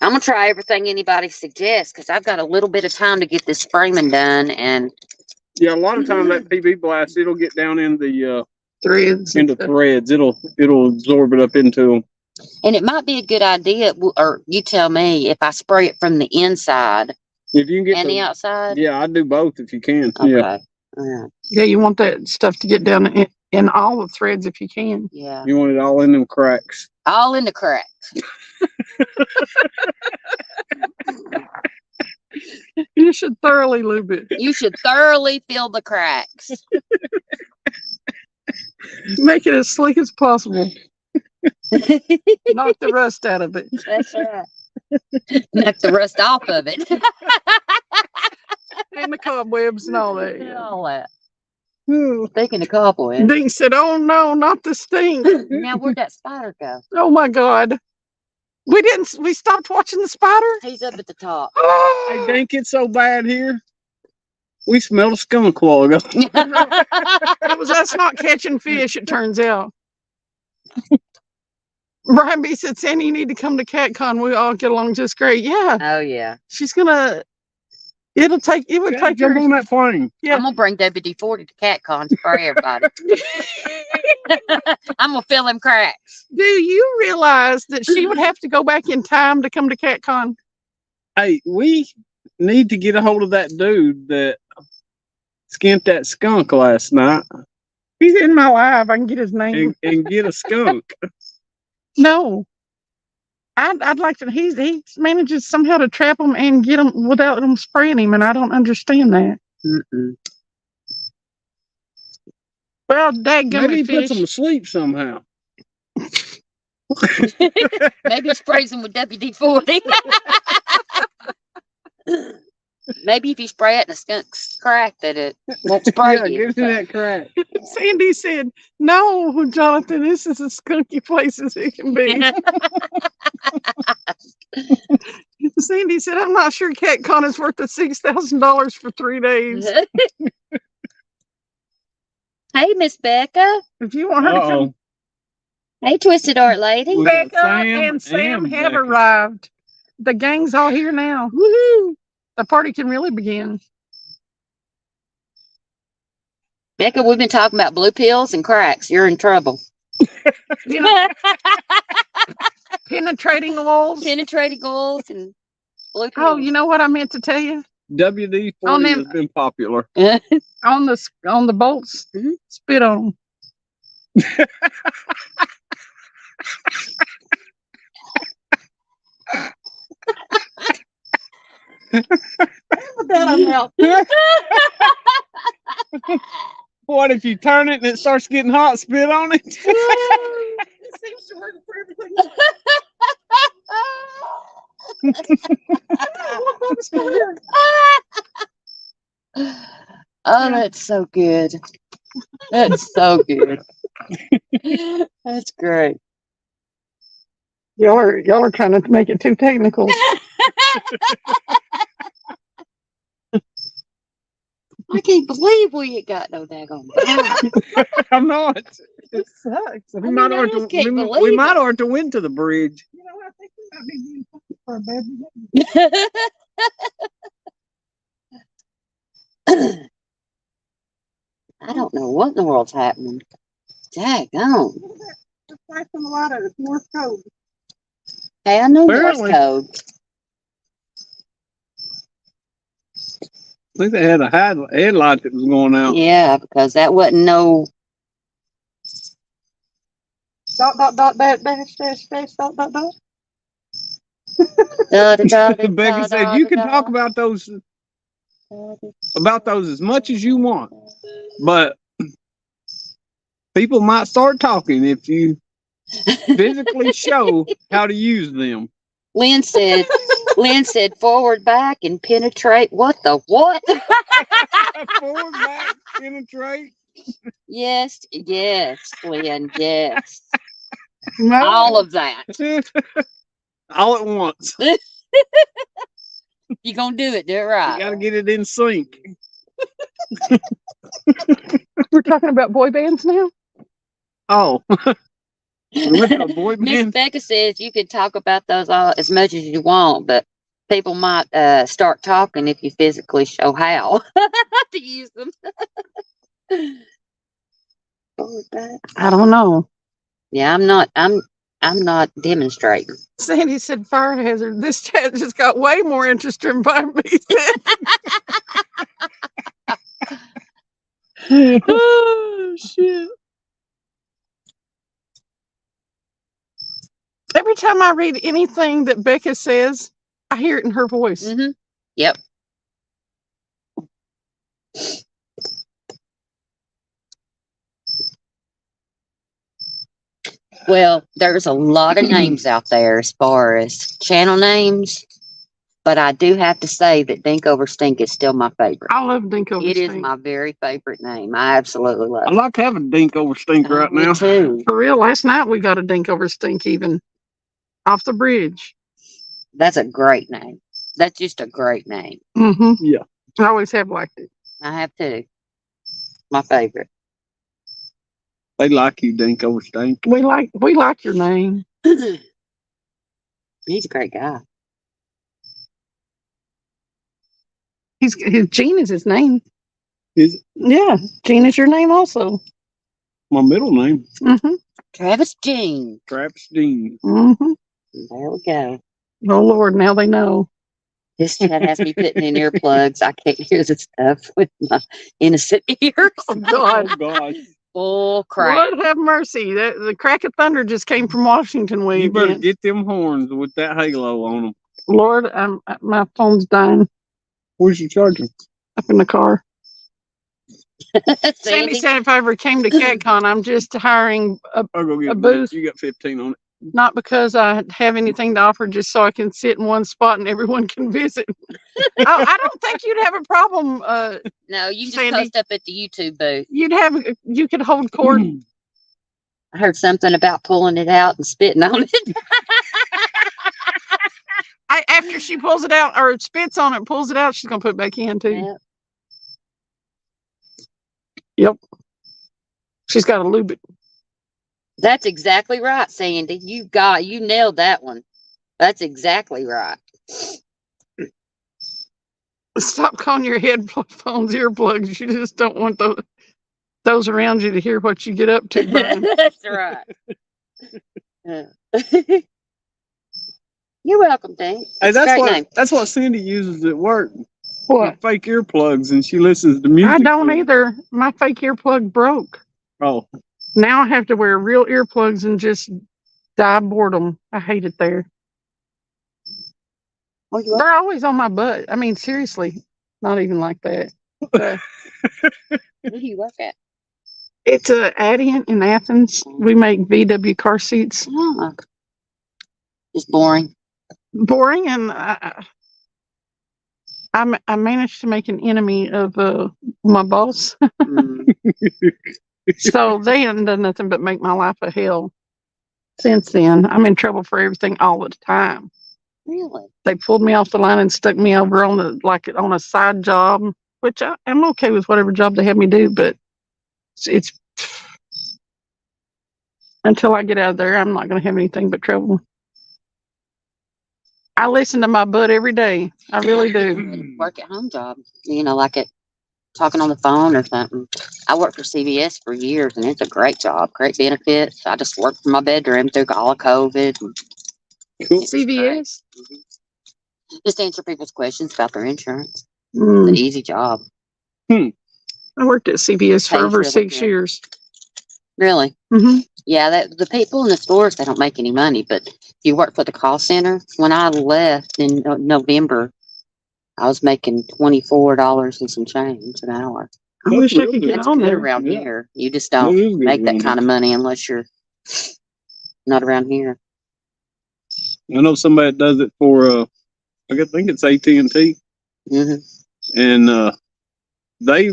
I'm gonna try everything anybody suggests because I've got a little bit of time to get this framing done, and Yeah, a lot of times that PB blast, it'll get down in the Threads. into threads. It'll absorb it up into them. and it might be a good idea, or you tell me if I spray it from the inside If you can get and the outside. yeah, I do both if you can. Okay. Yeah, Yeah, you want that stuff to get down in all the threads if you can. Yeah. you want it all in them cracks. All in the cracks. You should thoroughly lube it. You should thoroughly fill the cracks. Make it as slick as possible. Knock the rust out of it. That's right. Knock the rust off of it. And the cobwebs and all that. And all that. Yeah. Speaking of cobwebs. Dink said, "Oh no, not the stink." Now where'd that spider go? Oh my God. We stopped watching the spider. He's up at the top. Hey, Oh, Dink, it's so bad here. We smelled a skunk while ago. it was us not catching fish, it turns out. Brian B said, "Sandy, you need to come to CatCon. We all get along just great." Yeah, Oh yeah. she's gonna. It would take Jump on that plane. Yeah. I'm gonna bring WD-40 to CatCon for everybody. I'm gonna fill them cracks. Do you realize that she would have to go back in time to come to CatCon? Hey, we need to get a hold of that dude that skinned that skunk last night He's in my life. I can get his name. and get a skunk. No. I'd like to. He manages somehow to trap them and get them without them spraying him, and I don't understand that. Mm-mm. Well, dadgummit Maybe he fish. puts them to sleep somehow. Maybe he sprays them with WD-40. Maybe if you spray it in a skunk's crack, that it won't spray Yeah, you. give me that crack. Sandy said, "No, Jonathan, this is as skunky place as it can be." Sandy said, "I'm not sure CatCon is worth the $6,000 for 3 days. Hey, Miss Becca. If you want her to come, Uh-oh. Hey, Twisted Art Lady. We got Becca and Sam have Becca. arrived. The gang's all here now. Woohoo! The party can really begin." Becca, we've been talking about blue pills and cracks. You're in trouble. You know, penetrating walls. Penetrating goals and blue pills. Oh, you know what I meant to tell you? WD-40 On them- has been popular. On the bolts, Mhm. spit on 'em. What if you turn it and it starts getting hot? Spit on it. It seems to work for everything. Oh, that's so good. That's so good. That's great. Y'all are trying to make it too technical. I can't believe we ain't got no daggone. I'm not. It sucks. We might I ought just to. can't We believe might ought to win to the bridge. You know, I think we might be being punished for a bad behavior. I don't know what in the world's happening. Daggone. It's flashing the light at us. Morse code. Hey, I know Morse Apparently. code. think they had a headlight that was going out. Yeah, because that wasn't no. Becky said you can talk about those as much as you want, but people might start talking if you physically show how to use them. Lynn said forward, back, and penetrate. What the what? Forward, back, penetrate. Yes, Lynn, yes. No. All of that. All at once. You gonna do it You right. got to get it in sync. We're talking about boy bands now. Oh. With the boy Miss band. Becca says you can talk about those all as much as you want, but people might start talking if you physically show how to use them. Forward, back. I don't know. Yeah, I'm not demonstrating. Sandy said fire hazard. This chat just got way more interesting by me. Oh shit. Every time I read anything that Becca says, I hear it in her voice. Mm-hmm. Yep. Well, there's a lot of names out there as far as channel names, but I do have to say that Dink Over Stink is still my favorite. I love Dink Over It is Stink. my very favorite name. I absolutely love I it. like having Dink Over Stink right Me now. too. For real, last night we got a Dink Over Stink even off the bridge. That's a great name. That's just a great name. Mm-hmm. Yeah. I always have liked it. I have too. My favorite. They like you, Dink Over Stink. We like your name. He's a great guy. His Gene is his name. Is it Yeah, Gene is your name also. my middle name? Mm-hmm. Travis Jean. Traps Dean. Mm-hmm. There we go. Oh Lord, now they know. This chat has me putting in earplugs. I can't hear the stuff with my innocent ears. Oh God. Oh God. Bull crap. Lord have mercy. The crack of thunder just came from Washington way You better again. get them horns with that halo on them. Lord, my phone's dying Where's your charger? up in the car. Sandy Sandy, said if I ever came to CatCon, I'm just hiring I'll go get A a booth. You got 15 on it. not because I have anything to offer, just so I can sit in one spot and everyone can visit. I don't think you'd have a problem. no, you just Sandy. post up at the YouTube booth. You could hold court. I heard something about pulling it out and spitting on it. After she pulls it out or spits on it, pulls it out, she's gonna put it back in too. Yeah. Yep. She's got to lube it. That's exactly right, Sandy. You nailed that one. That's exactly right. Stop calling your headphones earplugs. You just don't want those around you to hear what you get up to. Brian. That's right. Yeah. You're welcome, Dave. Hey, It's a great name. that's what Cindy uses at work. What? Fake earplugs, and she listens to music. I don't to 'em. either. My fake earplug broke. Oh, Now I have to wear real earplugs and just die of boredom. I hate it there. Where you at? They're always on my butt. I mean, seriously, not even like that. Uh, Where do you work at? it's Adient in Athens. We make VW car seats. Oh, just boring. Boring, and I managed to make an enemy of my boss. Mm. So they haven't done nothing but make my life a hell. Since then, I'm in trouble for everything all the time. Really? They pulled me off the line and stuck me over on on a side job, which I'm okay with whatever job they have me do, but it's until I get out of there, I'm not going to have anything but trouble. I listen to my butt every day. I really do. Work at home job. Like talking on the phone or something. I worked for CVS for years, and it's a great job, great benefits. I just worked from my bedroom through all of COVID. CVS. Just answer people's questions about their insurance. It's an Mm. easy job. I worked at CVS for Pays over really 6 good. years. Really? Hmm. Yeah, the people in the stores, they don't make any money, but you work for the call center. When I left in November, I was making $24 and some change an hour. I That's wish I real could good. get That's on good there. around Yeah. here. You just That don't is good make that around kind of money unless you're not around here. I know somebody that does it for I think it's AT&T, Hmm. and they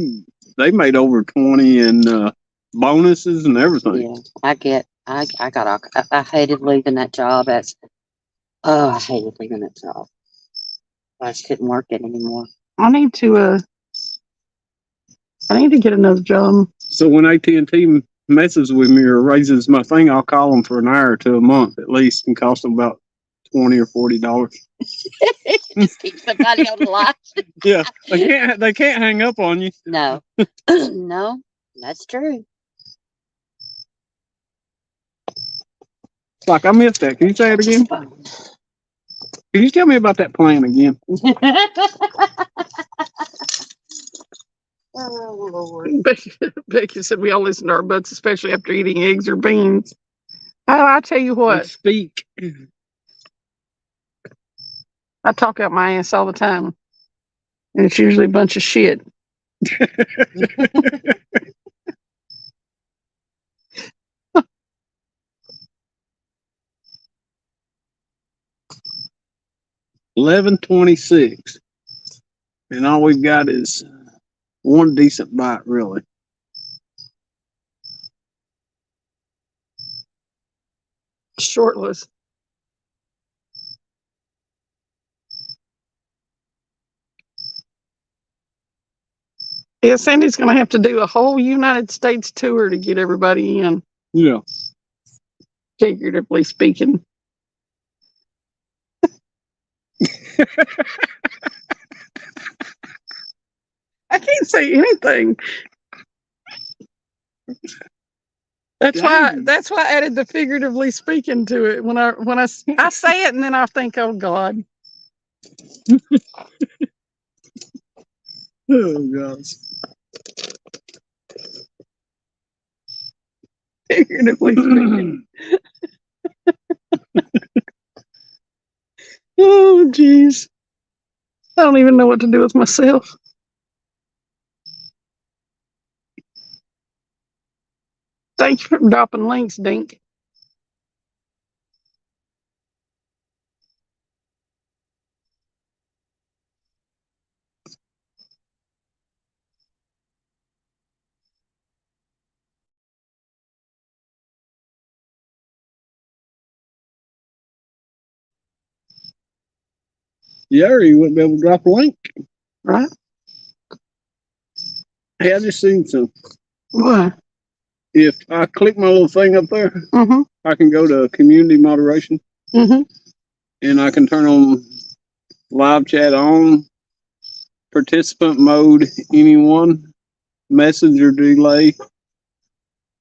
made over 20 in bonuses and everything. Yeah, I hated leaving that job. I hated leaving that job. I just couldn't work it anymore. I need to get another job. So when AT&T messes with me or raises my thing, I'll call them for an hour to a month at least, and cost them about $20 or $40. Just keep somebody on the line. Yeah, they can't hang up on you. No, no, that's true. Like, I missed that. Can you say it again? Can you tell me about that plan again? Oh Lord. Becky said we all listen to our butts, especially after eating eggs or beans. Oh, I tell you what, Speak. I talk out my ass all the time, and it's usually a bunch of shit. 11:26, and all we've got is one decent bite, really. Shortless. Yeah, Sandy's going to have to do a whole United States tour to get everybody in, Yeah. figuratively speaking. I can't say anything. That's Dang. why I added the figuratively speaking to it. When I say it and then I think, oh God. Oh gosh. Figuratively speaking. Oh jeez. I don't even know what to do with myself. Thank you for dropping links, Dink. Yeah, or you wouldn't be able to drop a link. Right? Hey, I just seen some. What? If I click my little thing up there, Mm-hmm. I can go to community moderation, Mm-hmm. and I can turn on live chat on, participant mode, anyone, messenger delay,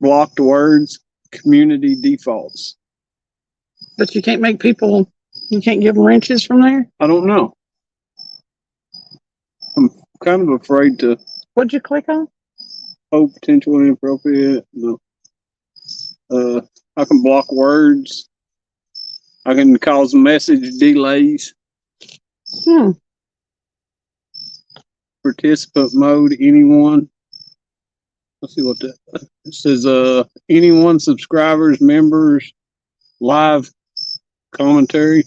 blocked words, community defaults. But you can't make people, you can't give them wrenches from there? I don't know. I'm kind of afraid to What'd you click on? potentially inappropriate. No. I can block words. I can cause message delays. Participant mode, anyone. Let's see what that it says. Anyone, subscribers, members, live commentary.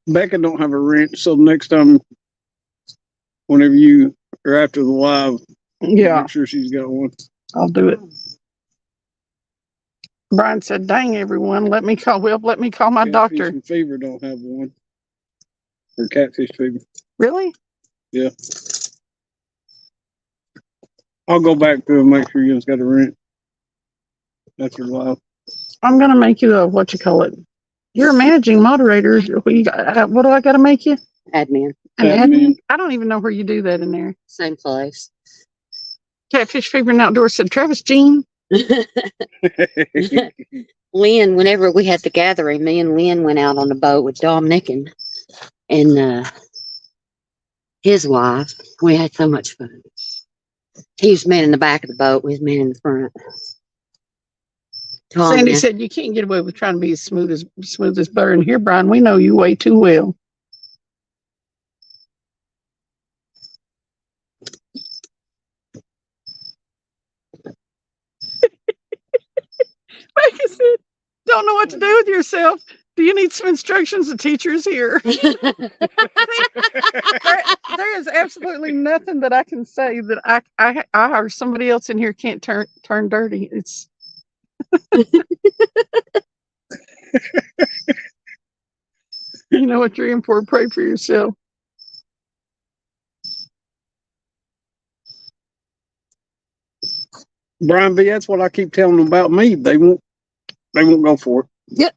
Becca don't have a wrench, so next time, whenever you are after the live, Yeah, make sure she's got one. I'll do it. Brian said, dang everyone, let me call my doctor. Catfish and Fever don't have one. Or Catfish Fever. Really? Yeah. I'll go back to and make sure you guys got a wrench. That's your live. I'm gonna make you a what you call it. You're a managing moderator. What do I got to make you? Admin. An Admin. admin? I don't even know where you do that in there. Same place. Catfish Fever and Outdoors said, Travis Jean. Lynn, whenever we had the gathering, me and Lynn went out on the boat with Dominic and his wife. We had so much fun. He was man in the back of the boat. We was man in the front. Sandy said, you can't get away with trying to be as smooth as butter. And here, Brian, we know you way too well. Like I said, don't know what to do with yourself. Do you need some instructions? The teacher's here. There is absolutely nothing that I can say that I or somebody else in here can't turn dirty. It's you know what you're in for. Pray for yourself. Brian B, that's what I keep telling them about me. They won't go for it. Yep.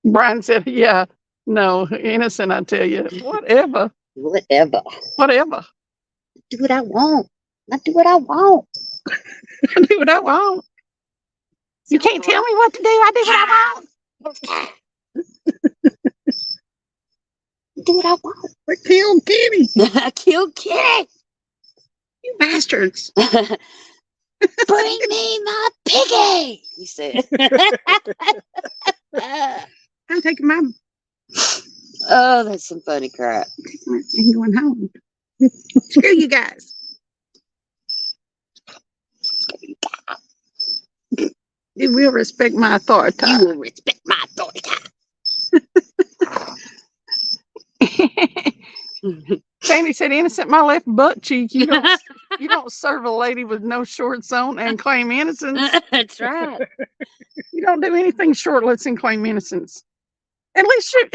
Brian said, yeah, no, innocent, I tell you. Whatever. Whatever. Whatever. Do what I want. I do what I want. I do what I want. You can't tell me what to do. I do what I want. Do what I want. I killed Kitty. I killed Kitty. You bastards. Bring me my piggy, he said. I'm taking my Oh, that's some funny crap. and going home. Screw you guys. You will respect my authority. You will respect my authority. Sandy said, innocent my left butt cheek. You don't serve a lady with no shorts on and claim innocence. That's right. You don't do anything shortless and claim innocence. At least you,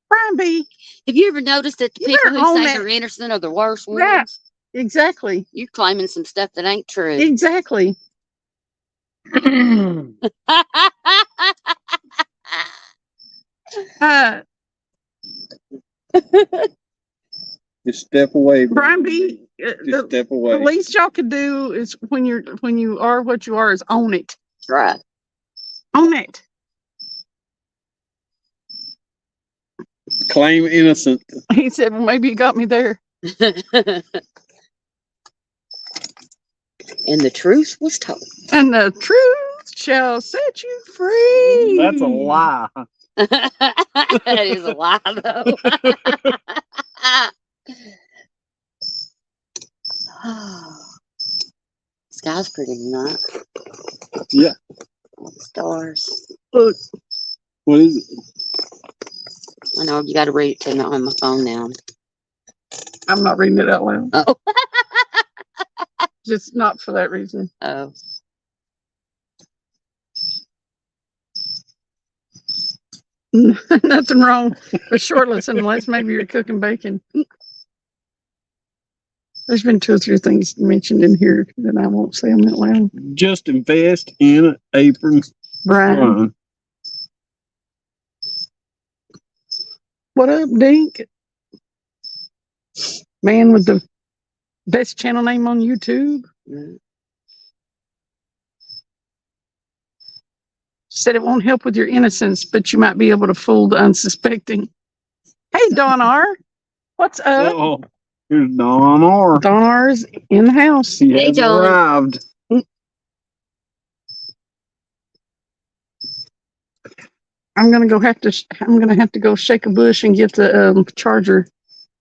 Brian B. Have you ever noticed that the You people better who own say that. they're innocent are the worst ones? Right. Exactly. You're claiming some stuff that ain't true. Exactly. Just step away. Brian B. Just step away. The least y'all could do is when you are what you are is own it. Right. Own it. Claim innocent. He said, well, maybe you got me there. And the truth was told. And the truth shall set you free. That's a lie. That is a lie, though. Sky's pretty tonight. Yeah. Stars. Look, What is it? I know you got to read it to me on my phone now. I'm not reading it out loud. Oh. Just not for that reason. Oh. Nothing wrong with shortless unless maybe you're cooking bacon. There's been 2 or 3 things mentioned in here that I won't say them out loud. Just invest in an apron. Brian, what up, Dink? Man with the best channel name on YouTube. Mm. Said it won't help with your innocence, but you might be able to fool the unsuspecting. Hey, Don R. What's up? Oh, here's Don R. Don R is in the house. He Hey, has Don. arrived. I'm gonna have to go shake a bush and get the charger.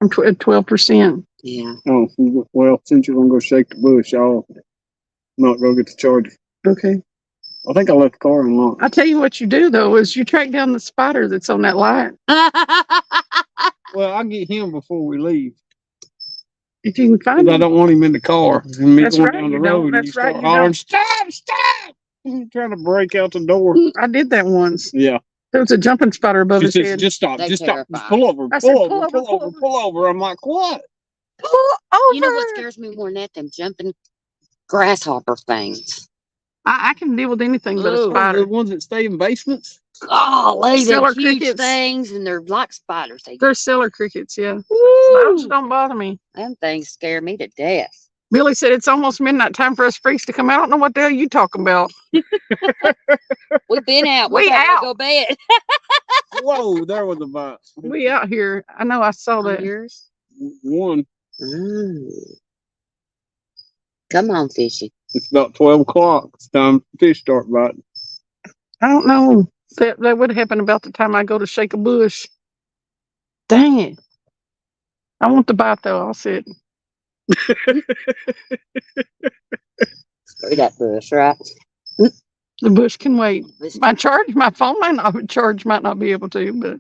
I'm at 12%. Yeah. Oh, well, since you're gonna go shake the bush, I'll not go get the charger. Okay. I think I left the car unlocked. I tell you what you do though is you track down the spider that's on that light. Well, I'll get him before we leave. If you can find Because I him. don't want him in the car. And me That's going right, down the you don't. road and That's you start right, you hollering, don't. stop! He's trying to break out the door. I did that once. Yeah. There was a jumping spider above She his says, head. just stop, They just stop. terrify. Just pull over, I said, pull over. I'm like, what? Pull over. You know what scares me more than that? Them jumping grasshopper things. I can deal with anything but a Ooh. spider. The ones that stay in basements? golly, they're Cellar huge crickets. things, and they're like spiders. They're cellar crickets, yeah. Spiders Woo! don't bother me. Them things scare me to death. Billy said it's almost midnight, time for us freaks to come out. I don't know what the hell you talking about. We've been out. We We're time out. to go bed. Whoa, there was a bite. We out here. I know I saw On that. yours? One. Ooh. Come on, fishy. It's about 12 o'clock. It's time fish start biting. I don't know. That would happen about the time I go to shake a bush. Dang it. I want the bite though. I'll sit. Spray that bush, right? The bush can wait. Listen, My phone might not be able to, but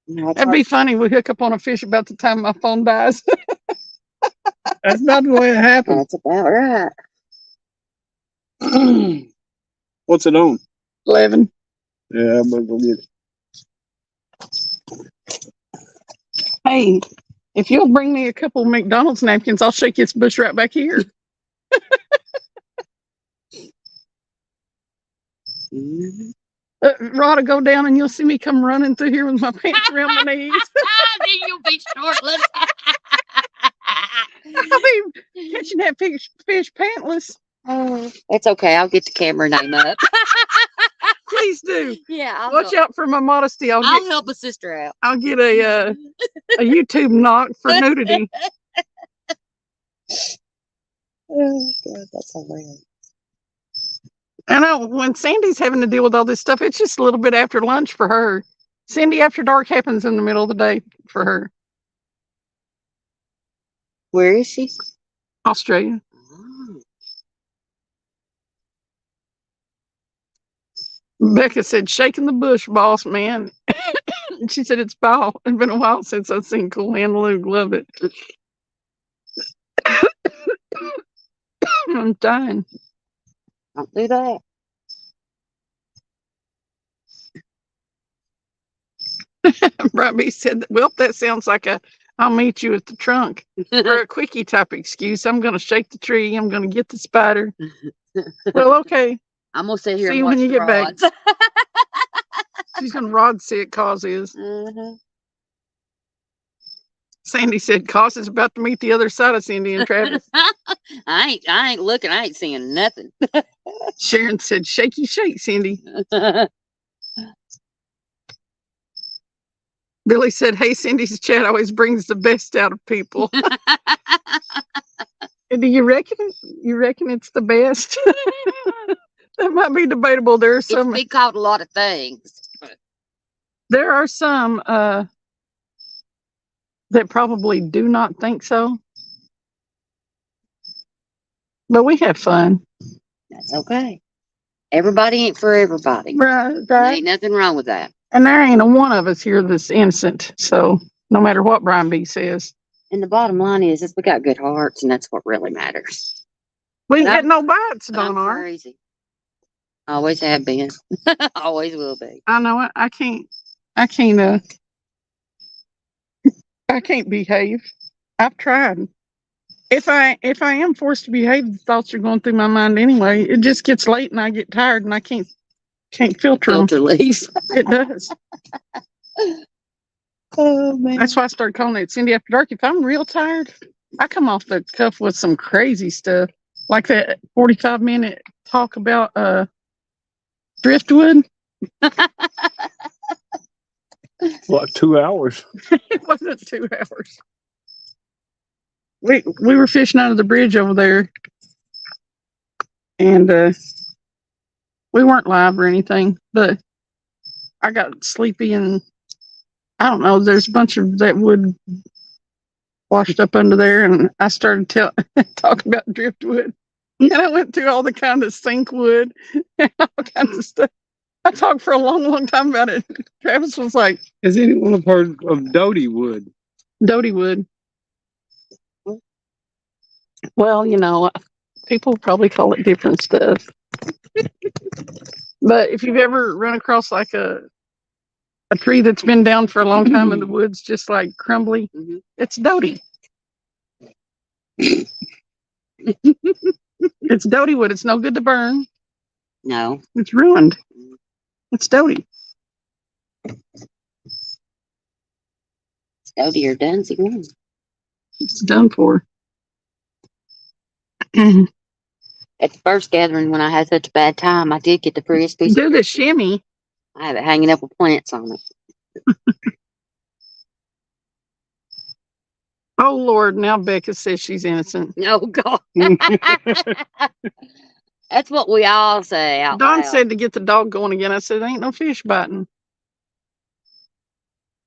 no, it's that'd be funny. We hook up on a fish about the time my phone dies. That's not the way it happened. That's about right. What's it on? 11. Yeah, I'm gonna go get it. Hey, if you'll bring me a couple of McDonald's napkins, I'll shake this bush right back here. Mhm. Rod will go down and you'll see me come running through here with my pants around my knees. Then you'll be shortless. I'll be catching that fish pantless. It's okay. I'll get the camera name up. Please do. Yeah, I'll Watch out for my modesty. I'll help a sister out. I'll get a YouTube knock for nudity. Oh, God, that's hilarious. I know when Sandy's having to deal with all this stuff, it's just a little bit after lunch for her. Sandy after dark happens in the middle of the day for her. Where is she? Australia. Oh. Becca said, shaking the bush, boss man. She said, it's been a while since I've seen Cool Hand Luke. Love it. I'm dying. Don't do that. Bright B said, well, that sounds like I'll meet you at the trunk. For a quickie type excuse, I'm going to shake the tree. I'm going to get the spider. Well, okay. I'm gonna sit here See and you watch when you the get back. rods. She's going to rod see it cause is. Mhm. Sandy said, Cause is about to meet the other side of Cindy and Travis. I ain't looking. I ain't seeing nothing. Sharon said, shaky shake, Cindy. Billy said, hey, Cindy's chat always brings the best out of people. And do you reckon it's the best? That might be debatable. There are It's some been called a lot of things. there are some that probably do not think so. But we have fun. That's okay. Everybody ain't for everybody. Right, There right. ain't nothing wrong with that. And there ain't a one of us here that's innocent. So no matter what Brian B says. And the bottom line is we got good hearts, and that's what really matters. We ain't But had no bites, But I'm Donar. crazy. Always have been. Always will be. I know it. I can't behave. I've tried. If I am forced to behave, the thoughts are going through my mind anyway. It just gets late and I get tired and I can't filter them. Filter leaves. It does. Oh man. That's why I started calling it Cindy After Dark. If I'm real tired, I come off the cuff with some crazy stuff, like that 45-minute talk about driftwood. What, 2 hours? It wasn't 2 hours. We were fishing under the bridge over there, and we weren't live or anything, but I got sleepy, and I don't know. There's a bunch of that wood washed up under there, and I started talking about driftwood, and I went through all the kind of sink wood and all kinds of stuff. I talked for a long, long time about it. Travis was like, Has anyone heard of Doty wood? Doty wood. Well, people probably call it different stuff. But if you've ever run across like a tree that's been down for a long time in the woods, just like crumbly, it's Doty. It's Doty wood. It's no good to burn. No. It's ruined. It's Dodie. Dodie or Dunsey one. It's done for. At the first gathering, when I had such a bad time, I did get the prettiest piece. Do the shimmy. I have it hanging up with plants on it. Oh Lord! Now Becca says she's innocent. Oh God. That's what we all say out Don loud. said to get the dog going again. I said, "Ain't no fish biting."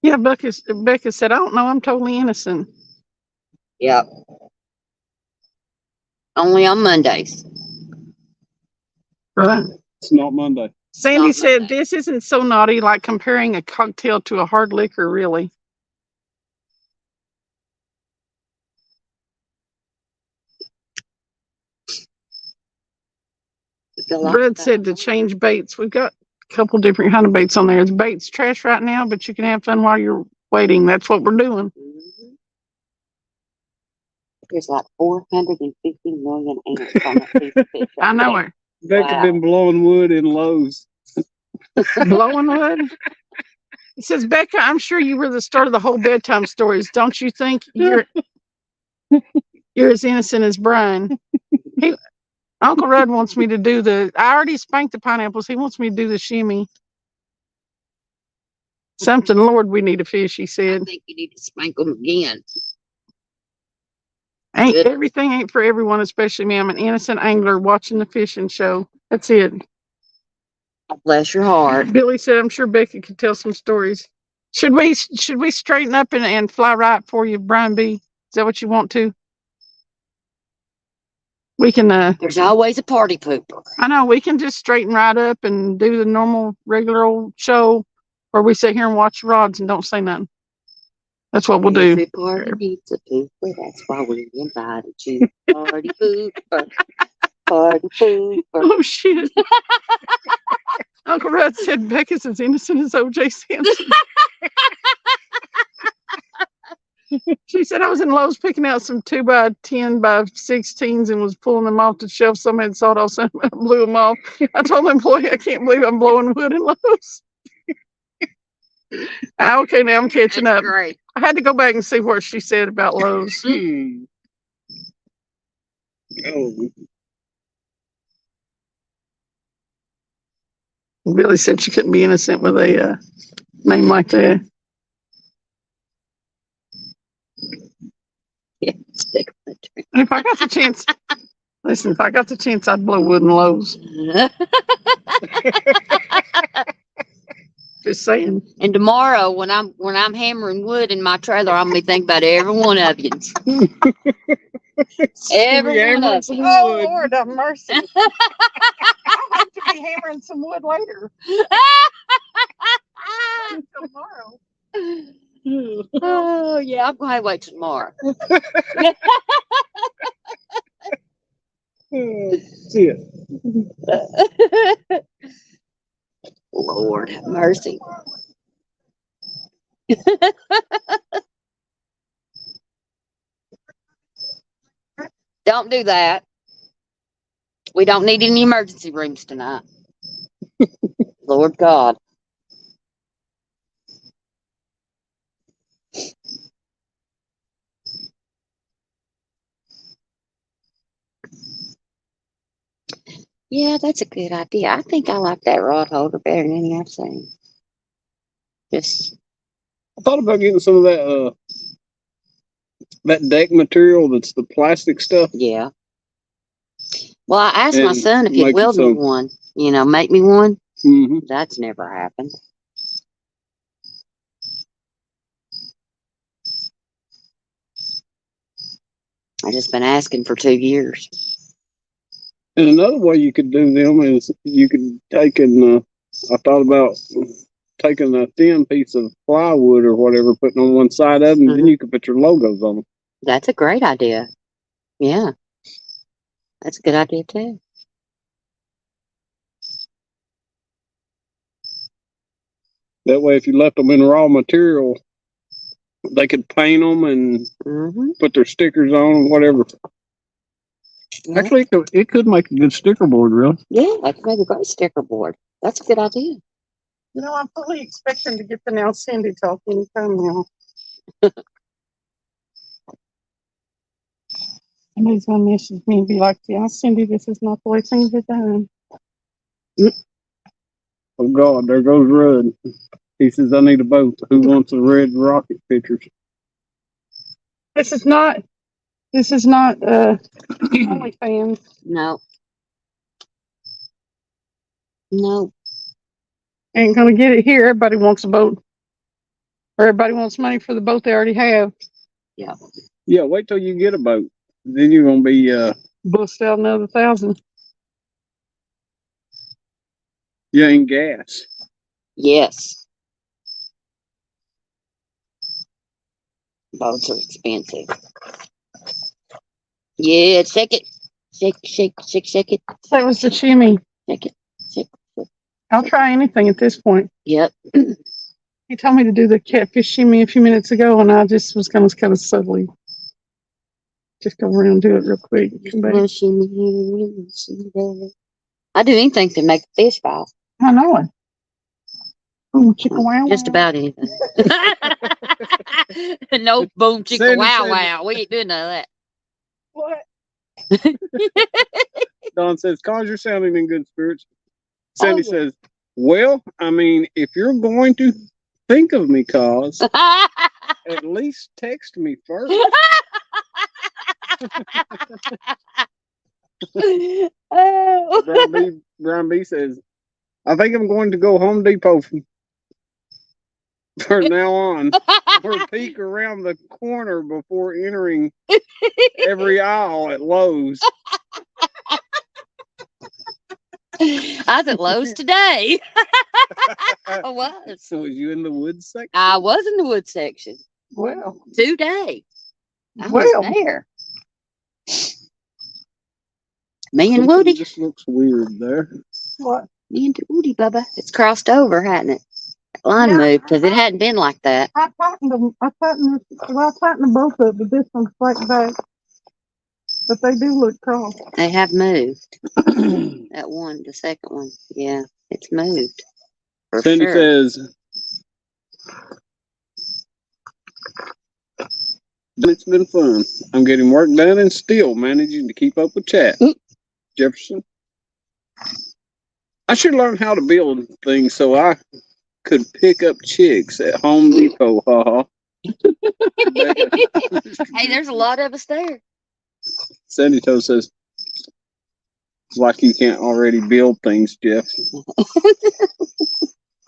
Yeah, Becca said, "I don't know. I'm totally innocent." Yep. Only on Mondays. Right. It's not Monday. Sandy Not said, Monday. "This isn't so naughty like comparing a cocktail to a hard liquor, really." Brad said to change baits. We've got a couple different kind of baits on there. The bait's trash right now, but you can have fun while you're waiting. That's what we're doing. Mm-hmm. There's like 450 million ants on that piece of fish. I know it. Becca Wow. been blowing wood in Lowe's. Blowing wood. It says, Becca, I'm sure you were the start of the whole bedtime stories. Don't you think you're as innocent as Brian? Uncle Rudd wants me to do I already spanked the pineapples. He wants me to do the shimmy. Something, Lord, we need a fish, he I said. think you need to spank them again. Everything ain't for everyone, especially me. I'm an innocent angler watching the fishing show. That's it. Bless your heart. Billy said, I'm sure Becky could tell some stories. Should we straighten up and fly right for you, Brian B? Is that what you want to? We can There's always a party pooper. I know, we can just straighten right up and do the normal regular old show, or we sit here and watch rods and don't say nothing. That's what we'll do. Every party needs a pooper. That's why we invited you. Party pooper. Party pooper. Oh shit. Uncle Rudd said Becca's as innocent as O.J. Simpson. She said, I was in Lowe's picking out some 2x10 by 16s and was pulling them off the shelf. Somebody had sawed off some and blew them off. I told the employee, I can't believe I'm blowing wood in Lowe's. Okay, now I'm catching That's up. great. I had to go back and see what she said about Lowe's. Oh, Billy said she couldn't be innocent with a name like that. Yeah, stick with it. If I got the chance, listen, if I got the chance, I'd blow wood in Lowe's. Just saying. And tomorrow, when I'm hammering wood in my trailer, I'm gonna be thinking about every one of you. Every one of you. Oh, Lord have mercy. I hope to be hammering some wood later. Tomorrow. Oh yeah, I'm gonna wait till tomorrow. see it. Lord have mercy. Don't do that. We don't need any emergency rooms tonight. Lord God. Yeah, that's a good idea. I think I like that rod holder better than any I've seen. Just I thought about getting some of that deck material that's the plastic stuff. yeah. Well, I asked my And son if he'd make weld me some. one. You know, make me one. Mm-hmm. That's never happened. I just been asking for 2 years. And another way you could do them is you could take and I thought about taking a thin piece of plywood or whatever, putting on one side of them, and then you could put your logos on them. That's a great idea. Yeah. That's a good idea too. That way, if you left them in raw material, they could paint them and put their stickers on, whatever. Yeah. Actually, it could make a good sticker board, really. Yeah, that could make a great sticker board. That's a good idea. You know, I'm fully expecting to get the now Cindy talk anytime now. Somebody's gonna message me and be like, "Yeah, Cindy, this is not the way things are done." Oh God, there goes Rudd. He says, I need a boat. Who wants the red rocket pictures? This is not. This is not. OnlyFans. No. No. Ain't gonna get it here. Everybody wants a boat. Or everybody wants money for the boat they already have. Yeah. Yeah, wait till you get a boat. Then you're gonna be Bust out another 1,000. you ain't gas. Yes. Boats are expensive. Yeah, shake it. Shake, shake, shake, shake it. That was the shimmy. Shake it. Shake, shake. I'll try anything at this point. Yep. He told me to do the catfish shimmy a few minutes ago, and I just was gonna kind of subtly just go around and do it real quick. Come back. Little shimmy here, little shimmy there. I do anything to make a fish bite. I know it. Ooh, chicka wow. Just about anything. No boom chicka Sandy wow said- wow. We ain't doing none of that. What? Don says, cause you're sounding in good spirits. Sandy yeah. says, well, I mean, if you're going to think of me, cause at least text me first. Oh. Brian B says, I think I'm going to go Home Depot from now on, or peek around the corner before entering every aisle at Lowe's. I was at Lowe's today. I was. So was you in the woods section? I was in the wood section Well, today. I Well. was there. Me and Woody. Something just looks weird there. what? Me and Woody, Bubba. It's crossed over, hadn't it? That line Yeah. moved because it hadn't been like that. I tightened them. I tightened them both up, but this one's flat back. But they do look crossed. They have moved. That one, the second one. Yeah, it's moved. For Sandy sure. says, it's been fun. I'm getting work done and still managing to keep up with chat. Jefferson, I should learn how to build things so I could pick up chicks at Home Depot. Haha. Hey, there's a lot of us there. Sandy Toe says, it's like you can't already build things, Jeff.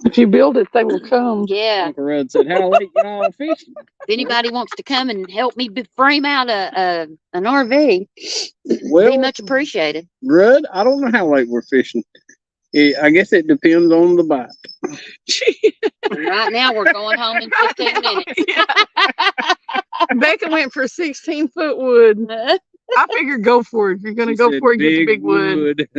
If you build it, they will come. Yeah. Uncle Red said, how late y'all fishing? If anybody wants to come and help me frame out an RV, be Well, much appreciated. Rudd, I don't know how late we're fishing. I guess it depends on the bite. Right now, we're going home in 15 minutes. Becca went for 16-foot wood. I figured go for it. If you're going to She go said, for it, get the big wood.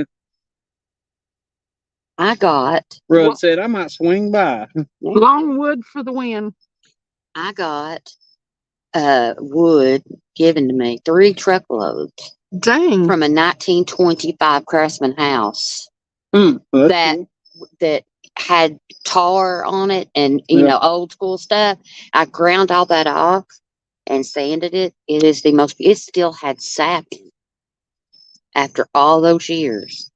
I got Rudd said, I might swing by. Long wood for the win. wood given to me, 3 truckloads Dang. from a 1925 Craftsman house Well, that's that cool. that had tar on it and old school stuff. I ground all that off and sanded it. It is the most. It still had sap in it after all those years.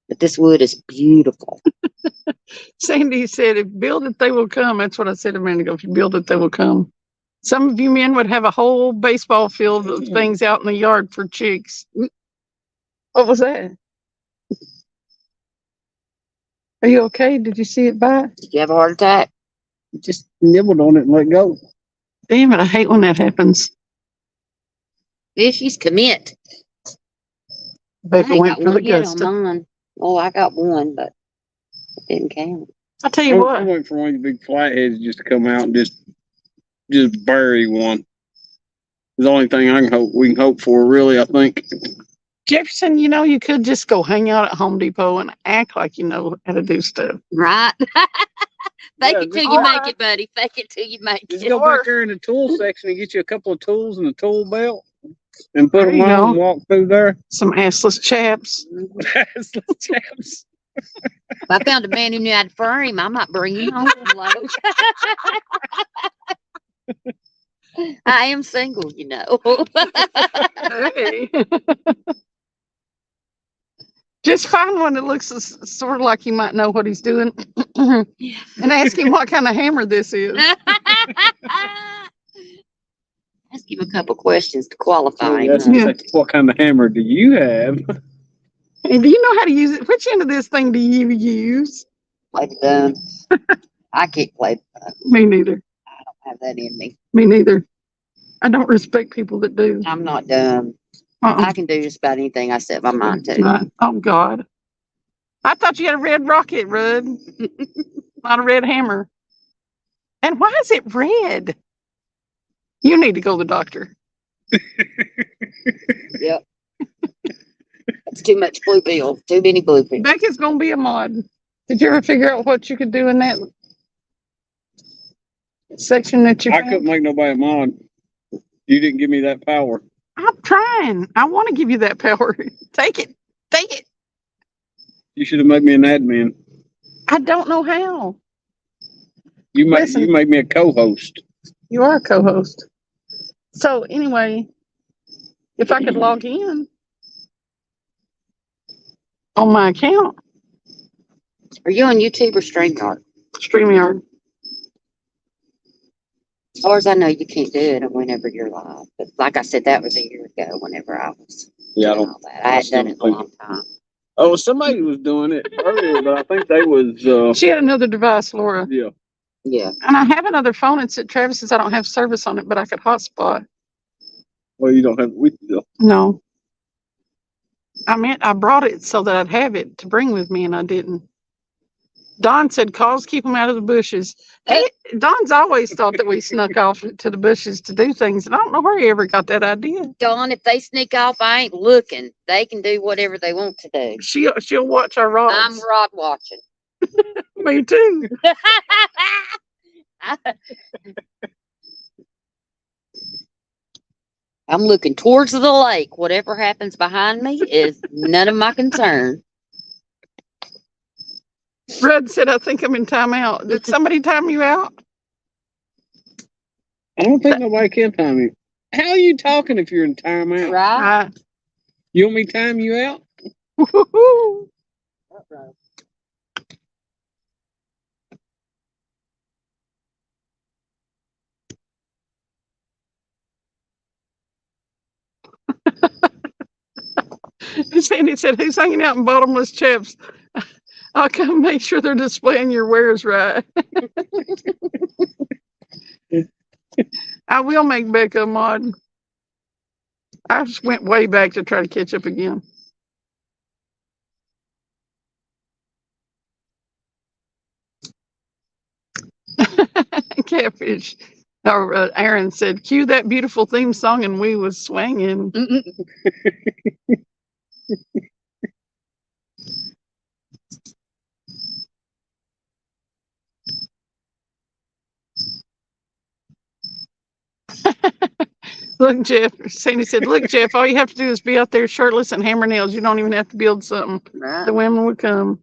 But this wood is beautiful. Sandy said, if build it, they will come. That's what I said a minute ago. If you build it, they will come. Some of you men would have a whole baseball field of things out in the yard for chicks. What was that? Are you okay? Did you see it bite? Did you have a heart attack? Just nibbled on it and let go. Damn it, I hate when that happens. Fishies commit. Becca I ain't went got for the one yet gusto. on mine. Oh, I got one, but it didn't count. I tell I you what, went for one of the big flatheads just to come out and just bury one. It's the only thing we can hope for, really, I think. Jefferson, you could just go hang out at Home Depot and act like you know how to do stuff. Right? Fake Yeah, it till just you go- make it, buddy. Fake it till you make Just it. go back there in the tool section and get you a couple of tools and a tool belt and put There them you on go. and walk through there. Some assless chaps. That's the chaps. If I found a man who knew how to fur him, I might bring him home. Lois. I am single, you know. Hey. Just find one that looks sort of like he might know what he's doing and ask him what kind of hammer this is. Ask him a couple questions to qualify him. Yes, huh? Yeah. what kind of hammer do you have? And do you know how to use it? Which end of this thing do you use? Play the dumb. I can't play the dumb. Me neither. I don't have that in me. Me neither. I don't respect people that do. I'm not dumb. Uh-uh. I can do just about anything I set my mind to. Right. Oh, God. I thought you had a red rocket, Rudd. Not a red hammer. And why is it red? You need to go to the doctor. Yep. That's too much blue pills. Too many blue pills. Becky's going to be a mod. Did you ever figure out what you could do in that section that you I found? couldn't make nobody mod. You didn't give me that power. I'm trying. I want to give you that power. Take it. Take it. You should have made me an admin. I don't know how. You Listen. made me a co-host. You are a co-host. So anyway, if I could log in on my account, Are you on YouTube or StreamYard? StreamYard. As far as I know, you can't do it whenever you're live. But like I said, that was a year ago. Whenever I was Yeah, I doing don't. all that, I had done it a long time. Oh, somebody was doing it earlier, but I think they was. She had another device, Laura. Yeah. Yeah. And I have another phone. It's at Travis's. I don't have service on it, but I could hotspot. Well, you don't have. No. I brought it so that I'd have it to bring with me, and I didn't. Don said, calls keep them out of the bushes. Hey, Don's always thought that we snuck off to the bushes to do things, and I don't know where he ever got that idea. Dawn, if they sneak off, I ain't looking. They can do whatever they want to do. She'll watch our rods. I'm rod watching. Me too. I'm looking towards the lake. Whatever happens behind me is none of my concern. Fred said, I think I'm in timeout. Did somebody time you out? I don't think nobody can time you. How are you talking if you're in timeout? Right? You want me to time you out? Woo-hoo. Sandy said, who's hanging out in bottomless chaps? I'll come make sure they're displaying your wares right. I will make Becca a mod. I just went way back to try to catch up again. Catfish. Or Aaron said, cue that beautiful theme song, and we was swinging. Look, Jeff. Sandy said, look, Jeff, all you have to do is be out there shirtless and hammer nails. You don't even have to build something. Right. The women would come.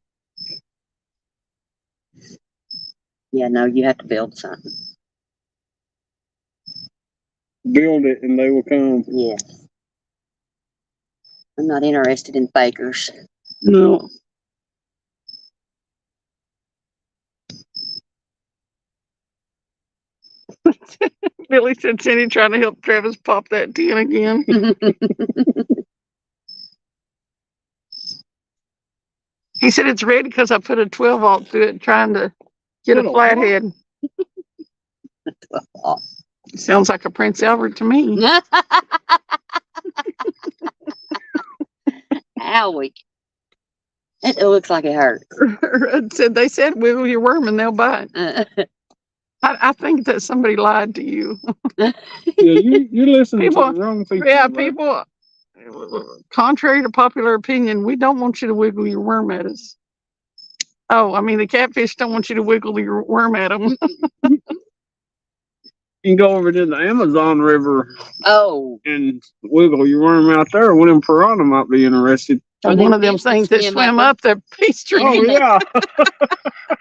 Yeah, no, you have to build something. Build it and they will come. Yeah. I'm not interested in fakers. No. Billy said, Cindy trying to help Travis pop that 10 again. He said it's red because I put a 12 volt through it trying to get a flathead. Sounds like a Prince Albert to me. Owie. It looks like it hurts. They said wiggle your worm and they'll bite. I think that somebody lied to you. Yeah, you're listening People- to the wrong people. Yeah, right? people, contrary to popular opinion, we don't want you to wiggle your worm at us. Oh, I mean, the catfish don't want you to wiggle your worm at them. You can go over to the Amazon River Oh, and wiggle your worm out there. One of them piranha might be interested. Or One them of them fish that things that swim swim up up the peace tree. Oh they- yeah.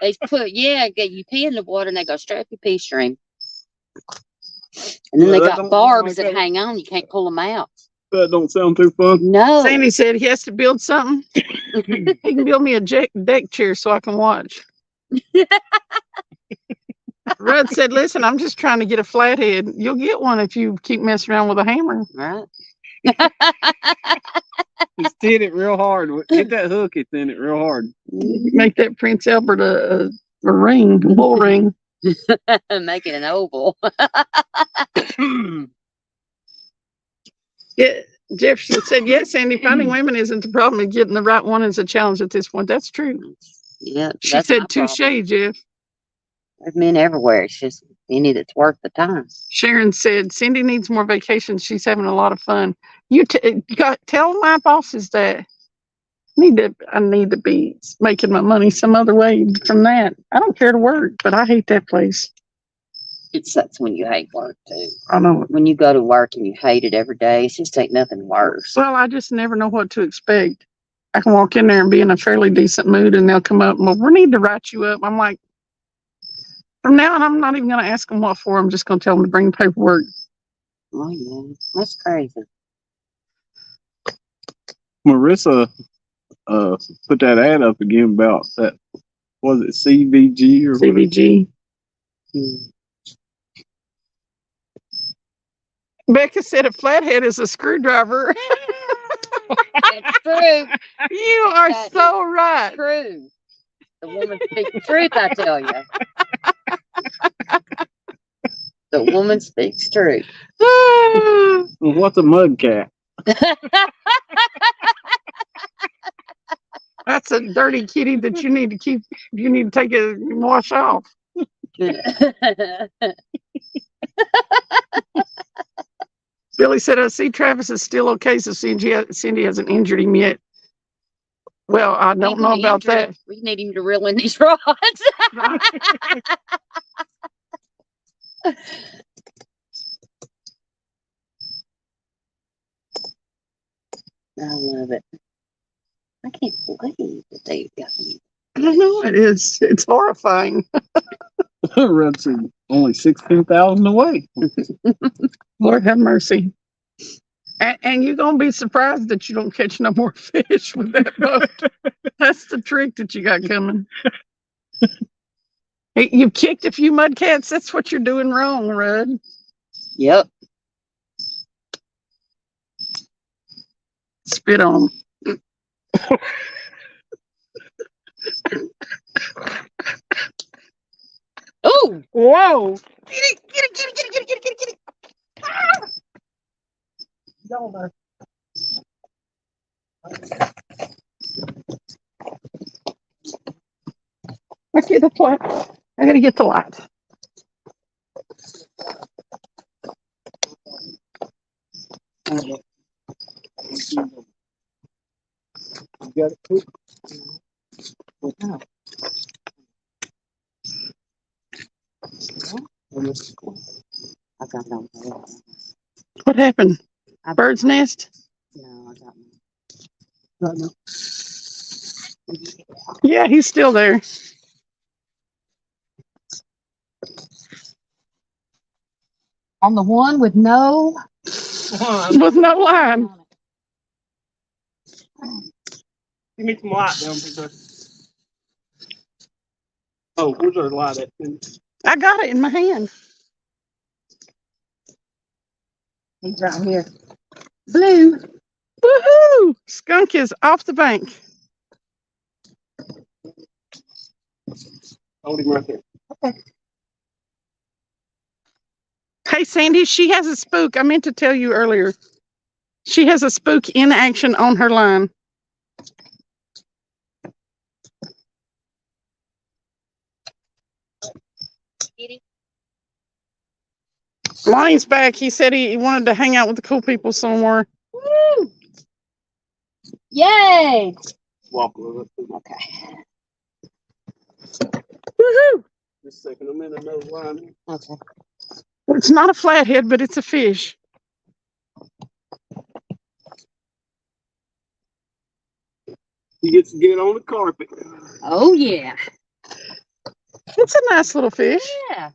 they put get you pee in the water and they go straight up your pee stream. And then Yeah, they that got don't sound barbs like that that. hang on. You can't pull them out. That don't sound too fun. No. Sandy said he has to build something. He can build me a deck chair so I can watch. Rudd said, listen, I'm just trying to get a flathead. You'll get one if you keep messing around with a hammer. Right. Just hit it real hard. Hit that hook. It's in it real hard. Make that Prince Albert a ring, a bull ring. Make it an oval. Yeah, Jefferson said, yes, Sandy, finding women isn't the problem. And getting the right one is a challenge at this point. That's true. Yeah. She that's said, my touche, problem. Jeff. There's men everywhere. It's just any that's worth the time. Sharon said, Cindy needs more vacations. She's having a lot of fun. You tell my bosses that. I need to be making my money some other way from that. I don't care to work, but I hate that place. It sucks when you hate work too. I know it. When you go to work and you hate it every day, it's just ain't nothing worse. Well, I just never know what to expect. I can walk in there and be in a fairly decent mood, and they'll come up and, well, we need to write you up. I'm like, from now on, I'm not even going to ask them what for. I'm just going to tell them to bring paperwork. Oh yeah, that's crazy. Marissa put that ad up again about that. Was it CVG or whatever? CVG. Becca said a flathead is a screwdriver. That's true. You are That so right. True. The woman speaks truth, I tell you. The woman speaks truth. What's a mud cat? That's a dirty kitty that you need to keep. You need to take a wash off. Billy said, I see Travis is still okay, so Cindy hasn't injured him yet. Well, I don't know about that. We need him to reel in these rods. I love it. I can't believe that they got me. I don't know. It is. It's horrifying. Red's only 16,000 away. Lord have mercy. And you're going to be surprised that you don't catch no more fish with that boat. That's the trick that you got coming. You've kicked a few mudcats. That's what you're doing wrong, Rudd. Yep. Spit on them. Oh, Whoa. Get it. Ah! Y'all know. Let's get the light. I gotta get the light. You got it cooked? I got it on the wall. What happened? Bird's nest? No, I got one. Yeah, he's still there. On the one with no With no line. Give me some light down there. Oh, where's our light at? I got it in my hand. He's right here. Blue. Woohoo! Skunk is off the bank. Hold him right there. Okay. Hey, Sandy, she has a spook. I meant to tell you earlier. She has a spook in action on her line. Lonnie's back. He said he wanted to hang out with the cool people somewhere. Woo! Yay! Walk a little bit. Okay. Woohoo! Just a second. I'm in another line. Okay. It's not a flathead, but it's a fish. He gets to get on the carpet. Oh, yeah. It's a nice little fish. Yeah.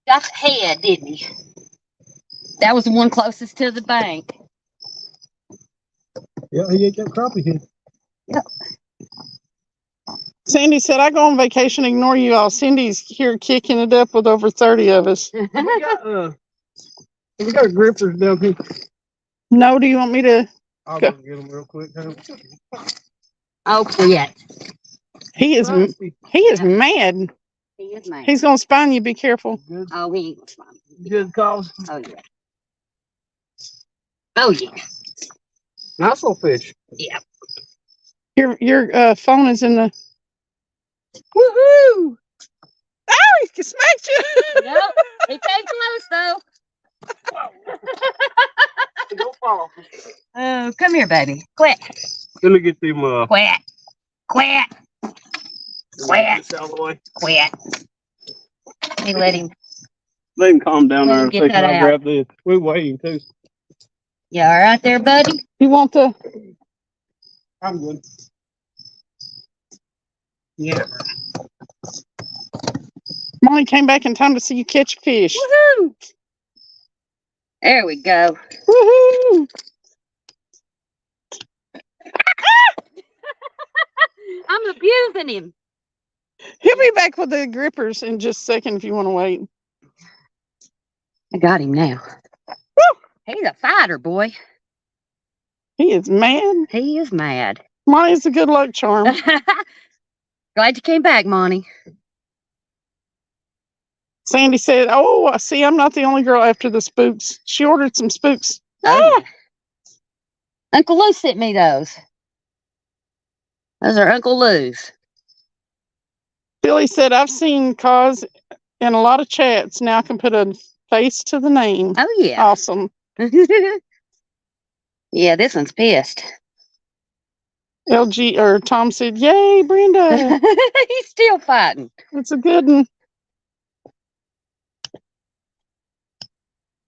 Got the head, didn't he? That was the one closest to the bank. Yeah, he ate that crappie head. Sandy said, I go on vacation, ignore you all. Cindy's here kicking it up with over 30 of us. We got grippers down here. No, do you want me to? I'll go get them real quick. Oh, yeah. He is mad. He is mad. He's going to spine you. Be careful. Good, Oh, he ain't gonna spine me. good cause. Oh, yeah. Oh, yeah. Nice little fish. Yeah. Your phone is in the. Woohoo! Oh, he smacked you. Nope. He came close, though. Don't fall. Oh, come here, baby. Quit. Let me get them. Quit. Quit. Quit. This out of the way. Quit. Hey, let him. Let him calm down Let there him and get think that I'll out. grab this. We're waiting too. You all right there, buddy? You want the? I'm good. Yeah. Molly came back in time to see you catch a fish. Woohoo! There we go. Woohoo! I'm abusing him. He'll be back with the grippers in just a second if you want to wait. I got him now. He's a fighter, boy. He is mad. He is mad. Molly's a good luck charm. Glad you came back, Monty. Sandy said, "Oh, I see. I'm not the only girl after the spooks. She ordered some spooks." Oh, yeah. Uncle Lou sent me those. Those are Uncle Lou's. Billy said, "I've seen cause in a lot of chats. Now I can put a face to the name." Oh, yeah. Awesome. Yeah, this one's pissed. LG or Tom said, "Yay, Brenda! He's still fighting. It's a good one."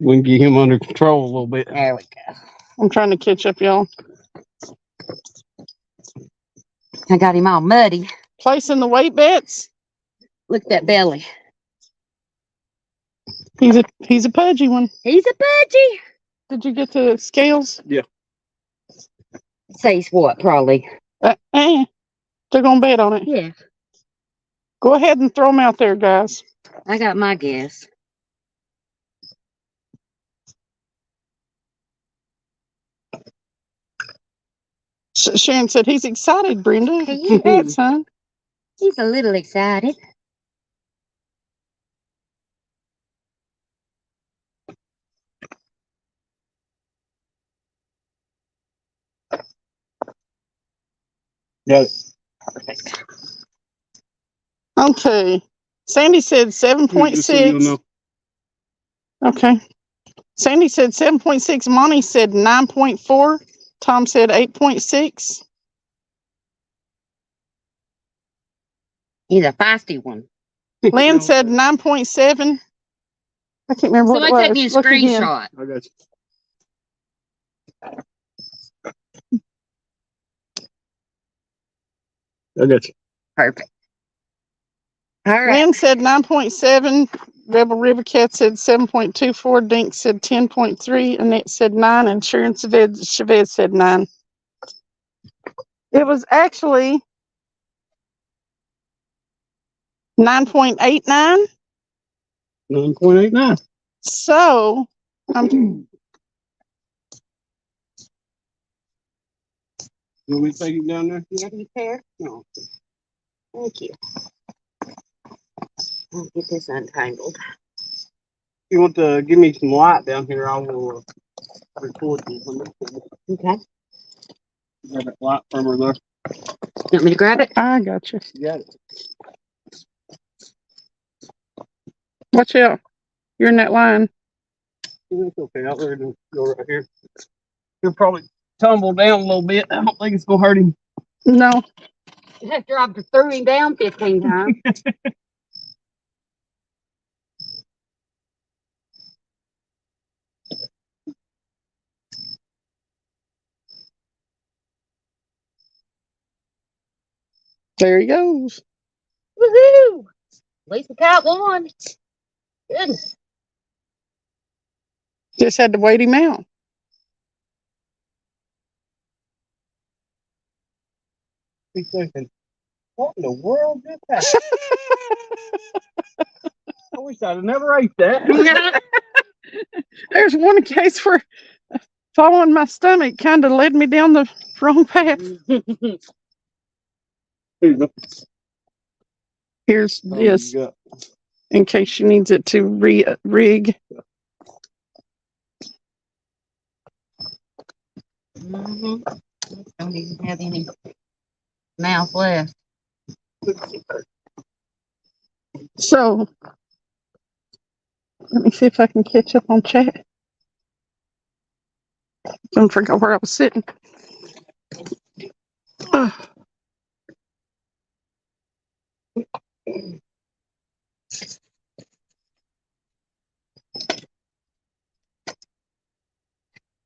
We can get him under control a little bit. There we go. I'm trying to catch up, y'all. I got him all muddy. Placing the weight bets. Look at that belly. He's a pudgy one. He's a budgie. Did you get the scales? Says what, probably? They're gonna bet on it. Yeah. Go ahead and throw them out there, guys. I got my guess. Sharon said he's excited, Brenda. He is. Congrats, son. He's a little excited. Got it. Perfect. Okay. Sandy said Just so 7.6. you'll know. Okay. Sandy said 7.6. Monty said 9.4. Tom said 8.6. He's a feisty one. Lynn said 9.7. I can't remember what it Somebody was. take me a Look again. screenshot. I got you. I got you. Perfect. All right. Lynn said 9.7. Rebel River Cat said 7.24. Dink said 10.3. Annette said 9. And Sharon Chavez said 9. It was actually 9.89. 9.89. So, You want me to take him down there? You have any pair? No. Thank you. I'll get this untangled. You want to give me some light down here? I will record you. Okay. Grab that light from her there. You want me to grab it? I got you. You got it. Watch out. You're in that line. It's okay. I'll let him go right here. He'll probably tumble down a little bit. I don't think it's gonna hurt him. No. After I've threw him down 15 times. There he goes. Woohoo! At least we caught one. Goodness. Just had to wait him out. He's thinking, what in the world did that? I wish I'd have never ate that. There's one case where following my stomach kind of led me down the wrong path. Here's this in case she needs it to rig. Don't even have any mouth left. So let me see if I can catch up on chat. Don't forget where I was sitting.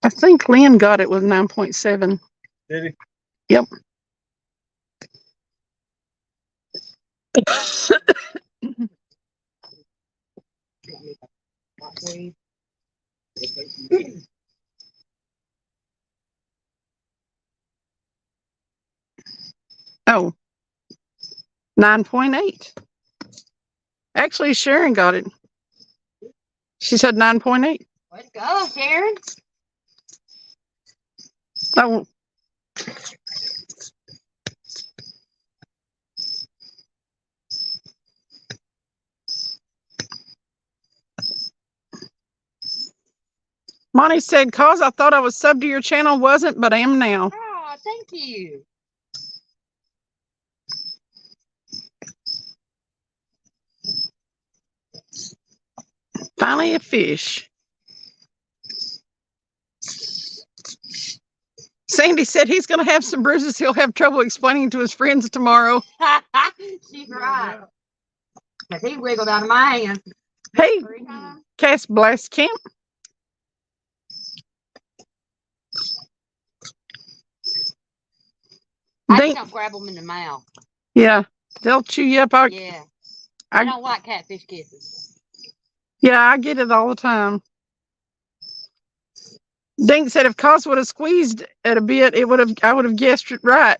I think Lynn got it with 9.7. Did he? Yep. Oh, 9.8. Actually, Sharon got it. She said 9.8. Way to go, Sharon. Oh, Monty said, "Cause I thought I was subbed to your channel, wasn't, but I am now." Oh, thank you. Finally, a fish. Sandy said he's going to have some bruises he'll have trouble explaining to his friends tomorrow. She's right. Because he wiggled out of my hand. Hey, Cass Blast Camp. I They, just don't grab them in the mouth. yeah, they'll chew you up. Yeah. I don't like catfish kisses. Yeah, I get it all the time. Dink said if Cos would have squeezed it a bit, I would have guessed it right.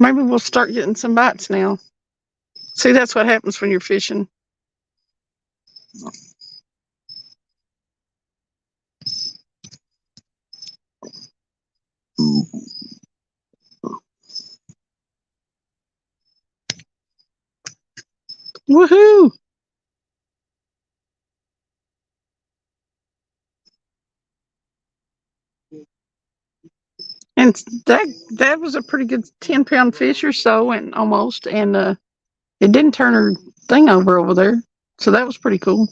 Maybe we'll start getting some bites now. See, that's what happens when you're fishing. Woohoo! And that was a pretty good 10-pound fish or so, and almost, and it didn't turn her thing over there, so that was pretty cool.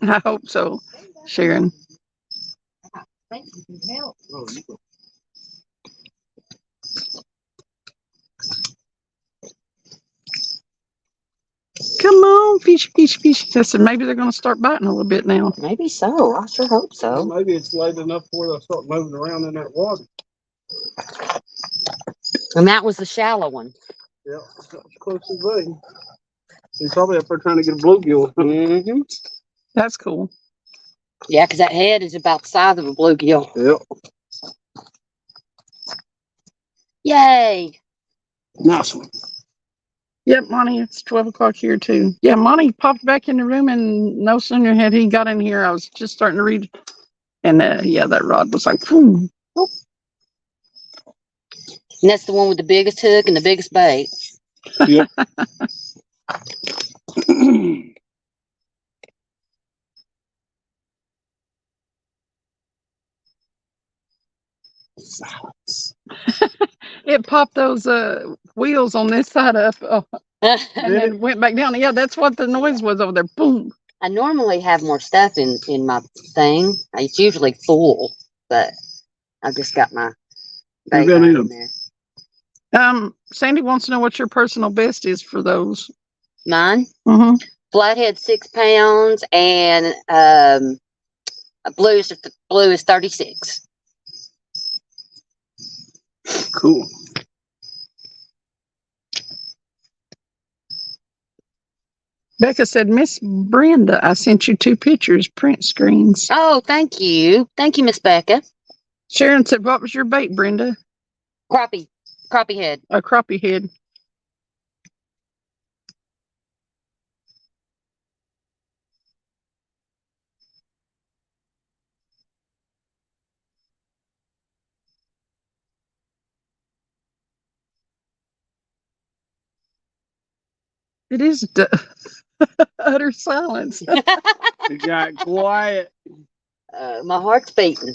I hope so, Sharon. Thank you for your help. Come on, fish, fish, fish. I said maybe they're going to start biting a little bit now. Maybe so. I sure hope so. Well, maybe it's late enough where they'll start moving around in that water. And that was the shallow one. Yeah, that's as close as they. He's probably up there trying to get a bluegill. Mm-hmm. That's cool. Yeah, because that head is about the size of a bluegill. Yep. Yay! Nice one. Yep, Monty, it's 12 o'clock here too. Yeah, Monty popped back in the room, and no sooner had he got in here, I was just starting to read. And yeah, that rod was like, boom. And that's the one with the biggest hook and the biggest bait. Yep. It popped those wheels on this side up and then went back down. Yeah, that's what the noise was over there. Boom. I normally have more stuff in my thing. It's usually full, but I've just got my bait got right it? in there. Sandy wants to know what your personal best is for those. Mine, Mm-hmm. flathead 6 pounds, and a blue is 36. Cool. Becca said, Miss Brenda, I sent you 2 pictures, print screens. Oh, thank you, Miss Becca. Sharon said, what was your bait, Brenda? Crappie head. A crappie head. It is utter silence. It got quiet. My heart's beating.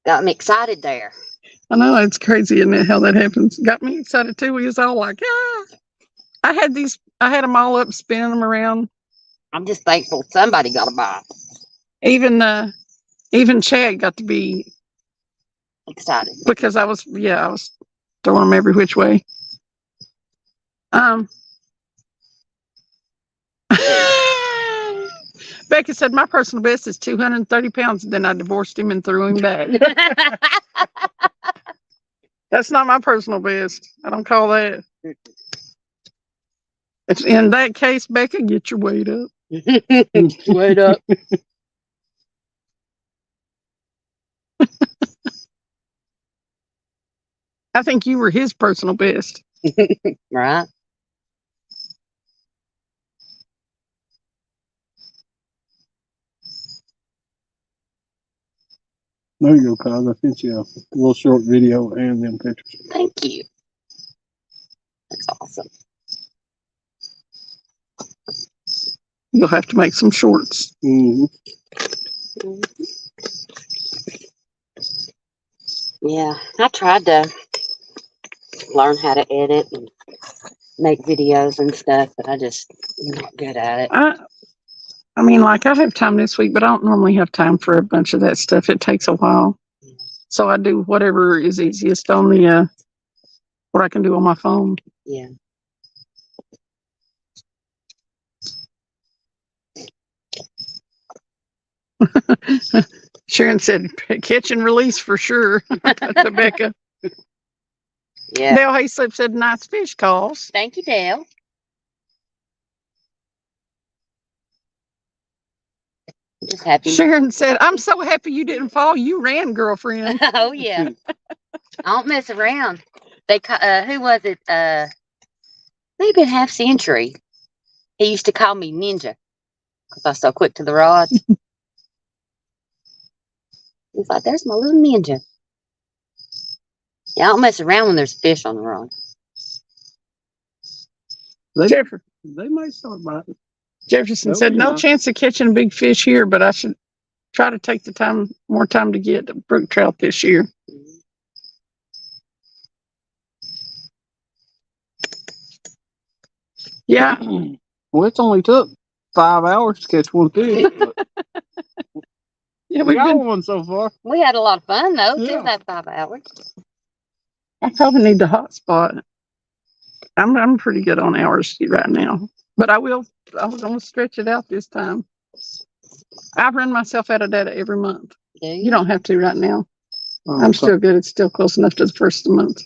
Got me excited there. I know, it's crazy, isn't it, how that happens? Got me excited too. We was all like, ah. I had them all up, spinning them around. I'm just thankful somebody got a bite. Even Chad got to be Excited. because I was throwing them every which way. Becca said my personal best is 230 pounds. And then I divorced him and threw him back. That's not my personal best. I don't call that. It's in that case, Becca, get your weight up. Wait up. I think you were his personal best. Right. There you go, cuz. I sent you a little short video and them pictures. Thank you. That's awesome. You'll have to make some shorts. Mm-hmm. Yeah, I tried to learn how to edit and make videos and stuff, but I'm not good at it. I mean, like I have time this week, but I don't normally have time for a bunch of that stuff. It takes a while. So I do whatever is easiest on the, what I can do on my phone. Yeah. Sharon said, catch and release for sure. To Becca. Yeah. Dale Hayslip said, nice fish calls. Thank you, Dale. Just happy. Sharon said, I'm so happy you didn't fall. You ran, girlfriend. Oh, yeah. I don't mess around. Who was it? Maybe a half century. He used to call me Ninja because I was so quick to the rod. He's like, there's my little ninja. Yeah, I don't mess around when there's fish on the rod. They might start biting. Jefferson That'll said, be no nice. chance of catching a big fish here, but I should try to take more time to get brook trout this year. Yeah. Well, it's only took 5 hours to catch one fish. Yeah, We got one so far. We had a lot of fun though. Yeah. Still that 5 hours. I probably need the hot spot. I'm pretty good on hours right now, but I was going to stretch it out this time. I run myself out of data every month. Do You don't have to right now. Oh, I'm still good. It's still close enough to the first of the month.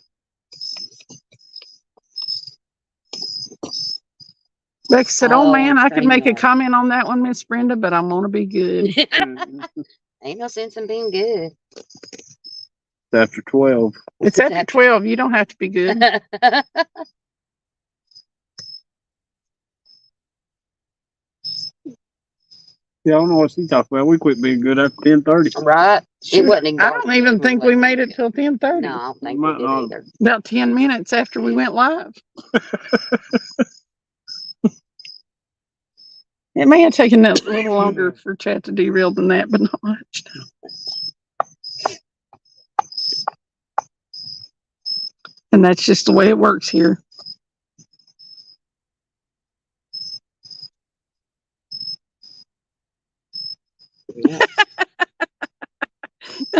Becky said, oh man, I could make a comment on that one, Miss Brenda, but I'm going to be good. Ain't no sense in being good. After 12. It's after 12. You don't have to be good. Yeah, I don't know what she's talking about. We quit being good after 10:30. Right? It wasn't I exhausting. don't even think we made it till 10:30. No, I don't think we did either. About 10 minutes after we went live. It may have taken a little longer for chat to derail than that, but not much. And that's just the way it works here.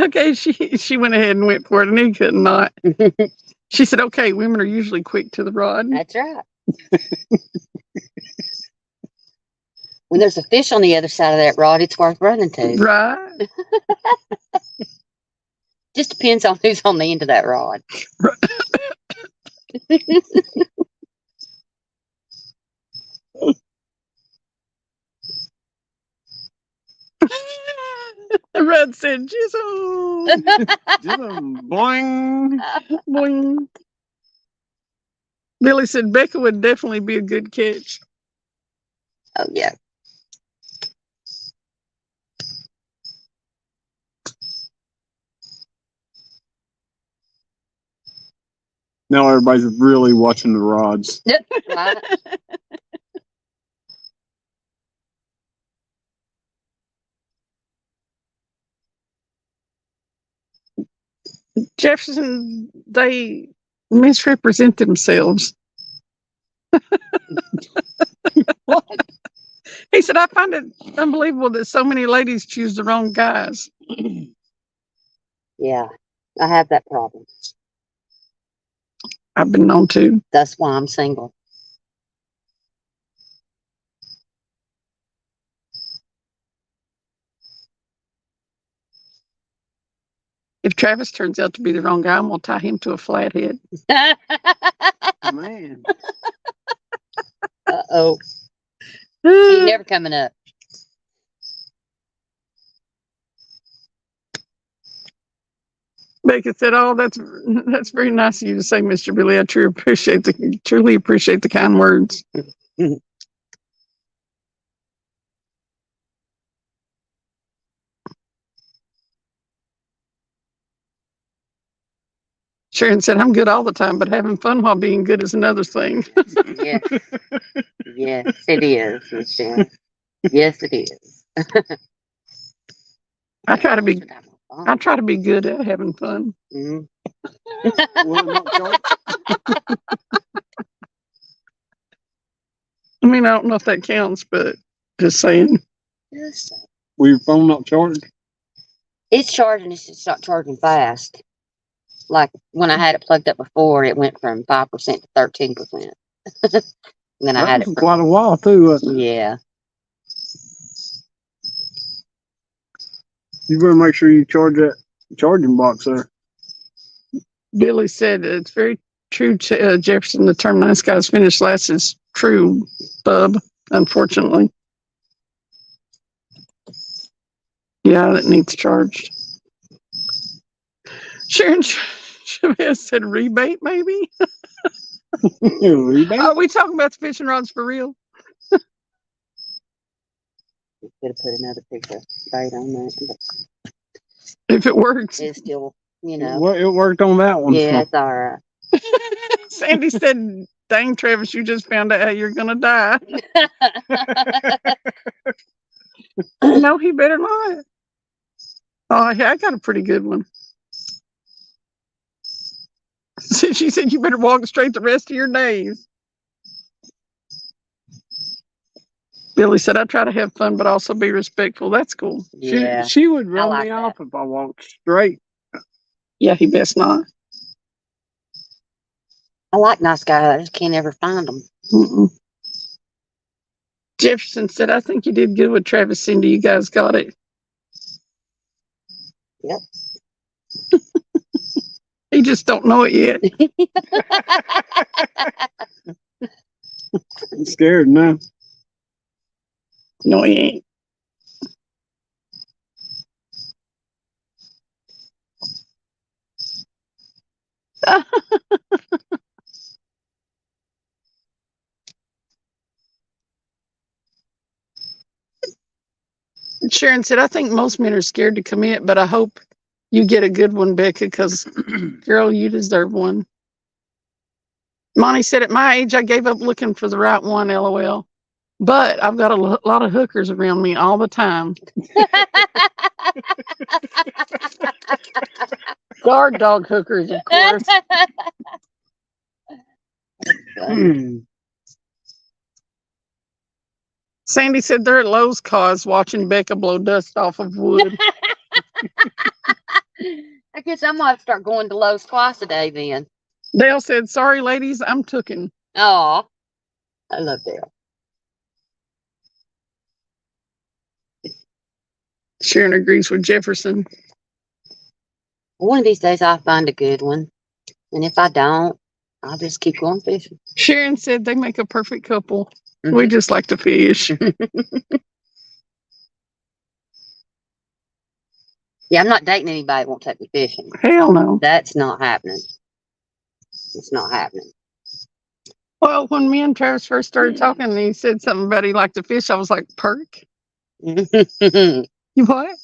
Okay, she went ahead and went for it, and he could not. She said, "Okay, women are usually quick to the rod." That's right. When there's a fish on the other side of that rod, it's worth running to. Right. Just depends on who's on the end of that rod. The red said, "Jizzle, Boing. boing." Billy said Becca would definitely be a good catch. Oh, yeah. Now everybody's really watching the rods. Right. Jefferson, they misrepresent themselves. What? He said, "I find it unbelievable that so many ladies choose the wrong guys." Yeah, I have that problem. I've been known to. That's why I'm single. If Travis turns out to be the wrong guy, I'm going to tie him to a flathead. Man. Uh-oh. He never coming up. Becca said, "Oh, that's very nice of you to say, Mr. Billy. I truly appreciate the kind words." Sharon said, "I'm good all the time, but having fun while being good is another thing." Yes. Yes, it is, Miss Sharon. Yes, it is. I try to be good at having fun. Mhm. Well, not charged. I mean, I don't know if that counts, but just saying. Yes. Were your phone not charged? It's charging, it's just not charging fast. Like when I had it plugged up before, it went from 5% to 13%. Then I That had was it for for, quite a while too, wasn't it? yeah. You better make sure you charge that charging box there. Billy said, "It's very true, Jefferson. The term 'nice guys finish last' is true, bub, unfortunately." Yeah, that needs charged. Sharon Chavez said, "Rebate, maybe?" Rebate? Are we talking about the fishing rods for real? Could have put another picture of bait on that, but If it works. it's still, you know. It worked on that one. Yeah, it's all right. Sandy said, "Dang, Travis, you just found out how you're going to die." No, he better not. Oh, yeah, I got a pretty good one. She said, "You better walk straight the rest of your days." Billy said, "I try to have fun, but also be respectful." That's cool. Yeah. She would run like me that. off if I walked straight. Yeah, he best not. I like nice guys. I just can't ever find them. Mm-mm. Jefferson said, "I think you did good with Travis, Cindy. You guys got it." Yep. He just don't know it yet. I'm scared now. No, he ain't. Sharon said, "I think most men are scared to commit, but I hope you get a good one, Becca, because, girl, you deserve one." Monty said, "At my age, I gave up looking for the right one, LOL. But I've got a lot of hookers around me all the time." Guard dog hookers, of course. Sandy said they're at Lowe's cause watching Becca blow dust off of wood. guess I might start going to Lowe's twice a day then. Dale said, "Sorry, ladies, I'm tooken." Oh, I love Dale. Sharon agrees with Jefferson. One of these days I'll find a good one. And if I don't, I'll just keep going fishing. Sharon said they make a perfect couple. We just like to fish. Yeah, I'm not dating anybody that won't take me fishing. Hell no. That's not happening. It's not happening. Well, when me and Travis first started talking and he said something about he liked to fish, I was like, perk? You what?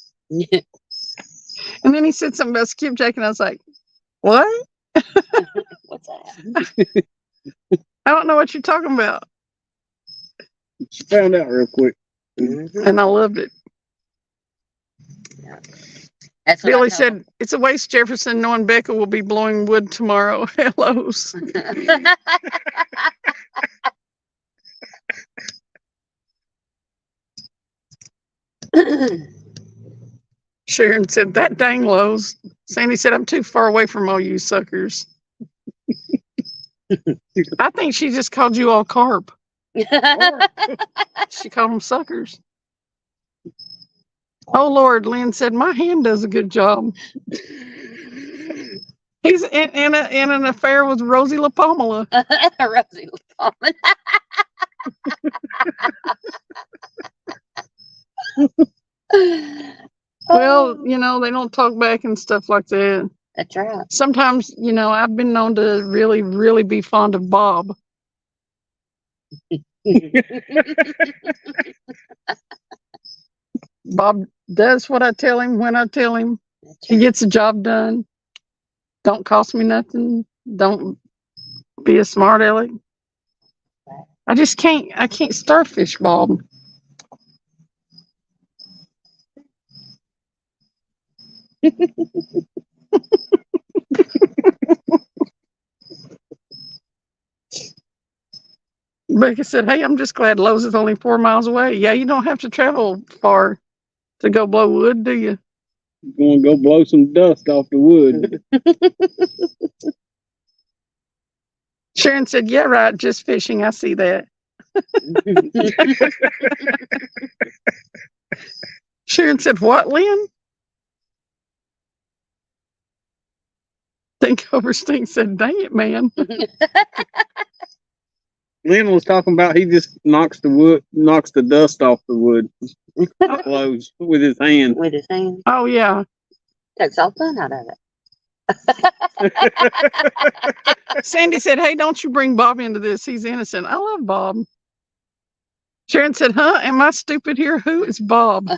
And then he said something about skipjack and I was like, what? What's that? I don't know what you're talking about. She found out real quick. And I loved it. That's what Billy said, it's a waste, Jefferson, knowing Becca will be blowing wood tomorrow. Hellos. Sharon said, that dang Lowe's. Sandy said, I'm too far away from all you suckers. I think she just called you all carp. She called them suckers. Oh, Lord, Lynn said, my hand does a good job. He's in an affair with Rosie LaPomela. Rosie LaPomela. Well, you know, they don't talk back and stuff like that. That's right. Sometimes, you know, I've been known to really, really be fond of Bob. Bob does what I tell him when I tell him. He gets the job done. Don't cost me nothing. Don't be a smart aleck. I can't starfish Bob. Becca said, hey, I'm just glad Lowe's is only 4 miles away. Yeah, you don't have to travel far to go blow wood, do you? You're going to go blow some dust off the wood. Sharon said, yeah, right, just fishing. I see that. Sharon said, what, Lynn? Think over stink said, dang it, man. Lynn was talking about he just knocks the dust off the wood. Blows with his hand. With his hand. Oh, yeah. Takes all fun out of it. Sandy said, hey, don't you bring Bob into this. He's innocent. I love Bob. Sharon said, huh? Am I stupid here? Who is Bob?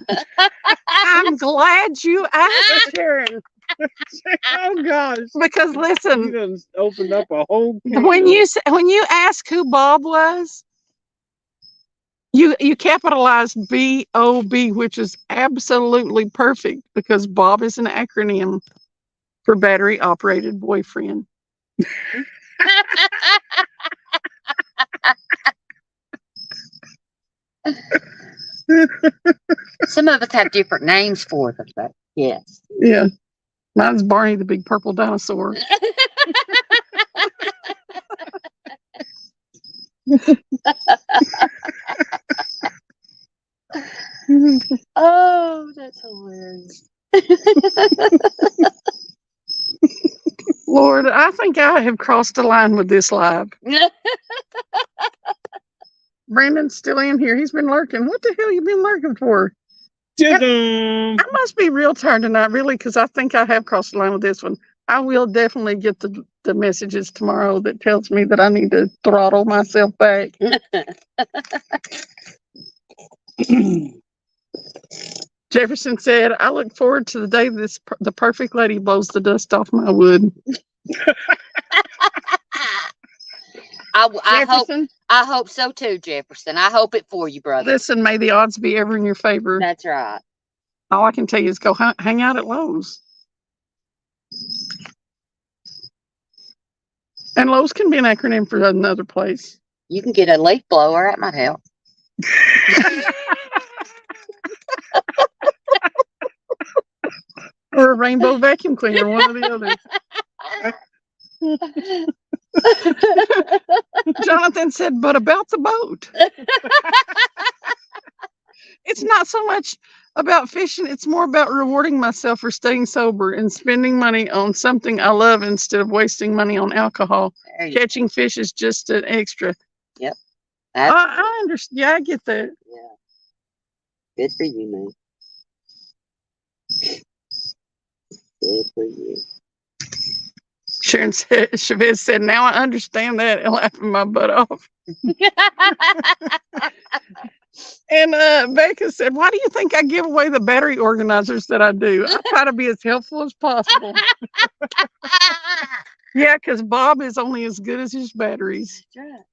I'm glad you asked, Sharon. Oh, gosh. Because You listen, done opened up a whole can when you ask who Bob was, you capitalized B-O-B, which is absolutely perfect because Bob is an acronym for battery operated boyfriend. Some of us have different names for them, but yes. Yeah. Mine's Barney the big purple dinosaur. Oh, that's hilarious. Lord, I think I have crossed the line with this live. Brandon's still in here. He's been lurking. What the hell you been lurking for? Chisholm. I must be real tired tonight, really, because I think I have crossed the line with this one. I will definitely get the messages tomorrow that tells me that I need to throttle myself back. Jefferson said, I look forward to the day the perfect lady blows the dust off my wood. I hope so too, Jefferson. I hope it for you, brother. Listen, may the odds be ever in your favor. That's right. All I can tell you is go hang out at Lowe's. And Lowe's can be an acronym for another place. You can get a leaf blower. That might help. or a rainbow vacuum cleaner, one or the other. Jonathan said, but about the boat. It's not so much about fishing, it's more about rewarding myself for staying sober and spending money on something I love instead of wasting money on alcohol. Catching fish is just an extra. Yep. I understand. Yeah, I get that. Yeah. Good for you, man. Good for you. Sharon said, Chavez said, now I understand that, and laughing my butt off. And Becca said, why do you think I give away the battery organizers that I do? I try to be as helpful as possible. Yeah, because Bob is only as good as his batteries. That's right.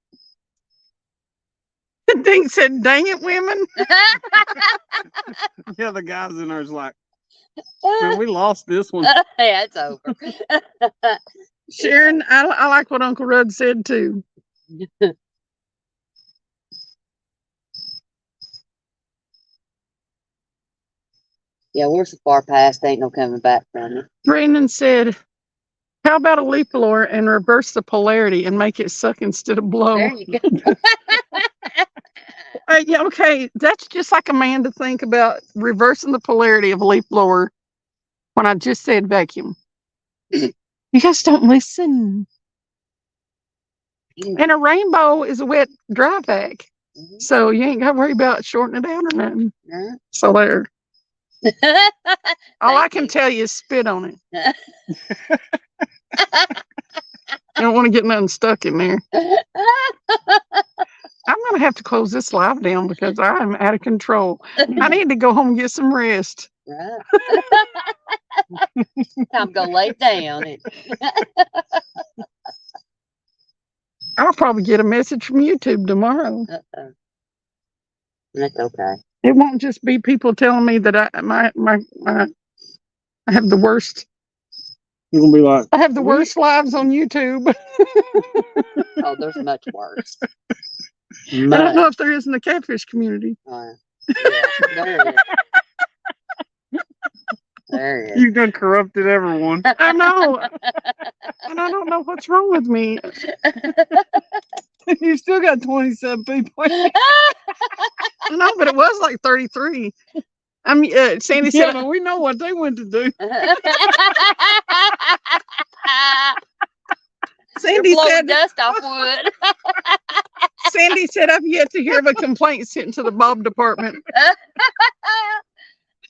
Dink said, dang it, women. Yeah, the guys in there's like, man, we lost this one. Yeah, it's over. Sharon, I like what Uncle Rudd said too. Yeah, we're so far past, ain't no coming back from it. Brandon said, how about a leaf blower and reverse the polarity and make it suck instead of blow? There you go. Yeah, okay, that's just like a man to think about reversing the polarity of a leaf blower when I just said vacuum. You guys don't listen. And a rainbow is a wet, dry vac. Mhm. So you ain't got to worry about shortening it down or nothing. Yeah. So there. All I Thank can you. tell you is spit on it. You don't want to get nothing stuck in there. I'm going to have to close this live down because I'm out of control. I need to go home and get some rest. Right. Time to go lay down. I'll probably get a message from YouTube tomorrow. Uh-oh. That's okay. It won't just be people telling me that I have the worst. You're gonna be like, I have the worst lives on YouTube. Oh, there's much worse. I don't know if there is in the catfish community. Yeah, there is. There is. you done corrupted everyone. I know. And I don't know what's wrong with me. You still got 27 people. No, but it was like 33. I mean, Sandy Yeah, said, but we know what they went to do. Sandy Blowing said, dust off wood. Sandy said, I've yet to hear of a complaint sent to the Bob department.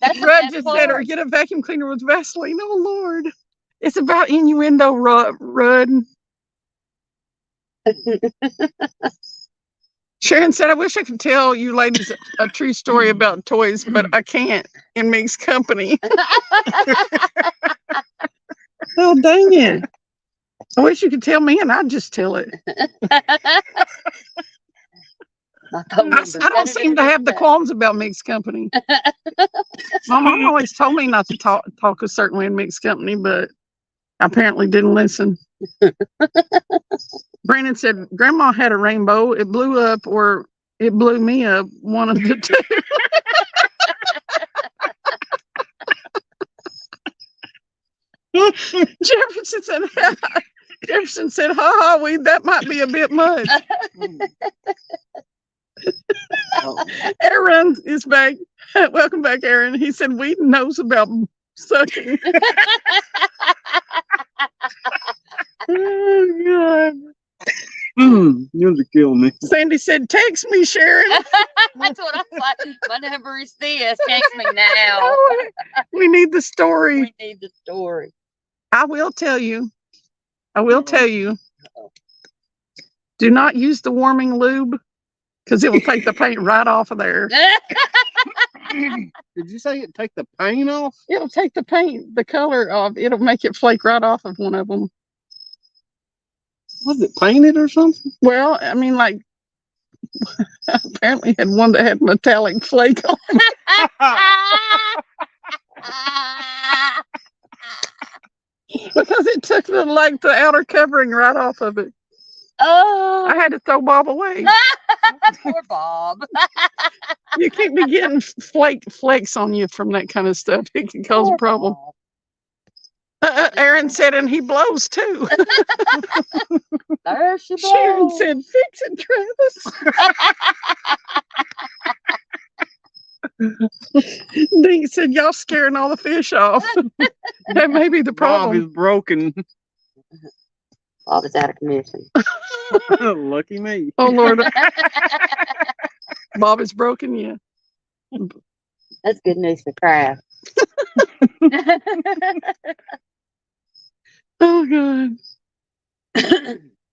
That's the Rudd best just said, or part. get a vacuum cleaner with Vaseline. Oh, Lord. It's about innuendo, Rudd. Sharon said, I wish I could tell you ladies a true story about toys, but I can't in Meg's company. Oh, dang it. I wish you could tell me and I'd just tell it. I don't seem to have the qualms about mixed company. My mom always told me not to talk a certain way in mixed company, but I apparently didn't listen. Brandon said, Grandma had a rainbow. It blew up or it blew me up. One of the two. Jefferson said, ha ha, that might be a bit much. Aaron is back. Welcome back, Aaron. He said, Weed knows about sucking. Oh, God. You're to kill me. Sandy said, text me, Sharon. That's what I was like. My number is this. Text me now. We need the story. We need the story. I will tell you. Do not use the warming lube because it will take the paint right off of there. Did you say it take the paint off? It'll take the paint, the color off. It'll make it flake right off of one of them. Was it painted or something? Well, I mean, like, I apparently had one that had metallic flake on it. Because it took the outer covering right off of it. Oh, I had to throw Bob away. poor Bob. You can't be getting flakes on you from that kind of stuff. It can cause a Poor problem. Bob. Aaron said, and he blows too. There she Sharon blows. said, fix it, Travis. Dink said, y'all scaring all the fish off. That may be the Bob is problem. broken. Bob is out of commission. Lucky me. Oh, Lord. Bob is broken, yeah. That's good news for Kraft. Oh, God.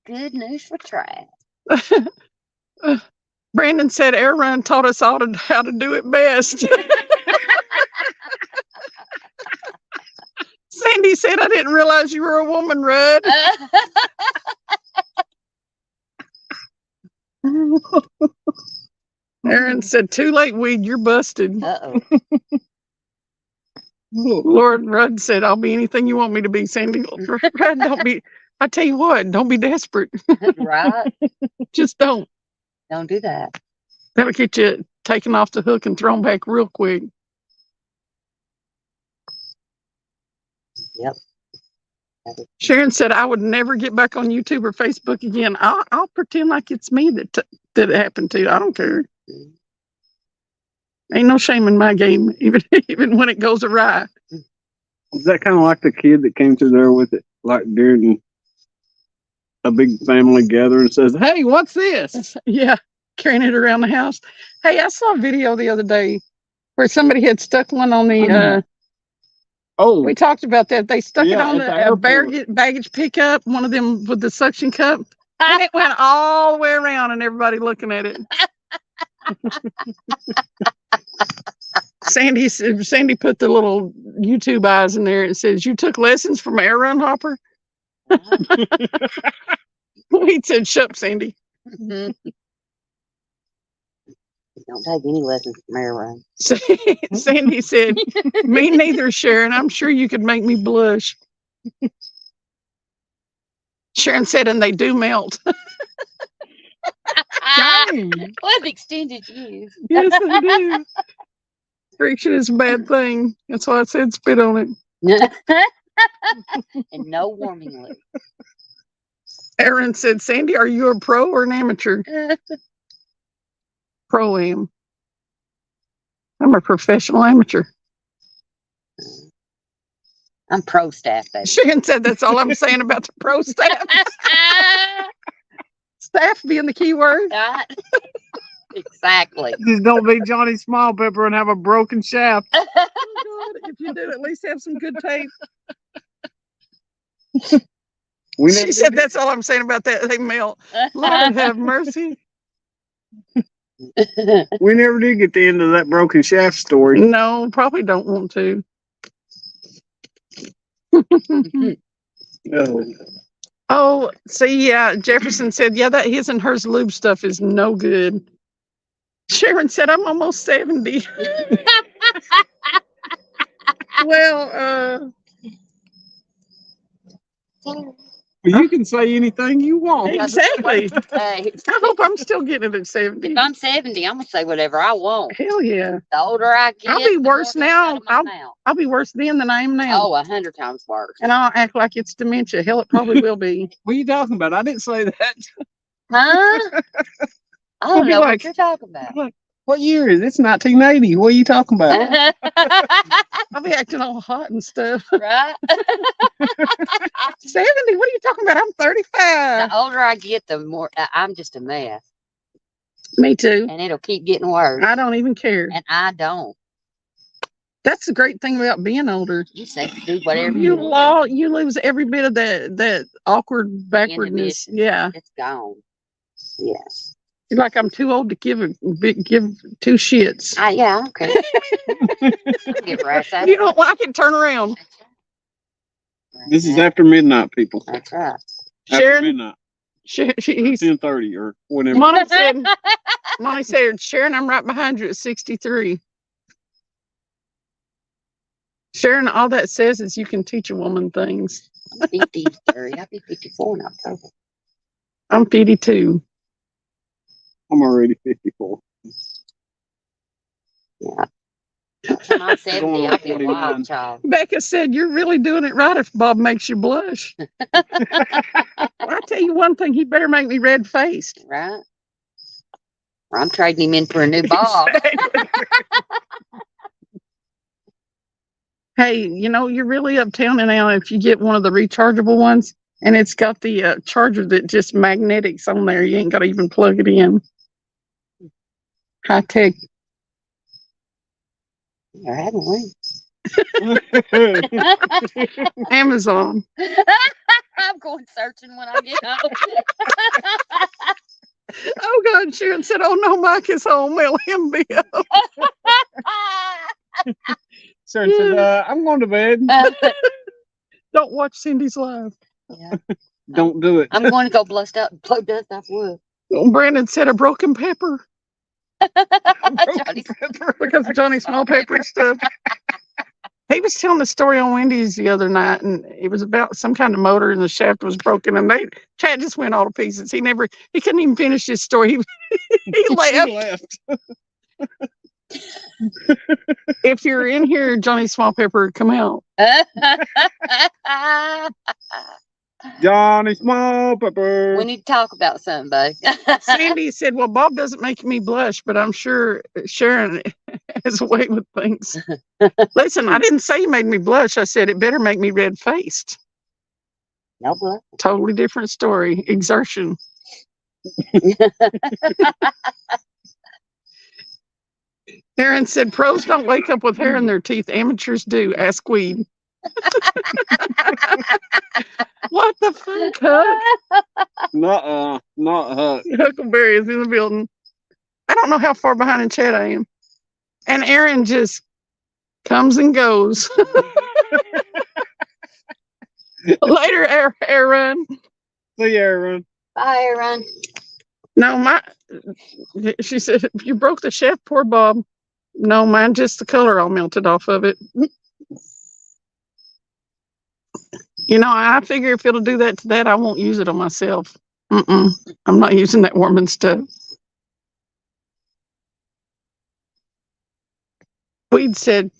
Good news for Trav. Brandon said Air Run taught us all how to do it best. Sandy said, I didn't realize you were a woman, Rudd. Aaron said, too late, Weed, you're busted. Uh-oh. Lord Rudd said, I'll be anything you want me to be, Sandy. Rudd, don't be, I tell you what, don't be desperate. Right? Just don't. Don't do that. That'll get you taken off the hook and thrown back real quick. Yep. Sharon said, I would never get back on YouTube or Facebook again. I'll pretend like it's me that it happened to. I don't care. Ain't no shame in my game, even when it goes awry. Is that kind of like the kid that came through there with it, like during a big family gathering and says, hey, what's this? Yeah, carrying it around the house. Hey, I saw a video the other day where somebody had stuck one on the, Oh, we talked about that. They stuck it Yeah, on at the the airport. baggage pickup, one of them with the suction cup, and it went all the way around and everybody looking at it. Sandy put the little YouTube eyes in there and says, you took lessons from Air Run Hopper? He said, shut up, Sandy. Don't take any lessons from Air Run. Sandy said, me neither, Sharon. I'm sure you could make me blush. Sharon said, and they do melt. dang. What extended use? Yes, they do. Friction is a bad thing. That's why I said spit on it. And no warming loop. Aaron said, Sandy, are you a pro or an amateur? Pro-am. I'm a professional amateur. I'm pro staff, baby. Sharon said, that's all I'm saying about the pro staff. Staff being the key word. Right? Exactly. Just don't be Johnny Small Pepper and have a broken shaft. Oh, God, if you do, at least have some good tape. She said, that's all I'm saying about that. They melt. Lord have mercy. We never did get the end of that broken shaft story. No, probably don't want to. Oh. Oh, see, yeah, Jefferson said, yeah, that his and hers lube stuff is no good. Sharon said, I'm almost 70. Well, You can say anything you want. exactly. Hey, I hope I'm still getting it at 70. if I'm 70, I'm gonna say whatever I want. Hell yeah. The older I get, I'll be the worse more now. comes out of my mouth. I'll be worse then than I am now. Oh, 100 times worse. And I'll act like it's dementia. Hell, it probably will be. What are you talking about? I didn't say that. Huh? I I'll don't be know like- what you're talking about. What year is it? It's 1980. What are you talking about? I'll be acting all hot and stuff. Right? 70? What are you talking about? I'm 35. The older I get, the more I'm just a mess, Me too. and it'll keep getting worse. I don't even care. And I don't. That's the great thing about being older. You say do whatever you You want. you lose every bit of that awkward backwardness. Inhibition. Yeah. It's gone. Yes. You're like, I'm too old to give two shits. Yeah, I don't care. I give rats out. You don't like it, turn around. This is after midnight, people. That's right. After Sharon, midnight. he's 10:30 or whatever. Monty said, Sharon, I'm right behind you at 63. Sharon, all that says is you can teach a woman things. I'm 53. I'll be 54 in October. I'm 52. I'm already 54. Yeah. I'm 70, Going on I'll be a 41. wild child. Becca said, "You're really doing it right if Bob makes you blush." Well, I tell you one thing, he better make me red faced. Right? Or I'm trading him in for a new Bob. Hey, you're really uptown now if you get one of the rechargeable ones, and it's got the charger that just magnetics on there. You ain't got to even plug it in. High tech. Or haven't we? Amazon. I'm going searching when I get home. Oh God, Sharon said, "Oh no, Mike is home. Mail him bill." Sharon said, I'm going to bed. Don't watch Cindy's live. Yeah. Don't do it. I'm going to go blow dust off wood. Brandon said a broken pepper Johnny, because of Johnny Small Pepper stuff. He was telling a story on Wendy's the other night, and it was about some kind of motor, and the shaft was broken, and Chad just went all to pieces. He couldn't even finish his story. He She left. If you're in here, Johnny Small Pepper, come out. Johnny Small Pepper. we need to talk about something, buddy. Sandy said, "Well, Bob doesn't make me blush, but I'm sure Sharon has a way with things." Listen, I didn't say you made me blush. I said it better make me red faced. No blood. Totally different story. Exertion. Aaron said, "Pros don't wake up with hair in their teeth. Amateurs do. Ask Weed." What the fuck, Huck? Not Huck. Huckleberry is in the building. I don't know how far behind in chat I am. And Aaron just comes and goes. Later, Aaron. See you, Aaron. Bye, Aaron. No, she said, "You broke the shaft, poor Bob." No, mine just the color all melted off of it. I figure if it'll do that to that, I won't use it on myself. I'm not using that warming stuff. Weed said,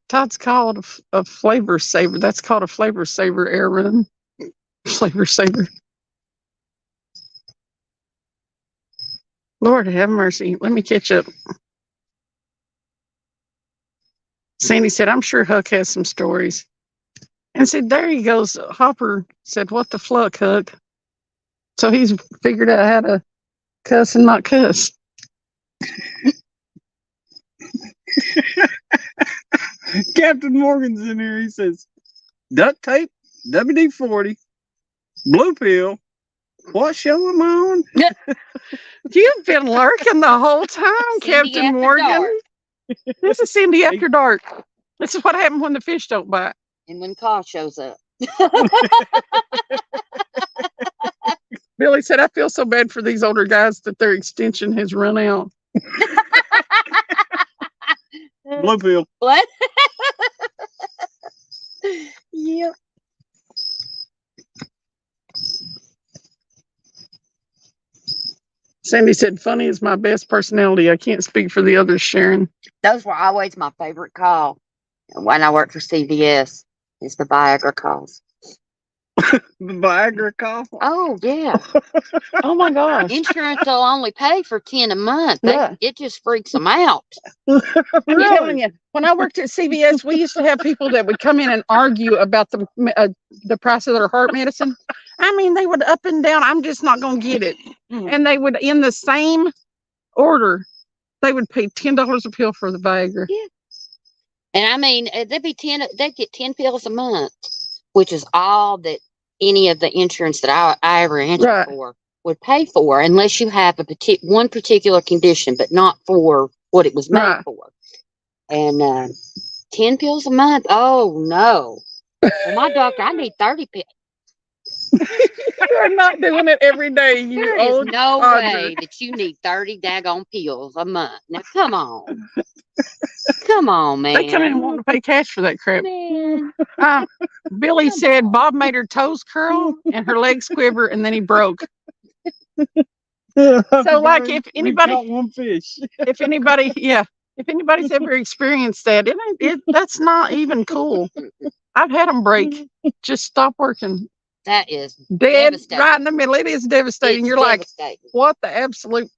Todd's called a flavor saver. That's called a flavor saver, Aaron. Flavor saver. Lord have mercy. Let me catch up. Sandy said, "I'm sure Huck has some stories." And said, "There he goes." Hopper said, "What the fluck, Huck?" So he's figured out how to cuss and not cuss. Captain Morgan's in here. He says, duct tape, WD-40, blue pill. What show am I on? You've been lurking the whole time, Cindy Captain After Morgan. Dark. This is Cindy After Dark. This is what happens when the fish don't bite. And when Carl shows up. Billy said, "I feel so bad for these older guys that their extension has run out." Blue pill. What? Yep. Sandy said, "Funny is my best personality. I can't speak for the others, Sharon." Those were always my favorite call when I worked for CVS. It's the Viagra calls. The Viagra call. Oh yeah. Oh my gosh. Insurance will only pay for 10 a month. Yeah. It just freaks them out. I'm telling you, when I worked at CVS, we used to have people that would come in and argue about the price of their heart medicine. I mean, they would up and down. I'm just not going to get it. And they would, in the same order, they would pay $10 a pill for the Viagra. Yeah. And I mean, they'd get 10 pills a month, which is all that any of the insurance that I ever answered for would pay for, unless you have one particular condition, but not for what it was made for. And 10 pills a month? Oh, no. Well, my doctor, I need 30 pills. You are not doing it every day. There is no way that you need 30 daggone pills a month. Now, come on. Come on, man. They come in and want to pay cash for that crap. Man. Billy said Bob made her toes curl and her legs quiver, and then he broke. So, like, if anybody, caught one fish. if anybody, yeah, If anybody's ever experienced that, that's not even cool. I've had them break. Just stop working. That is Dead devastating. right in the middle. It is devastating. It's You're like, devastating. what the absolute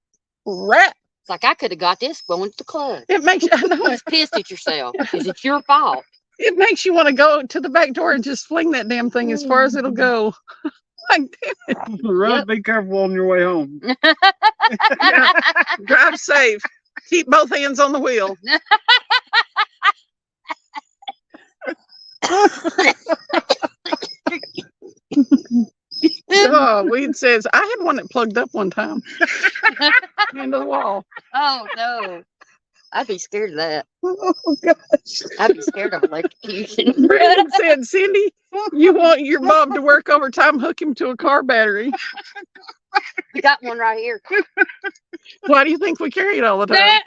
rat? It's like I could have got this going to the club. It makes I know, You're just pissed at yourself because it's your fault. it makes you want to go to the back door and just fling that damn thing as far as it'll go. Like, Rub, be careful on your way home. yeah, drive safe. Keep both hands on the wheel. Oh, Weed says, I had one that plugged up one time into the wall. Oh no. I'd be scared of that. Oh, gosh. I'd be scared of electrocution. Brandon said, Cindy, you want your mom to work overtime, hook him to a car battery. We got one right here. Why do you think we carry it all the time?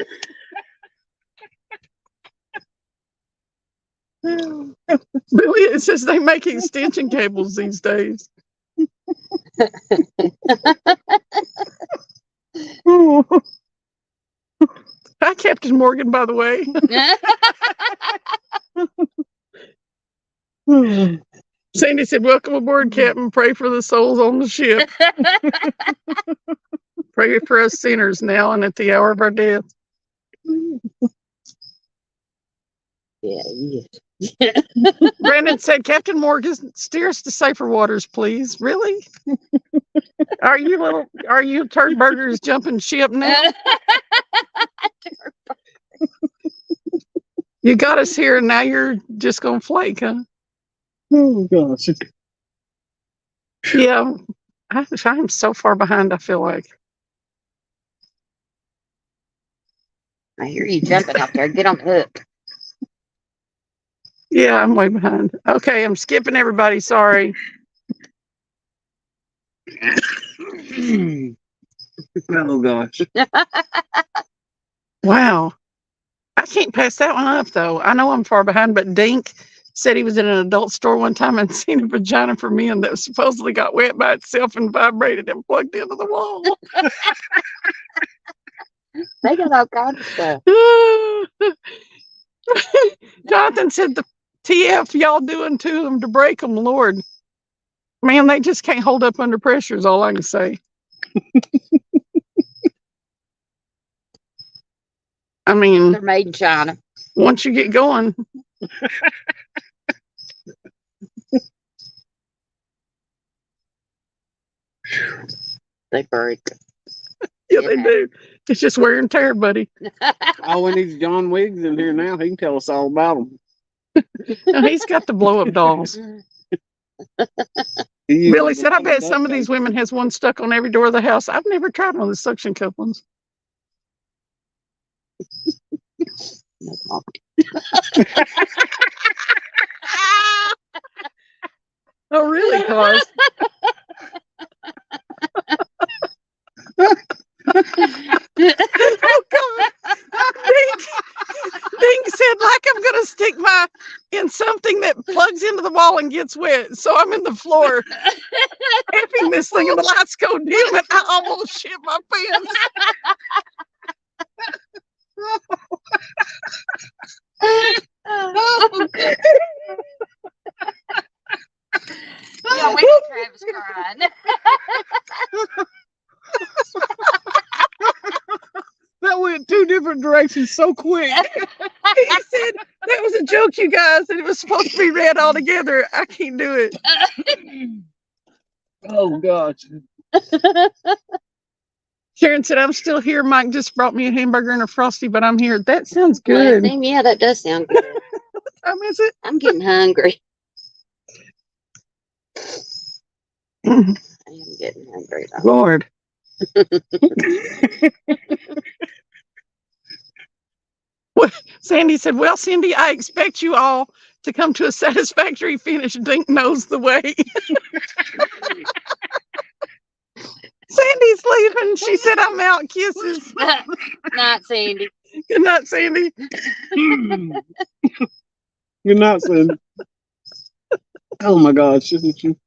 Billy, it says they make extension cables these days. Hi, Captain Morgan, by the way. Sandy said, welcome aboard, Captain. Pray for the souls on the ship. Pray for us sinners now and at the hour of our death. Yeah, yeah. Brandon said, Captain Morgan, steer us to safer waters, please. Really? Are you turd burgers jumping ship now? You got us here and now you're just gonna flake, huh? Oh gosh. Yeah. I'm so far behind, I feel like. I hear you jumping out there. Get on the hook. Yeah, I'm way behind. Okay, I'm skipping everybody. Sorry. Oh gosh. Wow. I can't pass that one up, though. I know I'm far behind, but Dink said he was in an adult store one time and seen a vagina for men that supposedly got wet by itself and vibrated and plugged into the wall. They got all kinds of stuff. Jonathan said, the TF y'all doing to them to break them, Lord. Man, they just can't hold up under pressure is all I can say. I mean, They're made in China. once you get going. They break. Yeah, they do. It's just wear and tear, buddy. All we need is John Wiggs in here now. He can tell us all about them. No, he's got the blow up dolls. Billy said, I bet some of these women has one stuck on every door of the house. I've never tried one of the suction cup ones. Oh, really, Cars? Oh, God. Dink said, like I'm going to stick my in something that plugs into the wall and gets wet. So I'm in the floor tapping this thing and the lights go dim and I almost shit my pants. Yeah, we got Travis crying. That went two different directions so quick. He said, that was a joke, you guys, and it was supposed to be read all together. I can't do it. Oh gosh. Sharon said, I'm still here. Mike just brought me a hamburger and a Frosty, but I'm here. That sounds good. Yeah, that does sound good. What time is it? I'm getting hungry. I am getting hungry. Though. Lord. Well, Sandy said, well, Cindy, I expect you all to come to a satisfactory finish. Dink knows the way. Sandy's leaving. She said, I'm out. Kisses. Not Sandy. Good night, Sandy. Good night, Sandy. Oh my gosh, isn't you?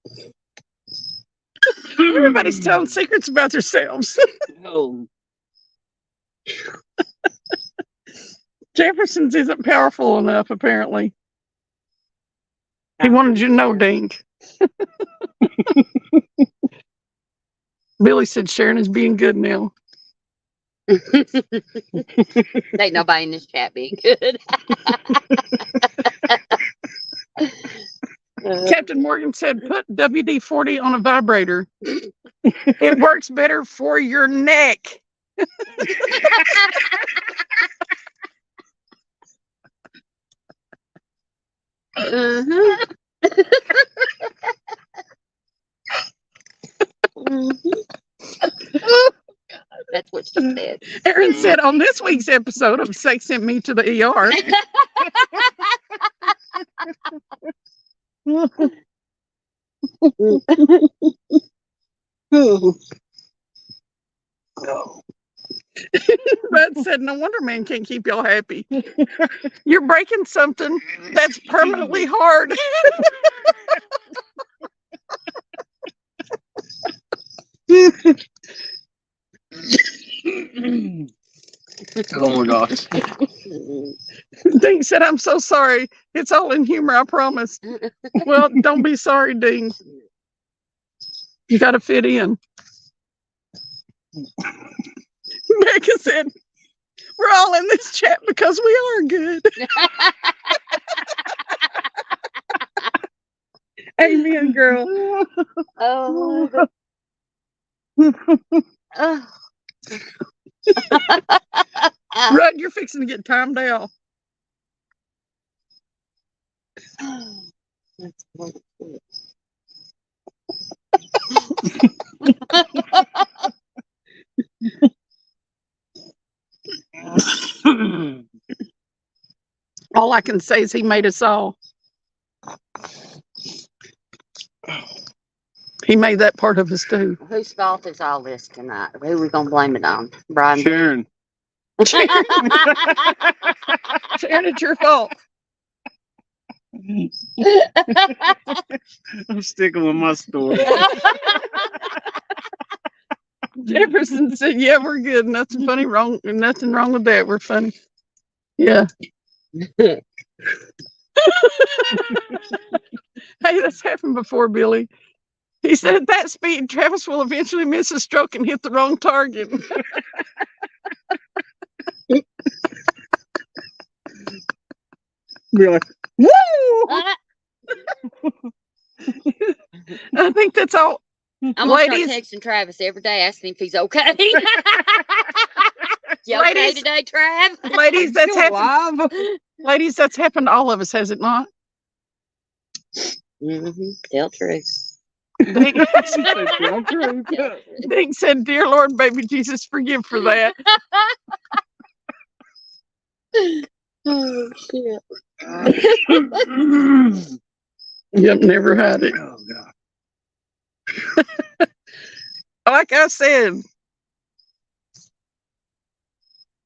Everybody's telling secrets about themselves. Oh. Jefferson's isn't powerful enough, apparently. He wanted you to know, Dink. Billy said Sharon is being good now. Ain't nobody in this chat being good. Captain Morgan said, put WD-40 on a vibrator. It works better for your neck. Mhm. Mhm. That's what she said. Aaron said on this week's episode of Sex Sent Me to the ER. Bud said, no wonder man can't keep y'all happy. You're breaking something that's permanently hard. Oh my gosh. Ding said, I'm so sorry. It's all in humor, I promise. Well, don't be sorry, Ding. You got to fit in. Becca said, we're all in this chat because we are good. Amen, girl. Oh. Oh. Rudd, you're fixing to get timed out. That's wonderful. All I can say is he made us all. He made that part of us too. Whose fault is all this tonight? Who we gonna blame it on? Brian. Sharon. Sharon, it's your fault. I'm sticking with my story. Jefferson said, yeah, we're good. Nothing funny wrong. Nothing wrong with that. We're funny. Yeah. Hey, that's happened before, Billy. He said at that speed, Travis will eventually miss a stroke and hit the wrong target. Be like, Woo! I think that's all. I'm gonna Ladies, start texting Travis every day, asking him if he's okay. You okay Ladies. today, Trav? ladies, that's still happened. alive? Ladies, that's happened to all of us, has it not? Tell truth. Dink, She said, "Tell truth." Dink said, dear Lord, baby Jesus, forgive for that. Oh shit. Yep, never had it. Oh God. Like I said,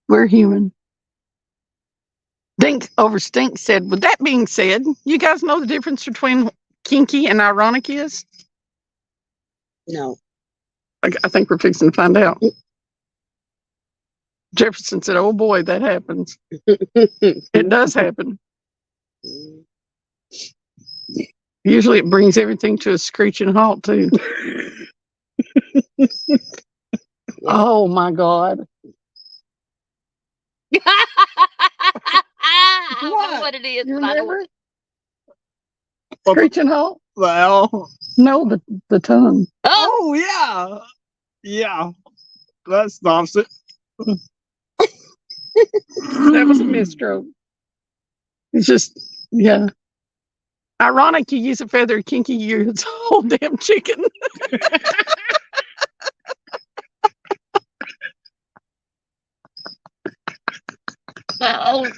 we're human. Dink over Stink said, with that being said, you guys know the difference between kinky and ironic is? No. I think we're fixing to find out. Jefferson said, oh boy, that happens. It does happen. Usually it brings everything to a screeching halt, too. Oh my God. I don't know what it is, You but I know remember? Screeching halt? Well. No, the tongue. Oh, Oh yeah. Yeah. That stops it. That was a misstroke. It's just, yeah. Ironic, you use a feather. Kinky, you use a whole damn chicken. oh,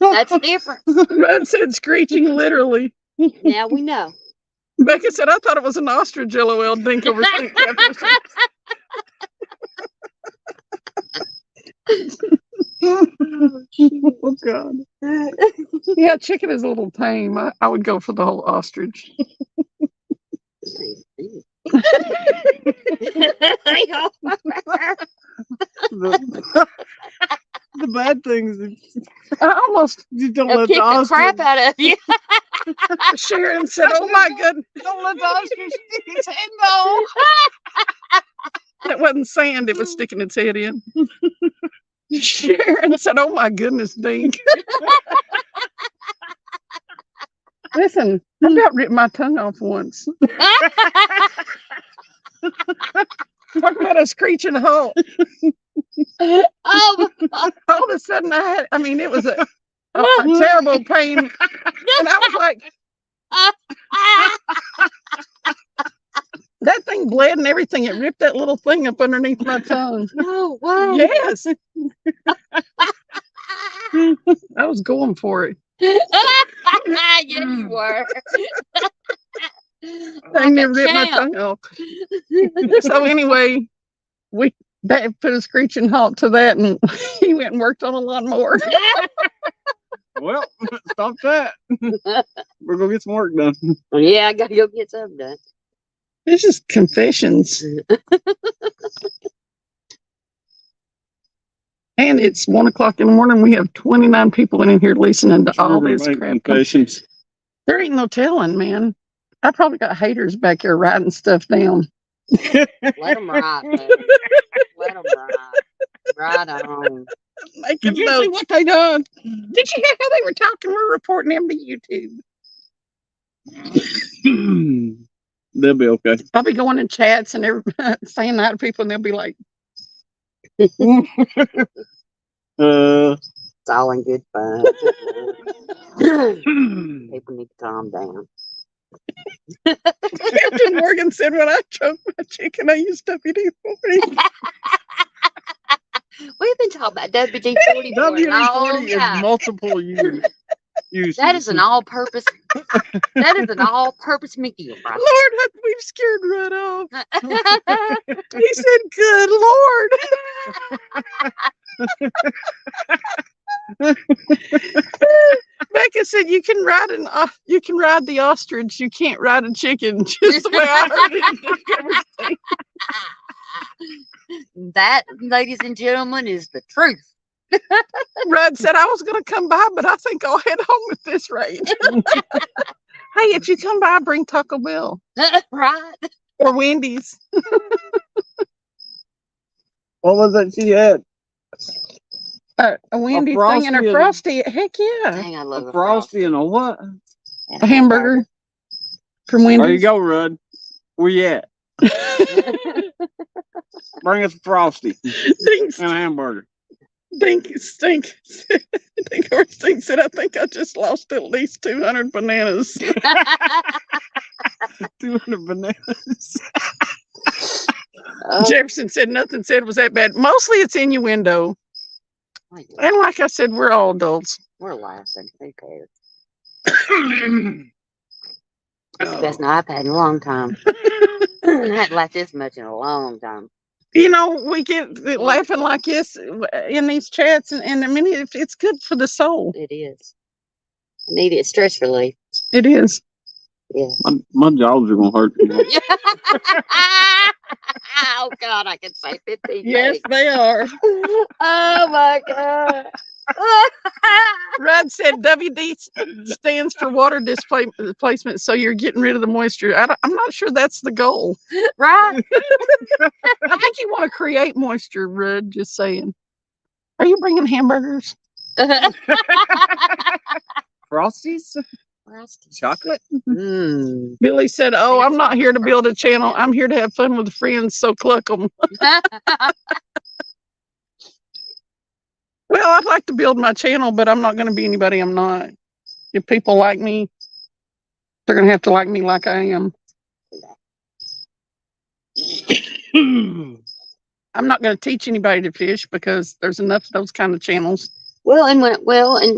that's different. Red said screeching literally. Now we know. Becca said, I thought it was an ostrich, LOL. Dink over Stink. Oh, God. Yeah, chicken is a little tame. I would go for the whole ostrich. The bad things. I almost, You don't They'll let kick the the ostrich. crap out of you. Sharon said, oh my goodness. Don't let the ostrich stick its head though. That wasn't sand, it was sticking its head in. Sharon said, oh my goodness, Dink. Listen, I about ripped my tongue off once. Talk about a screeching halt. Oh, All of a sudden, it was a terrible pain. And I was like, that thing bled and everything. It ripped that little thing up underneath my tongue. no way. Yes. I was going for it. Yeah, you were. I never ripped my champ. tongue off. So anyway, that put a screeching halt to that, and he went and worked on a lawnmower. Well, stop that. We're gonna get some work done. Yeah, I gotta go get something done. This is confessions. And it's 1:00 in the morning. We have 29 people in here listening to all this crap. Confessions. There ain't no telling, man. I probably got haters back here writing stuff down. Let them ride, man. Let them ride. Right on. Making Did you see notes. what they done? Did you hear how they were talking? We're reporting them to YouTube. They'll be okay. I'll be going in chats and everybody saying that to people, and they'll be like, It's all in good fun. People need to calm down. Captain Morgan said, when I choked my chicken, I used WD-40. We've been talking about WD-40 for a long WD-40 is time. multiple uses. That is an all-purpose. That is an all-purpose McGill, right? Lord, we've scared Rudd off. He said, good Lord. Becca said, you can ride the ostrich, you can't ride a chicken. Just the way I heard it. That, ladies and gentlemen, is the truth. Rudd said, I was going to come by, but I think I'll head home at this rate. Hey, if you come by, bring Taco Bell Right? or Wendy's. What was that she had? A Wendy's thing and a Frosty Frosty. Heck yeah. Dang, I love A Frosty and a what? A hamburger from Wendy's. There you go, Rudd. Where you at? Bring us a Frosty Dink, and a hamburger. Stink said, I think I just lost at least 200 bananas. 200 bananas. Jefferson said nothing said was that bad. Mostly it's innuendo. And like I said, we're all adults. We're laughing. Who cares? That's the best night I've had in a long time. I hadn't laughed this much in a long time. You know, we get laughing like this in these chats, and I mean, it's good for the soul. It is. I need it. Stress relief. It is. Yes. My jaws are gonna hurt too much. Oh God, I can say 15 Yes, things. they are. Oh my God. Rod said WD stands for water displacement, so you're getting rid of the moisture. I'm not sure that's the goal. Right? I think you want to create moisture, Rudd. Just saying. Are you bringing hamburgers? Frosties? Chocolate? Mm. Billy said, "Oh, I'm not here to build a channel. I'm here to have fun with friends. So cluck them." Well, I'd like to build my channel, but I'm not going to be anybody I'm not. If people like me, they're going to have to like me like I am. I'm not going to teach anybody to fish because there's enough of those kind of channels. Well, and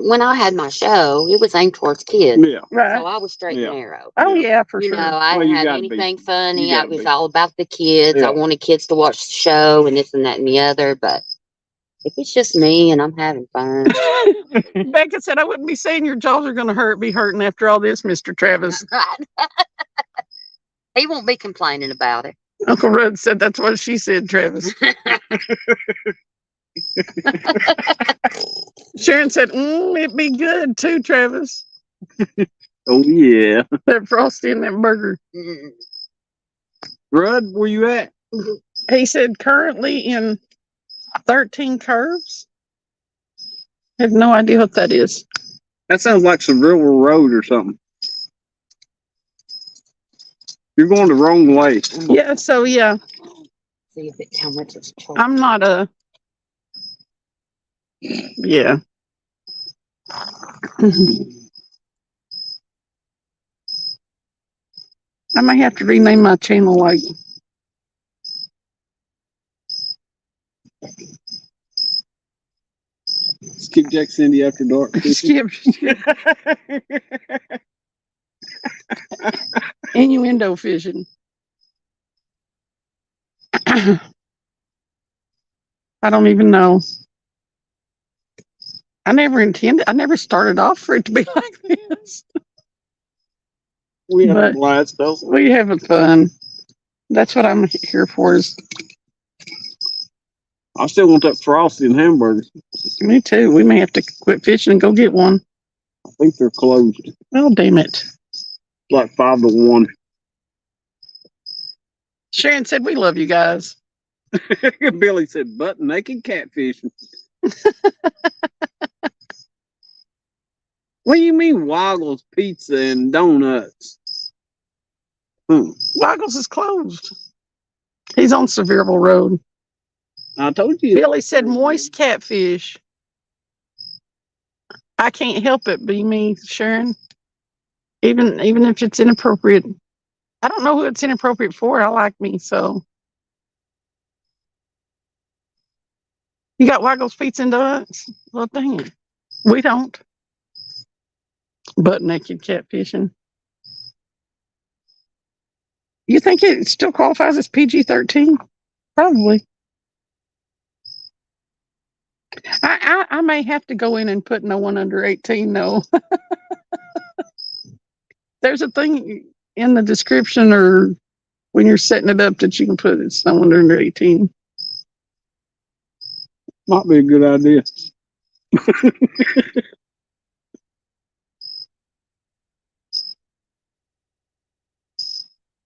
when I had my show, it was aimed towards kids. Yeah. Right. So I was straight Yeah. and narrow. Oh, yeah, for You sure. know, I Well, didn't you have gotta be. anything funny. You I gotta was be. all about the kids. Yeah. I wanted kids to watch the show and this and that and the other. But if it's just me and I'm having fun, Becca said, I wouldn't be saying your jaws are going to be hurting after all this, Mr. Travis. he won't be complaining about it. Uncle Rudd said that's what she said, Travis. Sharon said, it'd be good too, Travis. Oh yeah. That frosty in that burger. Rudd, where you at? He said currently in 13 curves. I have no idea what that is. That sounds like some river road or something. You're going the wrong way. Yeah, so yeah, See if it, how much it's charged. I'm not a. Yeah. I may have to rename my channel like Skip Jack Cindy After Dark. Skip Innuendo Fishing. I don't even know. I never started off for it to be like this. We have a But blast though. we having fun. That's what I'm here for. Is I still want that frosty and hamburger. me too. We may have to quit fishing and go get one. I think they're closed. Oh, damn it. Like 5 to 1. Sharon said, we love you guys. Billy said, butt naked catfishing. What do you mean Waggles Pizza and Donuts? Waggles is closed. He's on Sevierville Road. I told you. Billy said moist catfish. I can't help it be me, Sharon. Even if it's inappropriate. I don't know who it's inappropriate for. I like me, so. You got Waggles Pizza and Donuts? Well, dang it. We don't. Butt naked catfishing. You think it still qualifies as PG-13? Probably. I may have to go in and put no one under 18, though. There's a thing in the description or when you're setting it up that you can put it's no one under 18. Might be a good idea.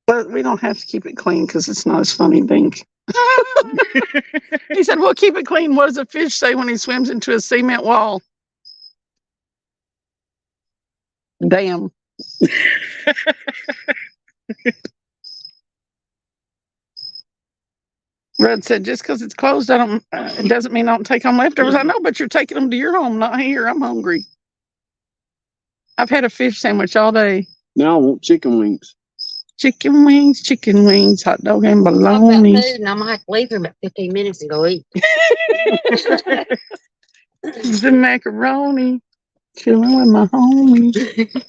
But we don't have to keep it clean because it's not as funny, think. He said, well, keep it clean. What does a fish say when he swims into a cement wall? Damn. Red said, just because it's closed, it doesn't mean I don't take home leftovers. I know, but you're taking them to your home, not here. I'm hungry. I've had a fish sandwich all day. Now I want chicken wings. Chicken wings, hot dog and Talk about bologna. food, and I'm gonna have to leave here in about 15 minutes and go eat. The macaroni. Chilling with my homies.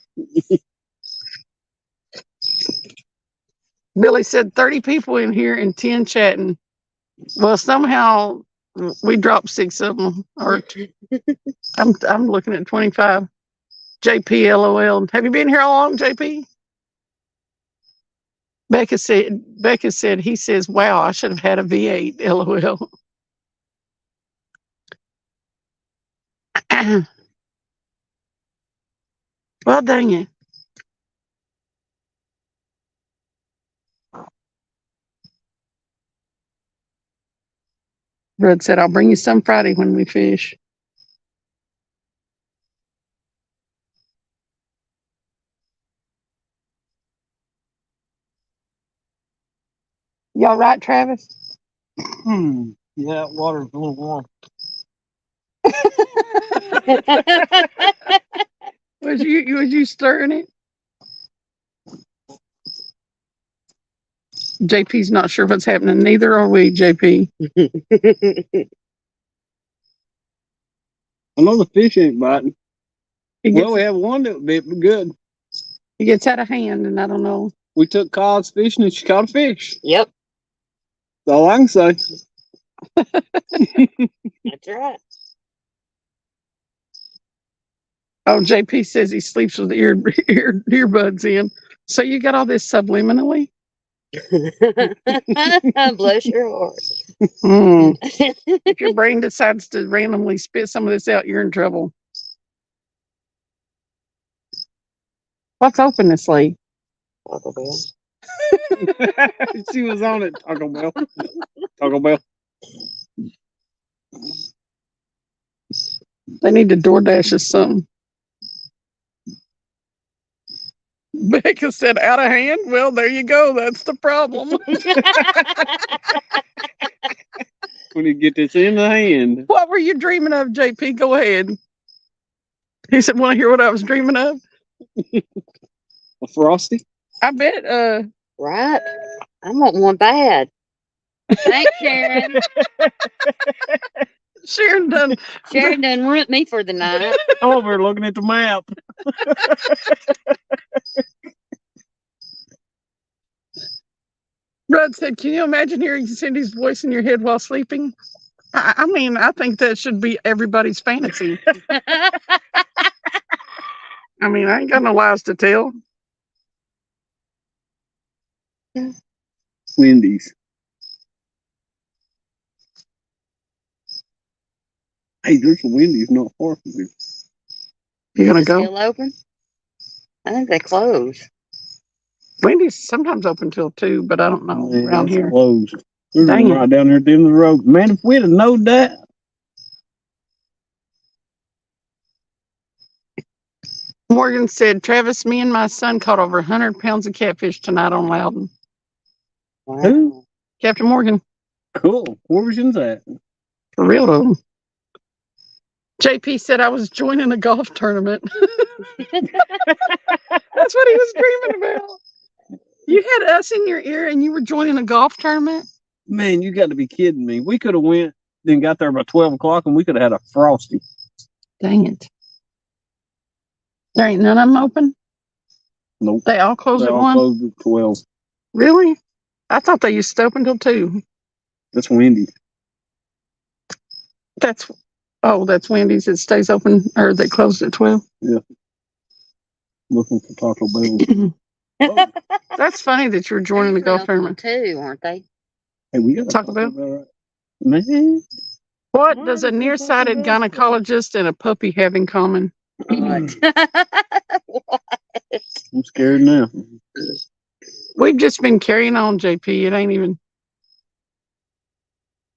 Billy said 30 people in here and 10 chatting. Well, somehow we dropped 6 of them. Or I'm looking at 25. JP LOL. Have you been here all long, JP? Becca said he says, wow, I should have had a V8. LOL. Well, dang it. Red said, I'll bring you some Friday when we fish. Y'all right, Travis? Yeah, water's a little warm. Was you stirring it? JP's not sure what's happening. Neither are we, JP. I know the fish ain't biting. He gets, Well, we have one that bit good. he gets out of hand, and I don't know. We took Cod's fishing and she caught a fish. Yep, That's all I can say. that's right. Oh, JP says he sleeps with earbuds in. So you got all this subliminally? Bless your heart. Mm. If your brain decides to randomly spit some of this out, you're in trouble. What's open this late? Taco Bell. She was on it. Taco Bell. Taco Bell. They need to DoorDash us something. Becca said, out of hand? Well, there you go. That's the problem. We need to get this in the hand. What were you dreaming of, JP? Go ahead. He said, want to hear what I was dreaming of? A Frosty? I bet, Right? I want one bad. Thanks, Sharon. Sharon done. Sharon done ruined me for the night. I'm over here looking at the map. Rudd said, can you imagine hearing Cindy's voice in your head while sleeping? I mean, I think that should be everybody's fantasy. I mean, I ain't got no lies to tell. Wendy's. Hey, there's a Wendy's not far from here. You gonna Is it go? still open? I think they closed. Wendy's sometimes open till 2, but I don't know Man, around that's here. closed. There's Dang one it. right down there at the end of the road. Man, if we'd have known that. Morgan said, Travis, me and my son caught over 100 pounds of catfish tonight on Loudon. Wow. Who? Captain Morgan, Cool. Where was you at? for real though. JP said I was joining a golf tournament. That's what he was dreaming about. You had us in your ear and you were joining a golf tournament? Man, you got to be kidding me. We could have went, then got there about 12 o'clock, and we could have had a Frosty. Dang it. There ain't none of them open? Nope. They all close They at all 1? closed at 12. Really? I thought they used to open till 2. That's Wendy's. That's Wendy's. It stays open, or they closed at 12. Looking for Taco Bell. Oh, That's funny that you're joining the golf tournament. Too, aren't they? hey, we got a Taco Bell? Right? Man. What does a nearsighted gynecologist and a puppy have in common? What? I'm scared now. We've just been carrying on, JP. It ain't even.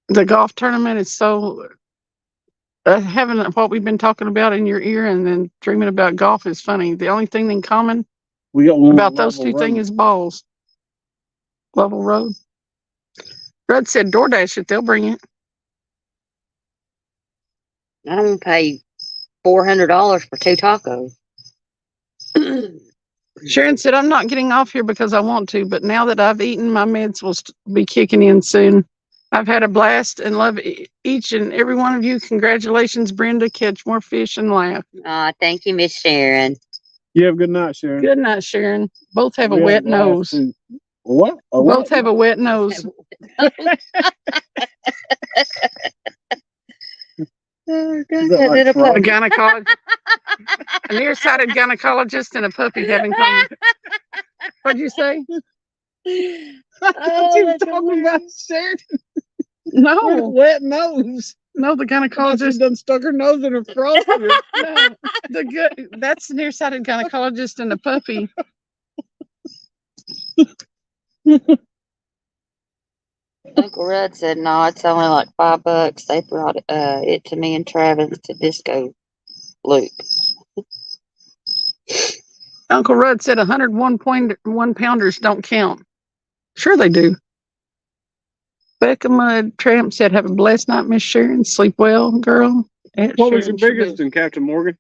The golf tournament is so. Having what we've been talking about in your ear and then dreaming about golf is funny. The only thing in common We got one about those two things is balls. Level road. Rudd said DoorDash it. They'll bring it. I don't pay $400 for 2 tacos. Sharon said, I'm not getting off here because I want to, but now that I've eaten, my meds will be kicking in soon. I've had a blast and love each and every one of you. Congratulations, Brenda. Catch more fish and laugh. Thank you, Miss Sharon. You have a good night, Sharon. Good night, Sharon. Both have We a wet blast, nose. too. What? Both have a wet nose. Oh, like A frog? gynecologist, a nearsighted gynecologist and a puppy having common. What'd you say? Oh, you that's talking about Sharon? No, wet nose. no, the She gynecologist. done stuck her nose in her frosty. No, that's the nearsighted gynecologist and the puppy. Uncle Rudd said, no, it's only like $5. They brought it to me and Travis to Disco Loop. Uncle Rudd said 101 pounders don't count. Sure they do. Becca Mud Tramp said, have a blessed night, Miss Sharon. Sleep well, girl. What was Sharon your sure biggest does. in Captain Morgan?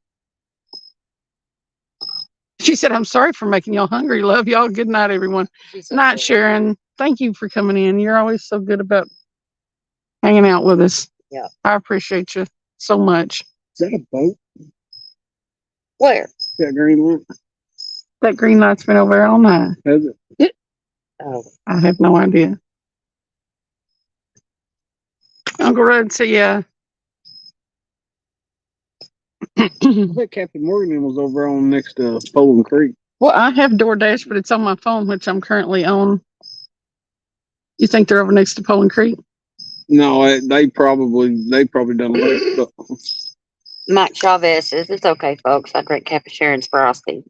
She said, I'm sorry for making y'all hungry. Love y'all. Good night, everyone. Night, Sharon. Thank you for coming in. You're always so good about hanging out with us. Yeah. I appreciate you so much. Is that a boat? Where? That green one? That green light's been over there all night. Has it? Oh, I have no idea. Uncle Rudd said, yeah. I think Captain Morgan was over on next to Poland Creek. Well, I have DoorDash, but it's on my phone, which I'm currently on. You think they're over next to Poland Creek? No, they probably done left. But Mike Chavez says, it's okay, folks. I drink Catfishing and Frosty.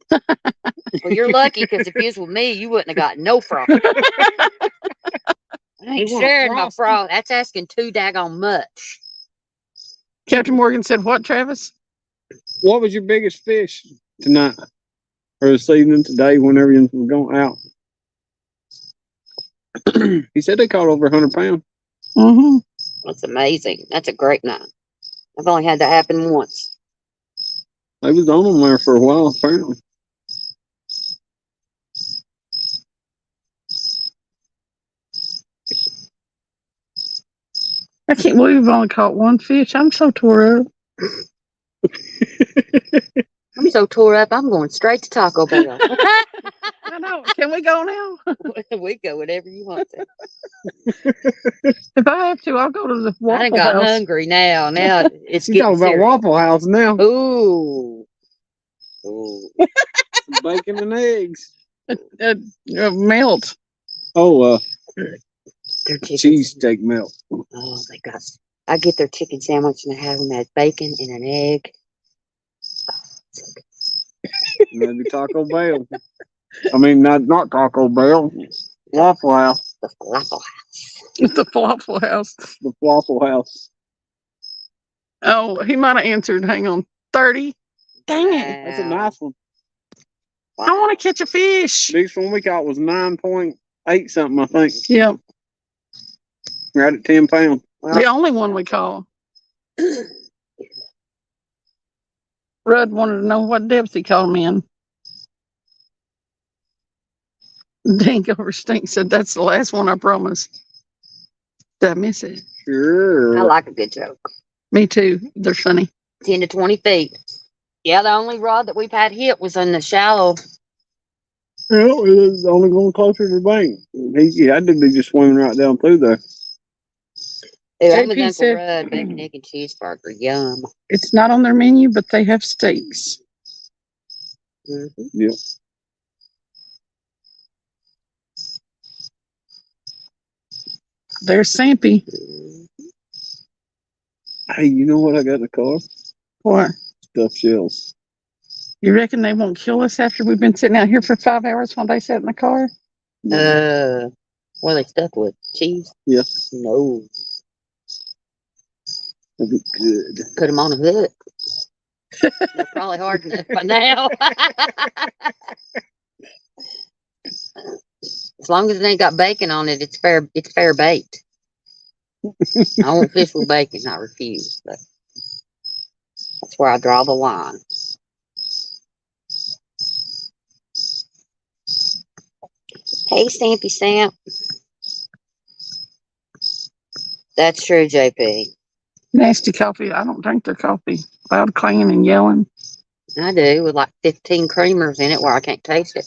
Well, you're lucky because if you was with me, you wouldn't have got no Frosty. I ain't You want sharing my Frosty? Frosty. That's asking too daggone much. Captain Morgan said, what, Travis? What was your biggest fish tonight or this evening, today, whenever you was going out? He said they caught over 100 pounds. Mm-hmm. That's amazing. That's a great night. I've only had that happen once. They was on them there for a while, apparently. I can't believe we've only caught one fish. I'm so tore up. I'm so tore up, I'm going straight to Taco Bell. I know. Can we go now? We go whatever you want to. If I have to, I'll go to the I Waffle done got House. hungry now. Now it's You getting talking about serious. Waffle House now? Ooh. Ooh. Bacon and eggs. Melt. Oh, Their chicken. cheesesteak melt. Oh, they got. I get their chicken sandwich and I have them that bacon and an egg. Maybe Taco Bell. I mean, not Taco Bell. Waffle House. The Waffle House. It's the Waffle House. The Waffle House. Oh, he might have answered. Hang on. 30. Dang it. That's a nice one. I want to catch a fish. Biggest one we caught was 9.8 something, I think. Yep. Right at 10 pounds. The only one we caught. Rudd wanted to know what depth he caught him in. Dink over Stink said, that's the last one, I promise. Did I miss it? Sure. I like a good joke. Me too. They're funny. 10 to 20 feet. Yeah, the only rod that we've had hit was in the shallow. Well, it was only going closer to the bank. He had to be just swimming right down through there. Ooh, that was JP Uncle said- Rudd, bacon, egg, and cheeseburger. Yum. It's not on their menu, but they have steaks. Mm-hmm. Yep. There's Sampy. Hey, you know what I got in the car? What? Stuffed shells. You reckon they won't kill us after we've been sitting out here for 5 hours while they sat in the car? What are they stuck with? Cheese? Yeah. No. That'd be good. Put them on a hook. They're probably hard enough by now. As long as it ain't got bacon on it, it's fair. It's fair bait. I won't fish with bacon. I refuse. But that's where I draw the line. Hey, Stampy Stamp. That's true, JP. Nasty coffee. I don't drink their coffee. Loud clanging and yelling. I do, with like 15 creamers in it where I can't taste it.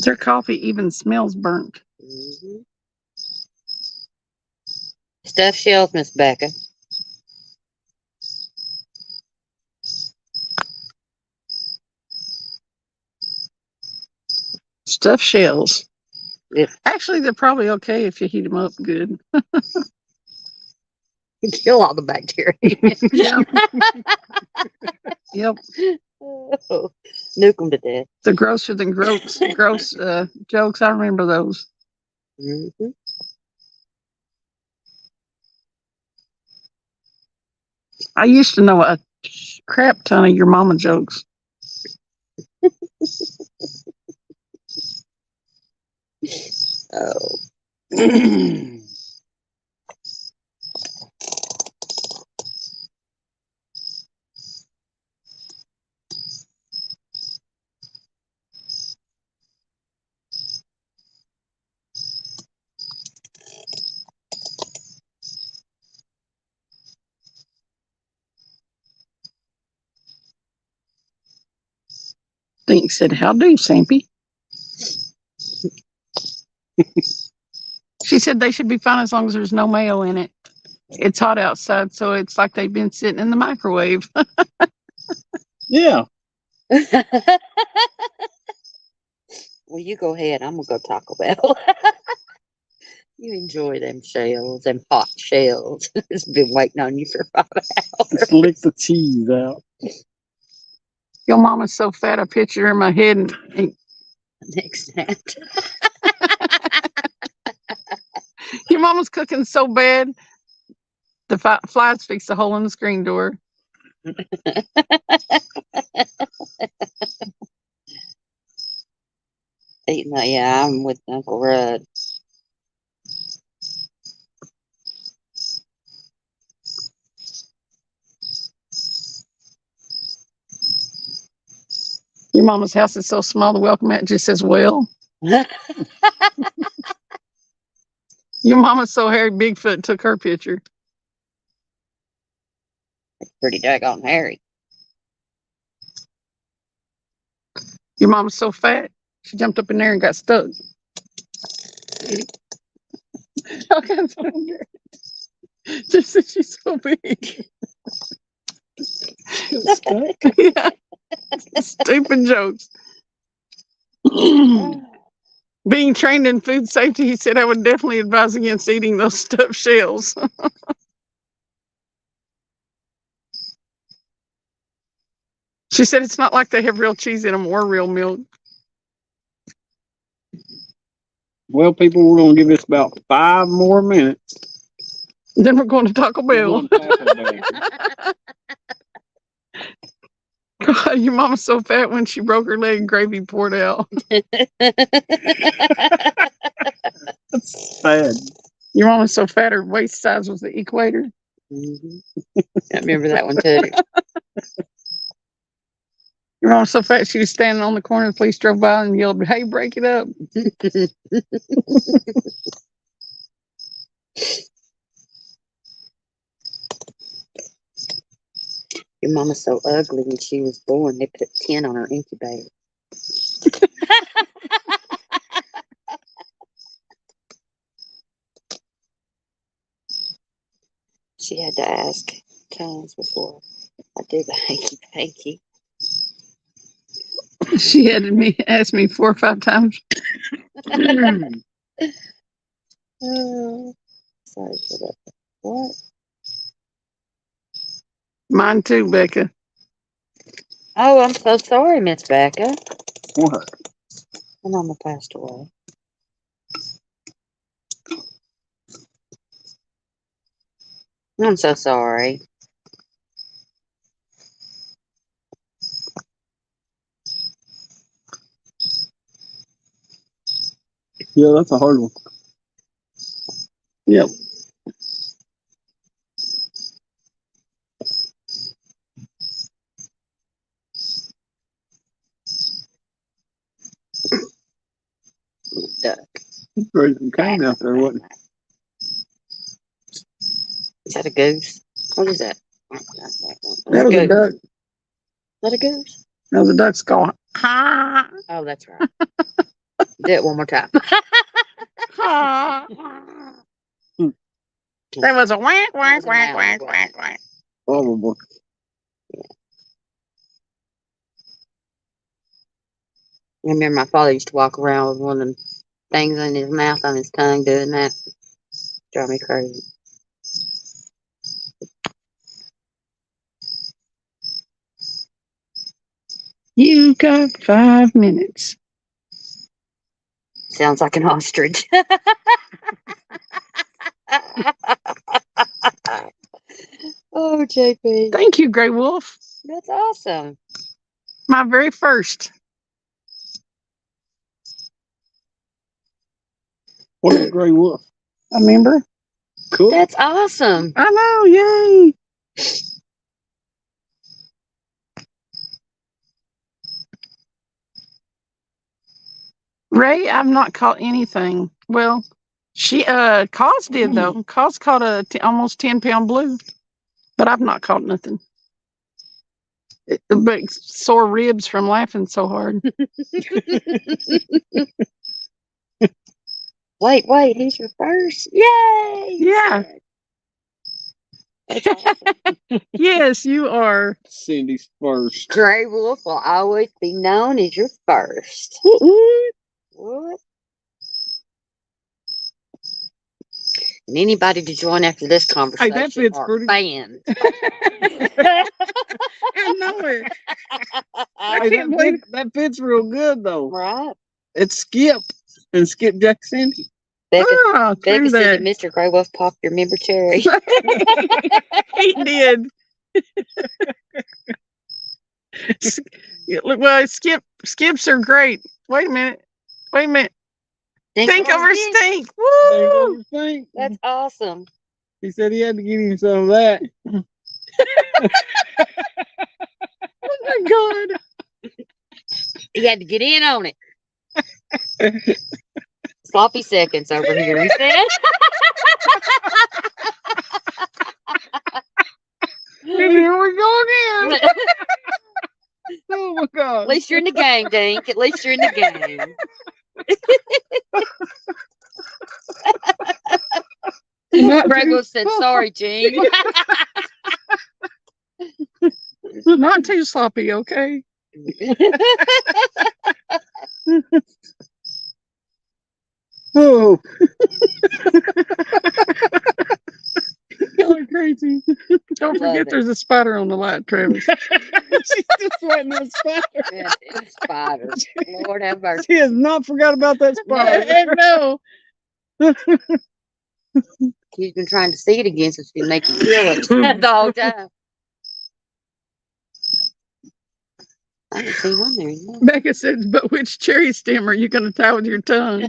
Their coffee even smells burnt. Mm-hmm. Stuffed shells, Miss Becca. Stuffed shells. Yeah. Actually, they're probably okay if you heat them up good. Kill all the bacteria. Yeah. Yep. Oh, nuke them to death. The grosser than gross jokes. I remember those. Mm-hmm. I used to know a crap ton of your mama jokes. Oh. Dink said, how do, Sampy? She said they should be fine as long as there's no mayo in it. It's hot outside, so it's like they've been sitting in the microwave. Yeah. Well, you go ahead. I'm gonna go Taco Bell. You enjoy them shells, them hot shells. It's been waiting on you for 5 hours. Just lick the cheese out. Your mama's so fat, I picture her in my head. And Next snap. your mama's cooking so bad, the flies fix a hole in the screen door. Eating that, yeah, I'm with Uncle Rudd. Your mama's house is so small, the welcome mat just says, well. Your mama's so hairy, Bigfoot took her picture. Pretty daggone hairy. Your mama's so fat, she jumped up in there and got stuck. All kinds of weird. Just that she's so big. Yeah. Stupid jokes. Being trained in food safety, he said I would definitely advise against eating those stuffed shells. She said it's not like they have real cheese in them or real milk. Well, people, we're going to give this about 5 more minutes. Then we're going to Taco We're Bell. going to Taco Bell. God, your mama's so fat when she broke her leg, gravy poured out. That's sad. Your mama's so fat, her waist size was the equator. I remember that one too. Your mama's so fat, she was standing on the corner. The police drove by and yelled, "Hey, break it up." Your mama's so ugly when she was born, they put 10 on her incubator. She had to ask times before I did the hanky panky. She had me ask me 4 or 5 times. Oh, sorry for that. What? Mine too, Becca. Oh, I'm so sorry, Miss Becca. What? My mama passed away. I'm so sorry. Yeah, that's a hard one. Yep. Duck. Raising cane out there, wasn't it? Is that a goose? What is that? That was a duck. Is that a goose? That was a duck's call. Ha! Oh, that's right. Do it one more time. Ha! That was a whack, whack, whack, whack, whack, whack. Probably. I remember my father used to walk around with one of them things in his mouth, on his tongue, doing that. Drive me crazy. You got 5 minutes. Sounds like an ostrich. Oh, JP. Thank you, Grey Wolf. That's awesome. My very first. What is Grey Wolf? I remember. Cool. That's awesome. I know, yay. Ray, I've not caught anything. Well, she Cos did though. Cos caught a almost 10-pound blue, but I've not caught nothing. But sore ribs from laughing so hard. Wait, he's your first? Yay! Yeah. That's awesome. Yes, you are. Cindy's first. Grey Wolf will always be known as your first. What? And anybody to join after this conversation fits are pretty- banned. I know it. I Hey, can't believe that fits real good though. Right? It's Skip and Skip Jackson. Becca, Oh, Becca true said that. that Mr. Grey Wolf popped your member cherry. He did. Well, skips are great. Wait a minute. Think over stink. Woo! That's awesome. He said he had to give him some of that. Oh my God. He had to get in on it. Sloppy seconds over here, he said. And here we go again. Oh my God. At least you're in the game, Dink. At least you're in the game. Greg Wolf said, sorry, Gene. Not too sloppy, okay? Oh, Y'all are crazy. Don't Love forget it. there's a spider on the light, Travis. she's just sweating that spider. Yeah, it's spiders. Lord have mercy. She has not forgot about that spider. No. He's been trying to see it again, so she's making kill it the whole time. I didn't see one there. No. Becca says, but which cherry stem are you going to tie with your tongue?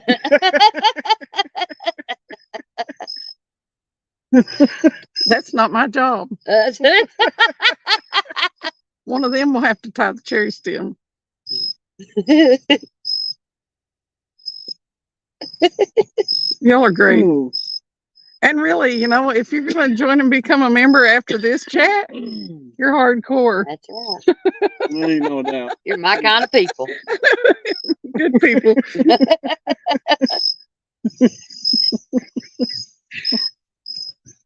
That's not my job. One of them will have to tie the cherry stem. Y'all are great. Ooh. And really, you know, if you're going to join and become a member after this chat, you're hardcore. That's right. There ain't no doubt. You're my kind of people. Good people.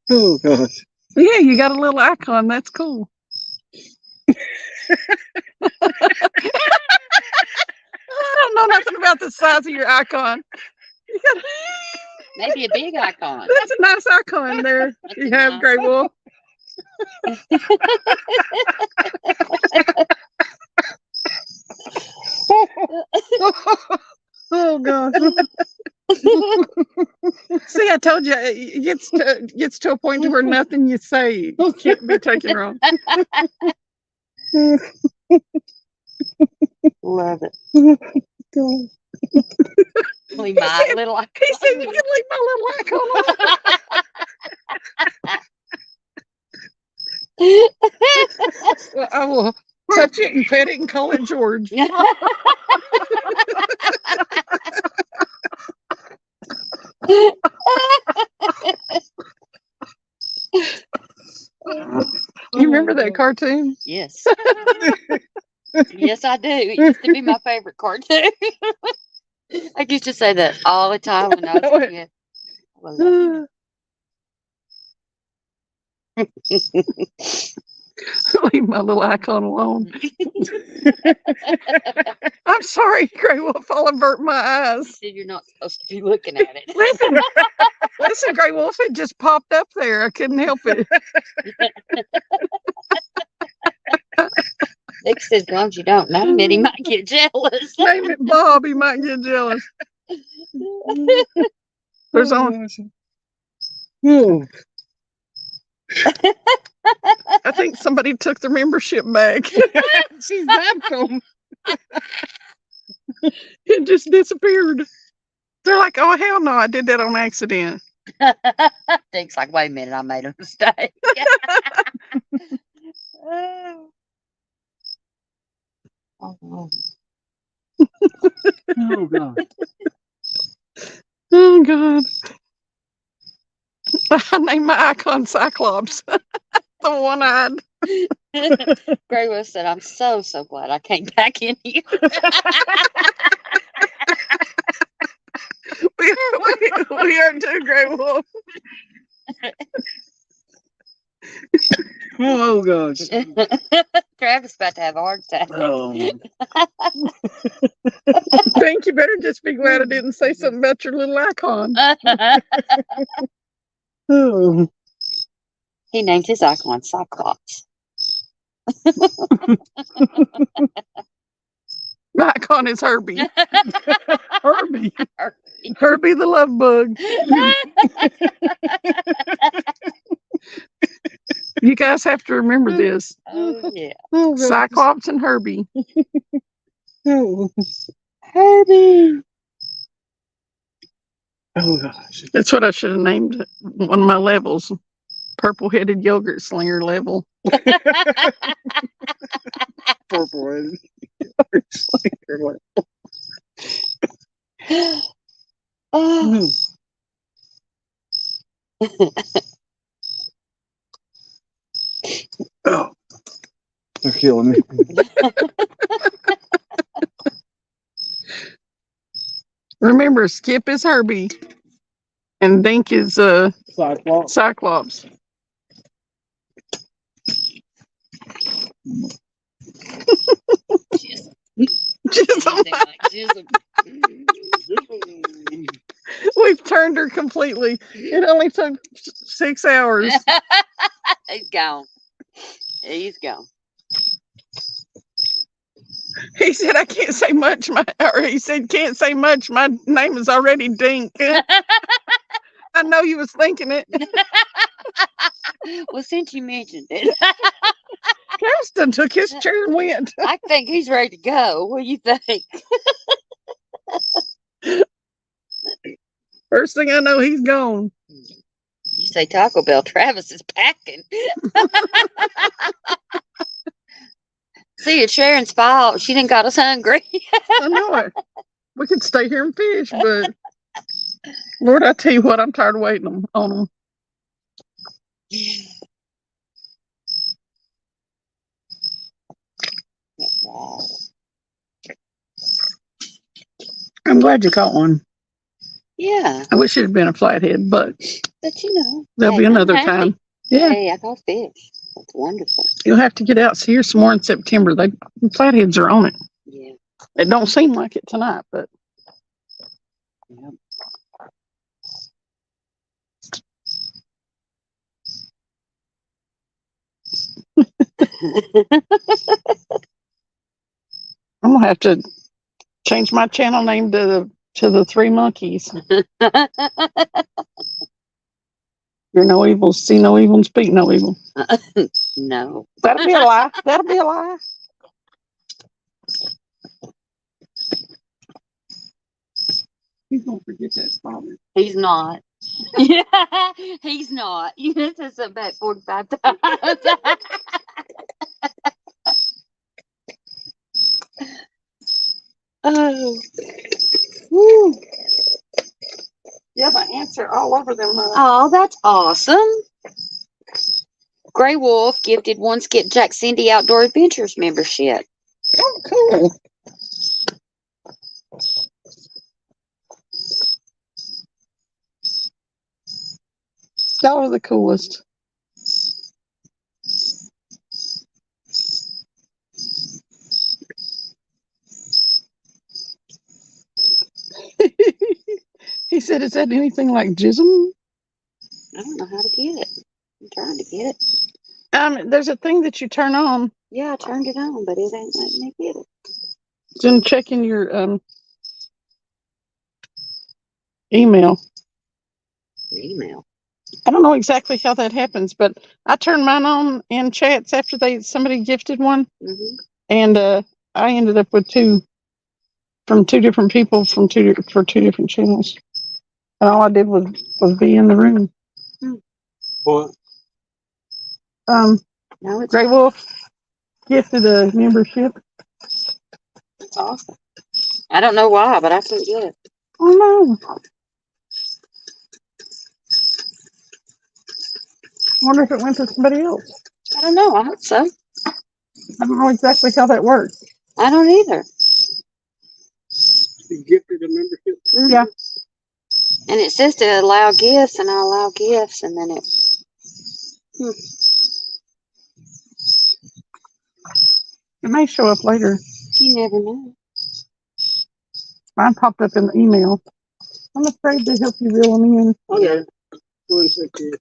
Oh gosh. Yeah, you got a little icon. That's cool. I don't know nothing about the size of your icon. You got, Maybe a big icon. that's a nice icon there. That's You a have nice Grey Wolf. Oh gosh. See, I told you it gets to a point to where nothing you say can't be taken wrong. Love it. Leave my little icon. He said you can leave my little icon on. I will touch it and pet it and call it George. You remember that cartoon? Yes. Yes, I do. It used to be my favorite cartoon. I used to say that all the time when I was a kid. I love Leave my little icon alone. I'm sorry, Grey Wolf. I'll avert my eyes. it. You're not supposed to be looking at it. Listen, Grey Wolf, it just popped up there. I couldn't help it. Nick says, as long as you don't name it, he might get jealous. Name it Bob. He might get jealous. There's only, Oh, I think somebody took the membership back. she's zapped them. It just disappeared. They're like, oh, hell no, I did that on accident. Nick's like, wait a minute, I made a mistake. Oh, Oh god. Oh, God. I named my icon Cyclops. The one-eyed. Grey Wolf said, I'm so glad I came back in here. We are too, Grey Wolf. Oh gosh. Travis about to have a heart attack. Oh. Think you better just be glad I didn't say something about your little icon. Oh. He named his icon Cyclops. My icon is Herbie. Herbie. Herbie. Herbie the love bug. You guys have to remember this. Oh, yeah. Oh, gosh. Cyclops and Herbie. Oh. Herbie. Oh, gosh. That's what I should have named one of my levels. Purple headed yogurt slinger level. Purple headed. Oh. Oh. They're killing me. Remember, Skip is Herbie. And Dink is Cyclops. Cyclops. Jism. We've turned her completely. It only took 6 hours. He's gone. He's gone. He said, I can't say much. Or he said, can't say much. My name is already Dink. I know you was thinking it. Well, since you mentioned it, Kirsten took his chair and went. I think he's ready to go. What do you think? First thing I know, he's gone. You say Taco Bell, Travis is packing. See, it's Sharon's fault. She didn't got us hungry. I know it. We could stay here and fish, but Lord, I tell you what, I'm tired of waiting on them. I'm glad you caught one. Yeah, I wish it had been a flathead, but you know. there'll hey, be I'm another happy. time. Yeah, Hey, I caught fish. That's wonderful. you'll have to get out here some more in September. Flatheads are on it. Yeah. It don't seem like it tonight, but Yep. I'm gonna have to change my channel name to the Three Monkeys. Hear no evil, see no evil, and speak no evil. No. That'll be a lie. That'll be a lie. He's gonna forget that spot. He's not. Yeah, he's not. You just said something back 45 times. Oh. Woo. Yeah, the ants are all over them. Oh, that's awesome. Grey Wolf gifted one Skipjack Cindy Outdoor Adventures membership. Oh, cool. Y'all are the coolest. He said, is that anything like jism? I don't know how to get it. I'm trying to get it. There's a thing that you turn on. Yeah, I turned it on, but it ain't letting me get it. Then check in your email. Email. I don't know exactly how that happens, but I turned mine on in chats after somebody gifted one, and I ended up with two from two different people for two different channels, and all I did was be in the room. What? No, it's Grey Wolf gifted a membership. awesome. I don't know why, but I couldn't get it. Oh no! Wonder if it went to somebody else. I don't know. I hope so. I don't know exactly how that works. I don't either. You gifted a membership? Yeah. And it says to allow gifts, and I allow gifts, and then it. It may show up later. You never know. Mine popped up in the email. I'm afraid to help you reel them in. Oh, yeah. Go and take care.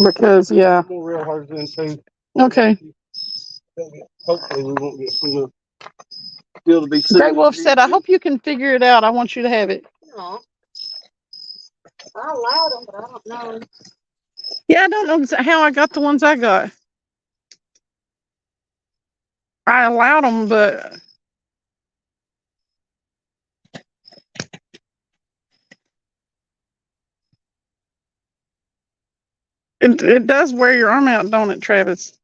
Because, yeah. More real hard than two. Okay. Hopefully we won't get some still to be Grey Wolf said, I hope you can figure it out. I want you to have it. No. I allowed them, but I don't know. Yeah, I don't know how I got the ones I got. I allowed them, but it does wear your arm out, don't it, Travis?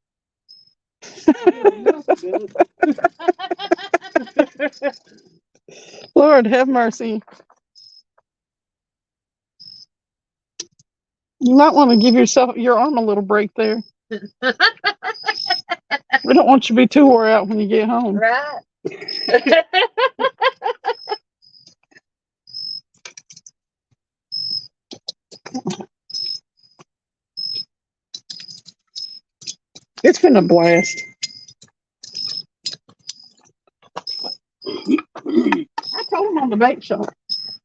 Lord have mercy. You might want to give your arm a little break there. We don't want you to be too wore out when you get home. Right. It's been a blast. I told them on the bait shop,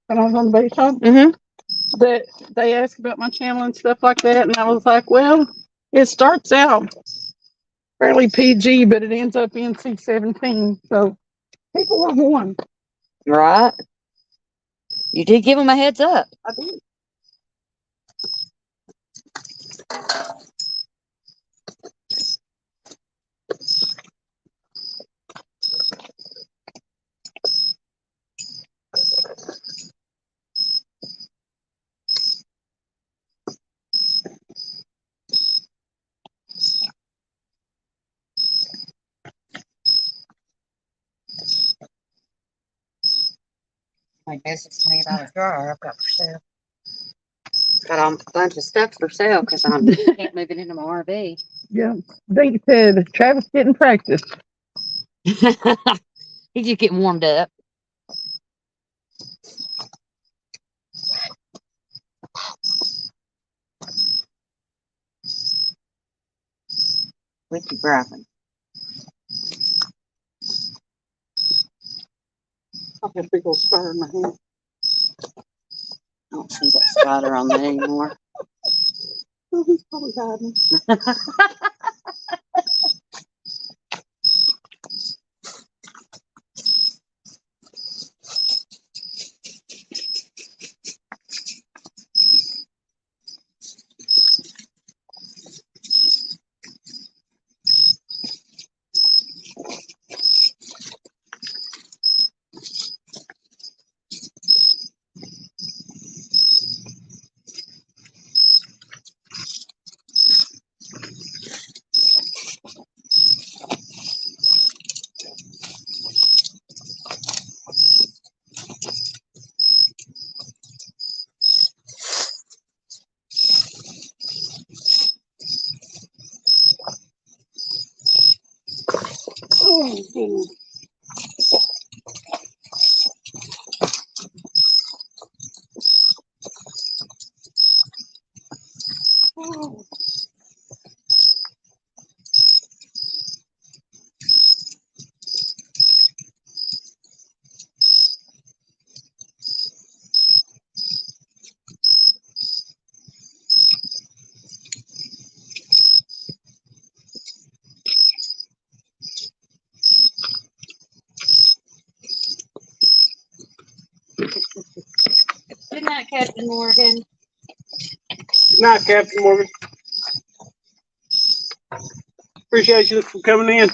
when I was on the bait shop, that they asked about my channel and stuff like that, and I was like, well, it starts out fairly PG, but it ends up NC-17, so people were warned. Right. You did give them a heads up. I did. I guess it's me about a drawer I've got for sale. Got a bunch of stuff for sale because I can't move it into my RV. Yeah. They said Travis didn't practice. He's just getting warmed up. With you grabbing. I've got a big old spider in my hand. I don't see that spider on there anymore. Oh, he's probably hiding. Oh, goodness. Oh. Good night, Captain Morgan. Good night, Captain Morgan. Appreciate you for coming in.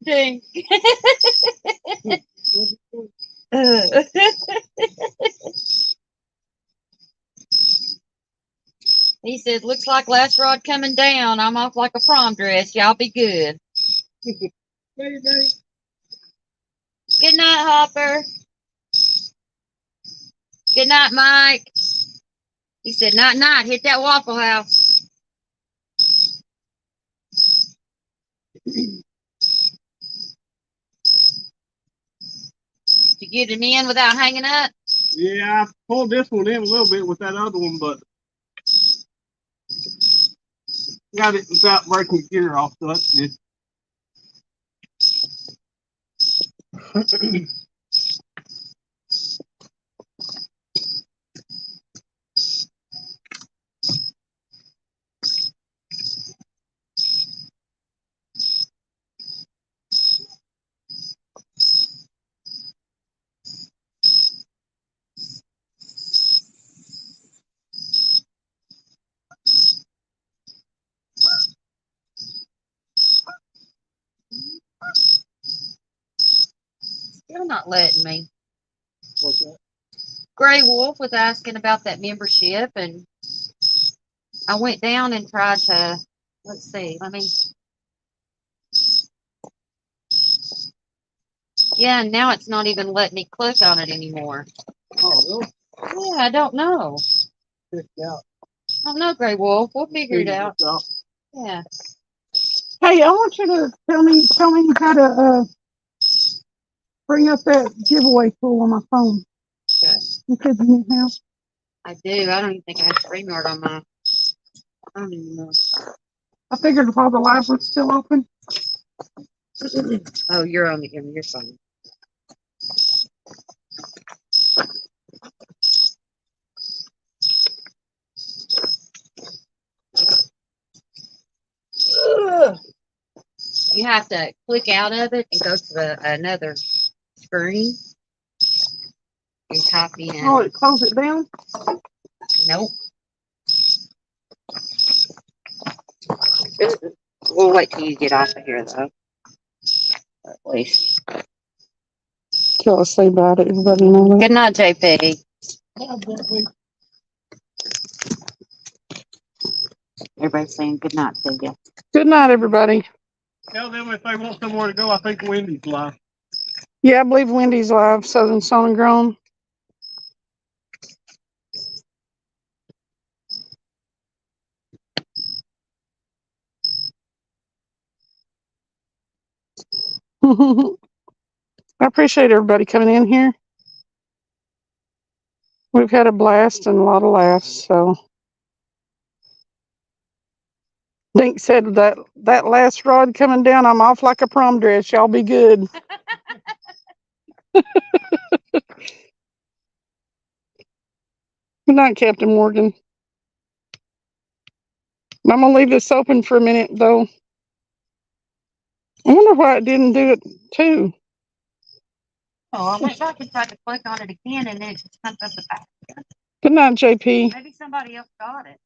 Dang. He said, looks like last rod coming down. I'm off like a prom dress. Y'all be good. Good night, Hopper. Good night, Mike. He said, night, night. Hit that Waffle House. Did you get it in without hanging up? Yeah, I pulled this one in a little bit with that other one, but got it without breaking the gear off, so that's good. Still not letting me. What's that? Gray Wolf was asking about that membership, and I went down and tried to, let's see, yeah, and now it's not even letting me click on it anymore. Oh, really? Yeah, I don't know. Checked out. I don't know, Gray Wolf. We'll figure it out. Yeah. Hey, I want you to tell me how to bring up that giveaway tool on my phone. Okay. You said you didn't have. I do. I don't even think I have StreamYard on my. I don't even know. I figured if all the lives were still open. Oh, you're on your phone. Ugh. You have to click out of it and go to another screen and type in. Oh, close it down. Nope. We'll wait till you get off of here, though. At least. What y'all say about it? Everybody know that? Good night, JP. Everybody's saying good night to you. Good night, everybody. Tell them if they want somewhere to go, I think Wendy's live. Yeah, I believe Wendy's live. Southern Sown and Grown. I appreciate everybody coming in here. We've had a blast and a lot of laughs. So, Dink said that last rod coming down, I'm off like a prom dress. Y'all be good. Good night, Captain Morgan. I'm gonna leave this open for a minute, though. I wonder why it didn't do it too. Oh, I went back and tried to click on it again, and then it just comes up the back. Good night, JP. Maybe somebody else got it.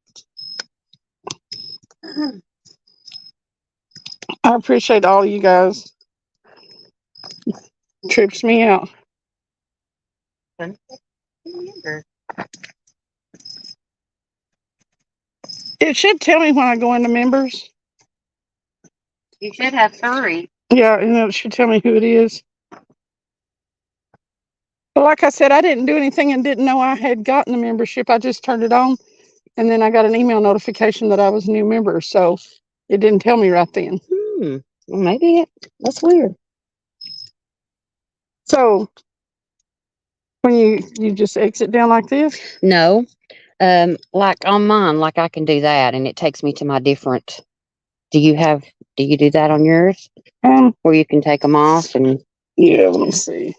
I appreciate all you guys. Trips me out. It should tell me when I go into members. You should have 3. Yeah, and it should tell me who it is. But like I said, I didn't do anything and didn't know I had gotten the membership. I just turned it on, and then I got an email notification that I was a new member. So it didn't tell me right then. Well, maybe that's weird. So when you just exit down like this? No, like on mine, like I can do that, and it takes me to my different. Do you do that on yours, where you can take them off and? Yeah, let me see.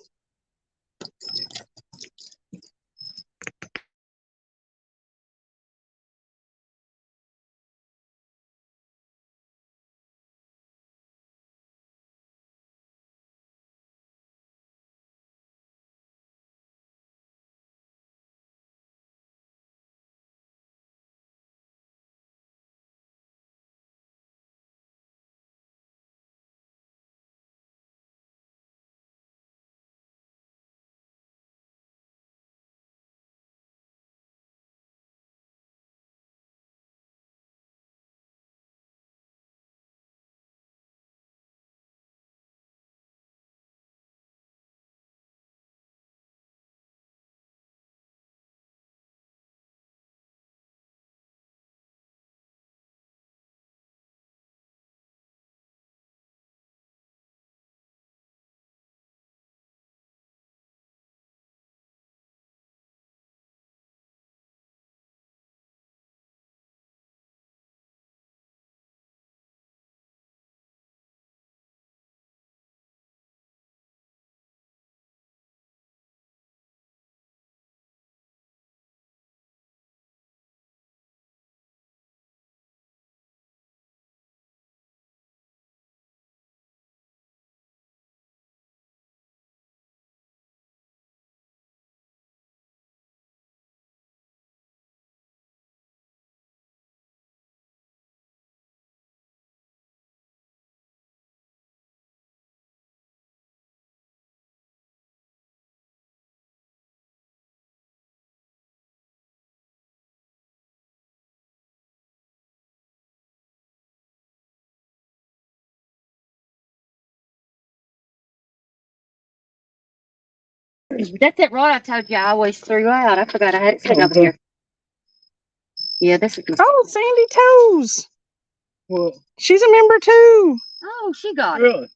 That's that rod I told you I always threw out. I forgot I had it sitting over Okay. here. Yeah, this is. Oh, Sandy Toes. Well, She's a member too. Oh, she got it. really?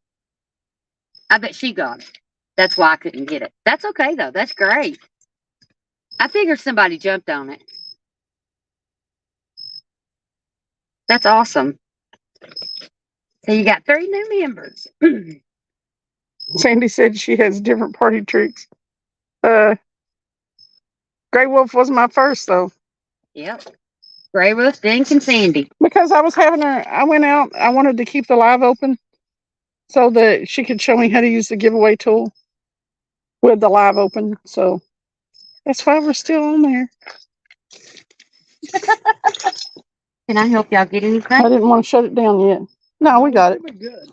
I bet she got it. That's why I couldn't get it. That's okay though. That's great. I figured somebody jumped on it. That's awesome. So you got 3 new members. Sandy said she has different party tricks. Gray Wolf was my first though. Yep. Gray Wolf, Dink, and Sandy. Because I was having her, I went out, I wanted to keep the live open so that she could show me how to use the giveaway tool with the live open. So that's why we're still on there. Can I help y'all get I anything? didn't want to shut it down yet. No, we got it. Good.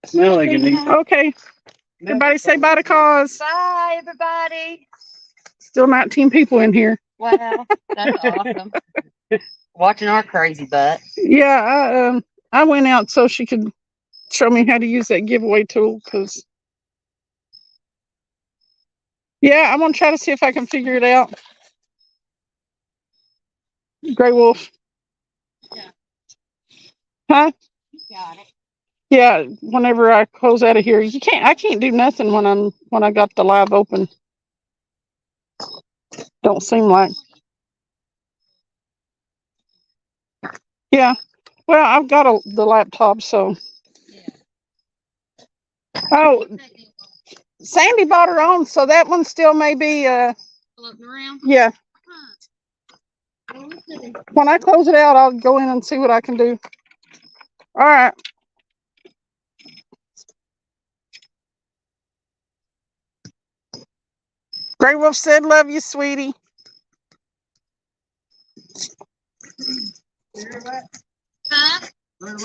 Smell like it. Okay. Everybody say bye to cause. Bye, everybody. Still 19 people in here. Wow, that's awesome. Watching our crazy butt. Yeah, I went out so she could show me how to use that giveaway tool because yeah, I'm gonna try to see if I can figure it out. Gray Wolf. Yeah. Huh? Got it. Yeah, whenever I close out of here, I can't do nothing when I got the live open. Don't seem like. Yeah. Well, I've got the laptop, so. Oh, Sandy bought her own, so that one still may be Floating around. yeah. When I close it out, I'll go in and see what I can do. All right. Gray Wolf said, "Love you, sweetie." Huh? Love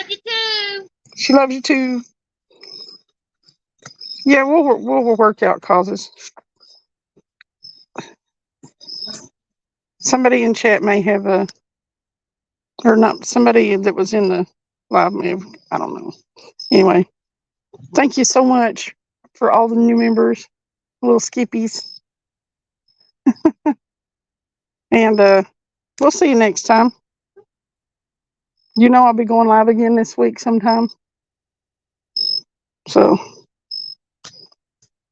you too. She loves you too. Yeah, we'll work out causes. Somebody in chat may have or not. Somebody that was in the live may have, I don't know. Anyway, thank you so much for all the new members, little skippies, and we'll see you next time. You know I'll be going live again this week sometime. So,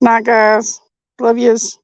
night guys, love yous.